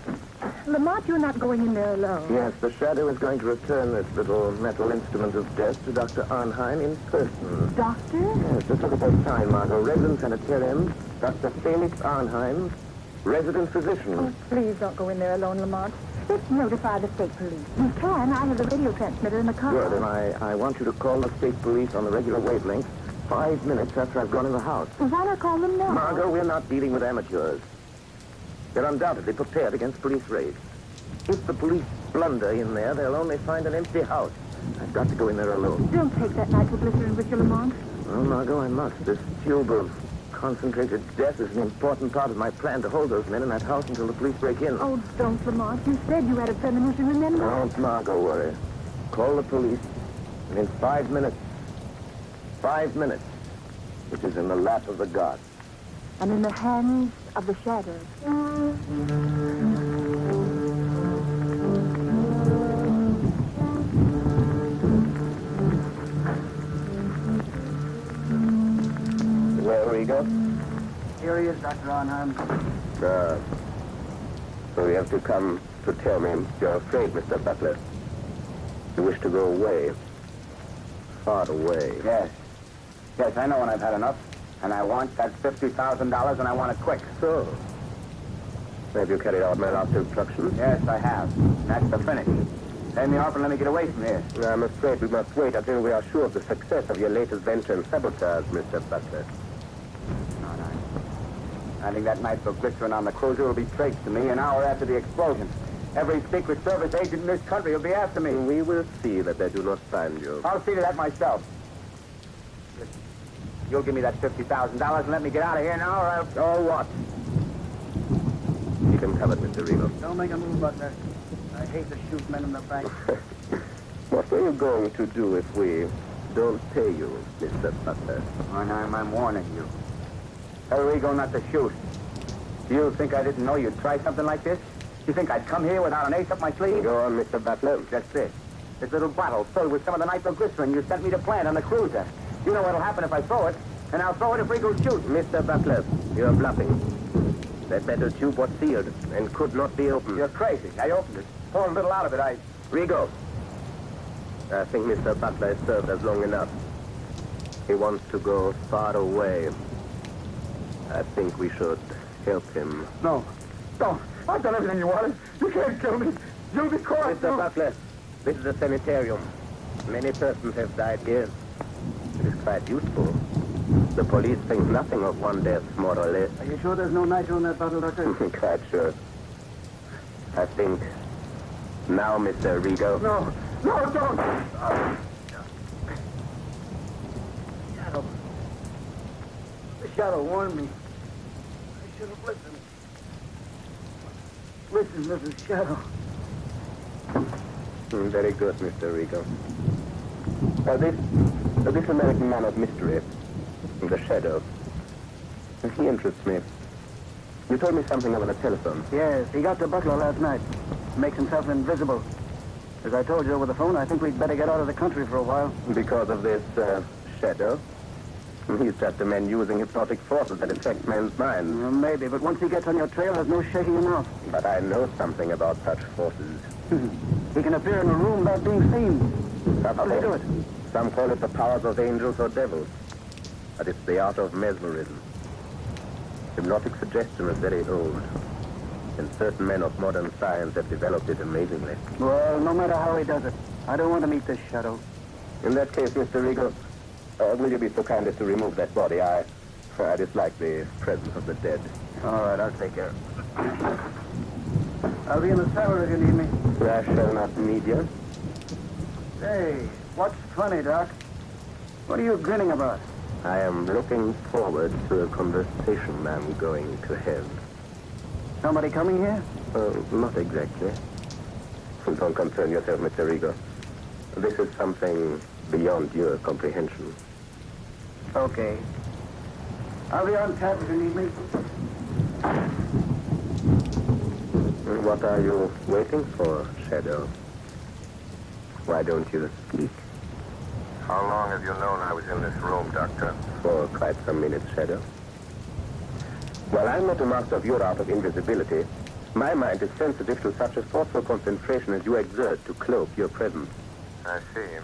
Lamont, you're not going in there alone. Yes, the Shadow is going to return this little metal instrument of death to Dr. Arnheim in person. Doctor? Yes, just look at that sign, Margot. Redland Sanitarium, Dr. Felix Arnheim, resident physician. Oh, please don't go in there alone, Lamont. Let's notify the state police. You can. I have the radio transmitter in the car. Good, and I want you to call the state police on the regular wavelength 5 minutes after I've gone in the house. Well, why not call them now? Margot, we're not dealing with amateurs. They're undoubtedly prepared against police raids. If the police blunder in there, they'll only find an empty house. I've got to go in there alone. Don't take that nitroglycerin with you, Lamont. Well, Margot, I must. This tube of concentrated death is an important part of my plan to hold those men in that house until the police break in. Oh, don't, Lamont. You said you had a premonition, remember? Don't, Margot, worry. Call the police, and in 5 minutes, which is in the lap of the gods. And in the hands of the shadows. Where we go? Here he is, Dr. Arnheim. So you have to come to tell me you're afraid, Mr. Butler. You wish to go away. Far away. Yes. Yes, I know when I've had enough. And I want that $50,000, and I want it quick. So, have you carried out my last instructions? Yes, I have. That's the finish. Pay me off and let me get away from here. I'm afraid we must wait until we are sure of the success of your latest venture in sabotage, Mr. Butler. No. I think that nitroglycerin on the cruiser will be traced to me an hour after the explosion. Every Secret Service agent in this country will be after me. We will see that they do not find you. I'll see to that myself. You'll give me that $50,000 and let me get out of here now, or I'll... Oh, what? Keep him covered, Mr. Rigo. Don't make a move, Butler. I hate to shoot men in the back. What are you going to do if we don't pay you, Mr. Butler? Arnheim, I'm warning you. Tell Rigo not to shoot. Do you think I didn't know you'd try something like this? You think I'd come here without an ace up my sleeve? Go on, Mr. Butler. Just this. This little bottle filled with some of the nitroglycerin you sent me to plant on the cruiser. You know what'll happen if I throw it, and I'll throw it if Rigo shoots. Mr. Butler, you're bluffing. That metal tube was sealed and could not be opened. You're crazy. I opened it. pulled a little out of it. Rigo. I think Mr. Butler has served us long enough. He wants to go far away. I think we should help him. No. I've done everything you wanted. You can't kill me. You'll be caught. Mr. Butler, this is a sanitarium. Many persons have died here. It is quite useful. The police think nothing of one death, more or less. Are you sure there's no nitro in that bottle, Doctor? Quite sure. I think now, Mr. Rigo. No, don't! Shadow. The shadow warned me. I should have listened. Listen, Mrs. Shadow. Very good, Mr. Rigo. This American man of mystery, the Shadow, he interests me. You told me something over the telephone. Yes, he got to Butler last night. Makes himself invisible. As I told you over the phone, I think we'd better get out of the country for a while. Because of this Shadow? He's just a man using hypnotic forces that affect men's minds. Maybe, but once he gets on your trail, there's no shaking him off. But I know something about such forces. He can appear in a room without being seen. How do they do it? Some call it the powers of angels or devils. But it's the art of mesmerism. Hypnotic suggestion is very old. And certain men of modern science have developed it amazingly. Well, no matter how he does it, I don't want to meet this Shadow. In that case, Mr. Rigo, will you be so kind as to remove that body? I dislike the presence of the dead. All right, I'll take care of it. I'll be in the cellar if you need me. I shall not need you. Hey, what's funny, Doc? What are you grinning about? I am looking forward to a conversation I'm going to have. Somebody coming here? Not exactly. Don't concern yourself, Mr. Rigo. This is something beyond your comprehension. Okay. I'll be on tap if you need me. What are you waiting for, Shadow? Why don't you speak? How long have you known I was in this room, Doctor? For quite some minutes, Shadow. While I'm not a master of your art of invisibility, my mind is sensitive to such a thoughtful concentration as you exert to cloak your presence. I see.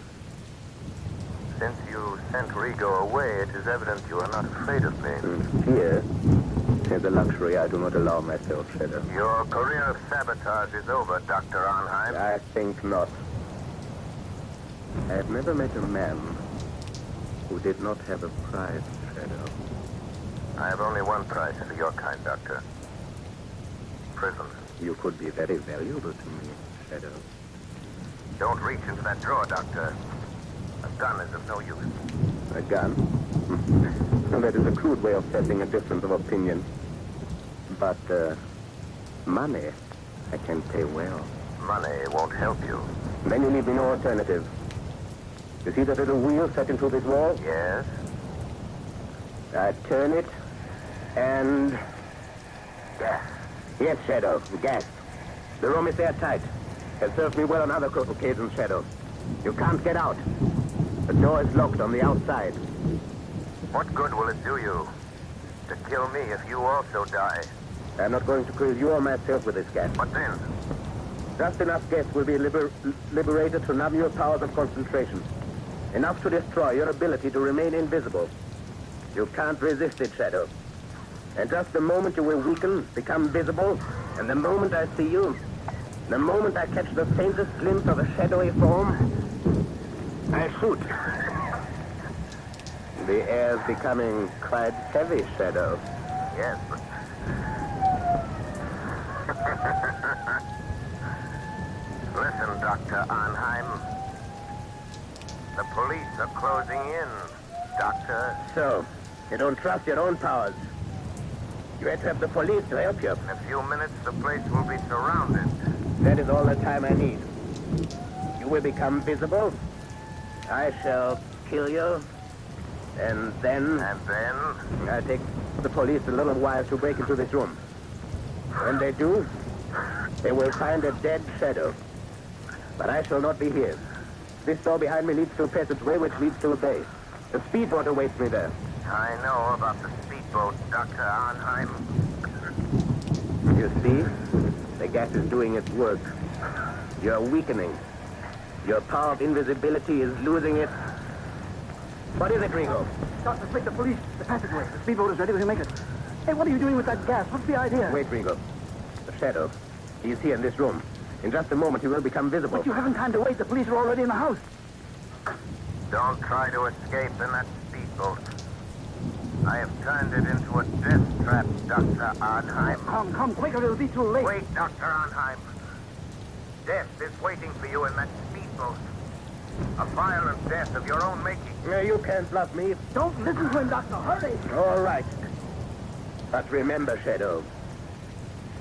Since you sent Rigo away, it is evident you are not afraid of me. Fear is a luxury I do not allow myself, Shadow. Your career of sabotage is over, Dr. Arnheim. I think not. I have never met a man who did not have a price, Shadow. I have only one price for your kind, Doctor. Prison. You could be very valuable to me, Shadow. Don't reach into that drawer, Doctor. A gun is of no use. A gun? That is a crude way of settling a difference of opinion. But, money, I can pay well. Money won't help you. Then you leave me no alternative. You see that little wheel set into this wall? Yes. I turn it, and... gas. Yes, Shadow, gas. The room is airtight. Has served me well on other occasions, Shadow. You can't get out. The door is locked on the outside. What good will it do you to kill me if you also die? I'm not going to kill you or myself with this gas. What then? Just enough gas will be liberated to numb your powers of concentration. Enough to destroy your ability to remain invisible. You can't resist it, Shadow. And just the moment you will weaken, become visible, and the moment I see you, the moment I catch the faintest glimpse of a shadowy form, I shoot. The air's becoming quite heavy, Shadow. Yes, but... Listen, Dr. Arnheim. The police are closing in, Doctor. So, you don't trust your own powers. You had to have the police to help you. In a few minutes, the place will be surrounded. That is all the time I need. You will become visible. I shall kill you. And then... And then? I take the police a little while to break into this room. When they do, they will find a dead Shadow. But I shall not be here. This door behind me leads to a passageway which leads to a bay. The speedboat awaits me there. I know about the speedboat, Dr. Arnheim. You see? The gas is doing its work. You're weakening. Your power of invisibility is losing it. What is it, Ringo? Dr. Smith, the police, the passageway. The speedboat is ready to make it. Hey, what are you doing with that gas? What's the idea? Wait, Ringo. The shadow. He's here in this room. In just a moment, he will become visible. But you haven't time to wait. The police are already in the house. Don't try to escape in that speedboat. I have turned it into a death trap, Dr. Arnheim. Come, quicker, it'll be too late. Wait, Dr. Arnheim. Death is waiting for you in that speedboat. A violent death of your own making. You can't bluff me. Don't listen to him, Doctor. Hurry. All right. But remember, Shadow,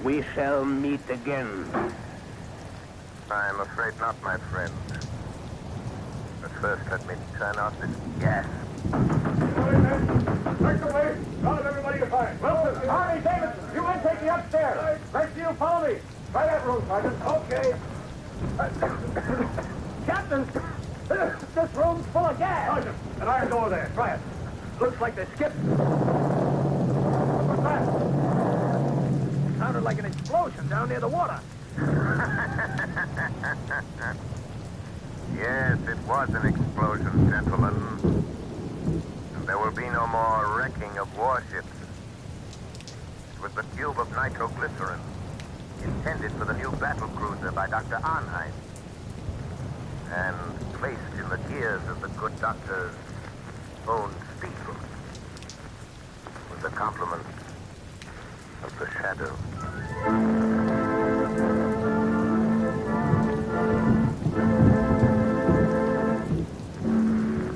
we shall meet again. I'm afraid not, my friend. But first, let me turn off this gas. Break away! Not everybody you find. Wilson, Harvey, Davidson, you men take me upstairs. Rest of you follow me. Try that room, Sergeant. Okay. Captain, this room's full of gas. Sergeant, an iron door there. Try it. Looks like they skipped. What's that? Sounded like an explosion down near the water. Yes, it was an explosion, gentlemen. And there will be no more wrecking of warships. It was the tube of nitroglycerin, intended for the new battle cruiser by Dr. Arnheim, and placed in the gears of the good doctor's own speedboat, with the complement of the shadow.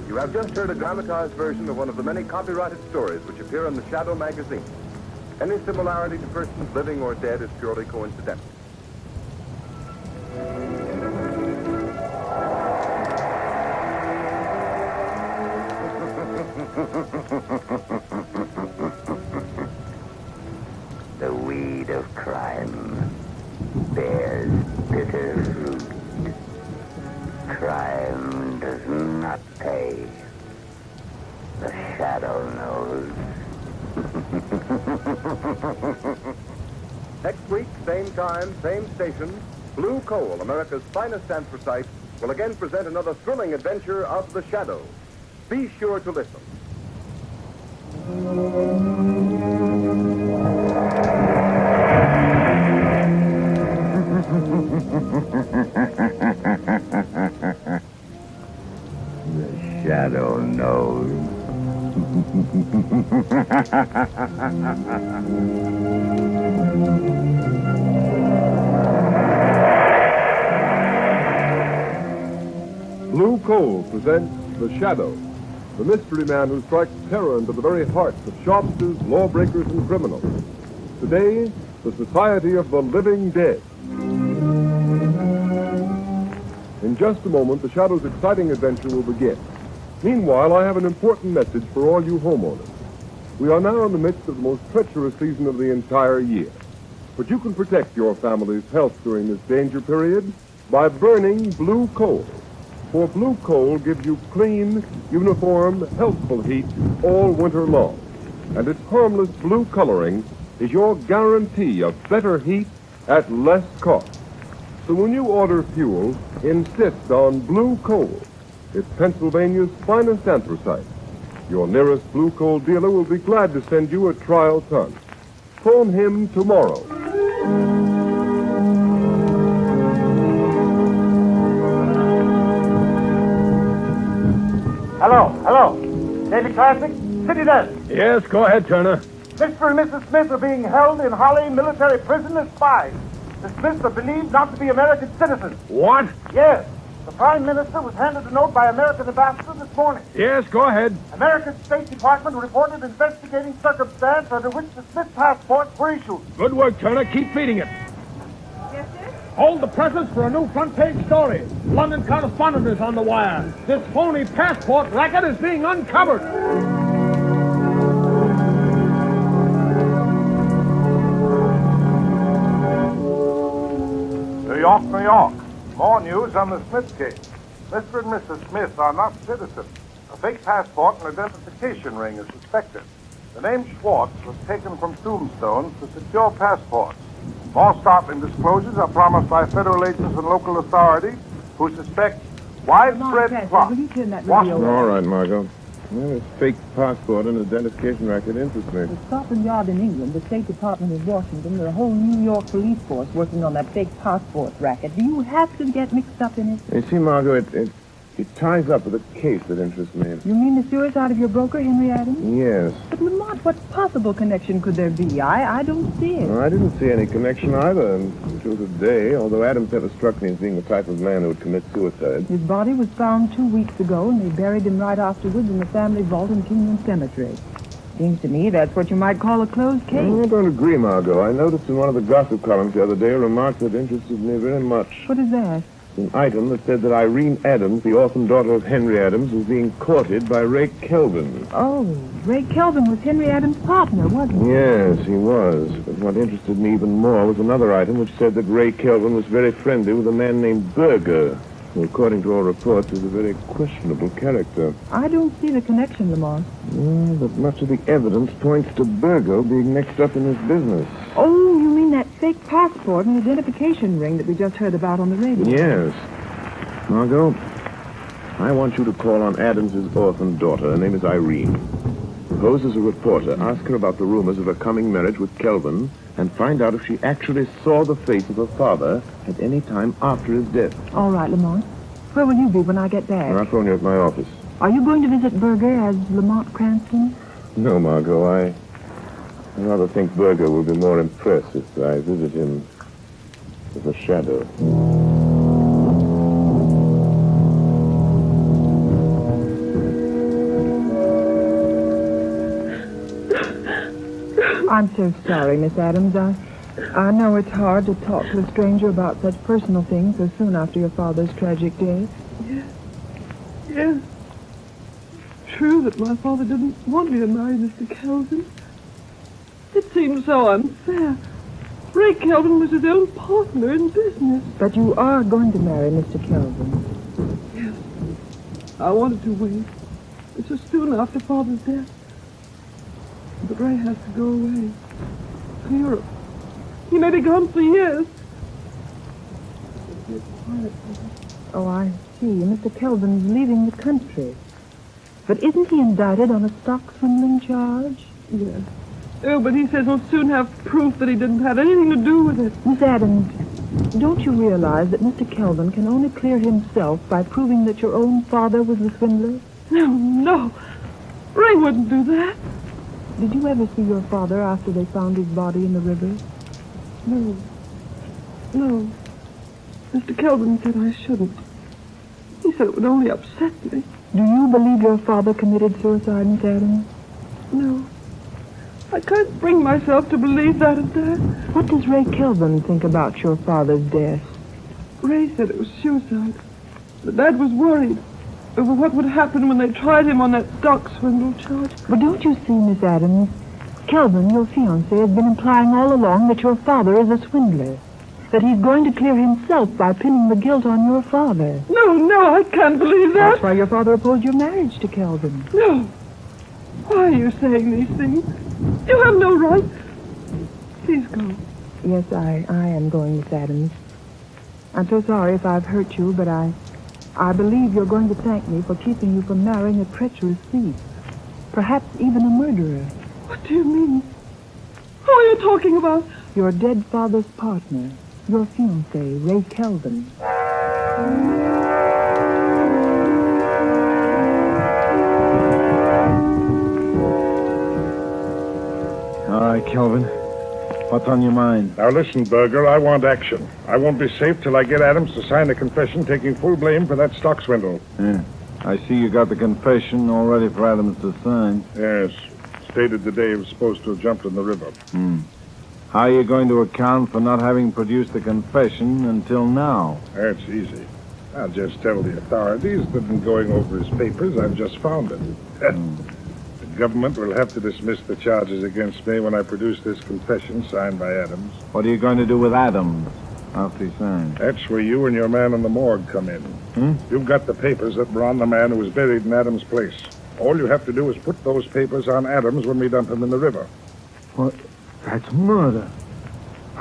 You have just heard a dramatized version of one of the many copyrighted stories which appear in the Shadow magazine. Any similarity to persons living or dead is purely coincidental. The weed of crime bears bitter fruit. Crime does not pay. The shadow knows. Next week, same time, same station, Blue Coal, America's finest anthracite, will again present another thrilling adventure of the Shadow. Be sure to listen. The shadow knows. Blue Coal presents The Shadow, the mystery man who strikes terror into the very hearts of shopsters, lawbreakers, and criminals. Today, the Society of the Living Dead. In just a moment, the Shadow's exciting adventure will begin. Meanwhile, I have an important message for all you homeowners. We are now in the midst of the most treacherous season of the entire year. But you can protect your family's health during this danger period by burning blue coal. For blue coal gives you clean, uniform, healthful heat all winter long. And its harmless blue coloring is your guarantee of better heat at less cost. So when you order fuel, insist on blue coal. It's Pennsylvania's finest anthracite. Your nearest blue coal dealer will be glad to send you a trial ton. Phone him tomorrow. Hello. Daily Classic, City Desk. Yes, go ahead, Turner. Mr. and Mrs. Smith are being held in Holly military prison as spies. The Smiths are believed not to be American citizens. What? Yes. The Prime Minister was handed a note by American ambassador this morning. Yes, go ahead. American State Department reported investigating circumstance under which the Smith passports were issued. Good work, Turner. Keep feeding it. Yes, sir? Hold the presses for a new front-page story. London correspondent is on the wire. This phony passport racket is being uncovered. New York, New York. More news on the Smith case. Mr. and Mrs. Smith are not citizens. A fake passport and identification ring is suspected. The name Schwartz was taken from tombstones to secure passports. All-stopping disclosures are promised by federal agents and local authorities who suspect widespread plot. All right, Margot. Well, this fake passport and identification record interests me. At Scotland Yard in England, the State Department in Washington, there are a whole New York police force working on that fake passport racket. Do you have to get mixed up in it? You see, Margot, it ties up with a case that interests me. You mean the suicide of your broker, Henry Adams? Yes. But Lamont, what possible connection could there be? I don't see it. Well, I didn't see any connection either until today, although Adams never struck me as being the type of man who would commit suicide. His body was found 2 weeks ago, and they buried him right afterwards in the family vault in Kingman Cemetery. Seems to me that's what you might call a closed case. I don't agree, Margot. I noticed in one of the gossip columns the other day a remark that interested me very much. What is that? An item that said that Irene Adams, the orphan daughter of Henry Adams, was being courted by Ray Kelvin. Oh, Ray Kelvin was Henry Adams' partner, wasn't he? Yes, he was. But what interested me even more was another item which said that Ray Kelvin was very friendly with a man named Berger, who, according to all reports, is a very questionable character. I don't see the connection, Lamont. But much of the evidence points to Berger being mixed up in this business. Oh, you mean that fake passport and identification ring that we just heard about on the radio? Yes. Margot, I want you to call on Adams's orphan daughter. Her name is Irene. Pose as a reporter. Ask her about the rumors of her coming marriage with Kelvin and find out if she actually saw the face of her father at any time after his death. All right, Lamont. Where will you be when I get back? I'll phone you at my office. Are you going to visit Berger as Lamont Cranston? No, Margot. I rather think Berger will be more impressed if I visit him as a shadow. I'm so sorry, Miss Adams. I know it's hard to talk to a stranger about such personal things so soon after your father's tragic death. Yes. True that my father didn't want me to marry Mr. Kelvin. It seemed so unfair. Ray Kelvin was his own partner in business. But you are going to marry Mr. Kelvin. Yes. I wanted to wait. It's so soon after Father's death. But Ray has to go away. To Europe. He may be gone for years. Oh, I see. Mr. Kelvin's leaving the country. But isn't he indicted on a stock swindling charge? Yes. Oh, but he says he'll soon have proof that he didn't have anything to do with it. Miss Adams, don't you realize that Mr. Kelvin can only clear himself by proving that your own father was the swindler? No. Ray wouldn't do that. Did you ever see your father after they found his body in the river? No. Mr. Kelvin said I shouldn't. He said it would only upset me. Do you believe your father committed suicide, Miss Adams? No. I can't bring myself to believe that at that. What does Ray Kelvin think about your father's death? Ray said it was suicide. But Dad was worried over what would happen when they tried him on that stock swindle charge. But don't you see, Miss Adams, Kelvin, your fiancé, has been implying all along that your father is a swindler. That he's going to clear himself by pinning the guilt on your father. No, I can't believe that. That's why your father opposed your marriage to Kelvin. No. Why are you saying these things? You have no right. Please go. Yes, I am going, Miss Adams. I'm so sorry if I've hurt you, but I believe you're going to thank me for keeping you from marrying a treacherous thief. Perhaps even a murderer. What do you mean? Who are you talking about? Your dead father's partner. Your fiancé, Ray Kelvin. All right, Kelvin. What's on your mind? Now listen, Berger, I want action. I won't be safe till I get Adams to sign a confession taking full blame for that stock swindle. Yeah. I see you got the confession all ready for Adams to sign. Yes. Stated the day he was supposed to have jumped in the river. How are you going to account for not having produced the confession until now? That's easy. I'll just tell the authorities that in going over his papers, I've just found it. The government will have to dismiss the charges against me when I produce this confession signed by Adams. What are you going to do with Adams after he signs? That's where you and your man in the morgue come in. You've got the papers that were on the man who was buried in Adams' place. All you have to do is put those papers on Adams when we dump him in the river. What? That's murder.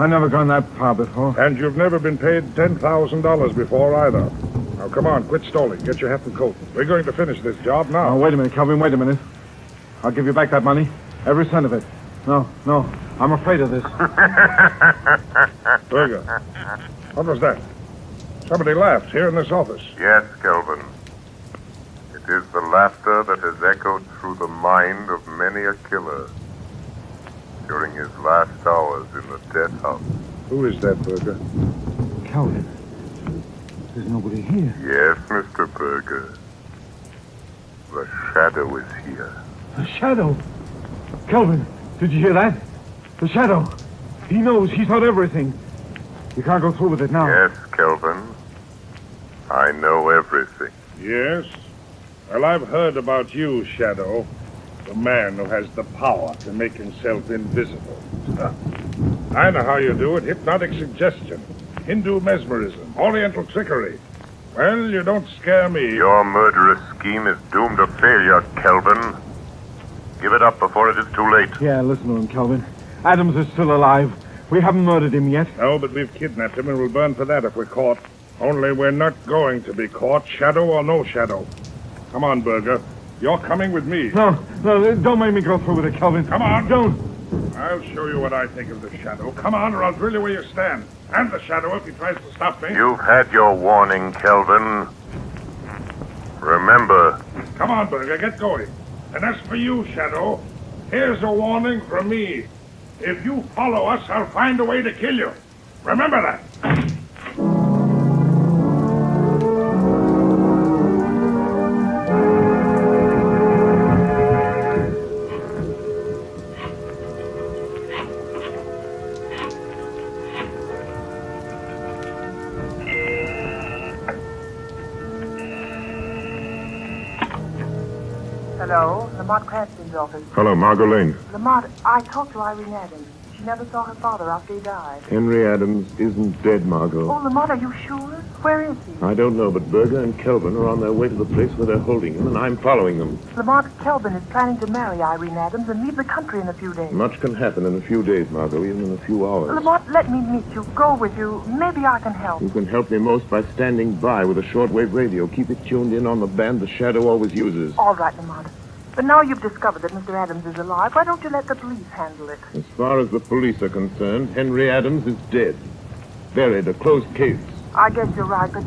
I've never gone that far before. And you've never been paid $10,000 before either. Now, come on, quit stalling. Get your hat and coat. We're going to finish this job now. Oh, wait a minute, Calvin, wait a minute. I'll give you back that money. Every cent of it. No, I'm afraid of this. Berger, what was that? Somebody laughed here in this office. Yes, Kelvin. It is the laughter that has echoed through the mind of many a killer during his last hours in the death house. Who is that, Berger? Calvin. There's nobody here. Yes, Mr. Berger. The shadow is here. The shadow? Kelvin, did you hear that? The shadow. He knows. He's heard everything. You can't go through with it now. Yes, Kelvin. I know everything. Yes? Well, I've heard about you, Shadow. The man who has the power to make himself invisible. I know how you do it. Hypnotic suggestion. Hindu mesmerism. Oriental trickery. Well, you don't scare me. Your murderous scheme is doomed to failure, Kelvin. Give it up before it is too late. Yeah, listen to him, Kelvin. Adams is still alive. We haven't murdered him yet. No, but we've kidnapped him and we'll burn for that if we're caught. Only we're not going to be caught, shadow or no shadow. Come on, Berger. You're coming with me. No, don't make me go through with it, Kelvin. Come on. Don't. I'll show you what I think of the shadow. Come on, or I'll drill you where you stand. And the shadow if he tries to stop me. You've had your warning, Kelvin. Remember. Come on, Berger, get going. And as for you, Shadow, here's a warning from me. If you follow us, I'll find a way to kill you. Remember that. Hello, Lamont Cranston's office. Hello, Margot Lane. Lamont, I talked to Irene Adams. She never saw her father after he died. Henry Adams isn't dead, Margot. Oh, Lamont, are you sure? Where is he? I don't know, but Berger and Kelvin are on their way to the place where they're holding him, and I'm following them. Lamont, Kelvin is planning to marry Irene Adams and leave the country in a few days. Much can happen in a few days, Margot, even in a few hours. Lamont, let me meet you. Go with you. Maybe I can help. You can help me most by standing by with a shortwave radio. Keep it tuned in on the band the Shadow always uses. All right, Lamont. But now you've discovered that Mr. Adams is alive, why don't you let the police handle it? As far as the police are concerned, Henry Adams is dead. Buried, a closed case. I guess you're right, but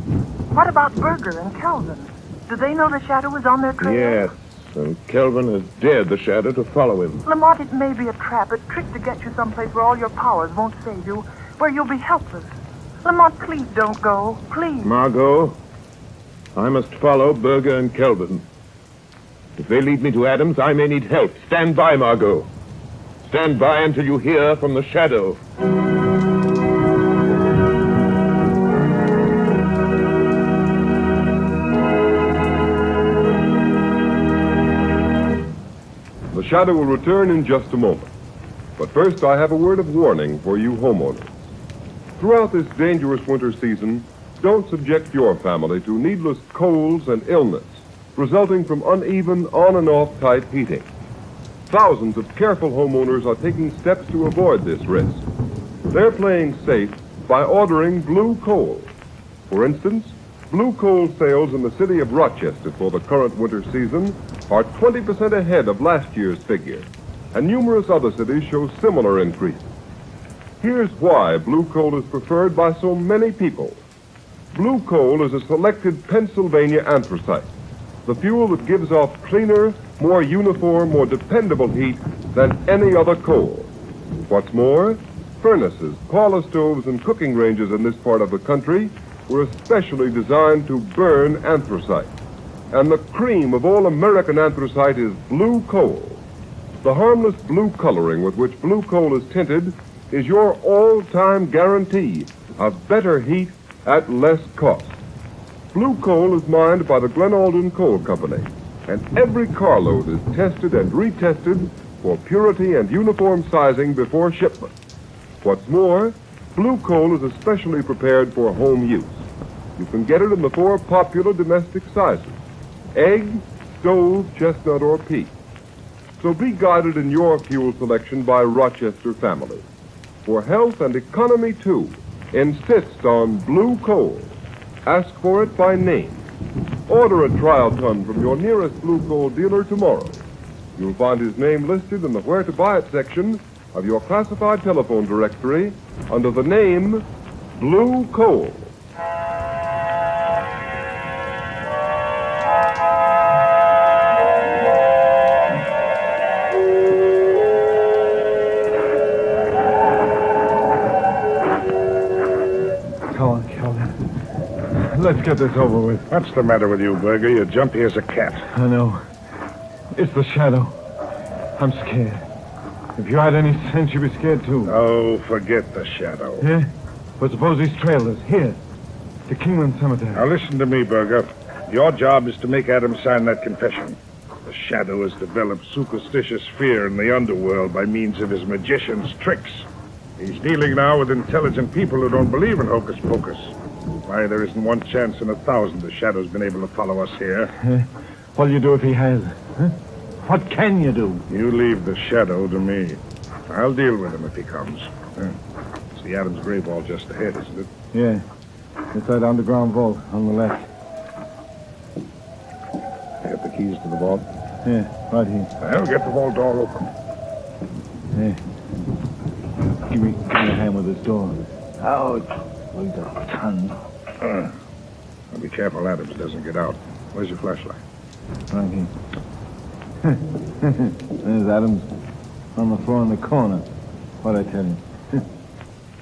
what about Berger and Kelvin? Do they know the Shadow is on their trail? Yes, and Kelvin has dared the Shadow to follow him. Lamont, it may be a trap, a trick to get you someplace where all your powers won't save you, where you'll be helpless. Lamont, please don't go. Please. Margot, I must follow Berger and Kelvin. If they lead me to Adams, I may need help. Stand by, Margot. Stand by until you hear from the Shadow. The Shadow will return in just a moment. But first, I have a word of warning for you homeowners. Throughout this dangerous winter season, don't subject your family to needless colds and illness resulting from uneven on and off type heating. Thousands of careful homeowners are taking steps to avoid this risk. They're playing safe by ordering blue coal. For instance, blue coal sales in the city of Rochester for the current winter season are 20% ahead of last year's figure, and numerous other cities show similar increases. Here's why blue coal is preferred by so many people. Blue coal is a selected Pennsylvania anthracite, the fuel that gives off cleaner, more uniform, more dependable heat than any other coal. What's more, furnaces, parlor stoves, and cooking ranges in this part of the country were especially designed to burn anthracite. And the cream of all American anthracite is blue coal. The harmless blue coloring with which blue coal is tinted is your all-time guarantee of better heat at less cost. Blue coal is mined by the Glenalden Coal Company, and every carload is tested and retested for purity and uniform sizing before shipment. What's more, blue coal is especially prepared for home use. You can get it in the 4 popular domestic sizes: egg, stove, chestnut, or peat. So be guided in your fuel selection by Rochester families. for health and economy too, insists on blue coal. Ask for it by name. Order a trial ton from your nearest blue coal dealer tomorrow. You'll find his name listed in the Where to Buy It section of your classified telephone directory under the name Blue Coal. Let's get this over with. What's the matter with you, Berger? You jumpy as a cat. I know. It's the shadow. I'm scared. If you had any sense, you'd be scared too. Oh, forget the shadow. Yeah? But suppose he's trailed us. Here. The Kingland Cemetery. Now listen to me, Berger. Your job is to make Adam sign that confession. The shadow has developed superstitious fear in the underworld by means of his magician's tricks. He's dealing now with intelligent people who don't believe in hocus pocus. Why, there isn't one chance in 1,000 the Shadow's been able to follow us here. What'll you do if he has? Huh? What can you do? You leave the Shadow to me. I'll deal with him if he comes. It's the Adams grave wall just ahead, isn't it? Yeah. It's that underground vault on the left. You got the keys to the vault? Yeah, right here. I'll get the vault door open. Yeah. Give me a hand with this door. Ouch. Weighs a ton. Now be careful Adams doesn't get out. Where's your flashlight? Right here. There's Adams on the floor in the corner. What'd I tell you?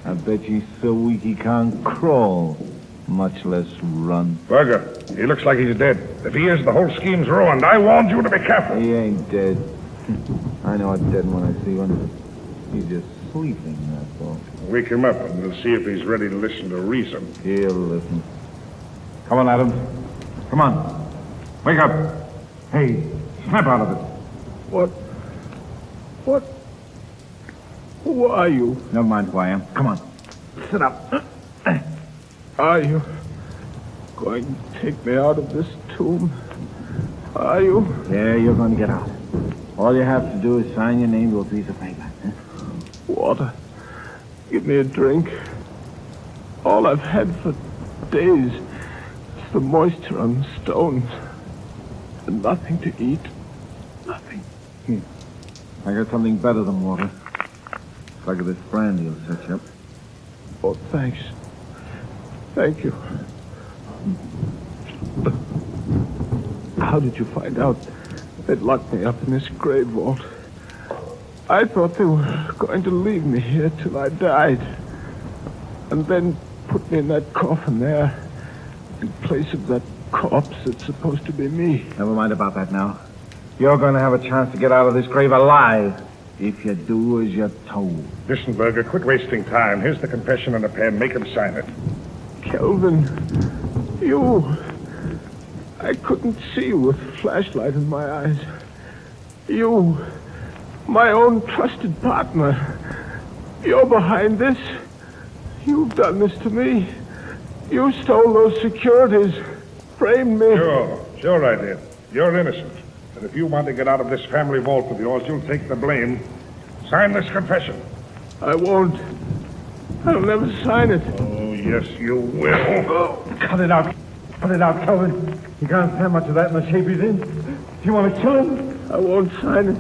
I bet he's so weak he can't crawl, much less run. Berger, he looks like he's dead. If he is, the whole scheme's ruined. I warned you to be careful. He ain't dead. I know it's dead when I see one. He's just sleeping, that's all. Wake him up and we'll see if he's ready to listen to reason. He'll listen. Come on, Adams. Come on. Wake up. Hey, snap out of it. What? Who are you? Never mind who I am. Come on. Sit up. Are you going to take me out of this tomb? Are you? Yeah, you're going to get out. All you have to do is sign your name to a piece of paper. Huh? Water. Give me a drink. All I've had for days is the moisture on the stones. And nothing to eat. Nothing. I got something better than water. If I get this brandy, will set you up. Oh, thanks. Thank you. How did you find out they'd locked me up in this grave vault? I thought they were going to leave me here till I died. And then put me in that coffin there, in place of that corpse that's supposed to be me. Never mind about that now. You're going to have a chance to get out of this grave alive, if you do as you're told. Listen, Berger, quit wasting time. Here's the confession and a pen. Make him sign it. Kelvin, you... I couldn't see with flashlight in my eyes. You, my own trusted partner. You're behind this. You've done this to me. You stole those securities. Framed me. Sure I did. You're innocent. And if you want to get out of this family vault of yours, you'll take the blame. Sign this confession. I won't. I'll never sign it. Oh, yes, you will. Cut it out. Cut it out, Kelvin. You can't stand much of that in the shape he's in. Do you want to kill him? I won't sign it.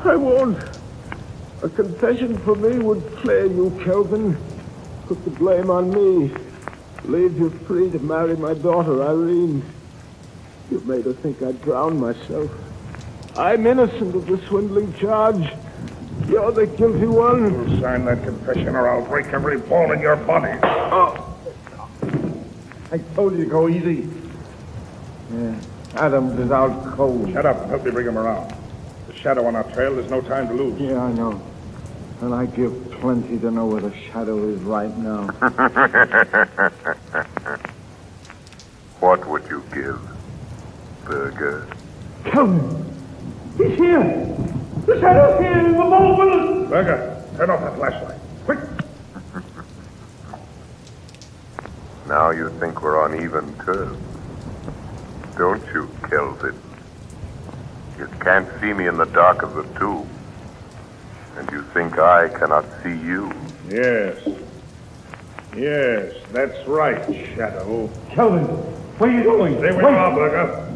I won't. A confession for me would flare you, Kelvin. Put the blame on me. Leave you free to marry my daughter, Irene. You made her think I'd drown myself. I'm innocent of the swindling charge. You're the guilty one. You'll sign that confession or I'll break every bone in your body. Oh. I told you to go easy. Yeah. Adams is out cold. Shut up and help me bring him around. The shadow on our trail, there's no time to lose. Yeah, I know. And I give plenty to know where the shadow is right now. What would you give, Berger? Kelvin! He's here! The shadow's here in the vault with us! Berger, turn off that flashlight. Quick! Now you think we're on even terms. Don't you, Kelvin? You can't see me in the dark of the tomb. And you think I cannot see you. Yes. Yes, that's right, Shadow. Kelvin, where are you going? Stay with me, Burger.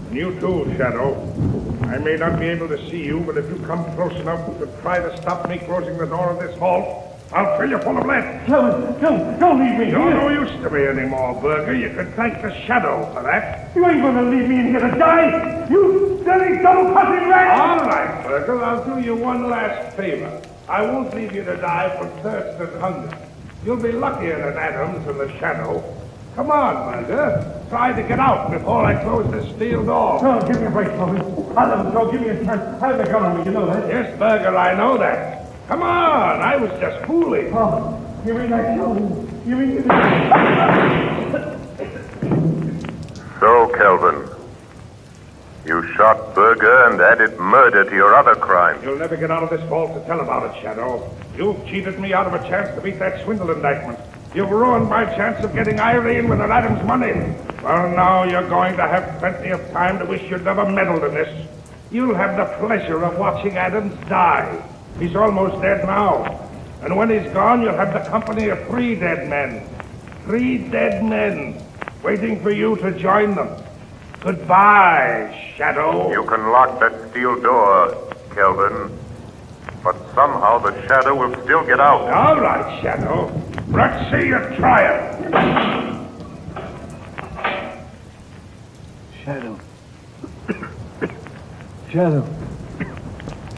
And you too, Shadow. I may not be able to see you, but if you come close enough to try to stop me closing the door of this vault, I'll fill you full of lead. Kelvin, don't leave me You're here. no use to me anymore, Burger. You can thank the Shadow for that. You ain't going to leave me in here to die. You dirty double-crossing rat. All right, Burger. I'll do you one last favor. I won't leave you to die from thirst and hunger. You'll be luckier than Adams and the Shadow. Come on, Burger. Try to get out before I close this steel door. No, give me a break, Kelvin. I'll let him go. Give me a chance. I have a gun on me, you know that? Yes, Burger, I know that. Come on, I was just fooling. Oh, you mean that, Kelvin? You mean... So, Kelvin, you shot Burger and added murder to your other crimes. You'll never get out of this vault to tell about it, Shadow. You've cheated me out of a chance to beat that swindle indictment. You've ruined my chance of getting Irene with an Adams money. Well, now you're going to have plenty of time to wish you'd never meddled in this. You'll have the pleasure of watching Adams die. He's almost dead now. And when he's gone, you'll have the company of 3 dead men. 3 dead men waiting for you to join them. Goodbye, Shadow. You can lock that steel door, Kelvin. But somehow the Shadow will still get out. All right, Shadow. Let's see you try it. Shadow. Shadow.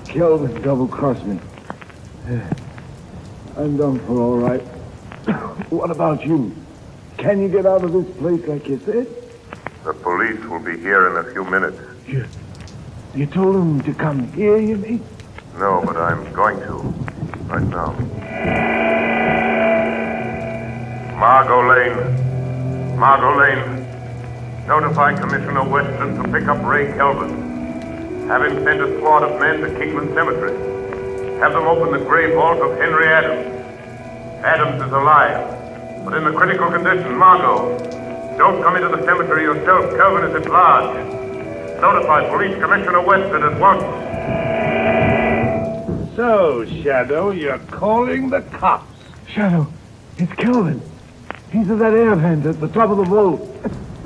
Kelvin double-crossed me. I'm done for, all right. What about you? Can you get out of this place like you said? The police will be here in a few minutes. You told them to come here, you mean? No, but I'm going to. Right now. Margot Lane. Notify Commissioner Weston to pick up Ray Kelvin. Have him send a squad of men to Kingman Cemetery. Have them open the grave vault of Henry Adams. Adams is alive, but in a critical condition. Margot, don't come into the cemetery yourself. Kelvin is at large. Notify Police Commissioner Weston at once. So, Shadow, you're calling the cops. Shadow, it's Kelvin. He's at that air vent at the top of the vault.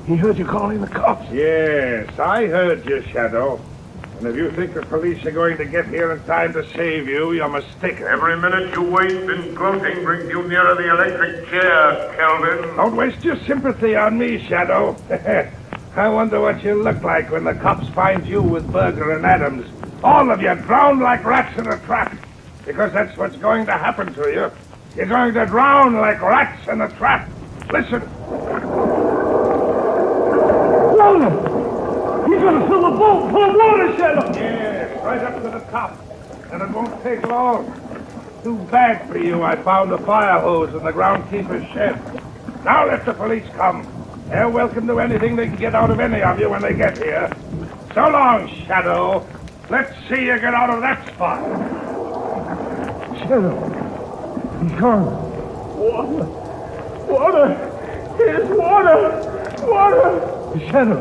He heard you calling the cops. Yes, I heard you, Shadow. And if you think the police are going to get here in time to save you, you're mistaken. Every minute you waste in gloating brings you nearer the electric chair, Kelvin. Don't waste your sympathy on me, Shadow. I wonder what you'll look like when the cops find you with Burger and Adams. All of you drowned like rats in a trap. Because that's what's going to happen to you. You're going to drown like rats in a trap. Listen. Water! He's going to fill the boat full of water, Shadow! Yes, right up to the top. And it won't take long. Too bad for you, I found a fire hose in the groundkeeper's shed. Now let the police come. They're welcome to anything they can get out of any of you when they get here. So long, Shadow. Let's see you get out of that spot. Shadow, he's gone. Water! Here's water! Water! Shadow,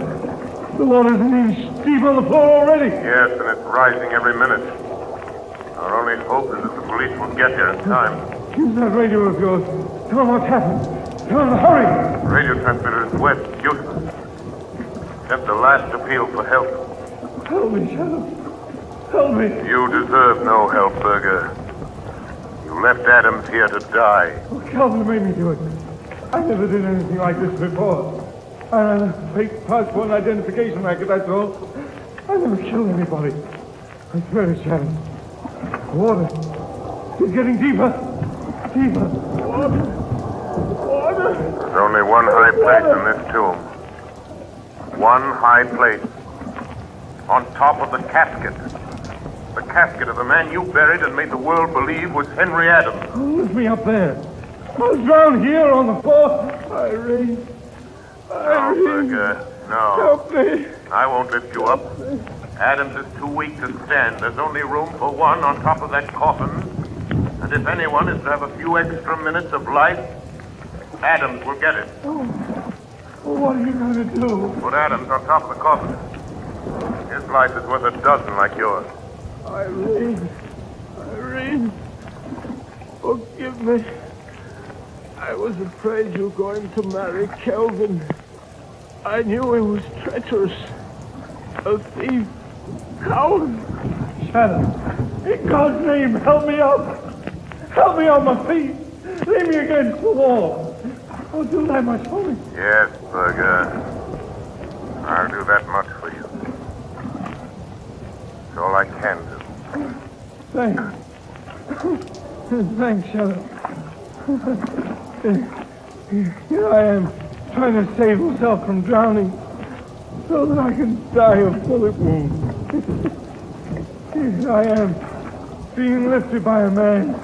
the water's an inch deep on the floor already. Yes, and it's rising every minute. Our only hope is that the police will get here in time. Use that radio of yours. Tell them what's happened. Tell them to hurry. The radio transmitter is wet, useless. Sent the last appeal for help. Help me, Shadow. Help me. You deserve no help, Burger. You left Adams here to die. Oh, Calvin made me do it. I never did anything like this before. I ran a fake passport and identification racket, that's all. I never killed anybody. I swear it, Shadow. Water. It's getting deeper. Deeper. Water. Water. There's only one high place in this tomb. One high place. On top of the casket. The casket of the man you buried and made the world believe was Henry Adams. Oh, lift me up there. I was drowned here on the floor. Irene. No, Burger. No. Help me. I won't lift you up. Adams is too weak to stand. There's only room for one on top of that coffin. And if anyone is to have a few extra minutes of life, Adams will get it. Oh, what are you going to do? Put Adams on top of the coffin. His life is worth a dozen like yours. Irene. Irene. Forgive Forgive me. I was afraid you were going to marry Kelvin. I knew he was treacherous. A thief. Coward. Shadow. In God's name, help me up. Help me on my feet. Lay me against the wall. Oh, do that much for me. Yes, Burger. I'll do that much for you. It's all I can do. Thanks. Thanks, Shadow. Here I am, trying to save myself from drowning, so that I can die of bullet wounds. Here I am, being lifted by a man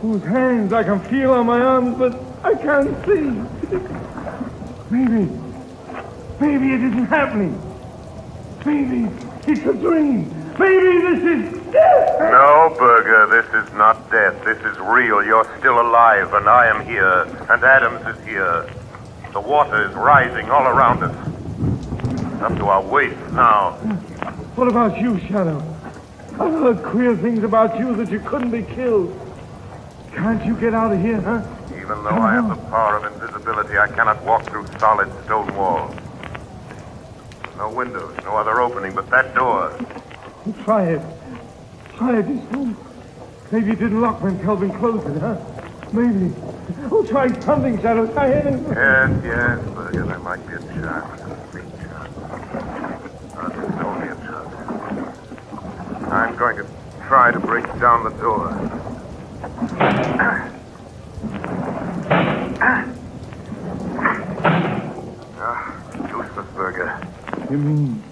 whose hands I can feel on my arms, but I can't see. Maybe it isn't happening. Maybe it's a dream. Maybe this is death. No, Burger, this is not death. This is real. You're still alive, and I am here, and Adams is here. The water is rising all around us. Up to our waists now. What about you, Shadow? I've heard queer things about you that you couldn't be killed. Can't you get out of here, huh? Even though I have the power of invisibility, I cannot walk through solid stone walls. No windows, no other opening but that door. Try it. Try it this time. Maybe it didn't lock when Kelvin closed it, huh? Maybe. Oh, try something, Shadow. Try anything. Yes, Burger, there might be a chance. A faint chance. But it's only a chance. I'm going to try to break down the door. Useless, Burger. You mean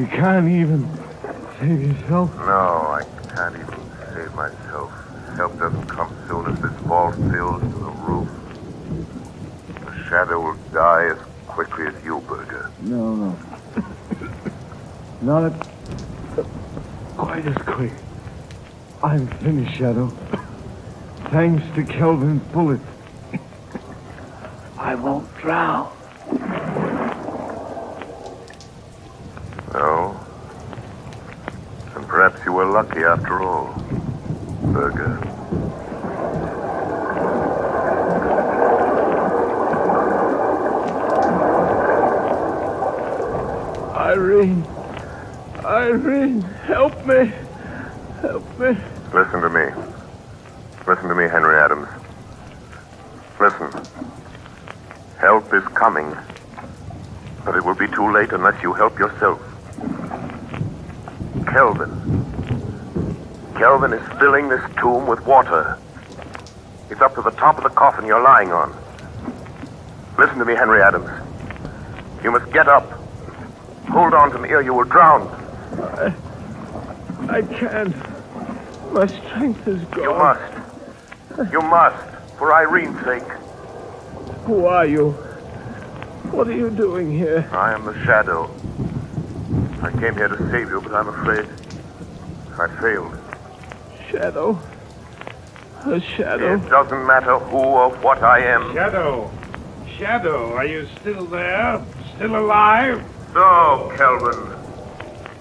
you can't even save yourself? No, I can't even save myself. Help doesn't come soon as this vault fills to the roof. The Shadow will die as quickly as you, Burger. No. Not quite as quick. I'm finished, Shadow. Thanks to Kelvin's bullet. I won't drown. No. And perhaps you were lucky after all, Burger. Irene, help me. Help me. Listen to me. Listen to me, Henry Adams. Listen. Help is coming. But it will be too late unless you help yourself. Kelvin is filling this tomb with water. It's up to the top of the coffin you're lying on. Listen to me, Henry Adams. You must get up. Hold on to me or you will drown. I can't. My strength is gone. You must. You must. For Irene's sake. Who are you? What are you doing here? I am the Shadow. I came here to save you, but I'm afraid I failed. Shadow? A shadow? It doesn't matter who or what I am. Shadow, are you still there? Still alive? So, Kelvin,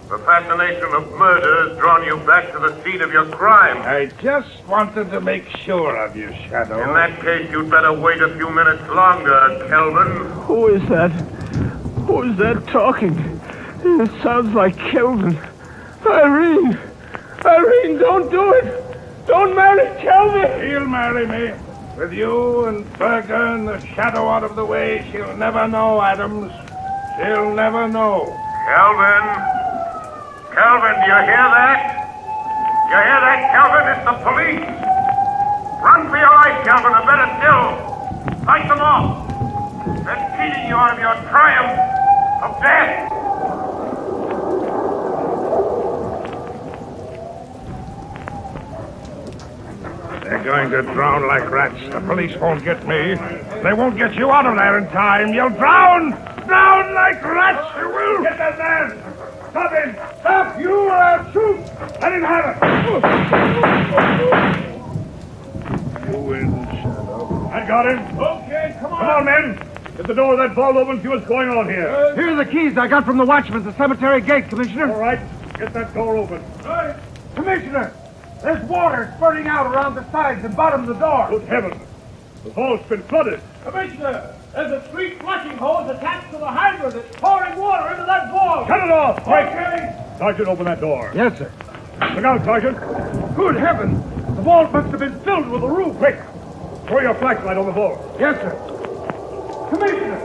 the fascination of murder has drawn you back to the scene of your crime. I just wanted to make sure of you, Shadow. In that case, you'd better wait a few minutes longer, Kelvin. Who is that? Who is that talking? It sounds like Kelvin. Irene, don't do it! Don't marry Kelvin! She'll marry me. With you and Berger and the Shadow out of the way, she'll never know, Adams. She'll never know. Kelvin, do you hear that? You hear that, Kelvin? It's the police. Run for your life, Kelvin, or better still, fight them off. They're cheating you out of your triumph of death. They're going to drown like rats. The police won't get me. They won't get you out of there in time. You'll drown! Drown like rats! You will! Get that man! Stop him! Stop! You are shoot! Let him have it! You win, Shadow. I got him. Okay, come on. Come on, men. Get the door of that vault open, see what's going on here. Here are the keys I got from the watchman at the cemetery gate, Commissioner. All right. Get that door open. Commissioner! There's water spurting out around the sides and bottom of the door. Good heavens! The vault's been flooded. Commissioner, there's a street flushing hose attached to the hydrant. It's pouring water into that vault. Shut it off, quick! Okay. Sergeant, open that door. Yes, sir. Look out, Sergeant. Good heavens! The vault must have been filled with the roof. Quick! Throw your flashlight on the vault. Yes, sir. Commissioner,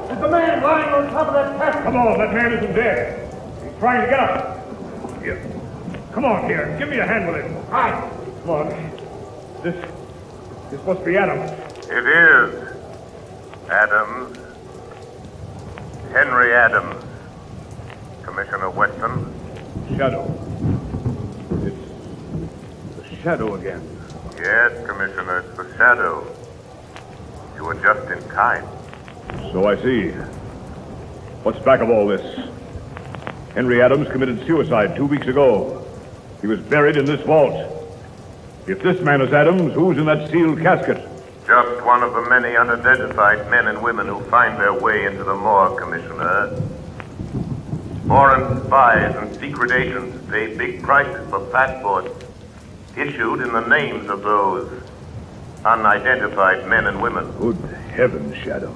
there's a man lying on top of that chest. Come on, that man isn't dead. He's trying to get up. Here. Come on, here. Give me a hand with him. Right. Come on. This must be Adams. It is. Adams. Henry Adams. Commissioner Weston. Shadow. It's the Shadow again. Yes, Commissioner, it's the Shadow. You were just in time. So I see. What's back of all this? Henry Adams committed suicide 2 weeks ago. He was buried in this vault. If this man is Adams, who's in that sealed casket? Just one of the many unidentified men and women who find their way into the morgue, Commissioner. Foreign spies and secret agents pay big prices for passports issued in the names of those unidentified men and women. Good heavens, Shadow.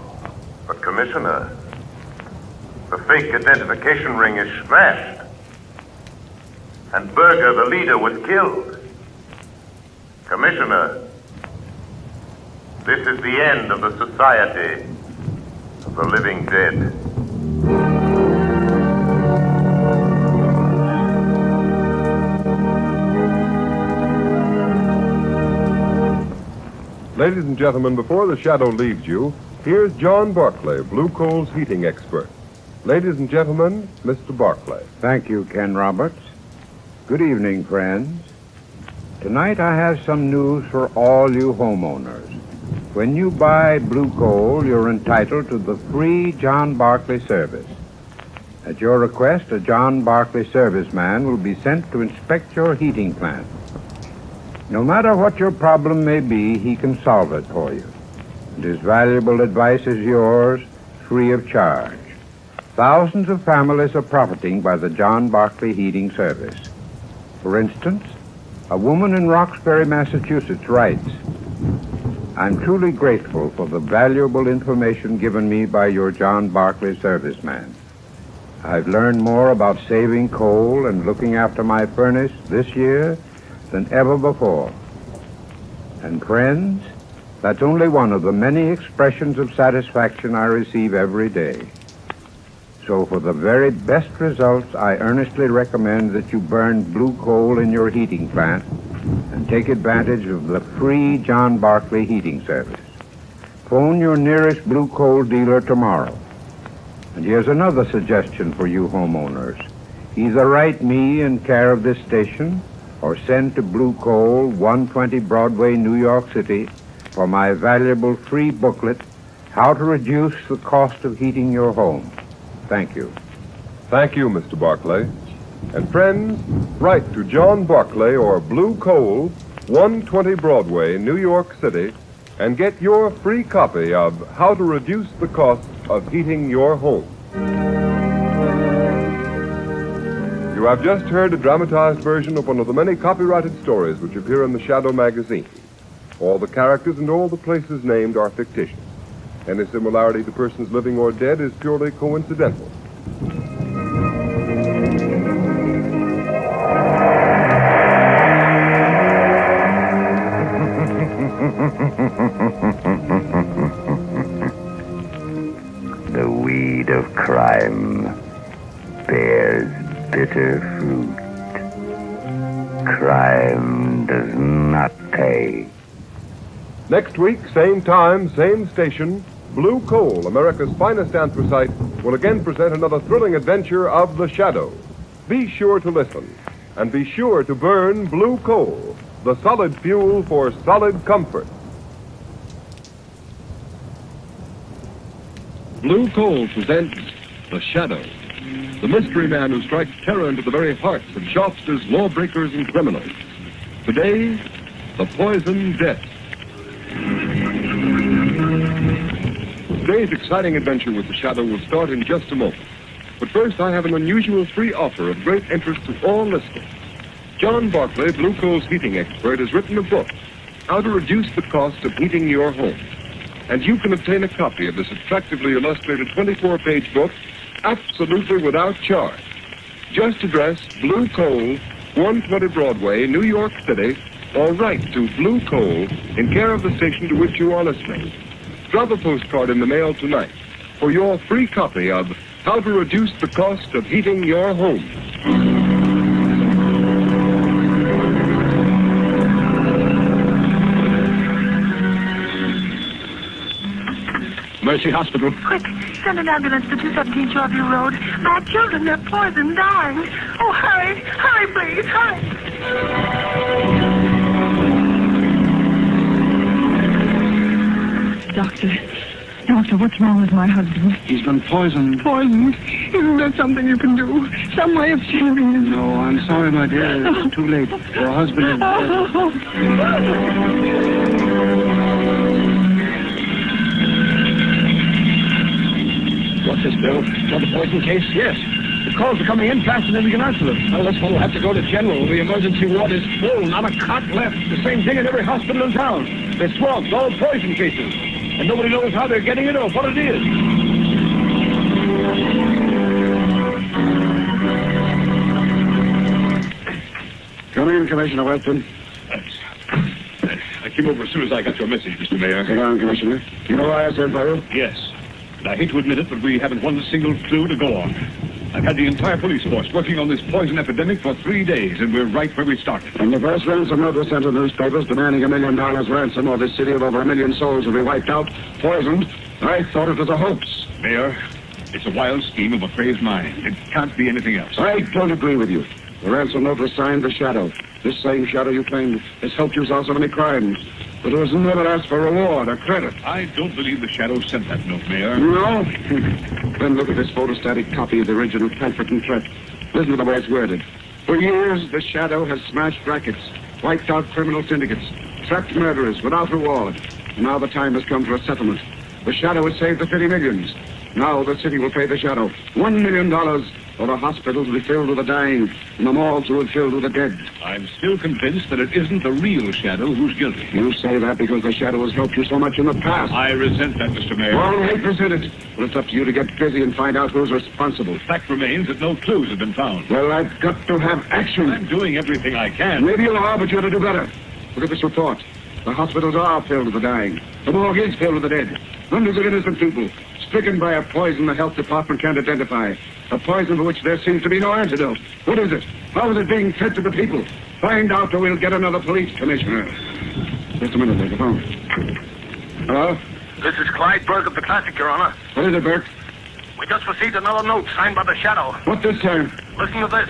But, Commissioner, the fake identification ring is smashed. And Berger, the leader, was killed. Commissioner, this is the end of the Society of the Living Dead. Ladies and gentlemen, before the Shadow leaves you, here's John Barclay, Blue Coal's heating expert. Ladies and gentlemen, Mr. Barclay. Thank you, Ken Roberts. Good evening, friends. Tonight I have some news for all you homeowners. When you buy Blue Coal, you're entitled to the free John Barclay service. At your request, a John Barclay serviceman will be sent to inspect your heating plant. No matter what your problem may be, he can solve it for you. And his valuable advice is yours, free of charge. Thousands of families are profiting by the John Barclay heating service. For instance, a woman in Roxbury, Massachusetts writes, I'm truly grateful for the valuable information given me by your John Barclay serviceman. I've learned more about saving coal and looking after my furnace this year than ever before. And friends, that's only one of the many expressions of satisfaction I receive every day. So for the very best results, I earnestly recommend that you burn Blue Coal in your heating plant and take advantage of the free John Barclay heating service. Phone your nearest Blue Coal dealer tomorrow. And here's another suggestion for you homeowners. Either write me in care of this station or send to Blue Coal, 120 Broadway, New York City, for my valuable free booklet, How to Reduce the Cost of Heating Your Home. Thank you. Thank you, Mr. Barclay. And friends, write to John Barclay or Blue Coal, 120 Broadway, New York City, and get your free copy of How to Reduce the Cost of Heating Your Home. You have just heard a dramatized version of one of the many copyrighted stories which appear in the Shadow magazine. All the characters and all the places named are fictitious. Any similarity to persons living or dead is purely coincidental. The weed of crime bears bitter fruit. Crime does not pay. Next week, same time, same station, Blue Coal, America's finest anthracite, will again present another thrilling adventure of the Shadow. Be sure to listen, and be sure to burn Blue Coal, the solid fuel for solid comfort. Blue Coal presents The Shadow, the mystery man who strikes terror into the very hearts of shopsters, lawbreakers, and criminals. Today, the poison death. Today's exciting adventure with the Shadow will start in just a moment. But first, I have an unusual free offer of great interest to all listeners. John Barclay, Blue Coal's heating expert, has written a book, How to Reduce the Cost of Heating Your Home. And you can obtain a copy of this attractively illustrated 24-page book absolutely without charge. Just address Blue Coal, 120 Broadway, New York City, or write to Blue Coal in care of the station to which you are listening. Drop a postcard in the mail tonight for your free copy of How to Reduce the Cost of Heating Your Home. Mercy Hospital. Quick, send an ambulance to 217 Shoreview Road. My children, they're poisoned, dying. Oh, hurry, hurry, please, hurry. Doctor, what's wrong with my husband? He's been poisoned. Poisoned? Isn't there something you can do? Some way of saving him? No, I'm sorry, my dear. It's too late. Your husband is dead. What's this, Bill? Another poison case? Yes. The calls are coming in faster than we can answer them. Well, this one will have to go to General. The emergency ward is full. Not a cot left. The same thing in every hospital in town. They're swamped, all poison cases. And nobody knows how they're getting it or what it is. Come in, Commissioner Weston. I came over as soon as I got your message, Mr. Mayor. Sit down, Commissioner. You know why I sent for you? Yes. And I hate to admit it, but we haven't one single clue to go on. I've had the entire police force working on this poison epidemic for 3 days, and we're right where we started. When the first ransom note was sent to newspapers demanding $1 million ransom or this city of over 1 million souls will be wiped out, poisoned, I thought it was a hoax. Mayor, it's a wild scheme of a crazed mind. It can't be anything else. I don't agree with you. The ransom note was signed The Shadow. This same Shadow you claim has helped you solve so many crimes. But it was never asked for reward or credit. I don't believe the Shadow sent that note, Mayor. No? Then look at this photostatic copy of the original pamphlet and threat. Listen to the way it's worded. For years, the Shadow has smashed rackets, wiped out criminal syndicates, trapped murderers without reward. Now the time has come for a settlement. The Shadow has saved the city millions. Now the city will pay the Shadow $1 million, or the hospitals will be filled with the dying, and the morgues will be filled with the dead. I'm still convinced that it isn't the real Shadow who's guilty. You say that because the Shadow has helped you so much in the past. I resent that, Mr. Mayor. Well, I resent it. But it's up to you to get busy and find out who's responsible. The fact remains that no clues have been found. Well, I've got to have action. I'm doing everything I can. Maybe you are, but you ought to do better. Look at this report. The hospitals are filled with the dying. The morgue is filled with the dead. Hundreds of innocent people stricken by a poison the health department can't identify. A poison for which there seems to be no antidote. What is it? How is it being fed to the people? Find out or we'll get another police commissioner. Just a minute, there's the phone. Hello? This is Clyde Burke of the Classic, Your Honor. What is it, Burke? We just received another note signed by the Shadow. What this time? Listen to this.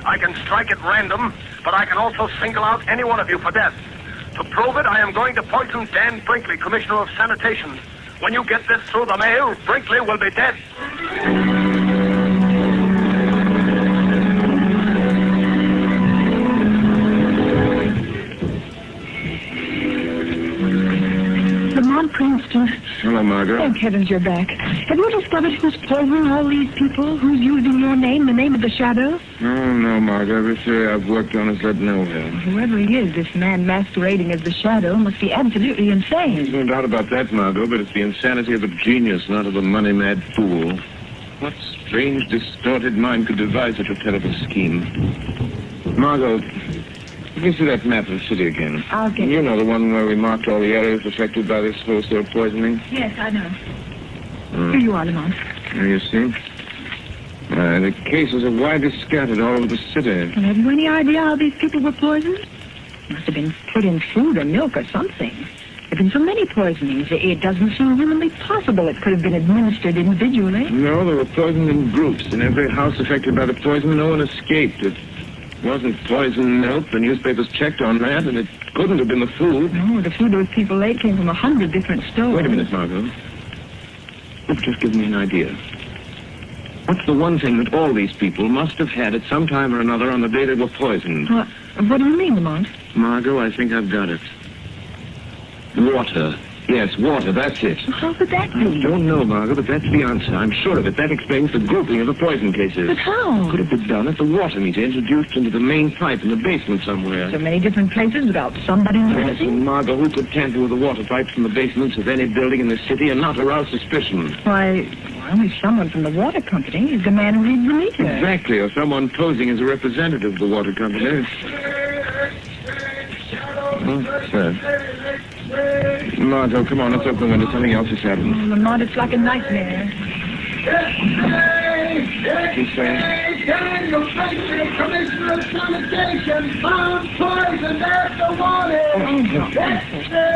I can strike at random, but I can also single out any one of you for death. To prove it, I am going to poison Dan Brinkley, Commissioner of Sanitation. When you get this through the mail, Brinkley will be dead. Lamont Princeton. Hello, Margaret. Thank heavens you're back. Have you discovered who's poisoning all these people? Who's using your name, the name of the Shadow? No, Margaret. Every theory I've worked on has led nowhere. Whoever he is, this man masquerading as the Shadow must be absolutely insane. There's no doubt about that, Margot, but it's the insanity of a genius, not of a money-mad fool. What strange, distorted mind could devise such a terrible scheme? Margot, let me see that map of the city again. I'll get You know the one where we marked all the areas affected by this wholesale poisoning? Yes, I know. Here you are, Lamont. There you see. The cases are widely scattered all over the city. And have you any idea how these people were poisoned? Must have been put in food or milk or something. There have been so many poisonings, it doesn't seem humanly possible it could have been administered individually. No, they were poisoned in groups. In every house affected by the poison, no one escaped. It wasn't poisoned milk. The newspapers checked on that, and it couldn't have been the food. No, the food those people ate came from 100 different stores. Wait a minute, Margot. You've just given me an idea. What's the one thing that all these people must have had at some time or another on the day they were poisoned? What do you mean, Lamont? Margot, I think I've got it. Water. Yes, water, that's it. How could that I be? don't know, Margot, but that's the answer. I'm sure of it. That explains the grouping of the poison cases. But how? Could have been done if the water meter introduced into the main pipe in the basement somewhere. So many different places without somebody Yes, noticing? and Margot, who could tamper with the water pipes from the basements of any building in the city and not arouse suspicion? Why, only someone from the water company is the man who reads the meter. Exactly, or someone posing as a representative of the water company. Margot, come on, let's open the window. Something else has happened. Oh, Lamont, it's like a nightmare. He's saying... Daniel Franklin, Commissioner of Sanitation, found poison after warning. Dexter,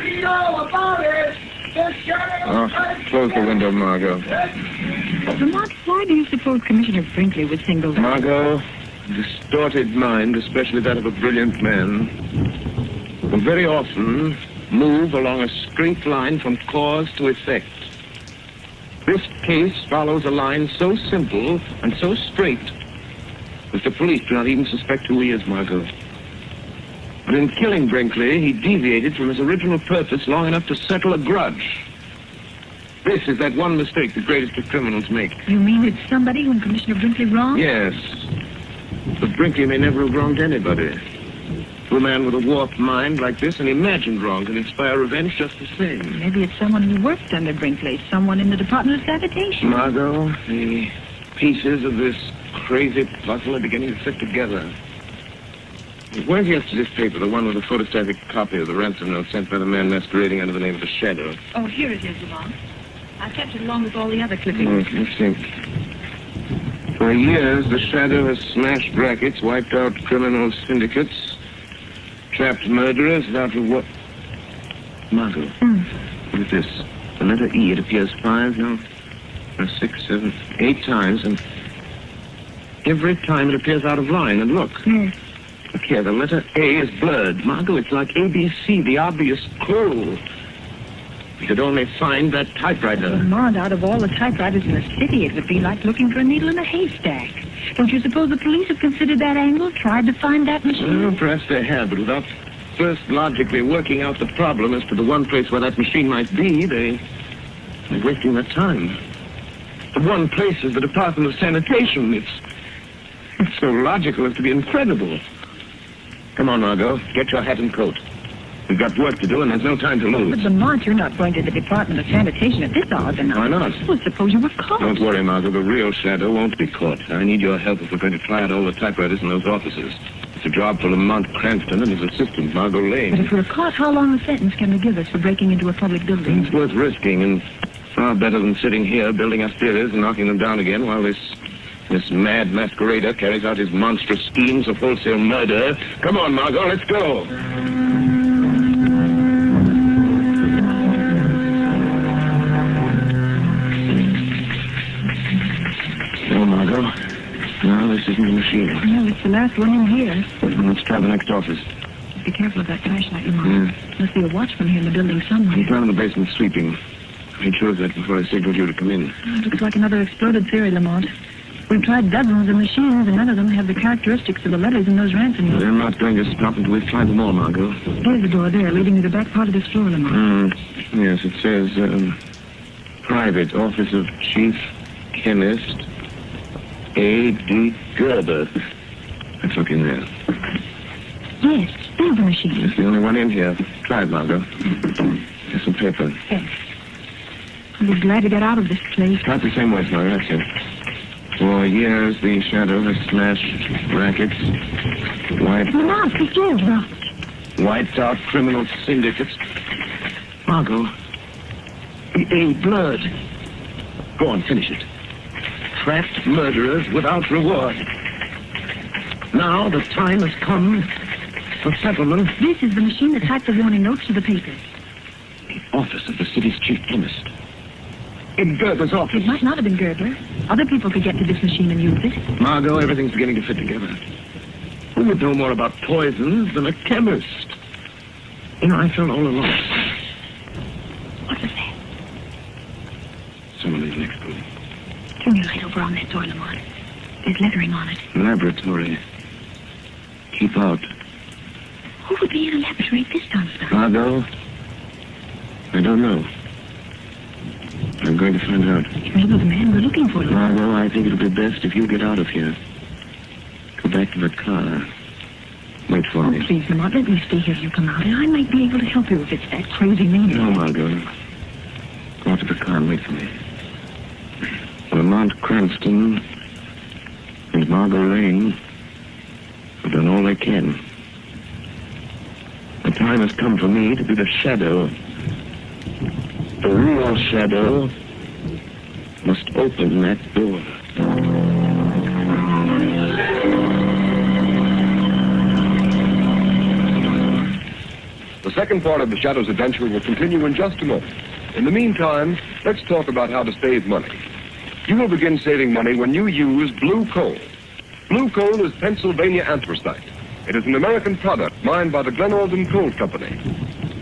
read all about it. Oh, close the window, Margot. Lamont, why do you suppose Commissioner Brinkley was singled out? Margot, distorted mind, especially that of a brilliant man, will very often move along a straight line from cause to effect. This case follows a line so simple and so straight that the police do not even suspect who he is, Margot. But in killing Brinkley, he deviated from his original purpose long enough to settle a grudge. This is that one mistake the greatest of criminals make. You mean it's somebody whom Commissioner Brinkley wronged? Yes. But Brinkley may never have wronged anybody. To a man with a warped mind like this, an imagined wrong can inspire revenge just the same. Maybe it's someone who worked under Brinkley, someone in the Department of Sanitation. Margot, the pieces of this crazy puzzle are beginning to fit together. Where's yesterday's paper, the one with the photostatic copy of the ransom note sent by the man masquerading under the name of the Shadow? Oh, here it is, Lamont. I kept it along with all the other clippings. Let's see. For years, the Shadow has smashed rackets, wiped out criminal syndicates, trapped murderers without reward. Margot, look at this. The letter E, it appears 6, 7, 8 times, and every time it appears out of line. And look. Look here, the letter A is blurred. Margot, it's like ABC, the obvious clue. We could only find that typewriter. Lamont, out of all the typewriters in the city, it would be like looking for a needle in a haystack. Don't you suppose the police have considered that angle, tried to find that machine? Well, perhaps they have, but without first logically working out the problem as to the one place where that machine might be, they're wasting their time. The one place is the Department of Sanitation. It's so logical as to be incredible. Come on, Margot. Get your hat and coat. We've got work to do, and there's no time to lose. But Lamont, you're not going to the Department of Sanitation at this hour of the night. Why not? Well, suppose you were caught. Don't worry, Margot. The real Shadow won't be caught. I need your help if we're going to try out all the typewriters in those offices. It's a job for Lamont Cranston and his assistant, Margot Lane. But if we're caught, how long a sentence can they give us for breaking into a public building? It's worth risking, and far better than sitting here building upstairs and knocking them down again while this mad masquerader carries out his monstrous schemes of wholesale murder. Come on, Margot, let's go. No, Margot. No, this isn't the machine. No, it's the last one in here. Let's try the next office. Be careful of that flashlight, Lamont. Must be a watchman here in the building somewhere. He's down in the basement sleeping. I made sure of that before I signaled you to come in. It looks like another exploded theory, Lamont. We've tried dozens of machines, and none of them have the characteristics of the letters in those ransom notes. They're not going to stop until we've tried them all, Margot. There's the door there, leading to the back part of this floor, Lamont. Yes, it says, Private Office of Chief Chemist A.D. Gerber. Let's look in there. Yes, there's the machine. It's the only one in here. Try it, Margot. Here's some paper. Yes. I'll be glad to get out of this place. Not the same way, Margot. That's it. For years, the Shadow has smashed rackets, Lamont, it's dropped. wiped out criminal syndicates. Margot, the A blurred. Go on, finish it. Trapped murderers without reward. Now the time has come for settlement. This is the machine that typed the warning notes to the papers. The office of the city's chief chemist. In Gerber's office. It might not have been Gerber. Other people could get to this machine and use it. Margot, everything's beginning to fit together. Who would know more about poisons than a chemist? You know, I felt all along. What was that? Someone in the next room. Turn your light over on that door, Lamont. There's lettering on it. Laboratory. Keep out. Who would be in a laboratory at this time of night? Margot? I don't know. I'm going to find out. Maybe the man we're looking for. Margot, I think it'll be best if you get out of here. Go back to the car. Wait for me. Please, Lamont, let me stay here. You come out, and I might be able to help you if it's that crazy maniac. No, Margot. Go out to the car and wait for me. Lamont Cranston and Margot Lane have done all they can. The time has come for me to be the shadow. The real shadow must open that door. The second part of the Shadow's adventure will continue in just a moment. In the meantime, let's talk about how to save money. You will begin saving money when you use blue coal. Blue coal is Pennsylvania anthracite. It is an American product mined by the Glenolden Coal Company.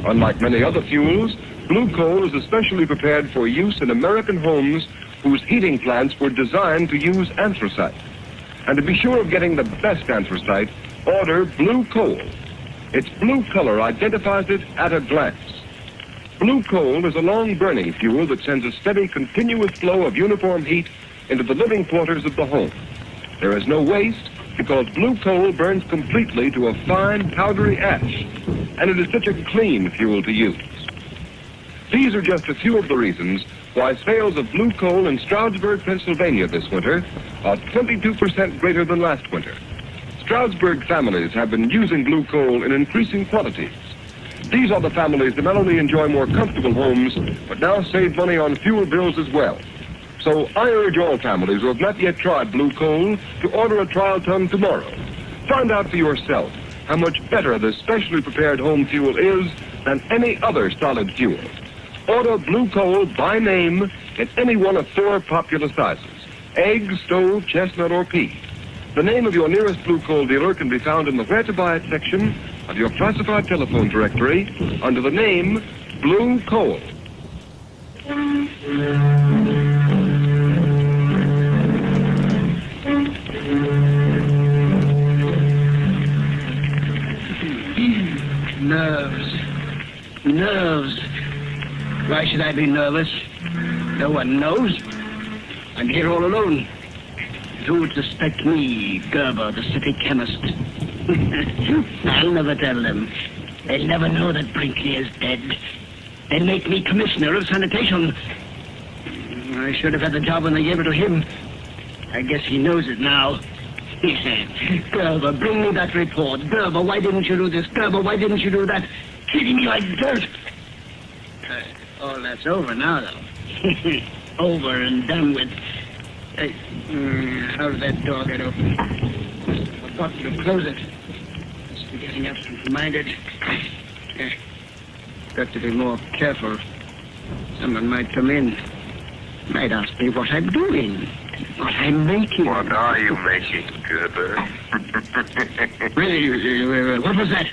Unlike many other fuels, blue coal is especially prepared for use in American homes whose heating plants were designed to use anthracite. And to be sure of getting the best anthracite, order blue coal. Its blue color identifies it at a glance. Blue coal is a long-burning fuel that sends a steady, continuous flow of uniform heat into the living quarters of the home. There is no waste because blue coal burns completely to a fine, powdery ash, and it is such a clean fuel to use. These are just a few of the reasons why sales of blue coal in Stroudsburg, Pennsylvania this winter are 22% greater than last winter. Stroudsburg families have been using blue coal in increasing quantities. These are the families that not only enjoy more comfortable homes, but now save money on fuel bills as well. So I urge all families who have not yet tried blue coal to order a trial ton tomorrow. Find out for yourself how much better this specially prepared home fuel is than any other solid fuel. Order blue coal by name in any one of 4 popular sizes: egg, stove, chestnut, or pea. The name of your nearest blue coal dealer can be found in the Where to Buy It section of your classified telephone directory under the name Blue Coal. Nerves. Why should I be nervous? No one knows. I'm here all alone. Who would suspect me, Gerber, the city chemist? I'll never tell them. They'll never know that Brinkley is dead. They'll make me commissioner of sanitation. I should have had the job when they gave it to him. I guess he knows it now. Gerber, bring me that report. Gerber, why didn't you do this? Gerber, why didn't you do that? Treating me like dirt. All that's over now, though. Over and done with. How did that door get open? Forgot to close it. Must be getting absent-minded. Got to be more careful. Someone might come in. Might ask me what I'm doing. What I'm making. What are you making, Gerber? Really? What was that?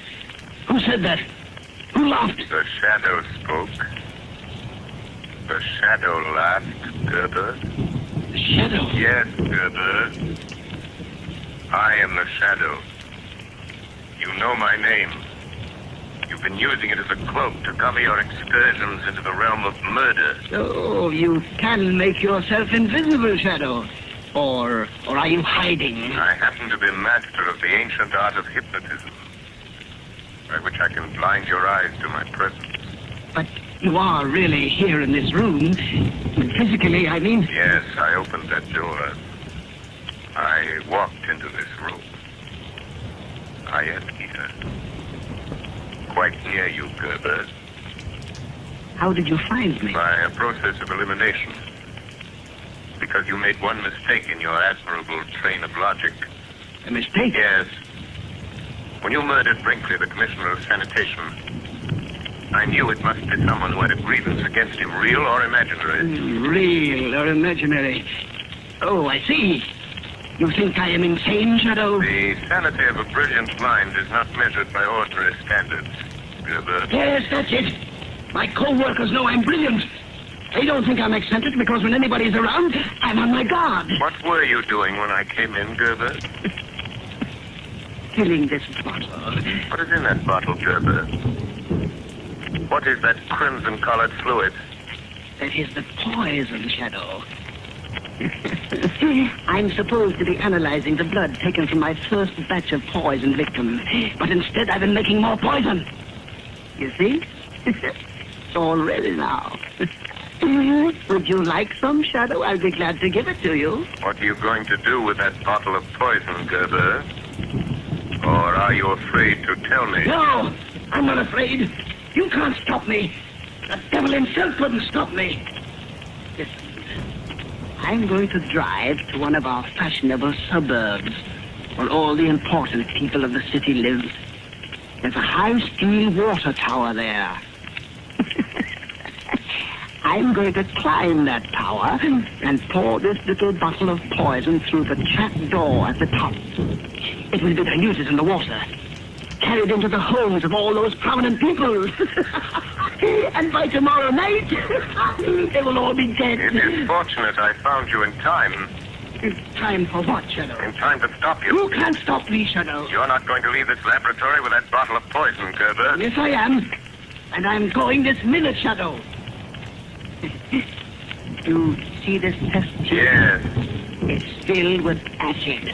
Who said that? Who laughed? The shadow spoke. The shadow laughed, Gerber. The shadow? Yes, Gerber. I am the shadow. You know my name. You've been using it as a cloak to cover your excursions into the realm of murder. Oh, you can make yourself invisible, Shadow. Or are you hiding? I happen to be master of the ancient art of hypnotism, by which I can blind your eyes to my presence. But you are really here in this room. Physically, I mean. Yes, I opened that door. I walked into this room. I am here. Quite near you, Gerber. How did you find me? By a process of elimination. Because you made one mistake in your admirable train of logic. A mistake? Yes. When you murdered Brinkley, the commissioner of sanitation, I knew it must be someone who had a grievance against him, real or imaginary. Real or imaginary? Oh, I see. You think I am insane, Shadow? The sanity of a brilliant mind is not measured by ordinary standards, Gerber. Yes, that's it. My co-workers know I'm brilliant. They don't think I'm eccentric because when anybody's around, I'm on my guard. What were you doing when I came in, Gerber? filling this bottle. What is in that bottle, Gerber? What is that crimson-colored fluid? That is the poison, Shadow. I'm supposed to be analyzing the blood taken from my first batch of poison victims, but instead I've been making more poison. You see? It's all ready now. Would you like some, Shadow? I'll be glad to give it to you. What are you going to do with that bottle of poison, Gerber? Or are you afraid to tell me? No, I'm not afraid. You can't stop me. The devil himself couldn't stop me. Listen, I'm going to drive to one of our fashionable suburbs where all the important people of the city live. There's a high steel water tower there. I'm going to climb that tower and pour this little bottle of poison through the trap door at the top. It will be diluted in the water, carried into the homes of all those prominent people. And by tomorrow night, they will all be dead. It is fortunate I found you in time. In time for what, Shadow? In time to stop you. You can't stop me, Shadow. You're not going to leave this laboratory with that bottle of poison, Gerber. Yes, I am. And I'm going this minute, Shadow. You see this test tube? Yes. It's filled with acid.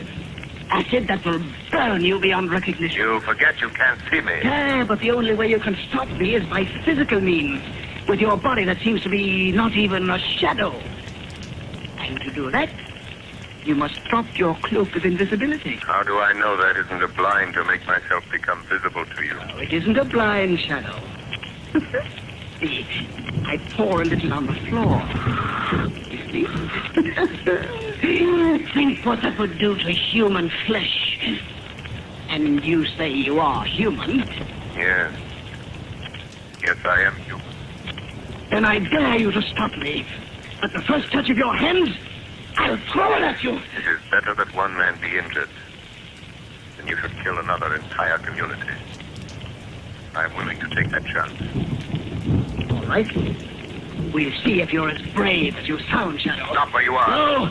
Acid that will burn you beyond recognition. You forget you can't see me. Yeah, but the only way you can stop me is by physical means. With your body that seems to be not even a shadow. And to do that, you must drop your cloak of invisibility. How do I know that isn't a blind to make myself become visible to you? No, it isn't a blind, Shadow. See, I pour a little on the floor. You see? Think what that would do to human flesh. And you say you are human. Yes. Yes, I am human. Then I dare you to stop me. At the first touch of your hands, I'll throw it at you. It is better that one man be injured than you should kill another entire community. I'm willing to take that chance. All right. We'll see if you're as brave as you sound, Shadow. Stop where you are. No!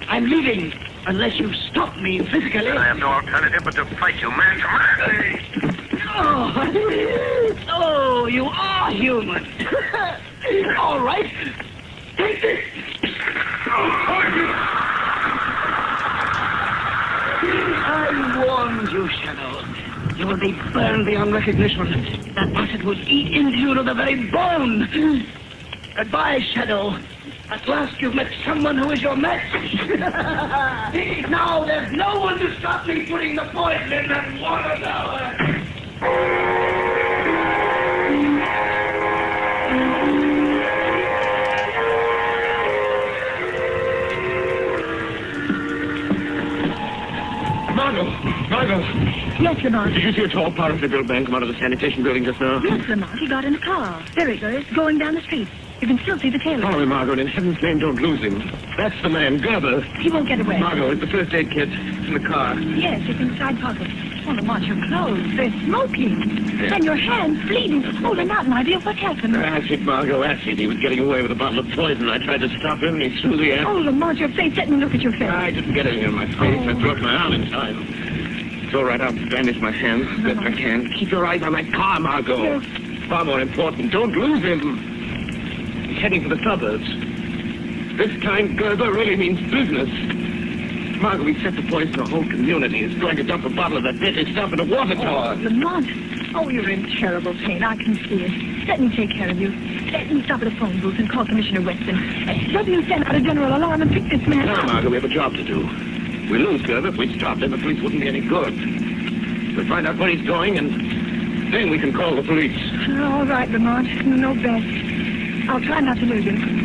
I'm leaving, unless you stop me physically. I have no alternative but to fight you man to man. Oh, you are human. All right. Take this. I warned you, Shadow. You will be burned beyond recognition. That acid will eat into you to the very bone. Goodbye, Shadow. At last you've met someone who is your match. Now there's no one to stop me putting the poison in that water tower. Margot! Yes, Lamont. Did you see a tall, powerfully built man come out of the sanitation building just now? Yes, Lamont. He got in a car. There he goes, going down the street. You can still see the tail. Follow me, Margot, and in heaven's name, don't lose him. That's the man, Gerber. He won't get away. Margot, it's the first aid kit. It's in the car. Yes, it's in the side pocket. Oh, Lamont, your clothes. They're smoking. Yeah. And your hands bleeding. Oh, they're not an idea of what happened. Acid, Margot, acid. He was getting away with a bottle of poison. I tried to stop him, and he threw the acid. Oh, Lamont, your face. Let me look at your face. I didn't get anything on my face. I broke my arm in time. It's all right. I'll bandage my hands as best I can. Keep your eyes on that car, Margot. Yes. Far more important. Don't lose him. He's heading for the suburbs. This time, Gerber really means business. Margot, we set the poison to the whole community. It's going to dump a bottle of that deadly stuff in a water tower. Lamont. Oh, you're in terrible pain. I can see it. Let me take care of you. Let me stop at a phone booth and call Commissioner Weston. Let me send out a general alarm and pick this man No, up. Margot, we have a job to do. We lose Gerber. If we stopped him, the police wouldn't be any good. We'll find out where he's going, and then we can call the police. All right, Lamont. You know best. I'll try not to lose him.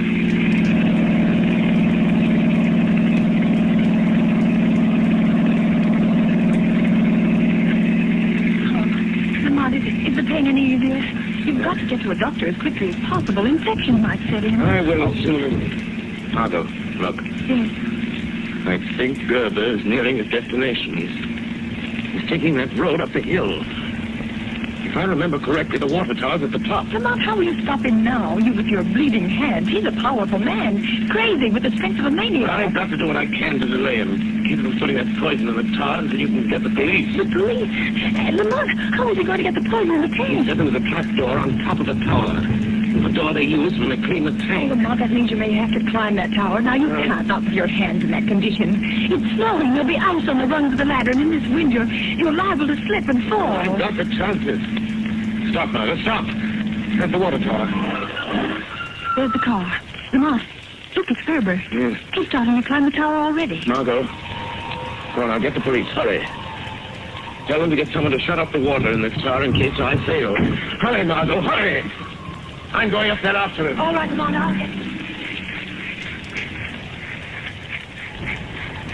Is the pain any easier? You've got to get to a doctor as quickly as possible. Infection might set in. I will soon. Margot, look. Yes. I think Gerber is nearing his destination. He's taking that road up the hill. If I remember correctly, the water tower's at the top. Lamont, how will you stop him now? You with your bleeding hands. He's a powerful man. Crazy with the strength of a maniac. I've got to do what I can to delay him. Keep him from putting that poison in the tower until you can get the police. The police? Lamont, how is he going to get the poison in the tank? He said there was a trap door on top of the tower. The door they use when they clean the tank. Oh, Lamont, that means you may have to climb that tower. Now, you can't, not with your hands in that condition. It's snowing. There'll be ice on the rungs of the ladder, and in this wind, you're liable to slip and fall. I've got the chances. Stop, Margot, stop. There's the water tower. There's the car. Lamont, look, it's Gerber. Yes. He's starting to climb the tower already. Margot, go on, I'll get the police. Hurry. Tell them to get someone to shut off the water in this tower in case I fail. Hurry, Margot, hurry! I'm going up there after him. All right, Lamont, I'll get...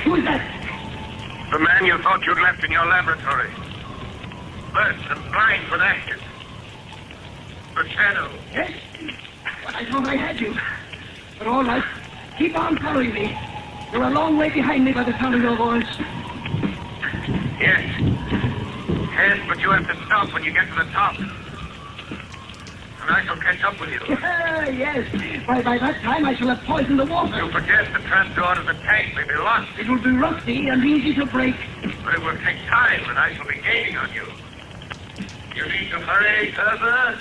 Who is that? The man you thought you'd left in your laboratory. Burnt and blind with ashes. The shadow. Yes? But I thought I had you. But all right. Keep on following me. You're a long way behind me by the sound of your voice. Yes. Yes, but you have to stop when you get to the top. And I shall catch up with you. Yes. By that time, I shall have poisoned the water. You forget the trapdoor to the tank may be locked. It will be rusty and easy to break. But it will take time, and I shall be gaining on you. You need to hurry, Gerber.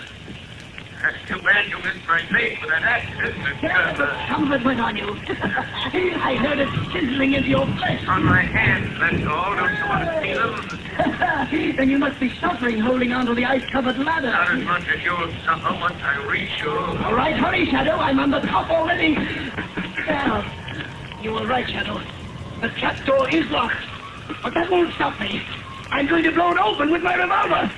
That's too bad you missed my face with that accident, Gerber. Some of it went on you. I heard it sizzling into your flesh. On my hands, that's all. Don't you want to see them? Then you must be suffering holding on to the ice-covered ladder. Not as much as you'll suffer once I reach you. All right, hurry, Shadow. I'm on the top already. Now, you were right, Shadow. The trapdoor is locked. But that won't stop me. I'm going to blow it open with my revolver.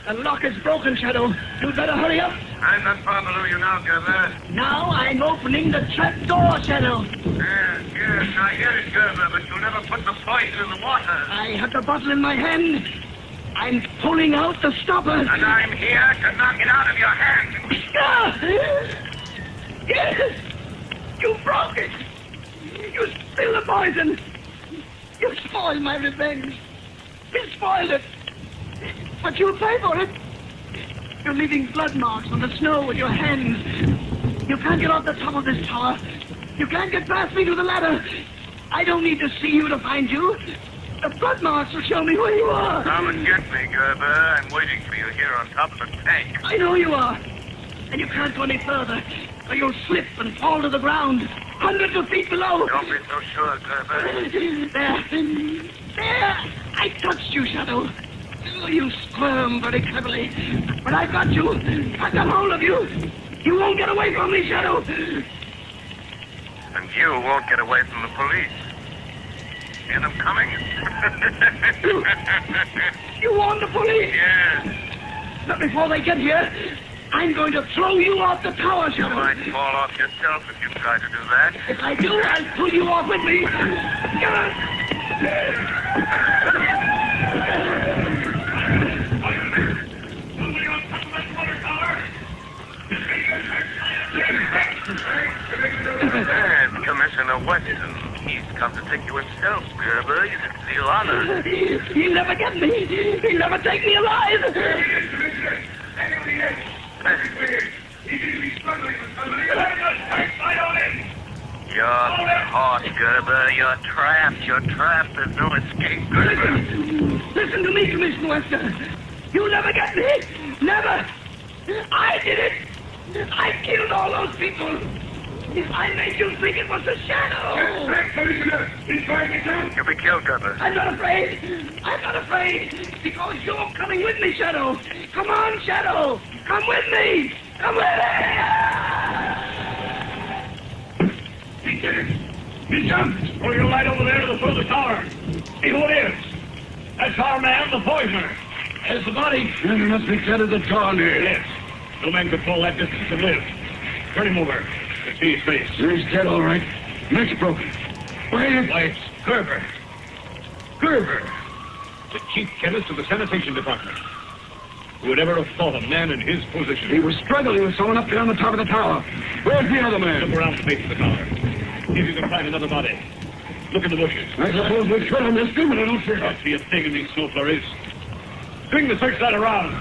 The lock is broken, Shadow. You'd better hurry up. I'm not far below you now, Gerber. Now I'm opening the trapdoor, Shadow. Yes, I hear it, Gerber, but you'll never put the poison in the water. I have the bottle in my hand. I'm pulling out the stopper. And I'm here to knock it out of your hand. Yes! You broke it! You spilled the poison! You spoiled my revenge! You spoiled it! But you'll pay for it! You're leaving blood marks on the snow with your hands. You can't get off the top of this tower. You can't get past me to the ladder. I don't need to see you to find you. The blood marks will show me where you are. Come and get me, Gerber. I'm waiting for you here on top of the tank. I know you are. And you can't go any further, or you'll slip and fall to the ground, hundreds of feet below. Don't be so sure, Gerber. There. I touched you, Shadow. Oh, you squirm very cleverly. But I've got you. I've got hold of you. You won't get away from me, Shadow. And you won't get away from the police. Hear them coming? You warned the police? Yes. But before they get here, I'm going to throw you off the tower, Shadow. You might fall off yourself if you try to do that. If I do, I'll pull you off with me. And Commissioner Weston, he's come to take you himself, Gerber. You can feel honored. He'll never get me. He'll never take me alive. You're caught, Gerber. You're trapped. You're trapped. There's no escape, Gerber. Listen to me, Commissioner Weston. You'll never get me. Never. I did it. I killed all those people. I made you think it was the shadow. He's trying to kill. You'll be killed, Gerber. I'm not afraid. I'm not afraid. Because you're coming with me, Shadow. Come on, Shadow. Come with me. Come with me. He did it. He jumped. Throw your light over there to the foot of the tower. See who it is. That's our man, the poisoner. There's the body. Then you must be dead at the dawn here. Yes. No man could fall that distance and live. Turn him over. Let's see his face. He's dead, all right. Neck's broken. Why, it's Gerber. Gerber. The chief chemist of the sanitation department. Who would ever have thought a man in his position? He was struggling with someone up there on the top of the tower. Where's the other man? Look around the base of the tower. See if you can find another body. Look in the bushes. I suppose we could on this thing, but I don't see it. I don't see a thing in these snow flurries. Swing the searchlight around.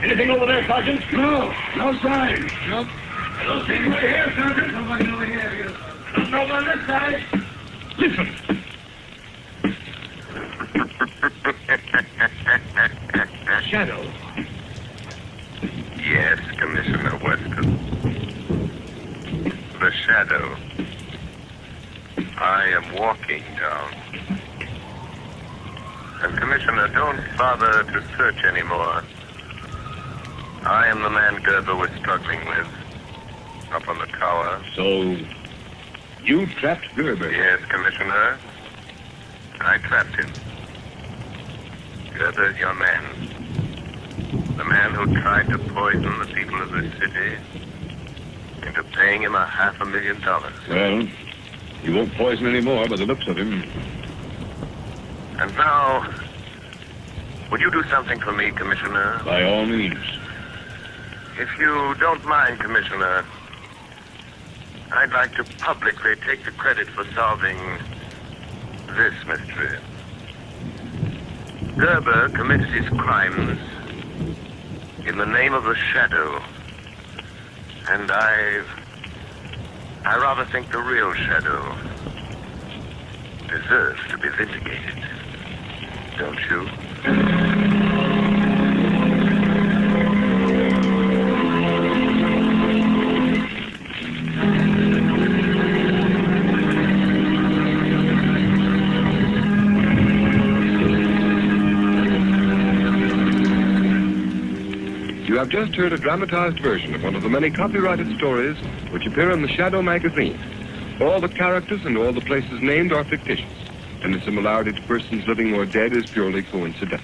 Anything over there, Sergeant? No. No sign. Nope. I don't see anybody here, Sergeant. Nobody over here. Nothing over on this side. Listen. Shadow. Yes, Commissioner Weston. The shadow. I am walking down. And Commissioner, don't bother to search anymore. I am the man Gerber was struggling with up on the tower. So, you trapped Gerber? Yes, Commissioner. I trapped him. Gerber's your man. The man who tried to poison the people of this city into paying him $500,000. Well, he won't poison any more by the looks of him. And now, would you do something for me, Commissioner? By all means. If you don't mind, Commissioner, I'd like to publicly take the credit for solving this mystery. Gerber commits his crimes in the name of the shadow. And I rather think the real shadow deserves to be vindicated. Don't you? You have just heard a dramatized version of one of the many copyrighted stories which appear in the Shadow magazine. All the characters and all the places named are fictitious, and the similarity to persons living or dead is purely coincidental.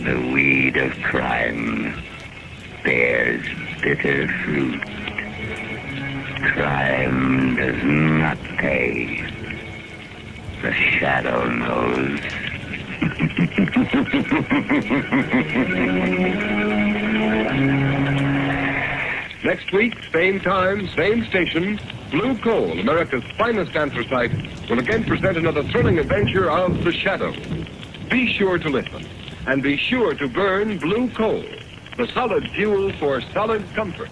The weed of crime bears bitter fruit. Crime does not pay. The shadow knows. Next week, same time, same station, Blue Coal, America's finest anthracite, will again present another thrilling adventure of The Shadow. Be sure to listen, and be sure to burn Blue Coal, the solid fuel for solid comfort.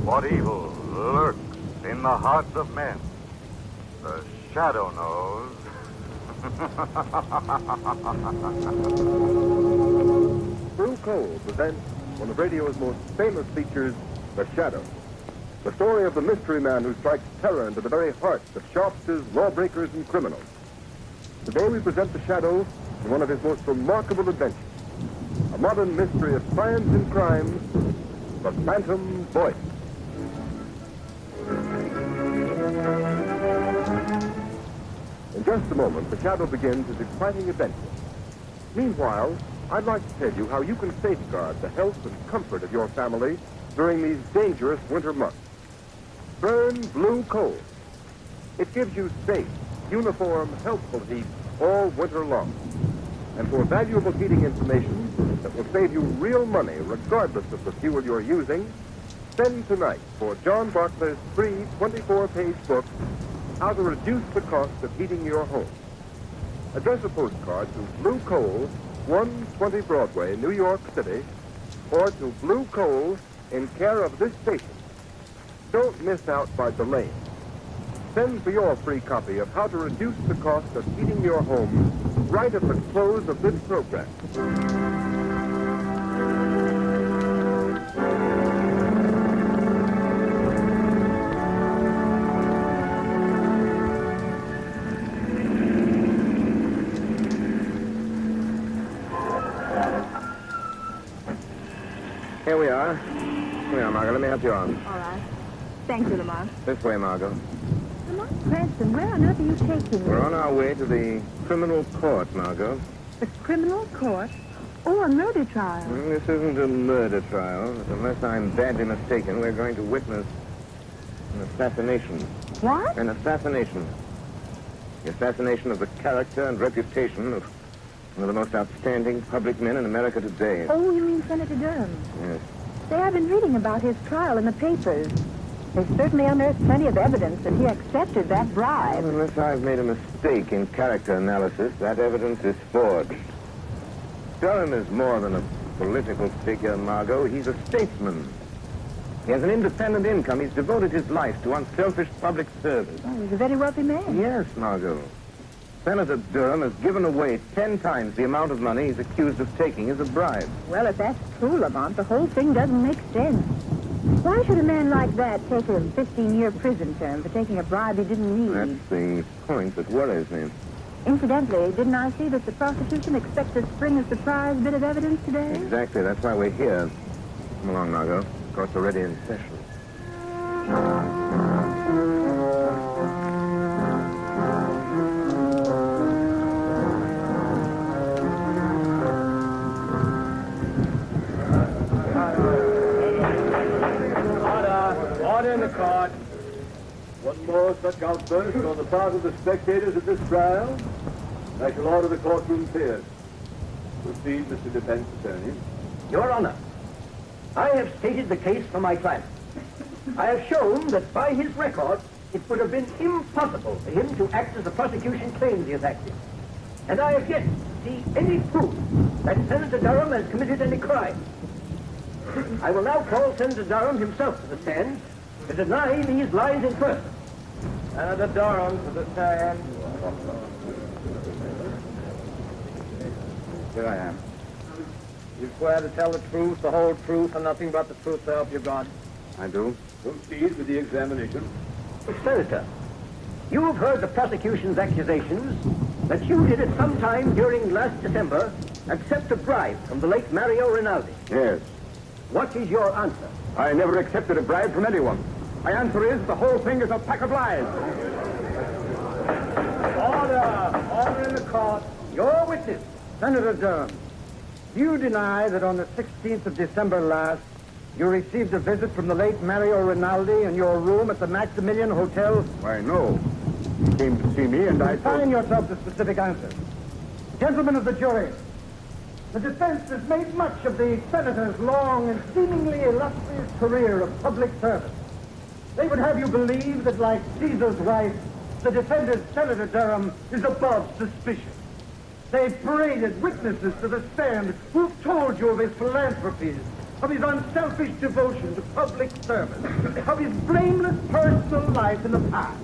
What evil lurks in the hearts of men? The shadow knows. Blue Coal presents one of radio's most famous features, The Shadow. The story of the mystery man who strikes terror into the very hearts of shopsters, lawbreakers, and criminals. Today we present The Shadow in one of his most remarkable adventures. A modern mystery of science and crime, The Phantom Voice. In just a moment, The Shadow begins his exciting adventure. Meanwhile, I'd like to tell you how you can safeguard the health and comfort of your family during these dangerous winter months. Burn Blue Coal. It gives you safe, uniform, healthful heat all winter long. And for valuable heating information that will save you real money regardless of the fuel you're using, send tonight for John Barclay's free 24-page book, How to Reduce the Cost of Heating Your Home. Address a postcard to Blue Coal, 120 Broadway, New York City, or to Blue Coal in care of this station. Don't miss out by delaying. Send for your free copy of How to Reduce the Cost of Heating Your Home right at the close of this program. Here we are. Margot. Let me help you on. All right. Thank you, Lamont. This way, Margot. Lamont Cranston, where on earth are you taking me? We're on our way to the criminal court, Margot. The criminal court? Oh, a murder trial. This isn't a murder trial. But unless I'm badly mistaken, we're going to witness an assassination. What? An assassination. The assassination of the character and reputation of one of the most outstanding public men in America today. Oh, you mean Senator Durham? Yes. Say, I've been reading about his trial in the papers. They've certainly unearthed plenty of evidence that he accepted that bribe. Well, unless I've made a mistake in character analysis, that evidence is forged. Durham is more than a political figure, Margot. He's a statesman. He has an independent income. He's devoted his life to unselfish public service. Oh, he's a very wealthy man. Yes, Margot. Senator Durham has given away 10 times the amount of money he's accused of taking as a bribe. Well, if that's true, Lamont, the whole thing doesn't make sense. Why should a man like that take a 15-year prison term for taking a bribe he didn't need? That's the point that worries me. Incidentally, didn't I see that the prosecution expects to spring a surprise bit of evidence today? Exactly. That's why we're here. Come along, Margot. Of course, we're already in session. Order in the court. One more such outburst on the part of the spectators at this trial. I shall order the courtroom cleared. Proceed, Mr. Defense Attorney. Your Honor, I have stated the case for my client. I have shown that by his record, it would have been impossible for him to act as the prosecution claims he has acted. And I have yet to see any proof that Senator Durham has committed any crime. I will now call Senator Durham himself to the stand to deny these lies in person. Senator Durham to the stand. Here I am. You swear to tell the truth, the whole truth, and nothing but the truth, so help you God? I do. Proceed with the examination. Senator, you have heard the prosecution's accusations that you did at some time during last December accept a bribe from the late Mario Rinaldi. Yes. What is your answer? I never accepted a bribe from anyone. My answer is the whole thing is a pack of lies. Order! Order in the court. Your witness, Senator Durham. Do you deny that on the 16th of December last, you received a visit from the late Mario Rinaldi in your room at the Maximilian Hotel? Why, no. He came to see me and I... Confine yourself to specific answers. Gentlemen of the jury, the defense has made much of the senator's long and seemingly illustrious career of public service. They would have you believe that, like Caesar's wife, the defendant, Senator Durham, is above suspicion. They've paraded witnesses to the stand who've told you of his philanthropies, of his unselfish devotion to public service, of his blameless personal life in the past.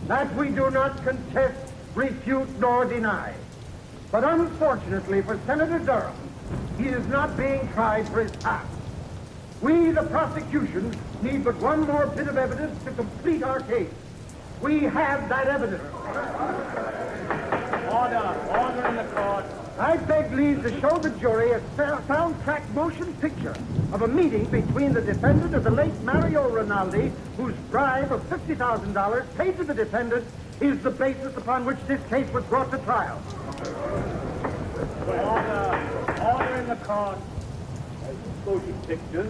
That we do not contest, refute, nor deny. But unfortunately for Senator Durham, he is not being tried for his past. We, the prosecution, need but one more bit of evidence to complete our case. We have that evidence. Order in the court. I beg leave to show the jury a soundtrack motion picture of a meeting between the defendant and the late Mario Rinaldi, whose bribe of $50,000 paid to the defendant is the basis upon which this case was brought to trial. Order in the court. Has this motion picture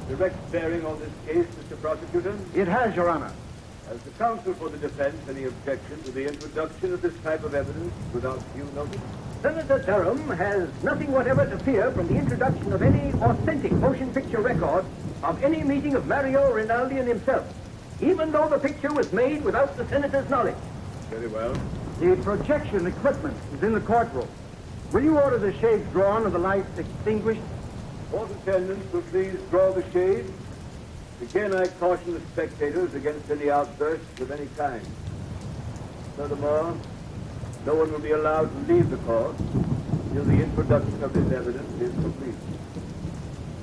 direct bearing on this case, Mr. Prosecutor? It has, Your Honor. Has the counsel for the defense any objection to the introduction of this type of evidence without due notice? Senator Durham has nothing whatever to fear from the introduction of any authentic motion picture record of any meeting of Mario Rinaldi and himself, even though the picture was made without the senator's knowledge. Very well. The projection equipment is in the courtroom. Will you order the shades drawn and the lights extinguished? Court attendants will please draw the shades. Again, I caution the spectators against any outbursts of any kind. Furthermore, no one will be allowed to leave the court until the introduction of this evidence is complete.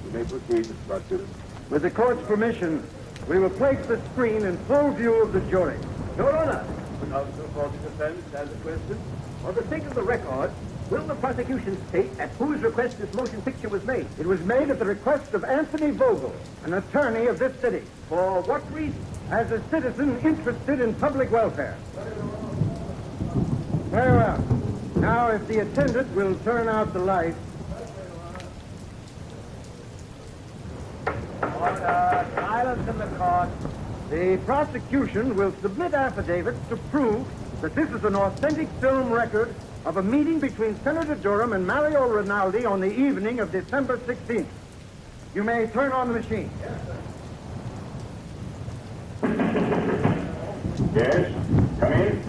You may proceed, Mr. Prosecutor. With the court's permission, we will place the screen in full view of the jury. Your Honor, The counsel for the defense has a question. for the sake of the record, will the prosecution state at whose request this motion picture was made? It was made at the request of Anthony Vogel, an attorney of this city. For what reason? As a citizen interested in public welfare. Very well. Now, if the attendant will turn out the light, Silence in the court. The prosecution will submit affidavits to prove that this is an authentic film record of a meeting between Senator Durham and Mario Rinaldi on the evening of December 16th. You may turn on the machine. Yes? Come in.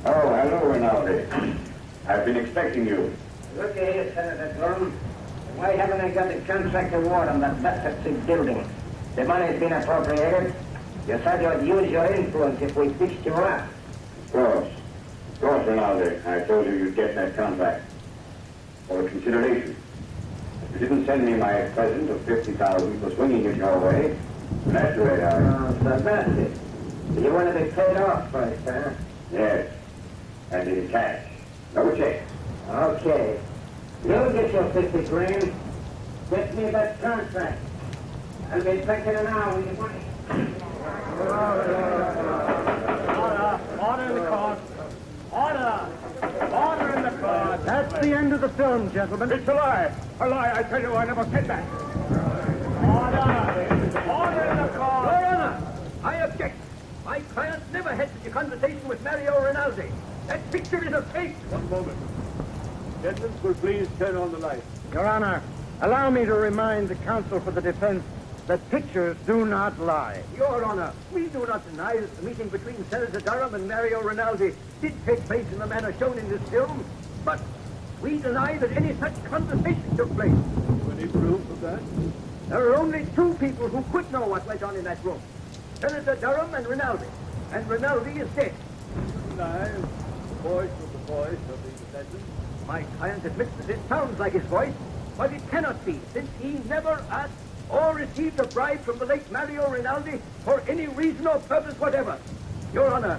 Oh, hello, Rinaldi. I've been expecting you. Look here, Senator Durham. Why haven't I got the contract award on that bastard building? The money's been appropriated. You said you'd use your influence if we fixed you up. Of course, Rinaldi. I told you you'd get that contract. For consideration. If you didn't send me my present of $50,000 for swinging it your way, that's the way I... Oh, Sabotage. You want to be paid off first, huh? Yes. And in cash. No check. Okay. You'll get your 50 grand. Get me that contract. I'll be back in an hour with your money. Order in the court. Order in the court. That's the end of the film, gentlemen. It's a lie. A lie. I tell you, I never said that. Order in the court. Your Honor, I object. My client never had such a conversation with Mario Rinaldi. That picture is a fake. One moment. Gentlemen, will please turn on the light. Your Honor, allow me to remind the counsel for the defense that pictures do not lie. Your Honor, we do not deny that the meeting between Senator Durham and Mario Rinaldi did take place in the manner shown in this film, but we deny that any such conversation took place. Any proof of that? There are only two people who could know what went on in that room. Senator Durham and Rinaldi. And Rinaldi is dead. Deny the voice of the defendant. My client admits that it sounds like his voice, but it cannot be, since he never asked or received a bribe from the late Mario Rinaldi for any reason or purpose whatever. Your Honor,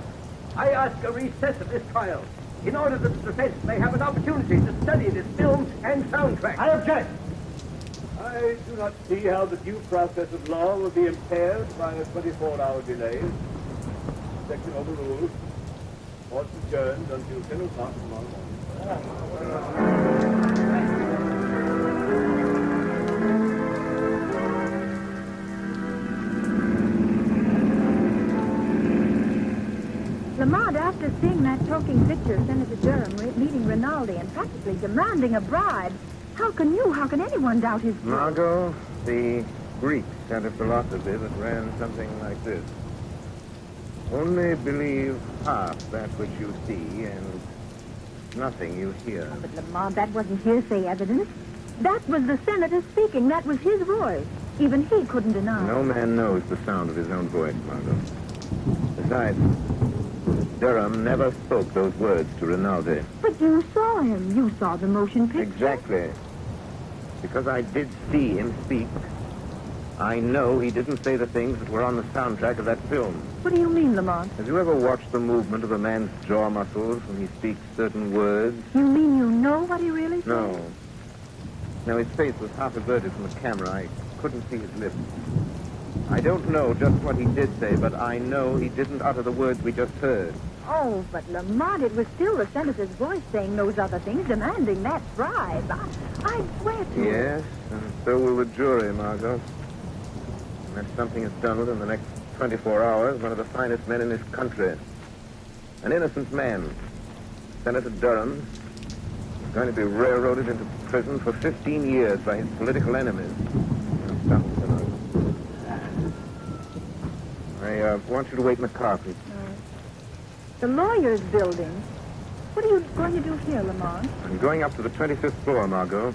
I ask a recess of this trial in order that the defense may have an opportunity to study this film and soundtrack. I object. I do not see how the due process of law will be impaired by a 24-hour delay. Section overruled. Court adjourned until 10 o'clock tomorrow morning. Lamont, after seeing that talking picture of Senator Durham meeting Rinaldi and practically demanding a bribe, how can anyone doubt his... Margot, the Greeks had a philosophy that ran something like this. Only believe half that which you see and nothing you hear. Oh, but Lamont, that wasn't hearsay evidence. That was the senator speaking. That was his voice. Even he couldn't deny. No man knows the sound of his own voice, Margot. Besides, Durham never spoke those words to Rinaldi. But you saw him. You saw the motion picture. Exactly. Because I did see him speak, I know he didn't say the things that were on the soundtrack of that film. What do you mean, Lamont? Have you ever watched the movement of a man's jaw muscles when he speaks certain words? You mean you know what he really said? No. No, his face was half averted from the camera. I couldn't see his lips. I don't know just what he did say, but I know he didn't utter the words we just heard. Oh, but Lamont, it was still the senator's voice saying those other things, demanding that bribe. I swear to you. Yes, and so will the jury, Margot. Unless something is done within the next 24 hours, one of the finest men in this country, an innocent man, Senator Durham, is going to be railroaded into prison for 15 years by his political enemies. I want you to wait in the car, please. The lawyer's building. What are you going to do here, Lamont? I'm going up to the 25th floor, Margot.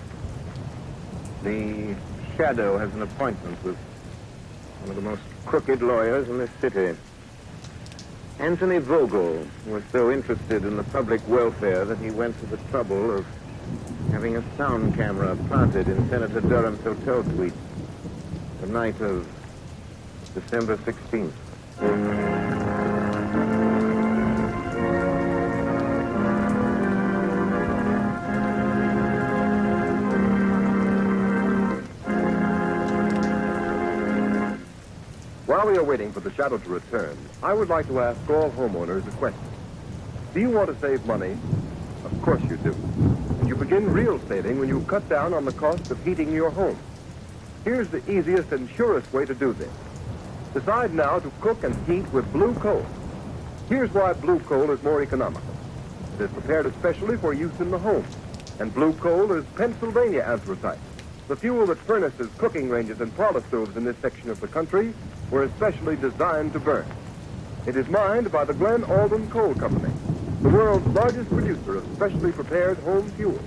The Shadow has an appointment with one of the most crooked lawyers in this city. Anthony Vogel was so interested in the public welfare that he went to the trouble of having a sound camera planted in Senator Durham's hotel suite the night of December 16th. While we are waiting for the Shadow to return, I would like to ask all homeowners a question. Do you want to save money? Of course you do. And you begin real saving when you cut down on the cost of heating your home. Here's the easiest and surest way to do this. Decide now to cook and heat with blue coal. Here's why blue coal is more economical. It is prepared especially for use in the home, and blue coal is Pennsylvania anthracite. The fuel that furnaces cooking ranges and parlor stoves in this section of the country were especially designed to burn. It is mined by the Glen Alden Coal Company, the world's largest producer of specially prepared home fuel.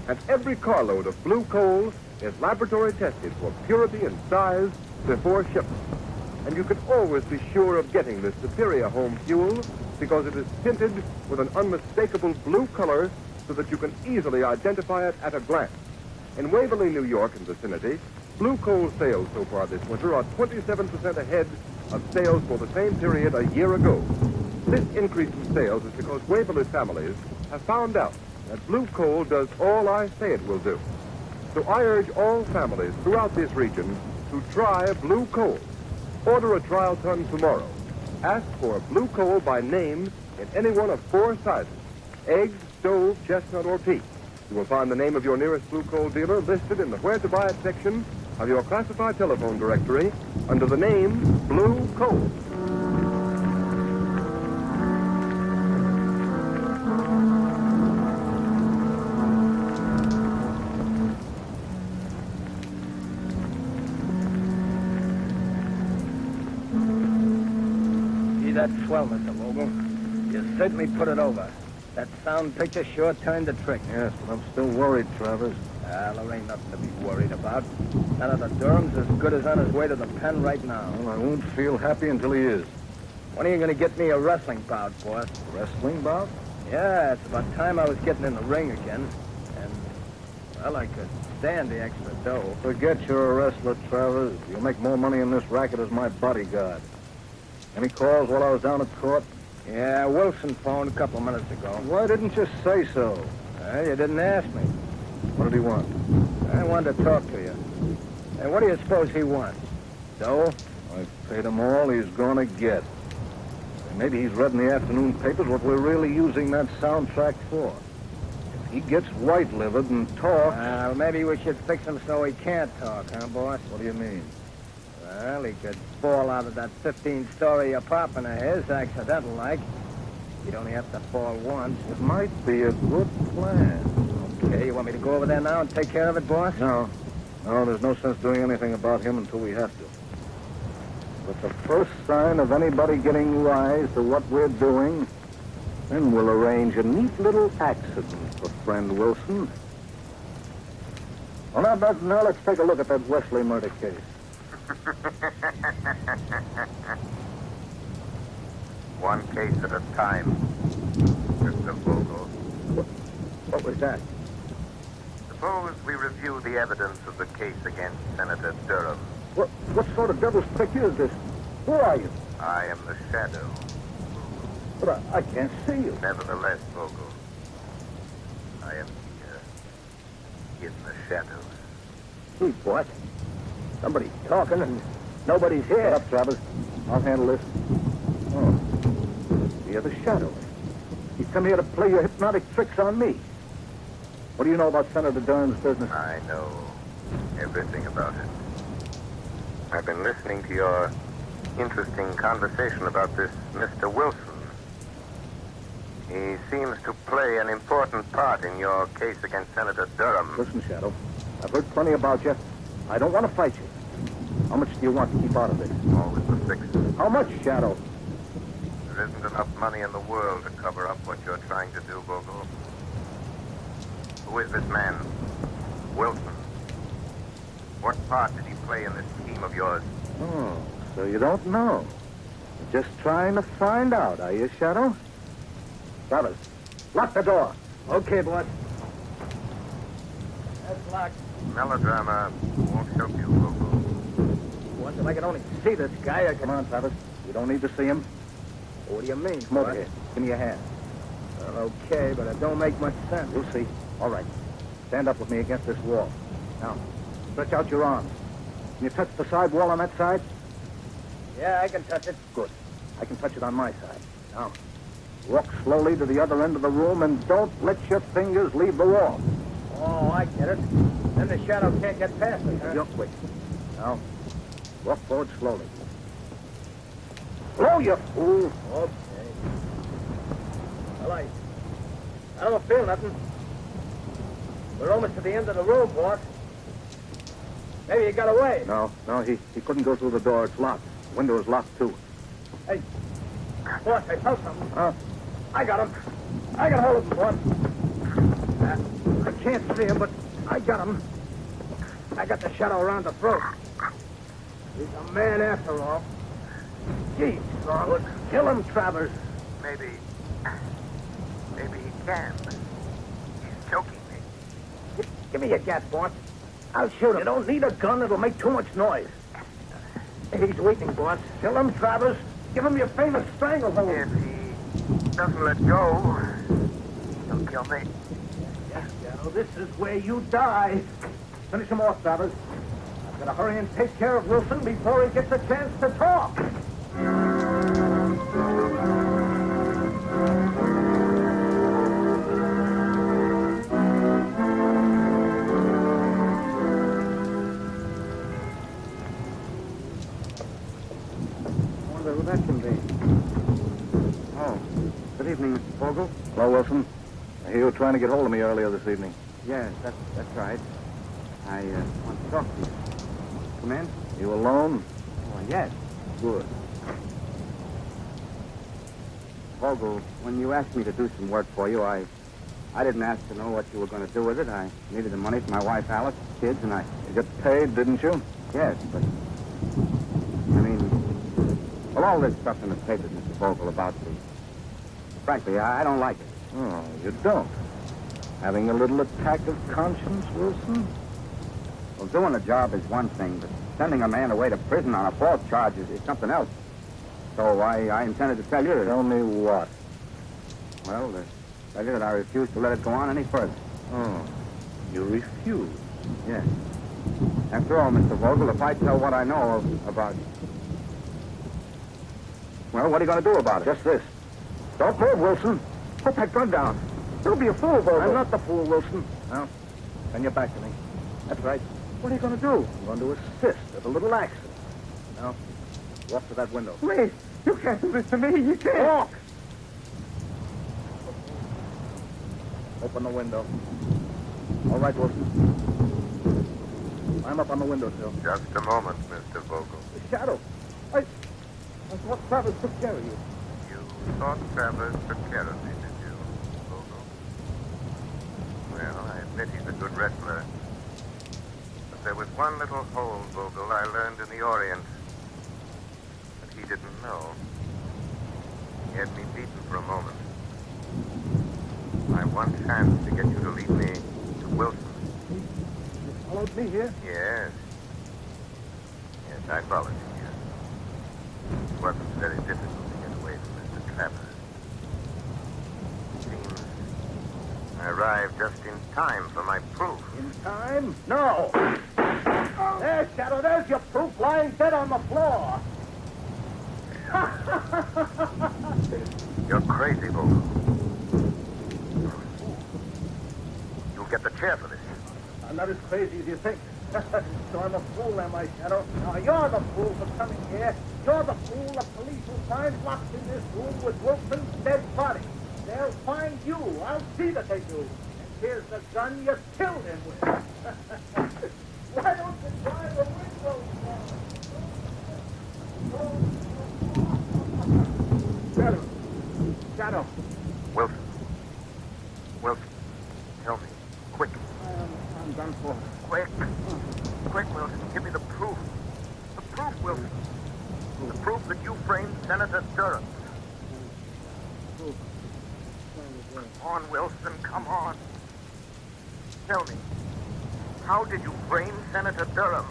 And every carload of blue coal is laboratory tested for purity and size before shipment. And you can always be sure of getting this superior home fuel because it is tinted with an unmistakable blue color so that you can easily identify it at a glance. In Waverly, New York and vicinity, blue coal sales so far this winter are 27% ahead of sales for the same period a year ago. This increase in sales is because Waverly families have found out that blue coal does all I say it will do. So I urge all families throughout this region to try blue coal. Order a trial ton tomorrow. Ask for blue coal by name in any one of 4 sizes: eggs, stove, chestnut, or peat. You will find the name of your nearest blue coal dealer listed in the Where to Buy It section of your classified telephone directory under the name Blue Coal. That's swell, Mr. Vogel. You certainly put it over. That sound picture sure turned the trick. Yes, but I'm still worried, Travers. Well, there ain't nothing to be worried about. Senator Durham's as good as on his way to the pen right now. Well, I won't feel happy until he is. When are you going to get me a wrestling bout, boss? Wrestling bout? Yeah, it's about time I was getting in the ring again. And, well, I could stand the extra dough. Forget you're a wrestler, Travers. You'll make more money in this racket as my bodyguard. Any calls while I was down at court? Yeah, Wilson phoned a couple of minutes ago. Why didn't you say so? Well, you didn't ask me. What did he want? I wanted to talk to you. Hey, what do you suppose he wants? Dough? I've paid him all he's gonna get. And maybe he's read in the afternoon papers what we're really using that soundtrack for. If he gets white-livered and talks... Well, maybe we should fix him so he can't talk, huh, boss? What do you mean? Well, he could fall out of that 15-story apartment of his, accidental-like. He'd only have to fall once. It might be a good plan. Okay, you want me to go over there now and take care of it, boss? No. No, there's no sense doing anything about him until we have to. But the first sign of anybody getting wise to what we're doing, then we'll arrange a neat little accident for friend Wilson. Well, now let's take a look at that Wesley murder case. One case at a time, Mr. Vogel. What was that? Suppose we review the evidence of the case against Senator Durham. What sort of devil's trick is this? Who are you? I am the Shadow. But I can't see you. Nevertheless, Vogel, I am here, in the shadows. Gee, what? Somebody's talking and nobody's here. Shut up, Travers. I'll handle this. Oh. You're the Shadow. You come here to play your hypnotic tricks on me. What do you know about Senator Durham's business? I know everything about it. I've been listening to your interesting conversation about this Mr. Wilson. He seems to play an important part in your case against Senator Durham. Listen, Shadow, I've heard plenty about you. I don't want to fight you. How much do you want to keep out of this? Always the fixes. How much, Shadow? There isn't enough money in the world to cover up what you're trying to do, Vogel. Who is this man? Wilson. What part did he play in this scheme of yours? Oh, so you don't know. You're just trying to find out, are you, Shadow? Travers, lock the door. Okay, boss. That's locked. Melodrama won't help you, Vogel. What, if I can only see this guy, I can... Come on, Travers. You don't need to see him. What do you mean? Come over here. Give me your hand. Well, okay, but it don't make much sense. You'll see. All right. Stand up with me against this wall. Now, stretch out your arms. Can you touch the side wall on that side? Yeah, I can touch it. Good. I can touch it on my side. Now, walk slowly to the other end of the room and don't let your fingers leave the wall. Oh, I get it. Then the shadow can't get past it, huh? You're quick. Now, walk forward slowly. Slow, you fool. Okay. Well, I don't feel nothing. We're almost to the end of the room, boss. Maybe he got away. No, he couldn't go through the door. It's locked. The window is locked, too. Hey, boss, I felt something. Huh? I got him. I got hold of him, boss. I can't see him, but I got him. I got the shadow around the throat. He's a man after all. Gee, Strong. Kill him, Travers. Maybe he can. He's choking me. Give me your gat, boss. I'll shoot him. You don't need a gun. It'll make too much noise. He's weakening, boss. Kill him, Travers. Give him your famous stranglehold. If he doesn't let go, he'll kill me. Yes, Shadow, this is where you die. Finish him off, Travers. I've got to hurry and take care of Wilson before he gets a chance to talk. Who that can be. Oh, good evening, Mr. Vogel. Hello, Wilson. I hear you were trying to get hold of me earlier this evening. Yes, that's right. I want to talk to you. Come in. You alone? Oh, yes. Good. Vogel, when you asked me to do some work for you, I didn't ask to know what you were going to do with it. I needed the money for my wife, Alice, kids, and You got paid, didn't you? Yes, but... Well, all this stuff in the papers, Mr. Vogel, about the... Frankly, I don't like it. Oh, you don't? Having a little attack of conscience, Wilson? Well, doing a job is one thing, but sending a man away to prison on a false charge is something else. So I intended to tell you... Tell me what? Well, tell you that I refuse to let it go on any further. Oh, you refuse? Yes. After all, Mr. Vogel, if I tell what I know about... Well, what are you going to do about it? Just this. Don't move, Wilson. Put that gun down. Don't be a fool, Vogel. I'm not the fool, Wilson. Well, then you're back to me. That's right. What are you going to do? I'm going to assist at a little accident. Now, walk to that window. Wait. You can't do this to me. You can't. Walk! Open the window. All right, Wilson. Climb up on the windowsill. Just a moment, Mr. Vogel. The shadow. I thought Travers took care of you. You thought Travers took care of me, did you, Vogel? Well, I admit he's a good wrestler. But there was one little hole, Vogel, I learned in the Orient that he didn't know. He had me beaten for a moment. My one chance to get you to lead me to Wilson. You followed me here? Yes. Yes, I followed you here. It wasn't very difficult to get away from Mr. Travers. It seems I arrived just in time for my proof. In time? No. There, Shadow, there's your proof lying dead on the floor. You're crazy, Vogel. You'll get the chair for this. I'm not as crazy as you think. So I'm a fool, am I, Shadow? Now, you're the fool for coming here. You're the fool the police will find locked in this room with Wilson's dead body. They'll find you. I'll see that they do. And here's the gun you killed him with. Why don't you try the window down? Shadow. Wilson. Wilson, tell me. Quick. I'm done for. Quick. Quick, Wilson. Give me the proof. The proof, Wilson. The proof that you framed Senator Durham. Come on, Wilson. Come on. Tell me. How did you frame Senator Durham?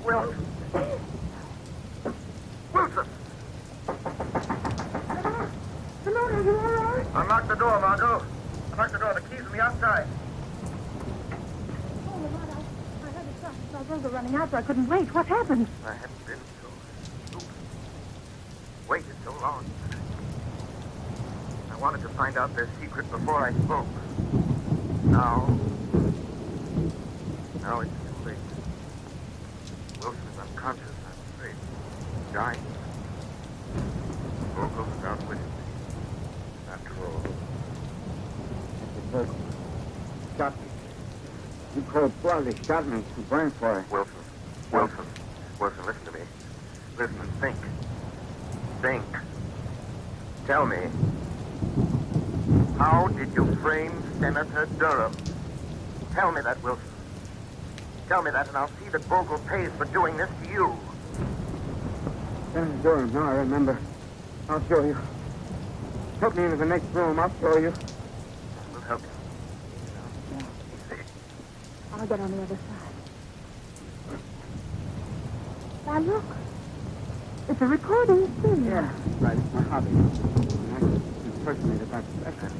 Wilson. Wilson. Hello, you all right? Unlock the door, Margot. Unlock the door. The key's on the outside. Oh, Lamont, I heard a shot. I saw Vogel running out, so I couldn't wait. What happened? I haven't been so stupid. Waited so long. I I wanted to find out their secret before I spoke. Now it's too late. Wilson's unconscious, I'm afraid. Dying. Vogel was out with him. After all. Mr. Vogel. Shot me. You cold blood, he shot me. He burned for it. Wilson, listen to me. Listen and think. Think. Tell me. How did you frame Senator Durham? Tell me that, Wilson. Tell me that, and I'll see that Vogel pays for doing this to you. Senator Durham, now I remember. I'll show you. Help me into the next room. I'll show you. We'll help you. Easy. I'll get on the other side. Now, look. It's a recording, too. Yeah, right. It's my hobby. I can impersonate it by profession.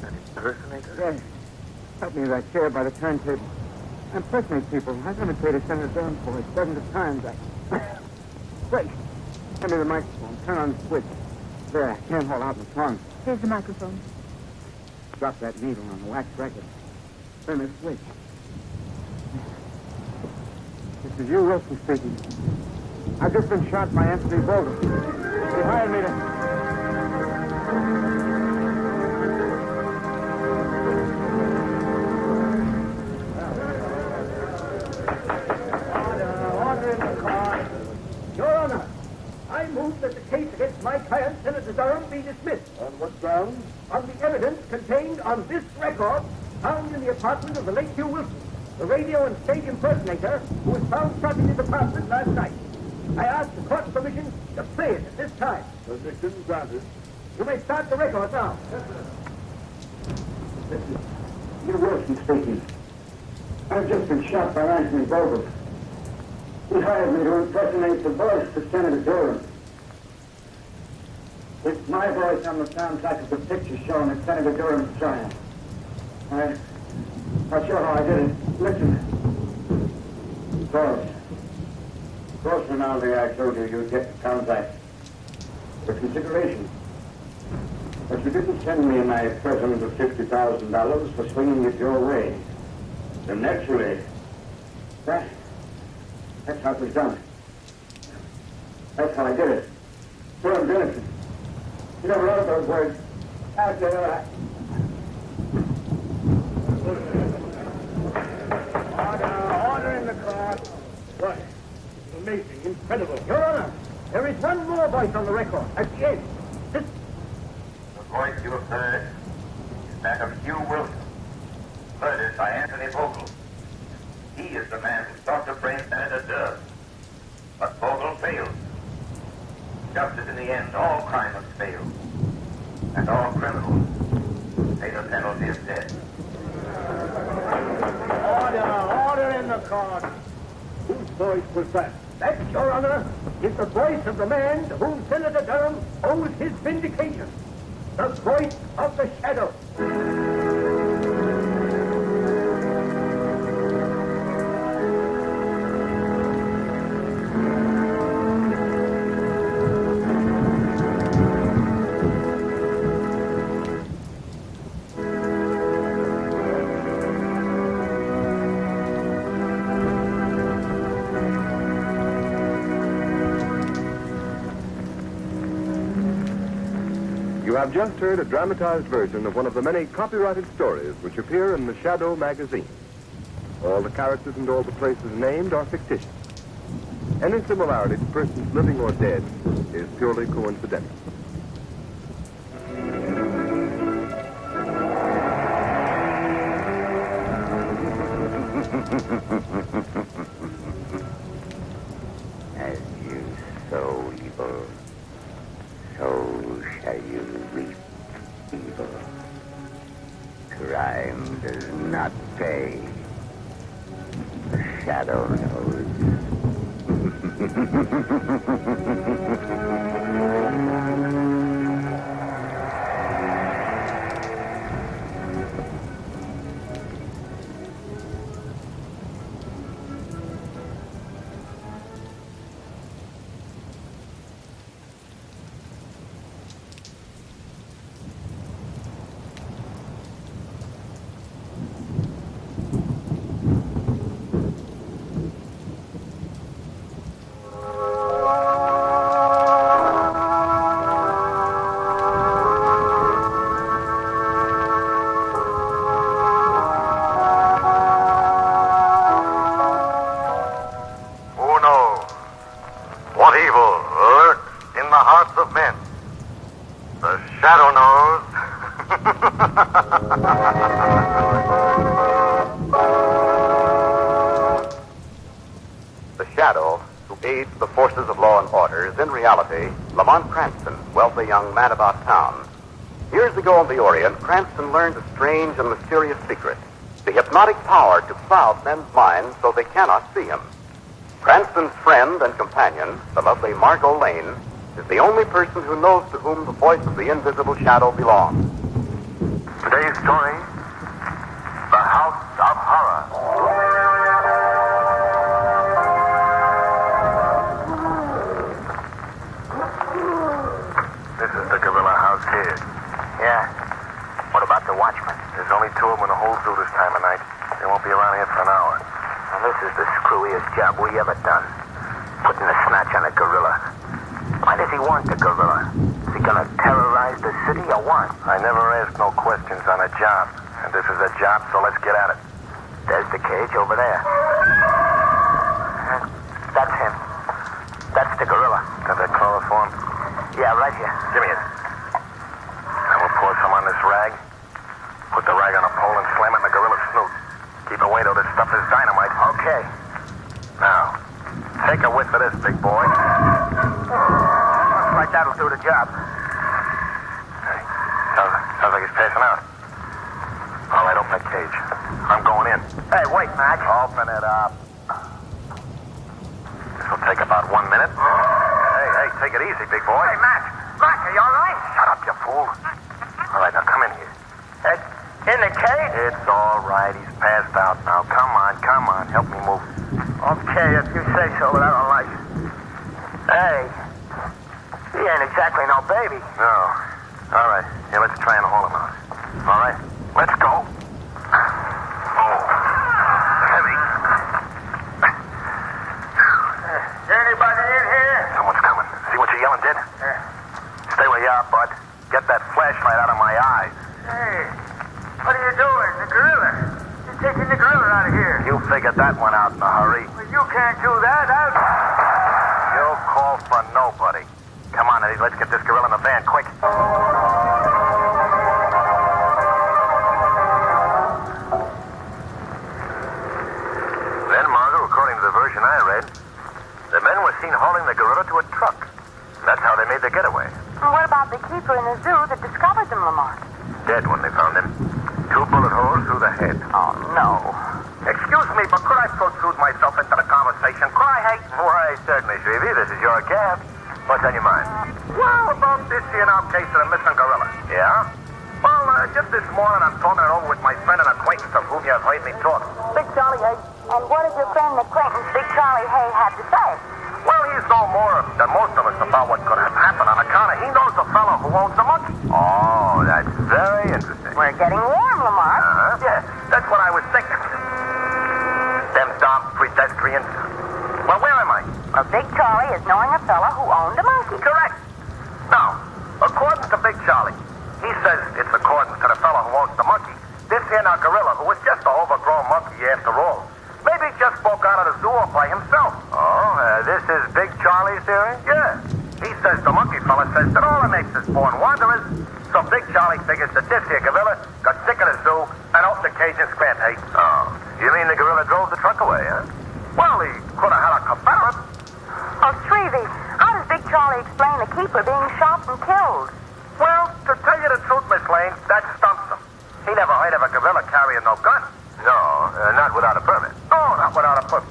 An impersonator? Yes. Help me with that chair by the turntable. I impersonate people. I've imitated Senator Durham for it dozens of times. Wait. Hand me the microphone. Turn on the switch. There, I can't hold out my tongue. Here's the microphone. Drop that needle on the wax record. Turn the switch. This is you, Wilson, speaking. I've just been shot by Anthony Vogel. He hired me to... Your Honor, I move that the case against my client, Senator Durham, be dismissed. On what grounds? On the evidence contained on this record found in the apartment of the late Hugh Wilson, the radio and stage impersonator who was found shot in his apartment last night. I ask the court's permission to play it at this time. Permission granted. You may start the record now. This is Hugh Wilson speaking. I've just been shot by Anthony Vogel. He hired me to impersonate the voice of Senator Durham. It's my voice on the soundtrack of the picture showing at Senator Durham's trial. I'll show how I did it. Listen. Of course, Rinaldi, I told you you'd get the contract for consideration. But you didn't send me my present of $50,000 for swinging it your way. So naturally, that's how it was done. That's how I did it. Durham's innocent. You never wrote those words. Out there, Order in the court. What? Amazing, incredible. Your Honor, there is one more voice on the record at the end. The voice you have heard is that of Hugh Wilson, murdered by Anthony Vogel. He is the man who sought to frame Senator Durham. But Vogel failed. Just as in the end all crime must fail, and all criminals pay the penalty of death. Order in the court. Whose voice was that? That, Your Honor, is the voice of the man to whom Senator Durham owes his vindication. The voice of the shadow. You have just heard a dramatized version of one of the many copyrighted stories which appear in the Shadow magazine. All the characters and all the places named are fictitious. Any similarity to persons living or dead is purely coincidental. As you sow evil, so shall you reap evil. Crime does not pay. The shadow knows. The Shadow, who aids the forces of law and order, is in reality Lamont Cranston, wealthy young man about town. Years ago in the Orient, Cranston learned a strange and mysterious secret, the hypnotic power to cloud men's minds so they cannot see him. Cranston's friend and companion, the lovely Margot Lane, is the only person who knows to whom the voice of the invisible shadow belongs. Today's story, The House of Horror. This is the gorilla house here. Yeah. What about the watchman? There's only two of them in the whole zoo this time of night. They won't be around here for an hour. And this is the screwiest job we ever done. Putting a snatch on a gorilla. Why does he want the gorilla? Is he gonna terrorize the city or what? I never ask no questions on a job. And this is a job, so let's get at it. There's the cage over there. That's him. That's the gorilla. Got that chloroform? Yeah, right here. Give me it. Now we'll pour some on this rag. Put the rag on a pole and slam it in the gorilla's snoot. Keep away till this stuff is dynamite. Okay. Now, take a whiff of this, big boy. Looks like that'll do the job. Hey, sounds like he's passing out. All right, open that cage. I'm going in. Hey, wait, Mac. Open it up. This will take about 1 minute. Hey, take it easy, big boy. Hey, Mac. Mac, are you all right? Shut up, you fool. All right, now come in here. In the cage? It's all right. He's passed out now. Come on. Help me move. Okay, if you say so, but I don't like it. Hey, he ain't exactly no baby. No. All right. Here, let's try and haul him out. All right? Let's go. Oh, heavy. Is anybody in here? Someone's coming. See what you're yelling, Did? Stay where you are, bud. Get that flashlight out of my eyes. Hey, what are you doing? The gorilla. You're taking the gorilla out of here. You figured that one out in a hurry. Well, you can't do that. You'll call for nobody. Come on, Eddie. Let's get this gorilla in the van, quick. Then, Margot, according to the version I read, the men were seen hauling the gorilla to a truck. That's how they made their getaway. Well, what about the keeper in the zoo that discovered them, Lamont? Dead when they found him. 2 bullet holes through the head. Oh, no. Excuse me, but could I protrude myself into the conversation? Could I, Why, certainly, Shrevey. This is your cab. What's on your mind? Well, about this here now case of the missing gorilla. Yeah? Well, just this morning I'm talking it over with my friend and acquaintance of whom you have heard me talk. Big Charlie Hay. And what did your friend and acquaintance, Big Charlie Hay, have to say? Well, he's no more than most of us about what could have happened on account of he knows the fellow who owns the monkey. Oh, that's very interesting. We're getting warm, Lamont. Yeah, that's what I was thinking. Them darn pedestrians. Well, where am I? Well, Big Charlie is knowing a fella who owned a monkey. Correct. Now, according to Big Charlie, he says it's according to the fellow who owns the monkey. This here now gorilla, who was just an overgrown monkey after all. Maybe he just broke out of the zoo all by himself. Oh, this is Big Charlie's theory? Yeah. He says the monkey fella says that all it makes is born wanderers. So Big Charlie figures that this here gorilla got sick of the zoo and opened the cage in Scranton. Oh, you mean the gorilla drove the truck away, huh? Well, he could have had a Confederate. Oh, Shrevey, how does Big Charlie explain the keeper being shot and killed? Well, to tell you the truth, Miss Lane, that stumps him. He never heard of a gorilla carrying no gun. No, not without a permit. No, not without a permit.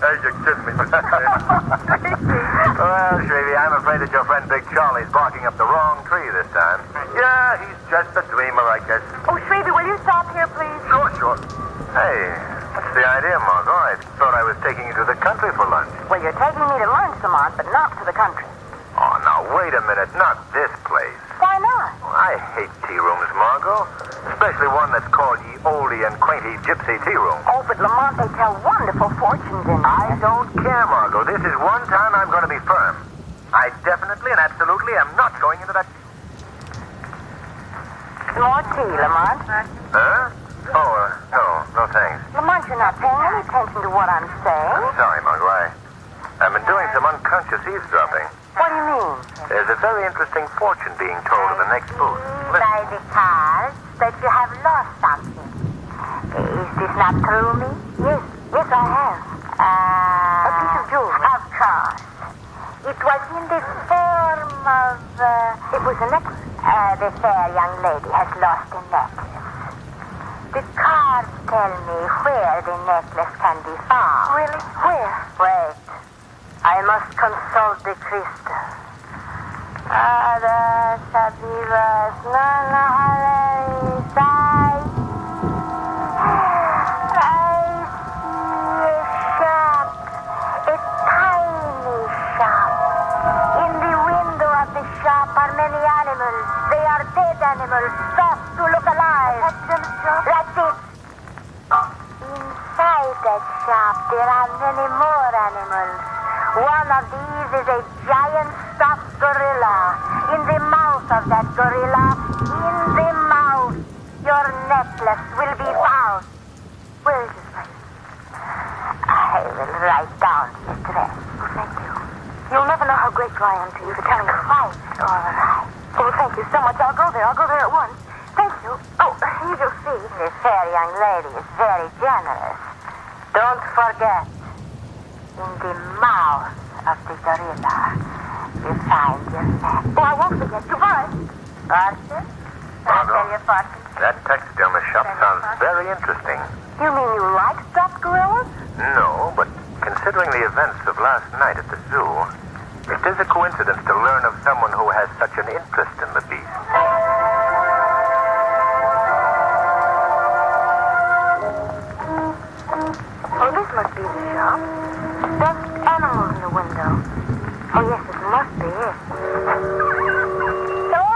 Hey, you kidding me, Miss Lane? Well, Shrevey, I'm afraid that your friend Big Charlie's barking up the wrong tree this time. Yeah, he's just a dreamer, I guess. Oh, Shrevey, will you stop here, please? Sure. Hey, what's the idea, Margot? I thought I was taking you to the country for lunch. Well, you're taking me to lunch, Lamont, but not to the country. Oh, now, wait a minute. Not this place. Why not? I hate tea rooms, Margot. Especially one that's called ye oldie and quainty gypsy tea room. Oh, but Lamont, they tell wonderful fortunes in I don't care, Margot. This is one time I'm going to be firm. I definitely and absolutely am not going into that... More tea, Lamont. Huh? Oh, no thanks. Lamont, you're not paying any attention to what I'm saying. I'm sorry, Margot. I've been doing some unconscious eavesdropping. What do you mean? There's a very interesting fortune being told in the next booth. By the cards that you have lost something. Is this not true, me? Yes, I have. A piece of jewelry? Of course. It was in the form of... It was a necklace. The fair young lady has lost a necklace. The cards tell me where the necklace can be found. Really? Where? Wait. I must consult the crystal. Animals, soft to look alive. That's it. Inside that shop, there are many more animals. One of these is a giant stuffed gorilla. In the mouth of that gorilla, in the mouth, your necklace will be found. Where is this place? I will write down the address. Oh, thank you. You'll never know how grateful I am to you for telling us. Quite all right. Oh, thank you so much. I'll go there at once. Thank you. Oh, you'll see. The fair young lady is very generous. Don't forget, in the mouth of the gorilla, you find your neck. Oh, I won't forget. Goodbye. Arthur? I'll tell you, Arthur. That taxidermist shop sounds very interesting. You mean you like stuffed gorillas? No, but considering the events of last night at the zoo, it is a coincidence to learn of someone who has such an interest in the beast. Oh, this must be the shop. Stuffed animals in the window. Oh, yes, this must be it. Hello?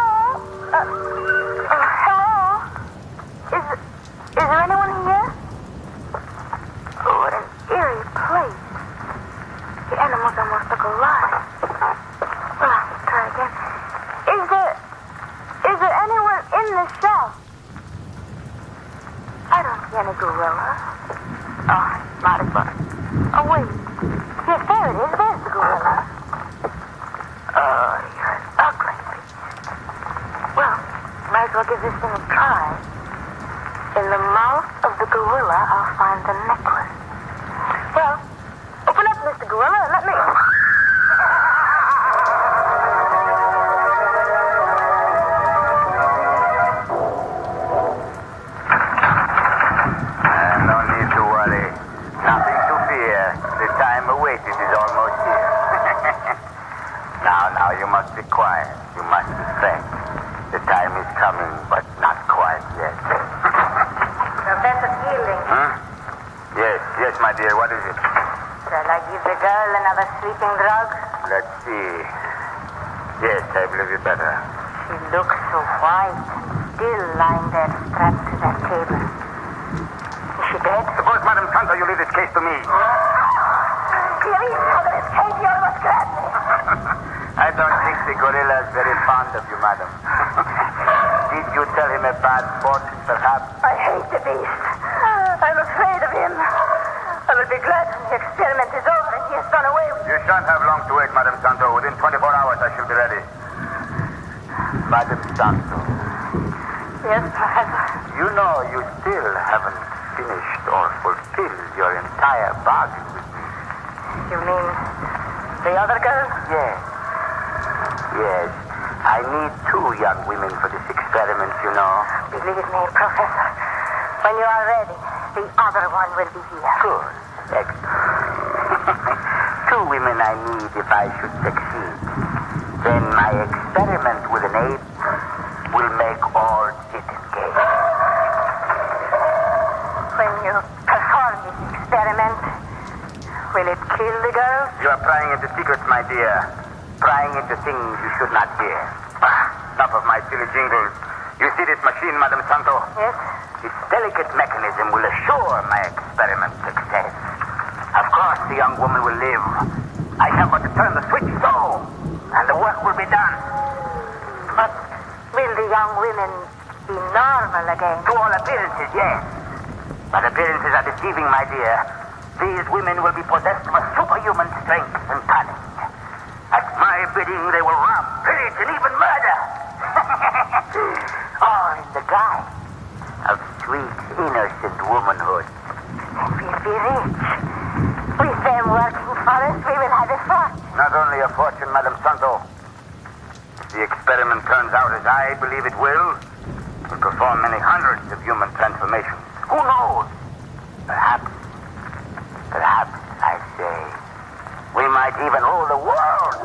Hello? Is there anyone here? Oh, what an eerie place. The animals almost look alive. Well, I'll have to try again. Is there anyone in the shop? I don't see any gorilla. Oh, not a bug. Oh, wait. Yes, there it is. There's the gorilla. Oh, you're an ugly beast. Well, might as well give this thing a try. In the mouth of the gorilla, I'll find the necklace. Well, open up, Mr. Gorilla, and let me... No need to worry. Nothing to fear. The time awaited is almost here. Now, you must be quiet. You must be frank. The time is coming, but not quite yet. Professor Fielding. Yes, my dear. What is it? Shall I give the girl another sleeping drug? Let's see. Yes, I believe you better. She looks so white, still lying there strapped to that table. Is she dead? Suppose, Madam Santo, you leave this case to me. Please, Mother, this case, you must grab me. I don't think the gorilla is very fond of you, madam. Did you tell him a bad fortune, perhaps? I hate the beast. I'm afraid of him. I will be glad when the experiment is over and he has gone away with You shan't have long to wait, Madam Santo. Within 24 hours, I shall be ready. Madam Santo. Yes, Professor. You know you still haven't finished or fulfilled your entire bargain with me. You mean the other girl? Yes. I need 2 young women for this experiment, you know. Believe me, Professor. When you are ready, the other one will be here. Good. Excellent. 2 women I need if I should succeed. Then my experiment with an ape will make all disengage. When you perform this experiment, will it kill the girl? You are prying into secrets, my dear. Prying into things you should not hear. Enough of my silly jingles. You see this machine, Madam Santo? Yes. This delicate mechanism will assure my experiment success. Of course, the young woman will live. I have but to turn the switch so, and the work will be done. But will the young women be normal again? To all appearances, yes. But appearances are deceiving, my dear. These women will be possessed of a superhuman strength and cunning. At my my bidding, they will rob, pillage, and even murder. All in the guise of sweet, innocent womanhood. And we'll be rich. With them working for us, we will have a fortune. Not only a fortune, Madam Santo. If the experiment turns out as I believe it will perform many hundreds of human transformations. Who knows? Perhaps, I say, we might even rule the world.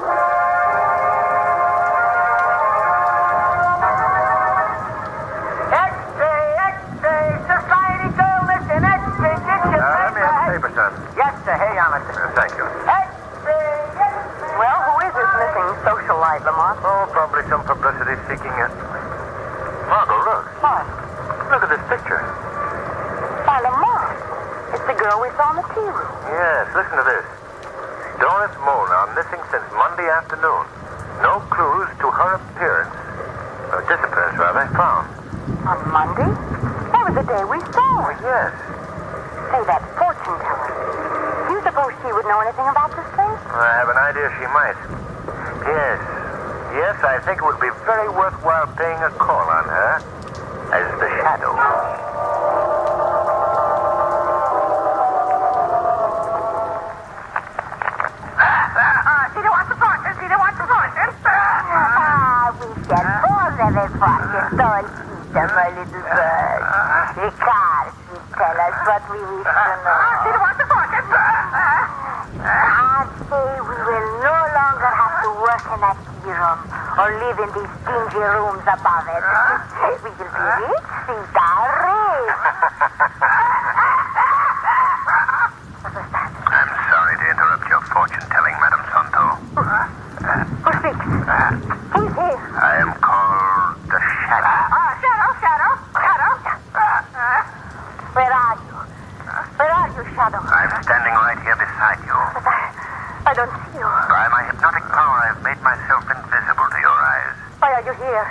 X-ray, society girl, listen, X-ray, get your Let me have the paper, sir. Yes, sir, hey on it. Thank you. Well, who is this missing socialite, Lamont? Oh, probably some publicity seeking it. Margot, look. What? Look at this picture. Why, Lamont, it's the girl we saw in the tea room. Yes, listen to this. Doris Molnar missing since Monday afternoon. No clues to her appearance, or disappearance rather, found. On Monday? That was the day we saw her. Yes. Say, that fortune teller. Do you suppose she would know anything about this thing? I have an idea she might. Yes, I think it would be very worthwhile paying a call on her as the Shadow. We shall call them a fortune. Don't eat them, my little bird. The cards will tell us what we wish to know. She wants a fortune. I say we will no longer have to work in that tea room or live in these dingy rooms above it. We will be rich, Sita, rich. I'm sorry to interrupt your fortune-telling, Madam Santo. Who speaks? Who's here? I am called the Shadow. Shadow. Where are you? Where are you, Shadow? I'm standing right here beside you. But I don't see you. By my hypnotic power, I've made myself invisible to your eyes. Why are you here?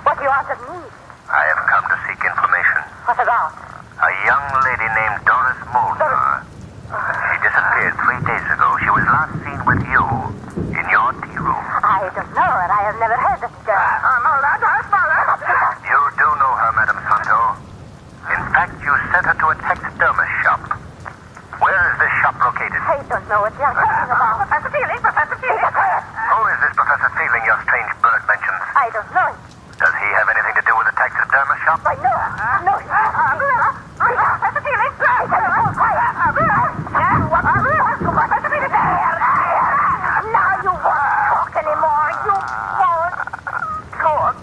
What do you want of me? I have come to seek information. What about? A young lady named Doris Molnar. She disappeared 3 days ago. She was last seen with you in your tea room. I don't know her. I have never heard of the girl. You do know her, Madam Santo. In fact, you sent her to a taxidermist shop. Where is this shop located? I don't know what you're talking about. Professor Feeling. Who is this Professor Feeling your strange bird mentions? I don't know. Does he have anything to do with the taxidermist shop? I know. No. Professor Feeling. Now you won't talk anymore. You won't talk.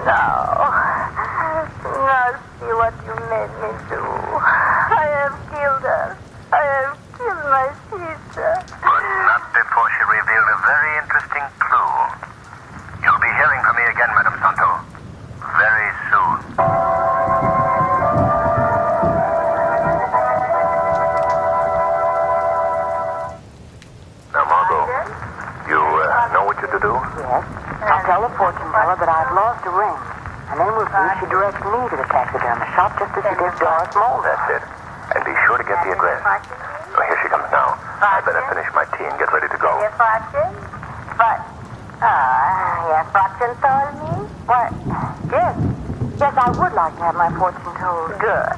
Now see what you made me do. I have killed her. I have killed my sister. But not before she revealed a very interesting clue. You'll be hearing from me again, Madam Santo. Very soon. Now, Margot, you know what you're to do? Yes. I'll tell the fortune teller that I've lost a ring. And then we'll see if she directs me to the taxidermist shop just as she did Doris Molnar. That's it. And be sure to get the address. Oh, here she comes now. I better finish my tea and get ready to go. Your fortune? But, your fortune told me? What? Yes. Yes, I would like to have my fortune told. Good.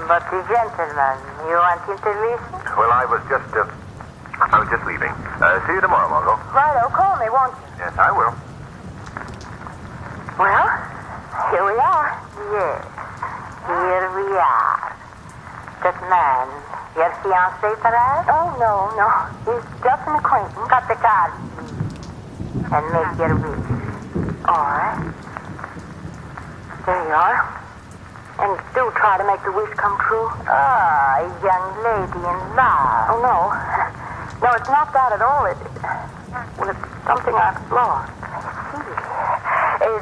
But the gentleman, you want him to listen? Well, I was just leaving. See you tomorrow, Margot. Righto, call me, won't you? Yes, I will. Well, here we are. Yes, here we are. That man, your fiancé, perhaps? Oh, no. He's just an acquaintance. Cut the card, please. And make your wish. All right. There you are. And do try to make the wish come true. Ah, a young lady in love. Oh, no. No, it's not that at all. Well, it's something I've lost. I see.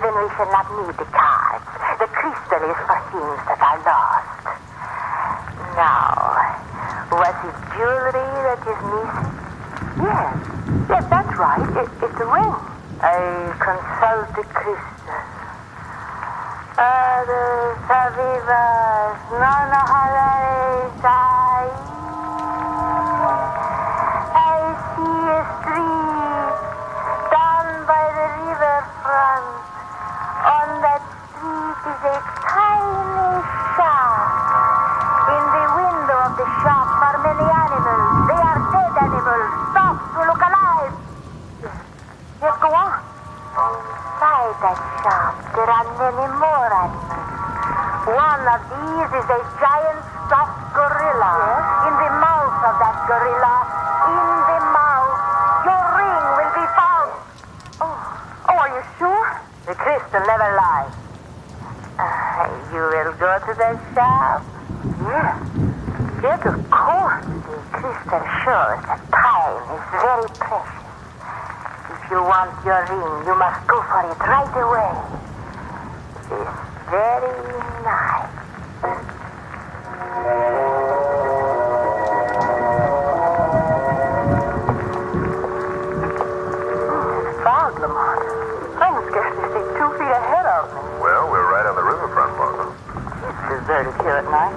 Then we shall not need the cards. The crystal is for things that are lost. Now, was it jewelry that is missing? Yes, that's right. It's a ring. I consult the crystal. Savivas, nona halares, I see a street, down by the riverfront. On that street is a tiny shop. In the window of the shop are many animals. They are dead animals, stopped to look alive. Yes, go on. Inside that shop, there are many more animals. One of these is a giant stuffed gorilla. Yes? In the mouth of that gorilla, in the mouth, your ring will be found. Oh, are you sure? The crystal never lies. You will go to the shop? Yes. Yes, of course. The crystal shows that time is very precious. If you want your ring, you must go for it right away. This very night. It's fog, Lamont. I can scarcely see 2 feet ahead of me. Well, we're right on the riverfront, Margot. It's deserted here at night.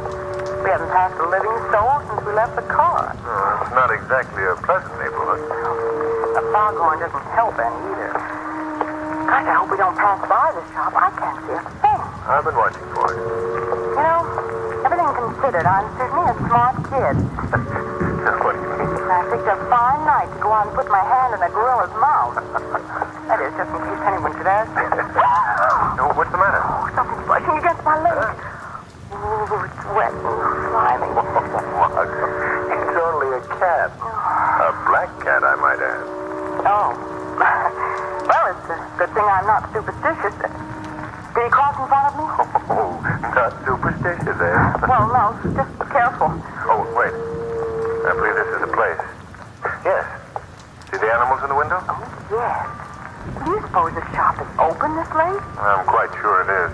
We haven't passed a living soul since we left the car. It's not exactly a pleasant neighborhood. The foghorn doesn't help any either. Gosh, I hope we don't pass by the shop. I can't see a thing. I've been watching for it. You know, everything considered, I'm certainly a smart kid. What do you mean? I picked a fine night to go on and put my hand in a gorilla's mouth. That is, just in case anyone should ask me. No, what's the matter? Oh, something's brushing against my leg. Oh, it's wet and slimy. It's only a cat. A black cat, I might add. Oh. Well, it's a good thing I'm not superstitious. Did he cross in front of me? Oh, not superstitious, eh? Well, no, just be careful. Oh, wait. I believe this is the place. Yes. See the animals in the window? Oh, yes. Do you suppose the shop is open this late? I'm quite sure it is.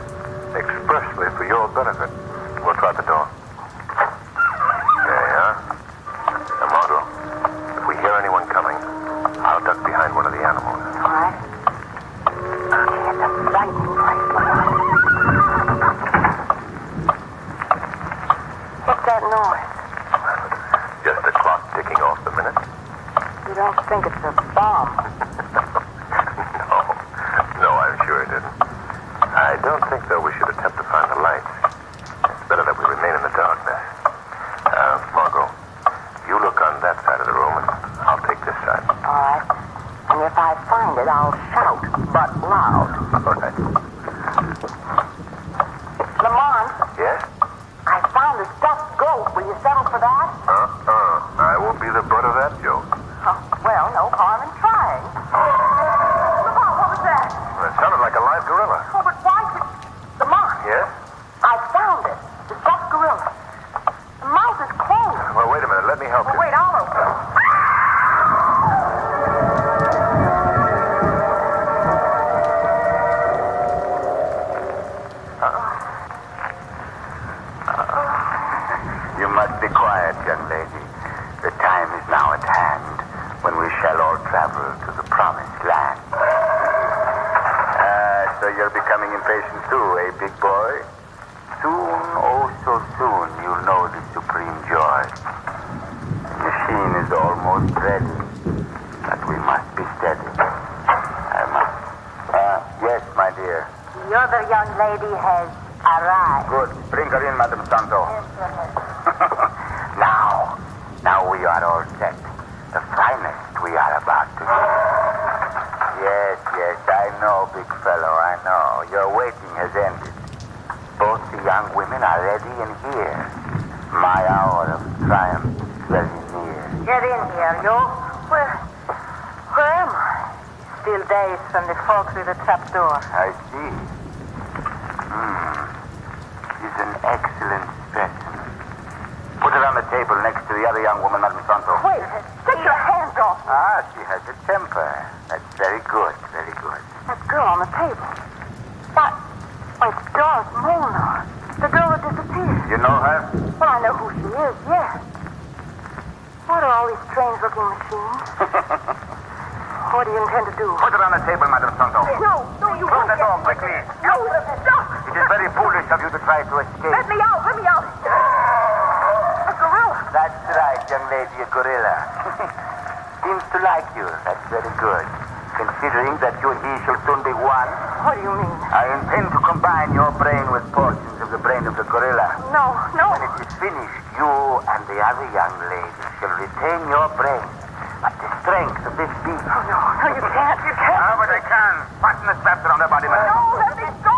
Expressly for your benefit. We'll try the door. There you are. Now, Margot, if we hear anyone coming, I'll duck behind one of the animals. All right. It's a frightening place. What's that noise? Just the clock ticking off the minute. You don't think it's a bomb? No, I'm sure it isn't. I don't think, though, we should attempt to find the lights. It's better that we remain in the darkness. Margot, you look on that side of the room, and I'll take this side. All right. And if I find it, I'll shout, but loud. All right. Lamont, Yes? I found a stuffed goat. Will you settle for that? I won't be the butt of that joke. Well, no harm in trying. Lamont, what was that? It sounded like a live gorilla. Oh, but why should... Lamont, Yes? I found it. The stuffed gorilla. The mouth is closed. Well, wait a minute. Let me help you. Wait, I'll open it. You must be quiet, young lady. The time is now at hand when we shall all travel to the promised land. So you're becoming impatient too, eh, big boy? Soon, oh so soon, you'll know the supreme joy. The machine is almost ready, but we must be steady. I must. Yes, my dear. The other young lady has arrived. Good. Bring her in, Madame Santo. Now we are all set. The finest we are about to do. Yes, I know, big fellow, I know. Your waiting has ended. Both the young women are ready and here. My hour of triumph is very near. Get in here, you. Where am I? Still dazed from the fall through the trapdoor. I see. She's an excellent specimen. Put her on the table next to the other young woman, Madame Santo. Wait, take your hands off me. She has a temper. That's very good, very good. That girl on the table. Why, it's Doris Molnar. The girl that disappeared. You know her? Well, I know who she is, yes. What are all these strange-looking machines? What do you intend to do? Put her on the table, Madame Santo. No, you Close won't. the door, quickly. No, stop. It is very foolish of you to try to escape. Let me out. A gorilla. That's right, young lady, a gorilla. seems to like you. That's very good. Considering that you and he shall soon be one. What do you mean? I intend to combine your brain with portions of the brain of the gorilla. No. When it is finished, you and the other young lady shall retain your brain. But the strength of this beast... Oh, no, you can't. Oh, but I can. Fasten the straps around her body, madam. No, let me go.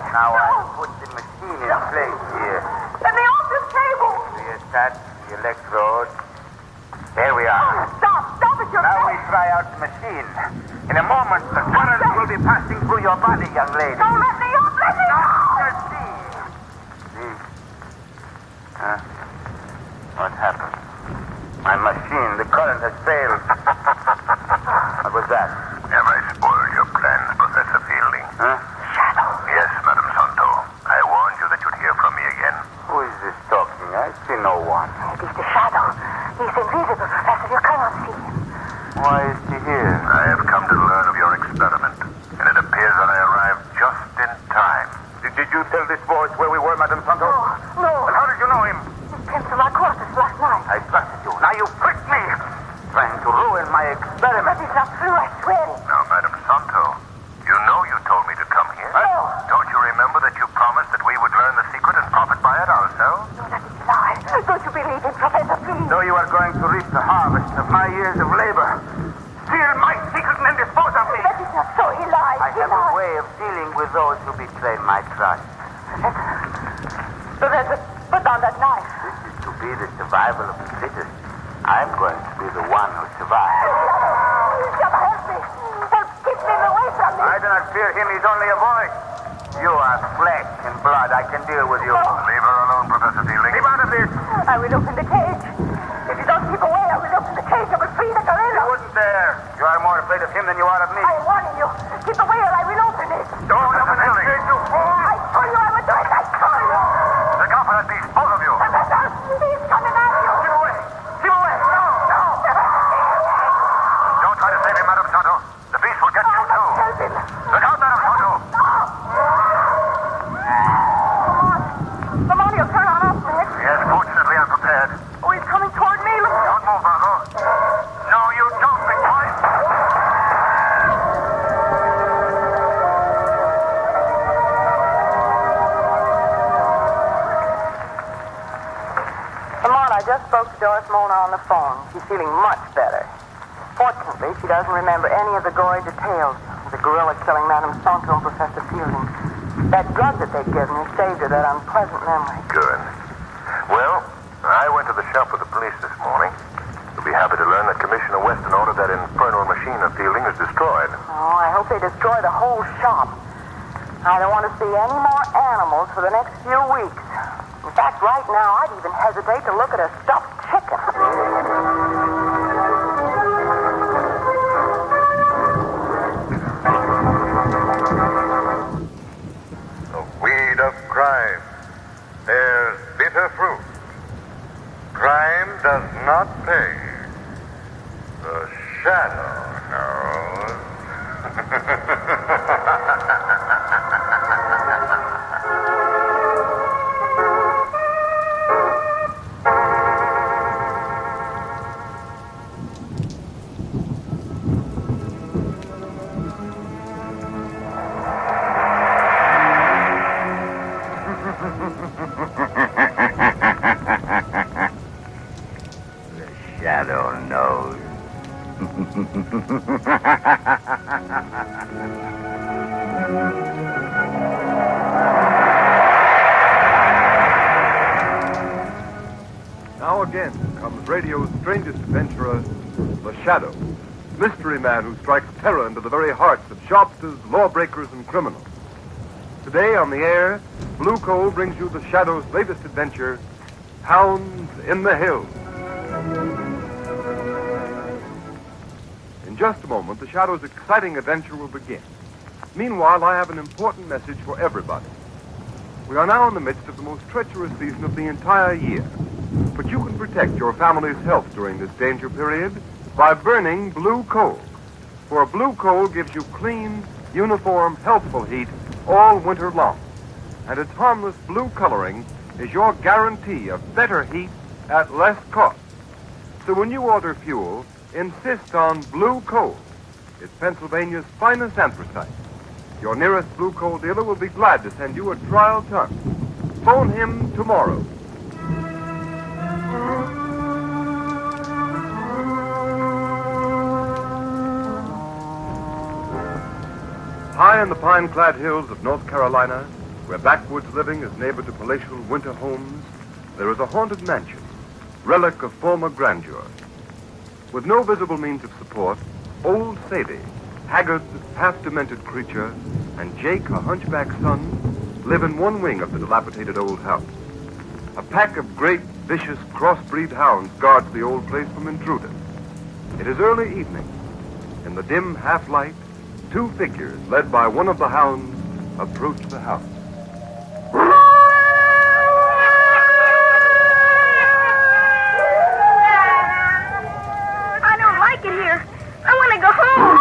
Now I put the machine in place here. Let me off this table. Reattach the electrode. There we are. Stop it, you're Now we try out the machine. In a moment, the current will be passing through your body, young lady. Don't let me off. Let me off. See? Huh? What happened? My machine, the current has failed. What was that? Have I spoiled your plans, Professor Fielding? Huh? Yes, Madam Santo. I warned you that you'd hear from me again. Who is this talking? I see no one. It is the shadow. He's invisible, Professor. You cannot see him. Why is he here? I have come to learn of your experiment, and it appears that I arrived just in time. Did you tell this voice where we were, Madam Santo? No. Well, how did you know him? He came to my quarters last night. I trusted you. Now you tricked me. Trying to ruin my experiment. That is not true, I swear it. Now, Madam Santo, you know you told me to come here. No. Don't you remember that you promised that we would learn the secret and profit by it ourselves? No, that is a lie. Don't you believe it, Professor, please? So you are going to reap the harvest of my years of labor. Steal my secret and then dispose of me. That is not so. He lies. I have a way of dealing with those who betray my trust. Professor, put down that knife. This is to be the survival of the fittest. I'm going to be the one who survives. Shall help me? Help keep him away from me. I do not fear him. He's only a boy. You are flesh and blood. I can deal with you. Leave her alone, Professor Fielding. Keep out of this. I will open the cage. If you don't keep away, I will open the cage. I will free the gorilla. You wouldn't dare. You are more afraid of him than you are of me. I am warning you. Keep away or I will open it. Don't open the cage, you fool. I told you I would do it. I told you. Look out for that beast, both of you. Professor, he's coming at you. Keep away. Keep away. No. Don't try to save him, Madam Santo. The beast will get you, too. Help him. Look out, Madam Santo. Come on, he'll turn on us next. Yes, fortunately, I'm prepared. Oh, he's coming toward me. Look. Don't move, Margot. No, you don't, big boy. Lamont, I just spoke to Doris Mona on the phone. She's feeling much better. Fortunately, she doesn't remember any of the gory details. The gorilla killing Madame Santo and Professor Fielding. That drug that they'd given her saved her that unpleasant memory. Good. Well, I went to the shop with the police this morning. You'll be happy to learn that Commissioner Weston ordered that infernal machine of Fielding is destroyed. Oh, I hope they destroy the whole shop. I don't want to see any more animals for the next few weeks. In fact, right now, I'd even hesitate to look at a stuffed chicken. The weed of crime bears bitter fruit. Crime does not pay. The shadow knows. The shadow knows. Now again comes radio's strangest adventurer, the Shadow, mystery man who strikes terror into the very hearts of shopsters, lawbreakers, and criminals. Today on the air, Blue Coal brings you the Shadow's latest adventure, Hounds in the Hills. In just a moment, the Shadow's exciting adventure will begin. Meanwhile, I have an important message for everybody. We are now in the midst of the most treacherous season of the entire year. But you can protect your family's health during this danger period by burning blue coal. For blue coal gives you clean, uniform, healthful heat all winter long. And its harmless blue coloring is your guarantee of better heat at less cost. So when you order fuel, insist on blue coal. It's Pennsylvania's finest anthracite. Your nearest blue coal dealer will be glad to send you a trial ton. Phone him tomorrow. High in the pine-clad hills of North Carolina, where backwoods living is neighbor to palatial winter homes, there is a haunted mansion, relic of former grandeur. With no visible means of support, old Sadie, haggard, half-demented creature, and Jake, a hunchback son, live in one wing of the dilapidated old house. A pack of great, vicious, crossbreed hounds guards the old place from intruders. It is early evening. In the dim half-light, two figures, led by one of the hounds, approach the house. I don't like it here. I want to go home.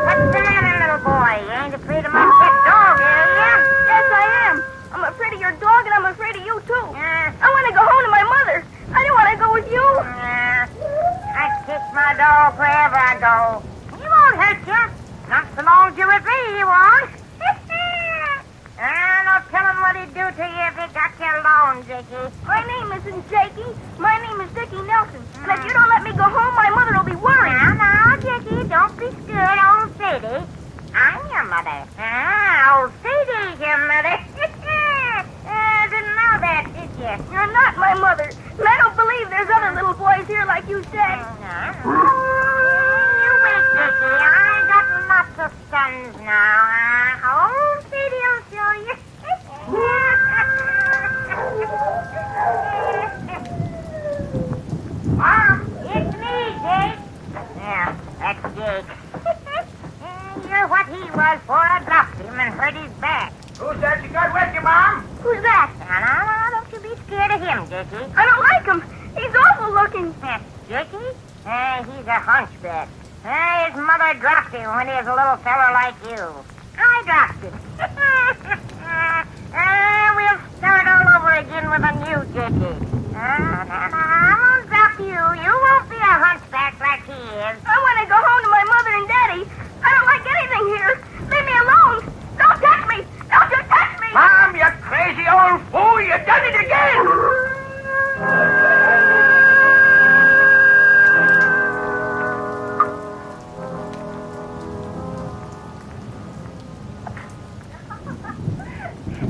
What's the matter, little boy? You ain't afraid of my pet dog, are you? Yes, I am. I'm afraid of your dog, and I'm afraid of you, too. I want to go home to my mother. I don't want to go with you. I kiss my dog wherever I go. He won't hurt you. Not so long as you're with me, he won't. No telling what he'd do to you if he got you alone, Jakey. My name isn't Jakey. My name is Dickie Nelson. And if you don't let me go home, my mother will be worried. Now, Jakey, don't be scared, old Sadie. I'm your mother. Old Sadie's your mother. Didn't know that, did you? You're not my mother. And I don't believe there's other little boys here like you said. You wait, Dickie. I got lots of sons now. Old Sadie will show you. Mom, it's me, Jake. Yeah, that's Jake. You're what he was before I dropped him and hurt his back. Who's that you got with you, Mom? Who's that? Now, don't you be scared of him, Jakey. I don't like him. He's awful looking. Jakey? He's a hunchback. His mother dropped him when he was a little fella like you. I dropped him. We'll start all over again with a new Jakey. I won't drop you. You won't be a hunchback like he is. I want to go home to my mother and Daddy. I don't like anything here. Leave me alone. Don't touch me. Don't you touch me. Mom, you crazy old fool. You done it again.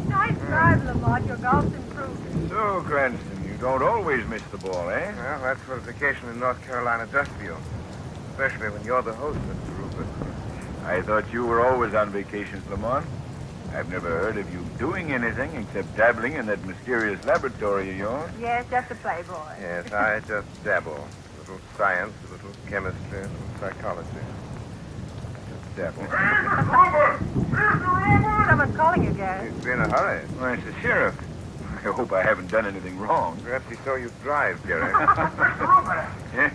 Nice drive, Lamont. Your golf's improving. So, Cranston, you don't always miss the ball, eh? Well, that's what a vacation in North Carolina does for you. Especially when you're the host, Mr. Rupert. I thought you were always on vacations, Lamont. I've never heard of you doing anything except dabbling in that mysterious laboratory of yours. Yes, just a playboy. Yes, I just dabble. A little science, a little chemistry, a little psychology. Just dabble. Someone's calling you, Gary. He's in a hurry. Why, it's the sheriff. I hope I haven't done anything wrong. Perhaps he saw you drive, Gary. Yeah?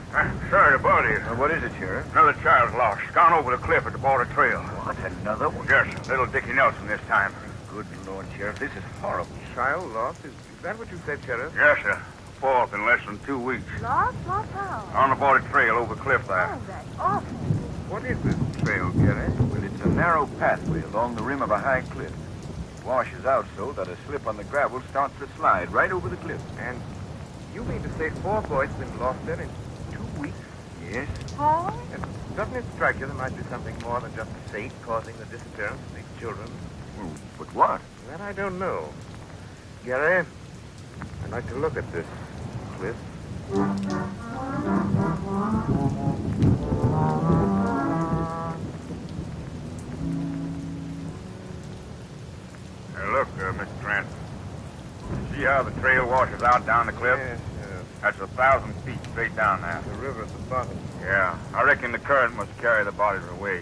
Sorry to bother you. Well, what is it, Sheriff? Another child's lost. Gone over the cliff at the border trail. What, another one? Yes, little Dickie Nelson this time. Good Lord, Sheriff, this is horrible. Child lost? Is that what you said, Sheriff? Yes, sir. Fourth in less than 2 weeks. Lost? Lost how? On the border trail over the cliff there. Oh, that's awful. What is this trail, Gary? Well, it's a narrow pathway along the rim of a high cliff. It washes out so that a slip on the gravel starts to slide right over the cliff. And you mean to say 4 boys have been lost there in 2 weeks? Yes. Oh? And doesn't it strike you there might be something more than just fate causing the disappearance of these children? Well, but what? That I don't know. Gary, I'd like to look at this cliff. Hey, look, Mr. Trent. See how the trail washes out down the cliff? Yes, That's 1,000 feet straight down there. The river at the bottom. Yeah, I reckon the current must carry the bodies away.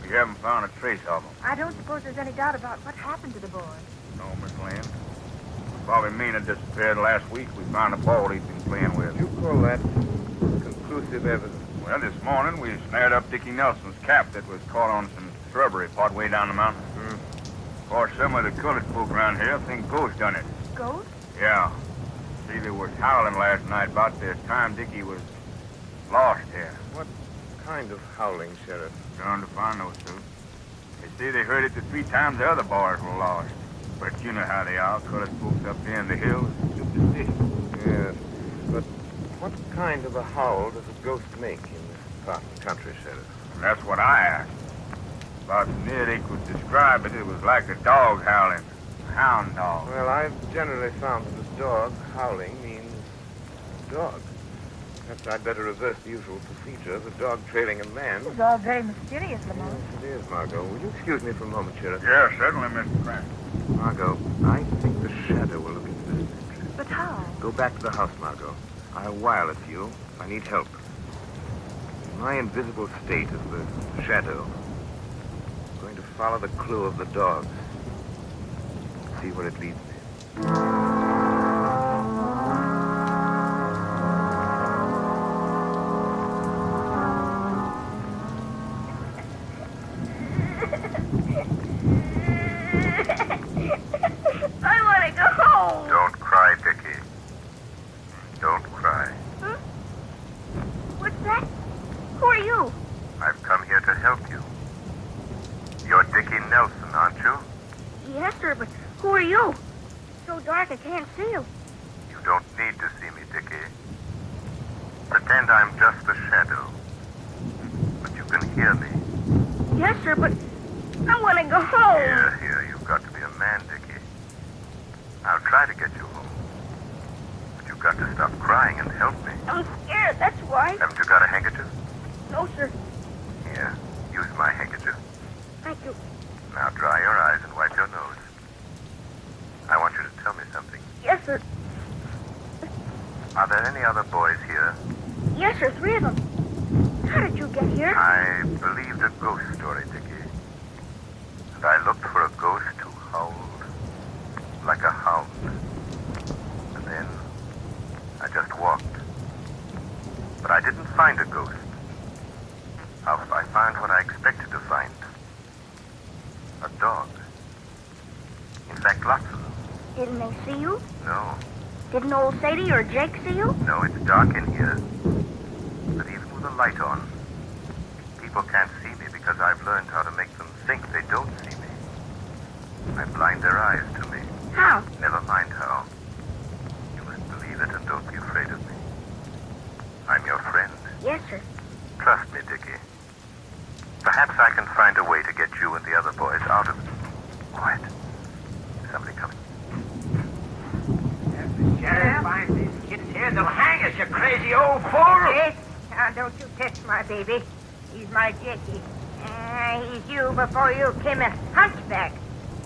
We haven't found a trace of them. I don't suppose there's any doubt about what happened to the boy. No, Miss Lynn. Bobby Mina disappeared last week. We found a ball he'd been playing with. You call that conclusive evidence? Well, this morning we snared up Dickie Nelson's cap that was caught on some shrubbery part way down the mountain. Of course, some of the colored folk around here think ghosts done it. Ghost? Yeah. See, they was howling last night about the time Dickie was, lost here. What kind of howling, Sheriff? Darned if I know, Sue. They say they heard it the 3 times the other boys were lost. But you know how they are, colored folks up there in the hills. Superstition. Yes. But what kind of a howl does a ghost make in this part of the country, Sheriff? And that's what I asked. About as near they could describe it, it was like a dog howling. A hound dog. Well, I've generally found that a dog howling means dog. Perhaps I'd better reverse the usual procedure of a dog trailing a man. It's all very mysterious, Lamont. Yes, it is, Margot. Will you excuse me for a moment, Sheriff? Yeah, certainly, Mr. Crank. Margot, I think the shadow will look into this mystery. But how? Go back to the house, Margot. I'll wireless you if I need help. In my invisible state as the shadow, I'm going to follow the clue of the dog. See where it leads me. I want to go home. Don't cry, Dickie. Don't cry. Huh? What's that? Who are you? I've come here to help you. You're Dickie Nelson, aren't you? Yes, sir, but who are you? So dark I can't see you. You don't need to see me, Dickie. Pretend I'm just the shadow. But you can hear me. Yes, sir, but I want to go home. Here, you've got to be a man, Dickie. I'll try to get you home. But you've got to stop crying and help me. I'm scared, that's why. Haven't you got a handkerchief? No, sir. Here, use my handkerchief. Thank you. Now dry your eyes and wipe your nose. I want you to tell me something. Yes, sir. Are there any other boys here? Yes, sir, 3 of them. How did you get here? I believed a ghost story, Dickie. And I looked for a ghost who howled like a hound. And then I just walked. But I didn't find a ghost. I found what I expected to find. A dog. In fact, lots of them. Didn't they see you? No. Didn't old Sadie or Jake see you? No, it's dark in here. But even with a light on, people can't see me because I've learned how to make them think they don't see me. I blind their eyes to me. How? Never mind how. You must believe it and don't be afraid of me. I'm your friend. Yes, sir. Trust me, Dickie. Perhaps I can find a way to get you and the other boys out of it. Quiet. Somebody coming. If the sheriff finds these kids here, they'll hang us, you crazy old fool. Jake, now don't you touch my baby. He's my Jakey. He's you before you came a hunchback.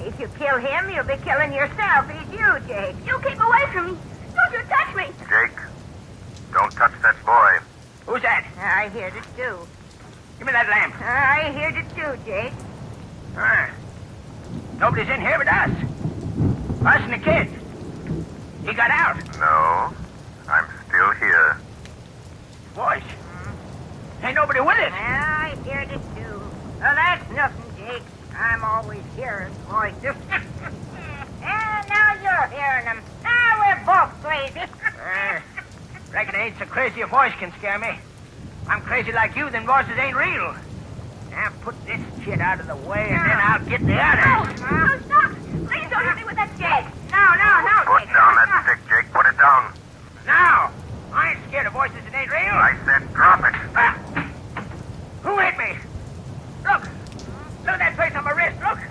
If you kill him, you'll be killing yourself. He's you, Jake. You keep away from me. Don't you touch me. Jake, don't touch that boy. Who's that? I heard it too. Give me that lamp. I heard it too, Jake. Nobody's in here but us. Us and the kid. He got out. No, I'm still here. Voice. Ain't nobody with us. I heard it too. Well, that's nothing, Jake. I'm always hearing voices. And now you're hearing them. Now we're both crazy. Reckon it ain't so crazy a voice can scare me. I'm crazy like you, then voices ain't real. Now put this shit out of the way, and then I'll get the others. No, stop. Please don't hit me with that stick. No, Put Jake. down that stick, Jake. Put it down. Now, I ain't scared of voices that ain't real. I said drop it. Who hit me? Look. Look at that place on my wrist. Look.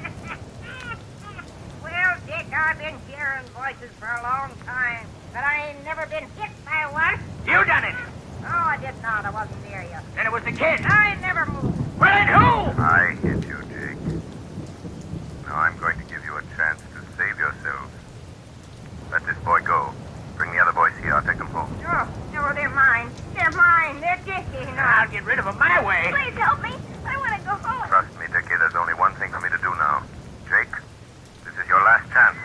Well, Dick, I've been hearing voices for a long time, but I ain't never been hit by one. You done it. Oh, I did not. I wasn't near you. Then it was the kid. I never moved. Well, then who? I hit you, Jake. Now I'm going to give you a chance to save yourselves. Let this boy go. Bring the other boys here. I'll take them home. No, they're mine. They're mine. They're Dickie. No. I'll get rid of them my way. Please help me. I want to go home. Trust me, Dickie, there's only one thing for me to do now. Jake, this is your last chance.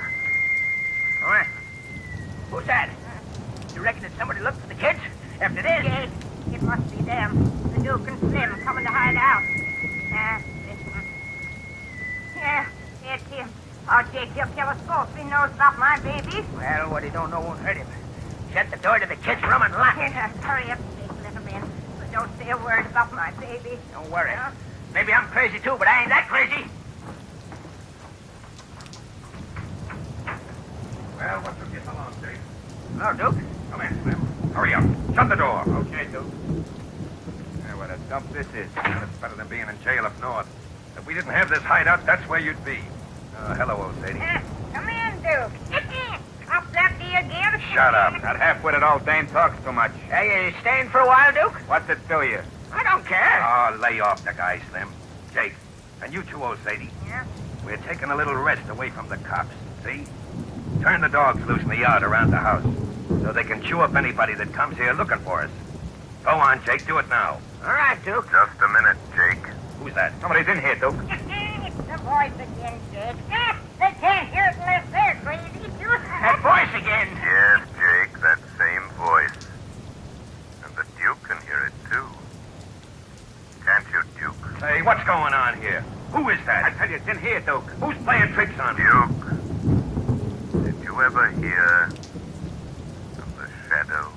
All right. Who's that? You reckon it's somebody looking for the kids? After this? Jake, it must be them. The Duke and Slim coming to hide out. Listen. Yeah, it's him. Oh, Jake, he'll kill us both. He knows about my baby. Well, what he don't know won't hurt him. Shut the door to the kids' room and lock it. Hurry up, Jake. Let him in. don't say a word about my baby. Don't worry. Maybe I'm crazy too, but I ain't that crazy. Well, what took you so long, Jake? Hello, Duke. Come in, Slim. Hurry up. Shut the door. Okay, Duke. Yeah, what a dump this is. It's better than being in jail up north. If we didn't have this hideout, that's where you'd be. Hello, old lady. Come in, Duke. Up that day again? Shut up. That half-witted old dame talks too much. Hey, you staying for a while, Duke? What's it to you? I don't care. Oh, lay off the guy, Slim. Jake, and you too, old lady. Yeah? We're taking a little rest away from the cops, see? Turn the dogs loose in the yard around the house so they can chew up anybody that comes here looking for us. Go on, Jake, do it now. All right, Duke. Just a minute, Jake. Who's that? Somebody's in here, Duke. It's the voice again, Jake. They can't hear it unless they're crazy. That voice again. Yes, Jake, that same voice. And the Duke can hear it, too. Can't you, Duke? Hey, what's going on here? Who is that? I tell you, it's in here, Duke. Who's playing tricks on me? Duke, did you ever hear of the Shadow?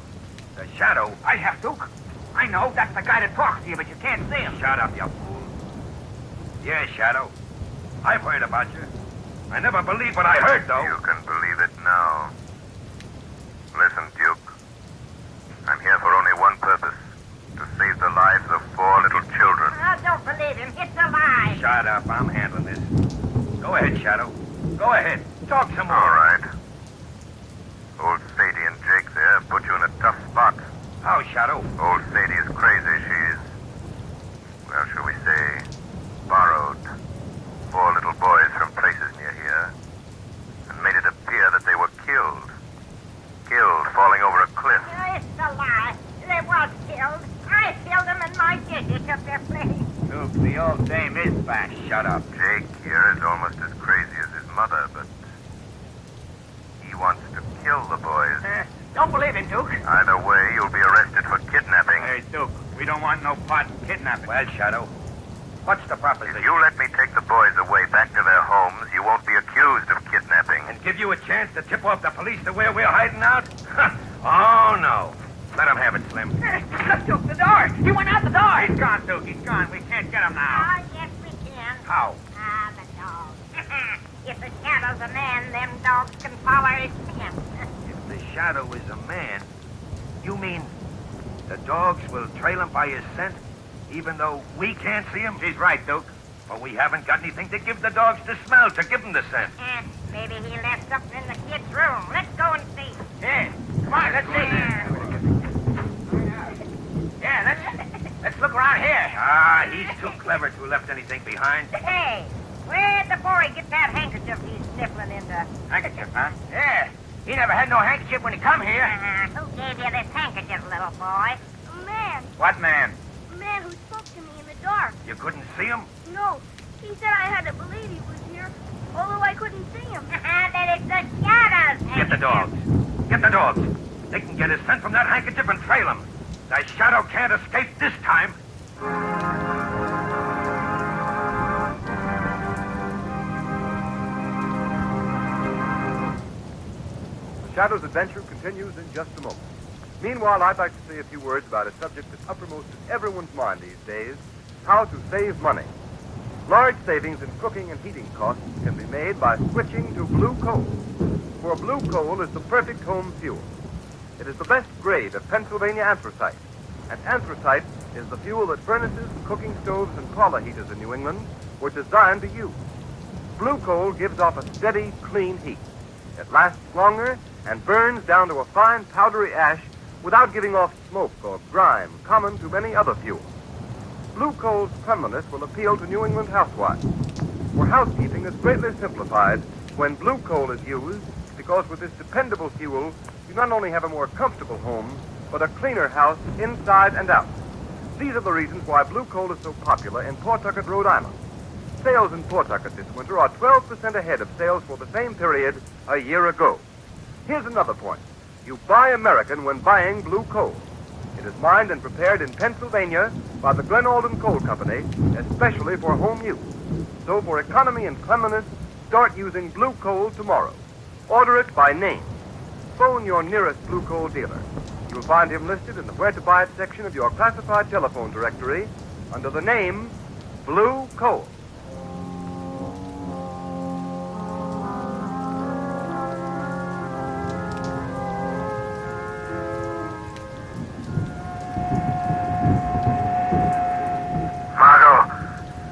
The Shadow? I have, Duke. I know. That's the guy that talks to you, but you can't see him. Shut up, you fool. Yeah, Shadow. I've heard about you. I never believed what I heard, though. You can believe it now. Listen, Duke. I'm here for only one purpose. To save the lives of 4 little children. I don't believe him. It's a lie. Shut up. I'm handling this. Go ahead, Shadow. Go ahead. Talk some more. All right. Old Sadie and Jake there put you in a tough spot. How, Shadow? Old Sadie is crazy. She's, well, shall we say, borrowed 4 little boys from places near here and made it appear that they were killed. Killed falling over a cliff. It's a lie. They was killed. I killed them and my Jiggy took their place. Duke, the old dame is back. Shut up. Jake here is almost as crazy as his mother, but he wants to kill the boys. Don't believe him, Duke. Either way, you'll be arrested for kidnapping. Hey, Duke, we don't want no part in kidnapping. Well, Shadow, what's the proposition? If you let me take the boys away back to their homes, you won't be accused of kidnapping. And give you a chance to tip off the police to where we're hiding out? Oh, no. Let him have it, Slim. Look, Duke, the door. He went out the door. He's gone, Duke. He's gone. We can't get him now. Oh, yes, we can. How? The dog. If the Shadow's a man, them dogs can follow his scent. If the Shadow is a man, you mean the dogs will trail him by his scent, even though we can't see him? He's right, Duke. But we haven't got anything to give the dogs to smell, to give them the scent. Maybe he left something in the kid's room. Let's go and see. Yeah. Come on, let's see. Yeah, let's look around here. Ah, he's too clever to have left anything behind. Hey, where'd the boy get that handkerchief he's sniffling into? Handkerchief, huh? Yeah. He never had no handkerchief when he come here. Who gave you this handkerchief, little boy? A man. What man? A man who spoke to me in the dark. You couldn't see him? No. He said I had to believe he was here, although I couldn't see him. Then it's the Shadow's Get the dogs. Get the dogs. They can get his scent from that handkerchief and trail him. The Shadow can't escape this time. The Shadow's adventure continues in just a moment. Meanwhile, I'd like to say a few words about a subject that's uppermost in everyone's mind these days, how to save money. Large savings in cooking and heating costs can be made by switching to blue coal. For blue coal is the perfect home fuel. It is the best grade of Pennsylvania anthracite, and anthracite is the fuel that furnaces, cooking stoves, and parlor heaters in New England were designed to use. Blue coal gives off a steady, clean heat. It lasts longer and burns down to a fine, powdery ash without giving off smoke or grime common to many other fuels. Blue coal's cleanliness will appeal to New England housewives. For housekeeping is greatly simplified when blue coal is used, because with this dependable fuel, you not only have a more comfortable home, but a cleaner house inside and out. These are the reasons why blue coal is so popular in Pawtucket, Rhode Island. Sales in Pawtucket this winter are 12% ahead of sales for the same period a year ago. Here's another point. You buy American when buying blue coal. It is mined and prepared in Pennsylvania by the Glen Alden Coal Company, especially for home use. So for economy and cleanliness, start using blue coal tomorrow. Order it by name. Phone your nearest blue coal dealer. You'll find him listed in the Where to Buy It section of your classified telephone directory under the name Blue Coal.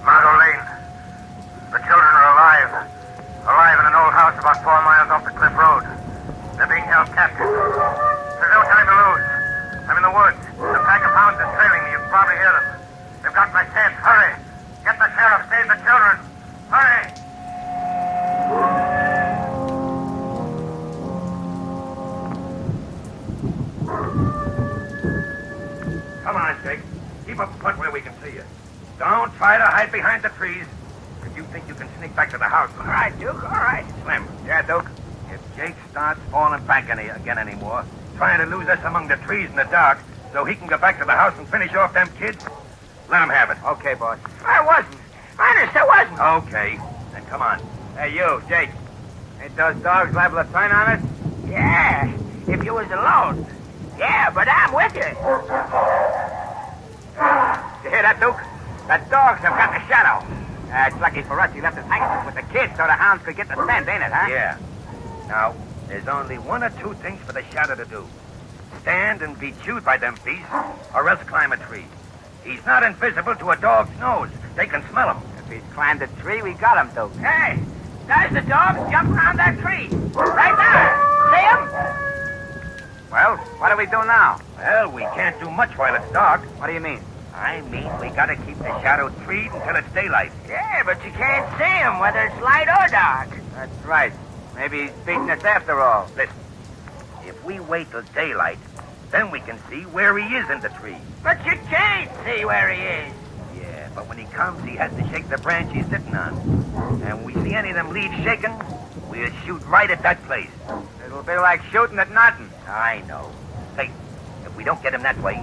Margot Lane. The children are alive. Alive in an old house about 4 miles off the Cliff Road. They're being held captive. There's no time to lose. I'm in the woods. A pack of hounds is trailing me. You can probably hear them. They've got my scent. Hurry. Get the sheriff. Save the children. Hurry. Come on, Jake. Keep up front where we can see you. Don't try to hide behind the trees. If you think you can sneak back to the house. All right, Duke, all right. Slim. Yeah, Duke? If Jake starts falling back again anymore, trying to lose us among the trees in the dark so he can go back to the house and finish off them kids, let him have it. Okay, boss. I wasn't. Honest, I wasn't. Okay. Then come on. Hey, you, Jake. Ain't those dogs liable to turn on us? Yeah, if you was alone. Yeah, but I'm with you. You hear that, Duke? The dogs have got the shadow. It's lucky for us he left his handkerchief with the kids so the hounds could get the scent, ain't it, huh? Yeah. Now, there's only one or two things for the shadow to do. Stand and be chewed by them beasts, or else climb a tree. He's not invisible to a dog's nose. They can smell him. If he's climbed a tree, we got him, Duke. Hey, there's the dogs jumping around that tree. Right there. See 'em? Well, what do we do now? Well, we can't do much while it's dark. What do you mean? I mean, we gotta keep the shadow treed until it's daylight. Yeah, but you can't see him, whether it's light or dark. That's right. Maybe he's beating us after all. Listen, if we wait till daylight, then we can see where he is in the tree. But you can't see where he is. Yeah, but when he comes, he has to shake the branch he's sitting on. And when we see any of them leaves shaking, we'll shoot right at that place. It'll be like shooting at nothing. I know. Say, if we don't get him that way,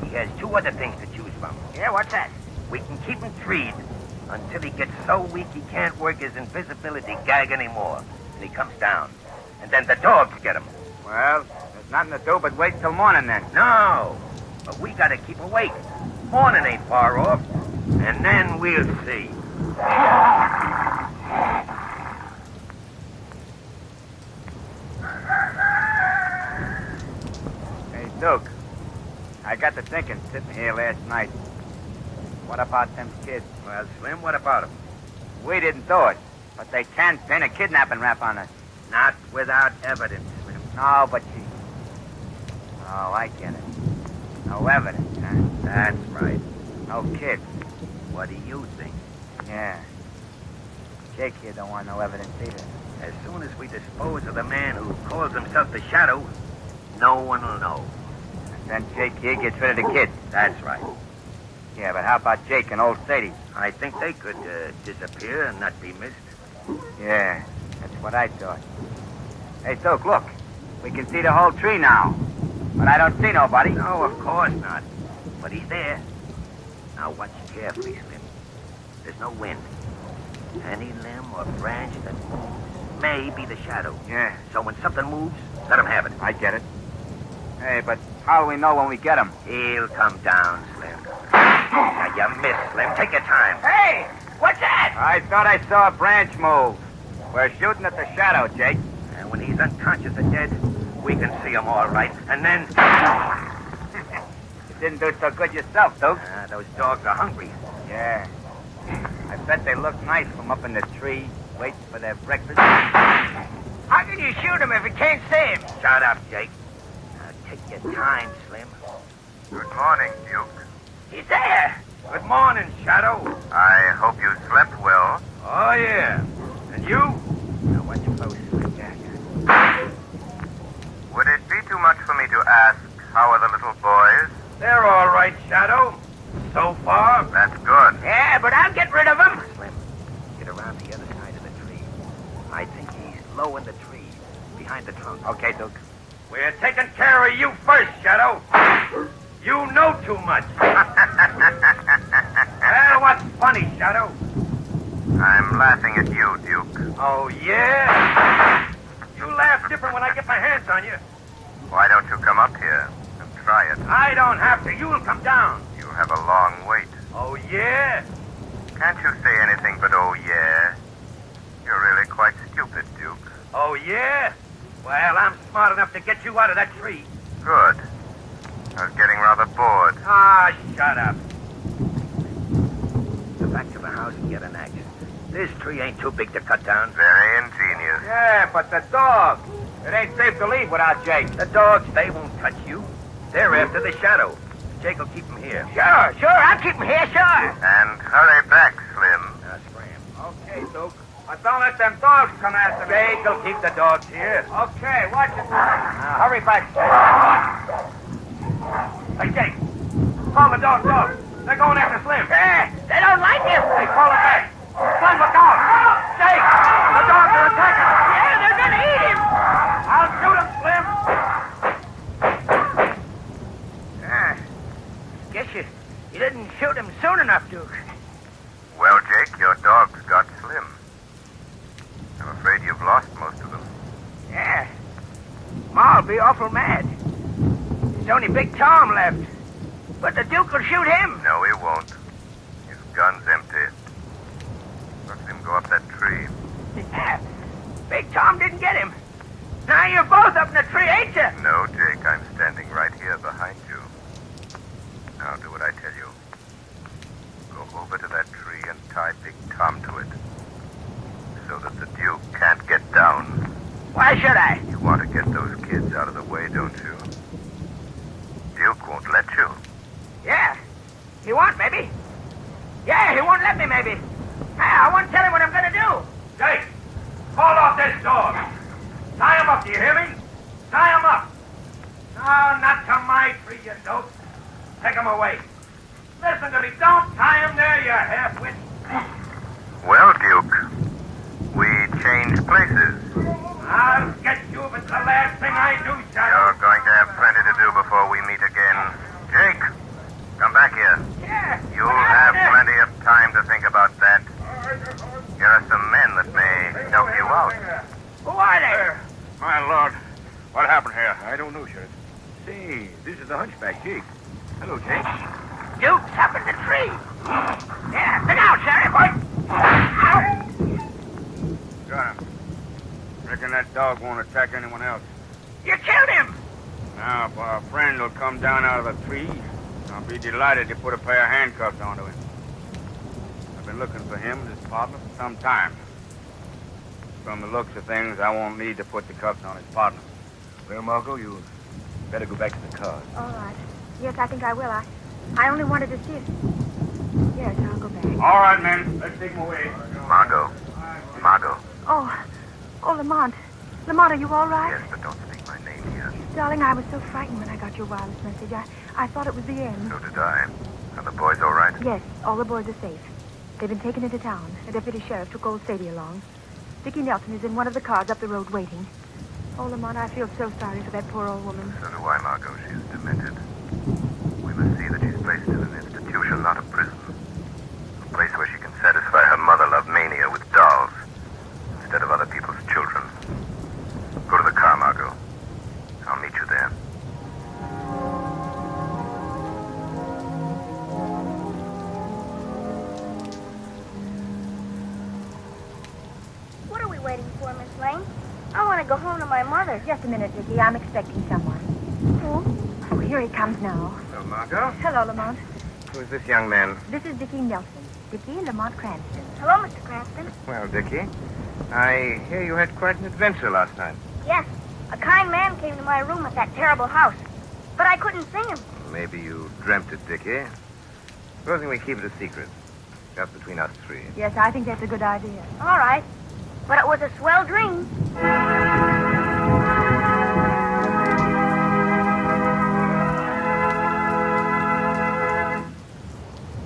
he has two other things to choose from. Yeah, what's that? We can keep him treed until he gets so weak he can't work his invisibility gag anymore. And he comes down. And then the dogs get him. Well, there's nothing to do but wait till morning then. No, but we gotta keep awake. Morning ain't far off. And then we'll see. Hey, Duke. I got to thinking sitting here last night. What about them kids? Well, Slim, what about them? We didn't do it, but they can pin a kidnapping rap on us. Not without evidence, Slim. No, but she... Oh, I get it. No evidence, huh? That's right. No kids. What do you think? Yeah. Jake here don't want no evidence either. As soon as we dispose of the man who calls himself the Shadow, no one will know. Then Jake here gets rid of the kids. That's right. Yeah, but how about Jake and old Sadie? I think they could disappear and not be missed. Yeah, that's what I thought. Hey, Duke, look. We can see the whole tree now. But I don't see nobody. No, of course not. But he's there. Now watch carefully, Slim. There's no wind. Any limb or branch that moves may be the Shadow. Yeah. So when something moves, let him have it. I get it. Hey, but how do we know when we get him? He'll come down, Slim. Now, you missed, Slim. Take your time. Hey, what's that? I thought I saw a branch move. We're shooting at the Shadow, Jake. And when he's unconscious or dead, we can see him all right. And then... You didn't do so good yourself, Duke. Those dogs are hungry. Yeah. I bet they look nice from up in the tree, waiting for their breakfast. How can you shoot him if you can't see him? Shut up, Jake. Now, take your time, Slim. Good morning, Duke. He's there. Good morning, Shadow. I hope you slept well. Oh, yeah. And you? Now, watch close, Slim. Yeah. Would it be too much for me to ask, how are the little boys? They're all right, Shadow. So far. That's good. Yeah, but I'll get rid of him. Slim, get around the other side of the tree. I think he's low in the tree, behind the trunk. Okay, Duke. We're taking care of you first, Shadow. You know too much. Well, what's funny, Shadow? I'm laughing at you, Duke. Oh, yeah? You laugh different when I get my hands on you. Why don't you come up here? try it. I don't have to. You'll come down. You have a long wait. Oh, yeah? Can't you say anything but oh, yeah? You're really quite stupid, Duke. Oh, yeah? Well, I'm smart enough to get you out of that tree. Good. I was getting rather bored. Ah, shut up. Go back to the house and get an axe. This tree ain't too big to cut down. Very ingenious. Yeah, but the dogs. It ain't safe to leave without Jake. The dogs, they won't touch you. They're after the shadow. Jake will keep them here. Sure, I'll keep them here, sure. And hurry back, Slim. Scram. Okay, Duke. But don't let them dogs come after me. Jake will keep the dogs here. Okay, watch it. Now, hurry back. Hey, Jake. Call the dogs off. They're going after Slim. Yeah, they don't like him. Hey, call it back. Slim, look out. Jake, the dogs are attacking. Yeah, they're going to eat him. I'll shoot him, Slim. Guess you didn't shoot him soon enough, Duke. Well, Jake, your dogs got Slim. I'm afraid you've lost most of them. Yeah. Ma'll be awful mad. There's only Big Tom left. But the Duke will shoot him. No, he won't. His gun's empty. Watch him go up that tree. Yeah. Big Tom didn't get him. Now you're both up in the tree, ain't you? No, Jake, I'm standing right here behind you. Now do what I tell you. Go over to that tree and tie Big Tom to it. So that the Duke can't get down. Why should I? You want to get those kids out of the way, don't you? Duke won't let you. Yeah. He won't, maybe. Yeah, he won't let me, maybe. I won't tell him what I'm going to do. Jake, call off this dog. Tie him up, do you hear me? Tie him up. No, not to my tree, you dope. Take him away. Listen to me. Don't tie him there, you half-wit. Well, Duke, we changed places. I'll get you if it's the last thing I do, Shadow. You're going to have plenty to do before we meet again. Jake, come back here. Yeah. You'll have plenty of time to think about that. Here are some men that may help you out. Who are they? My lord, what happened here? I don't know, Sheriff. Say, this is the hunchback, Jake. Hello, Jake. Duke's up in the tree. Yeah, look out, Sheriff. Got him. Reckon that dog won't attack anyone else. You killed him. Now, if our friend will come down out of the tree, I'll be delighted to put a pair of handcuffs onto him. I've been looking for him and his partner for some time. From the looks of things, I won't need to put the cuffs on his partner. Well, Margot, you better go back to the car. All right. Yes, I think I will. I only wanted to see if... Yes, I'll go back. All right, men. Let's take him away. Margot. Oh, Lamont. Lamont, are you all right? Yes, but don't speak my name here. Darling, I was so frightened when I got your wireless message. I thought it was the end. So did I. Are the boys all right? Yes, all the boys are safe. They've been taken into town. A deputy sheriff took old Sadie along. Dickie Nelson is in one of the cars up the road waiting. Oh, Lamont, I feel so sorry for that poor old woman. So do I, Margot. She's demented. We must see that she's placed in an institution, not a prison. A place where she can satisfy her mother-love mania with dolls instead of other people's children. Go to the car, Margot. I'll meet you there. What are we waiting for, Miss Lane? I want to go home to my mother. Just a minute, Dickie. I'm expecting someone. Who? Oh, here he comes now. Hello, Margot. Hello, Lamont. Who's this young man? This is Dickie Nelson. Dickie Lamont Cranston. Hello, Mr. Cranston. Well, Dickie, I hear you had quite an adventure last night. Yes, a kind man came to my room at that terrible house, but I couldn't see him. Maybe you dreamt it, Dickie. Supposing we keep it a secret, just between us three. Yes, I think that's a good idea. All right, but it was a swell dream.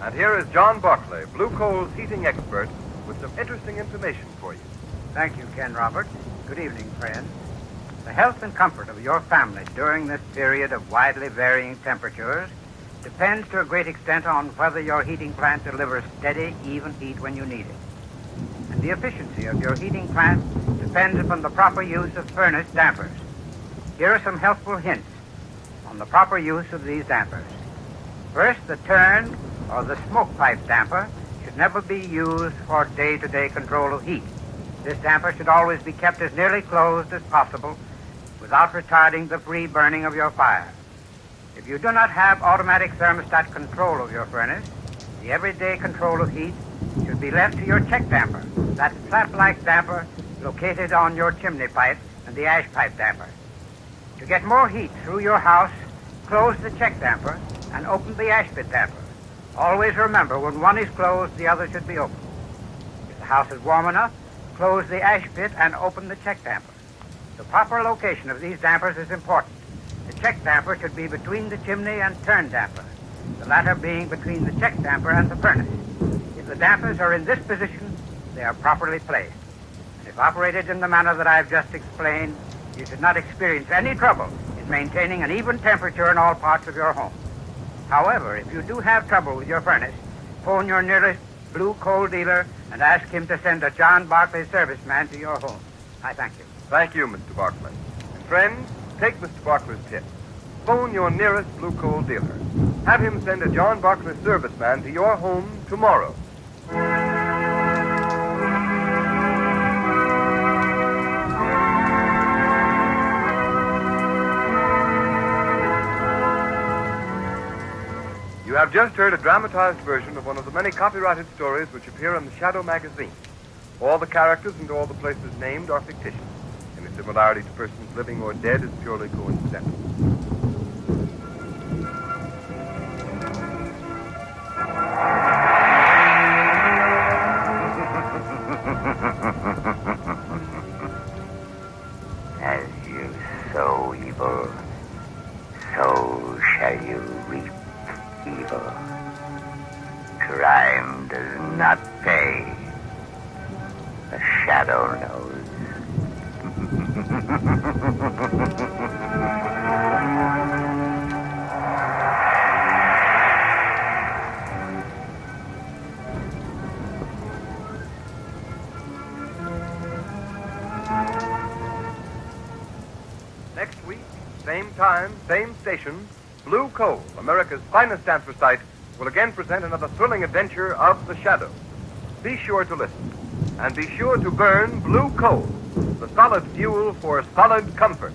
And here is John Barclay, Blue Coal's heating expert, with some interesting information for you. Thank you, Ken Roberts. Good evening, friends. The health and comfort of your family during this period of widely varying temperatures depends to a great extent on whether your heating plant delivers steady, even heat when you need it. And the efficiency of your heating plant depends upon the proper use of furnace dampers. Here are some helpful hints on the proper use of these dampers. First, the turn or the smoke pipe damper should never be used for day-to-day control of heat. This damper should always be kept as nearly closed as possible without retarding the free burning of your fire. If you do not have automatic thermostat control of your furnace, the everyday control of heat should be left to your check damper, that flap-like damper located on your chimney pipe and the ash pipe damper. To get more heat through your house, close the check damper and open the ash pit damper. Always remember, when one is closed, the other should be open. If the house is warm enough, close the ash pit and open the check damper. The proper location of these dampers is important. The check damper should be between the chimney and turn damper, the latter being between the check damper and the furnace. If the dampers are in this position, they are properly placed. And if operated in the manner that I've just explained, you should not experience any trouble in maintaining an even temperature in all parts of your home. However, if you do have trouble with your furnace, phone your nearest blue coal dealer and ask him to send a John Barclay serviceman to your home. I thank you. Thank you, Mr. Barclay. Friends, take Mr. Barclay's tip. Phone your nearest blue coal dealer. Have him send a John Barclay serviceman to your home tomorrow. You have just heard a dramatized version of one of the many copyrighted stories which appear in the Shadow magazine. All the characters and all the places named are fictitious. Any similarity to persons living or dead is purely coincidental. As you sow evil, so shall you reap evil. Crime does not pay. The shadow knows. Next week, same time, same station, Blue Coal, America's finest dancer site, will again present another thrilling adventure of the Shadow. Be sure to listen. And be sure to burn blue coal, the solid fuel for solid comfort.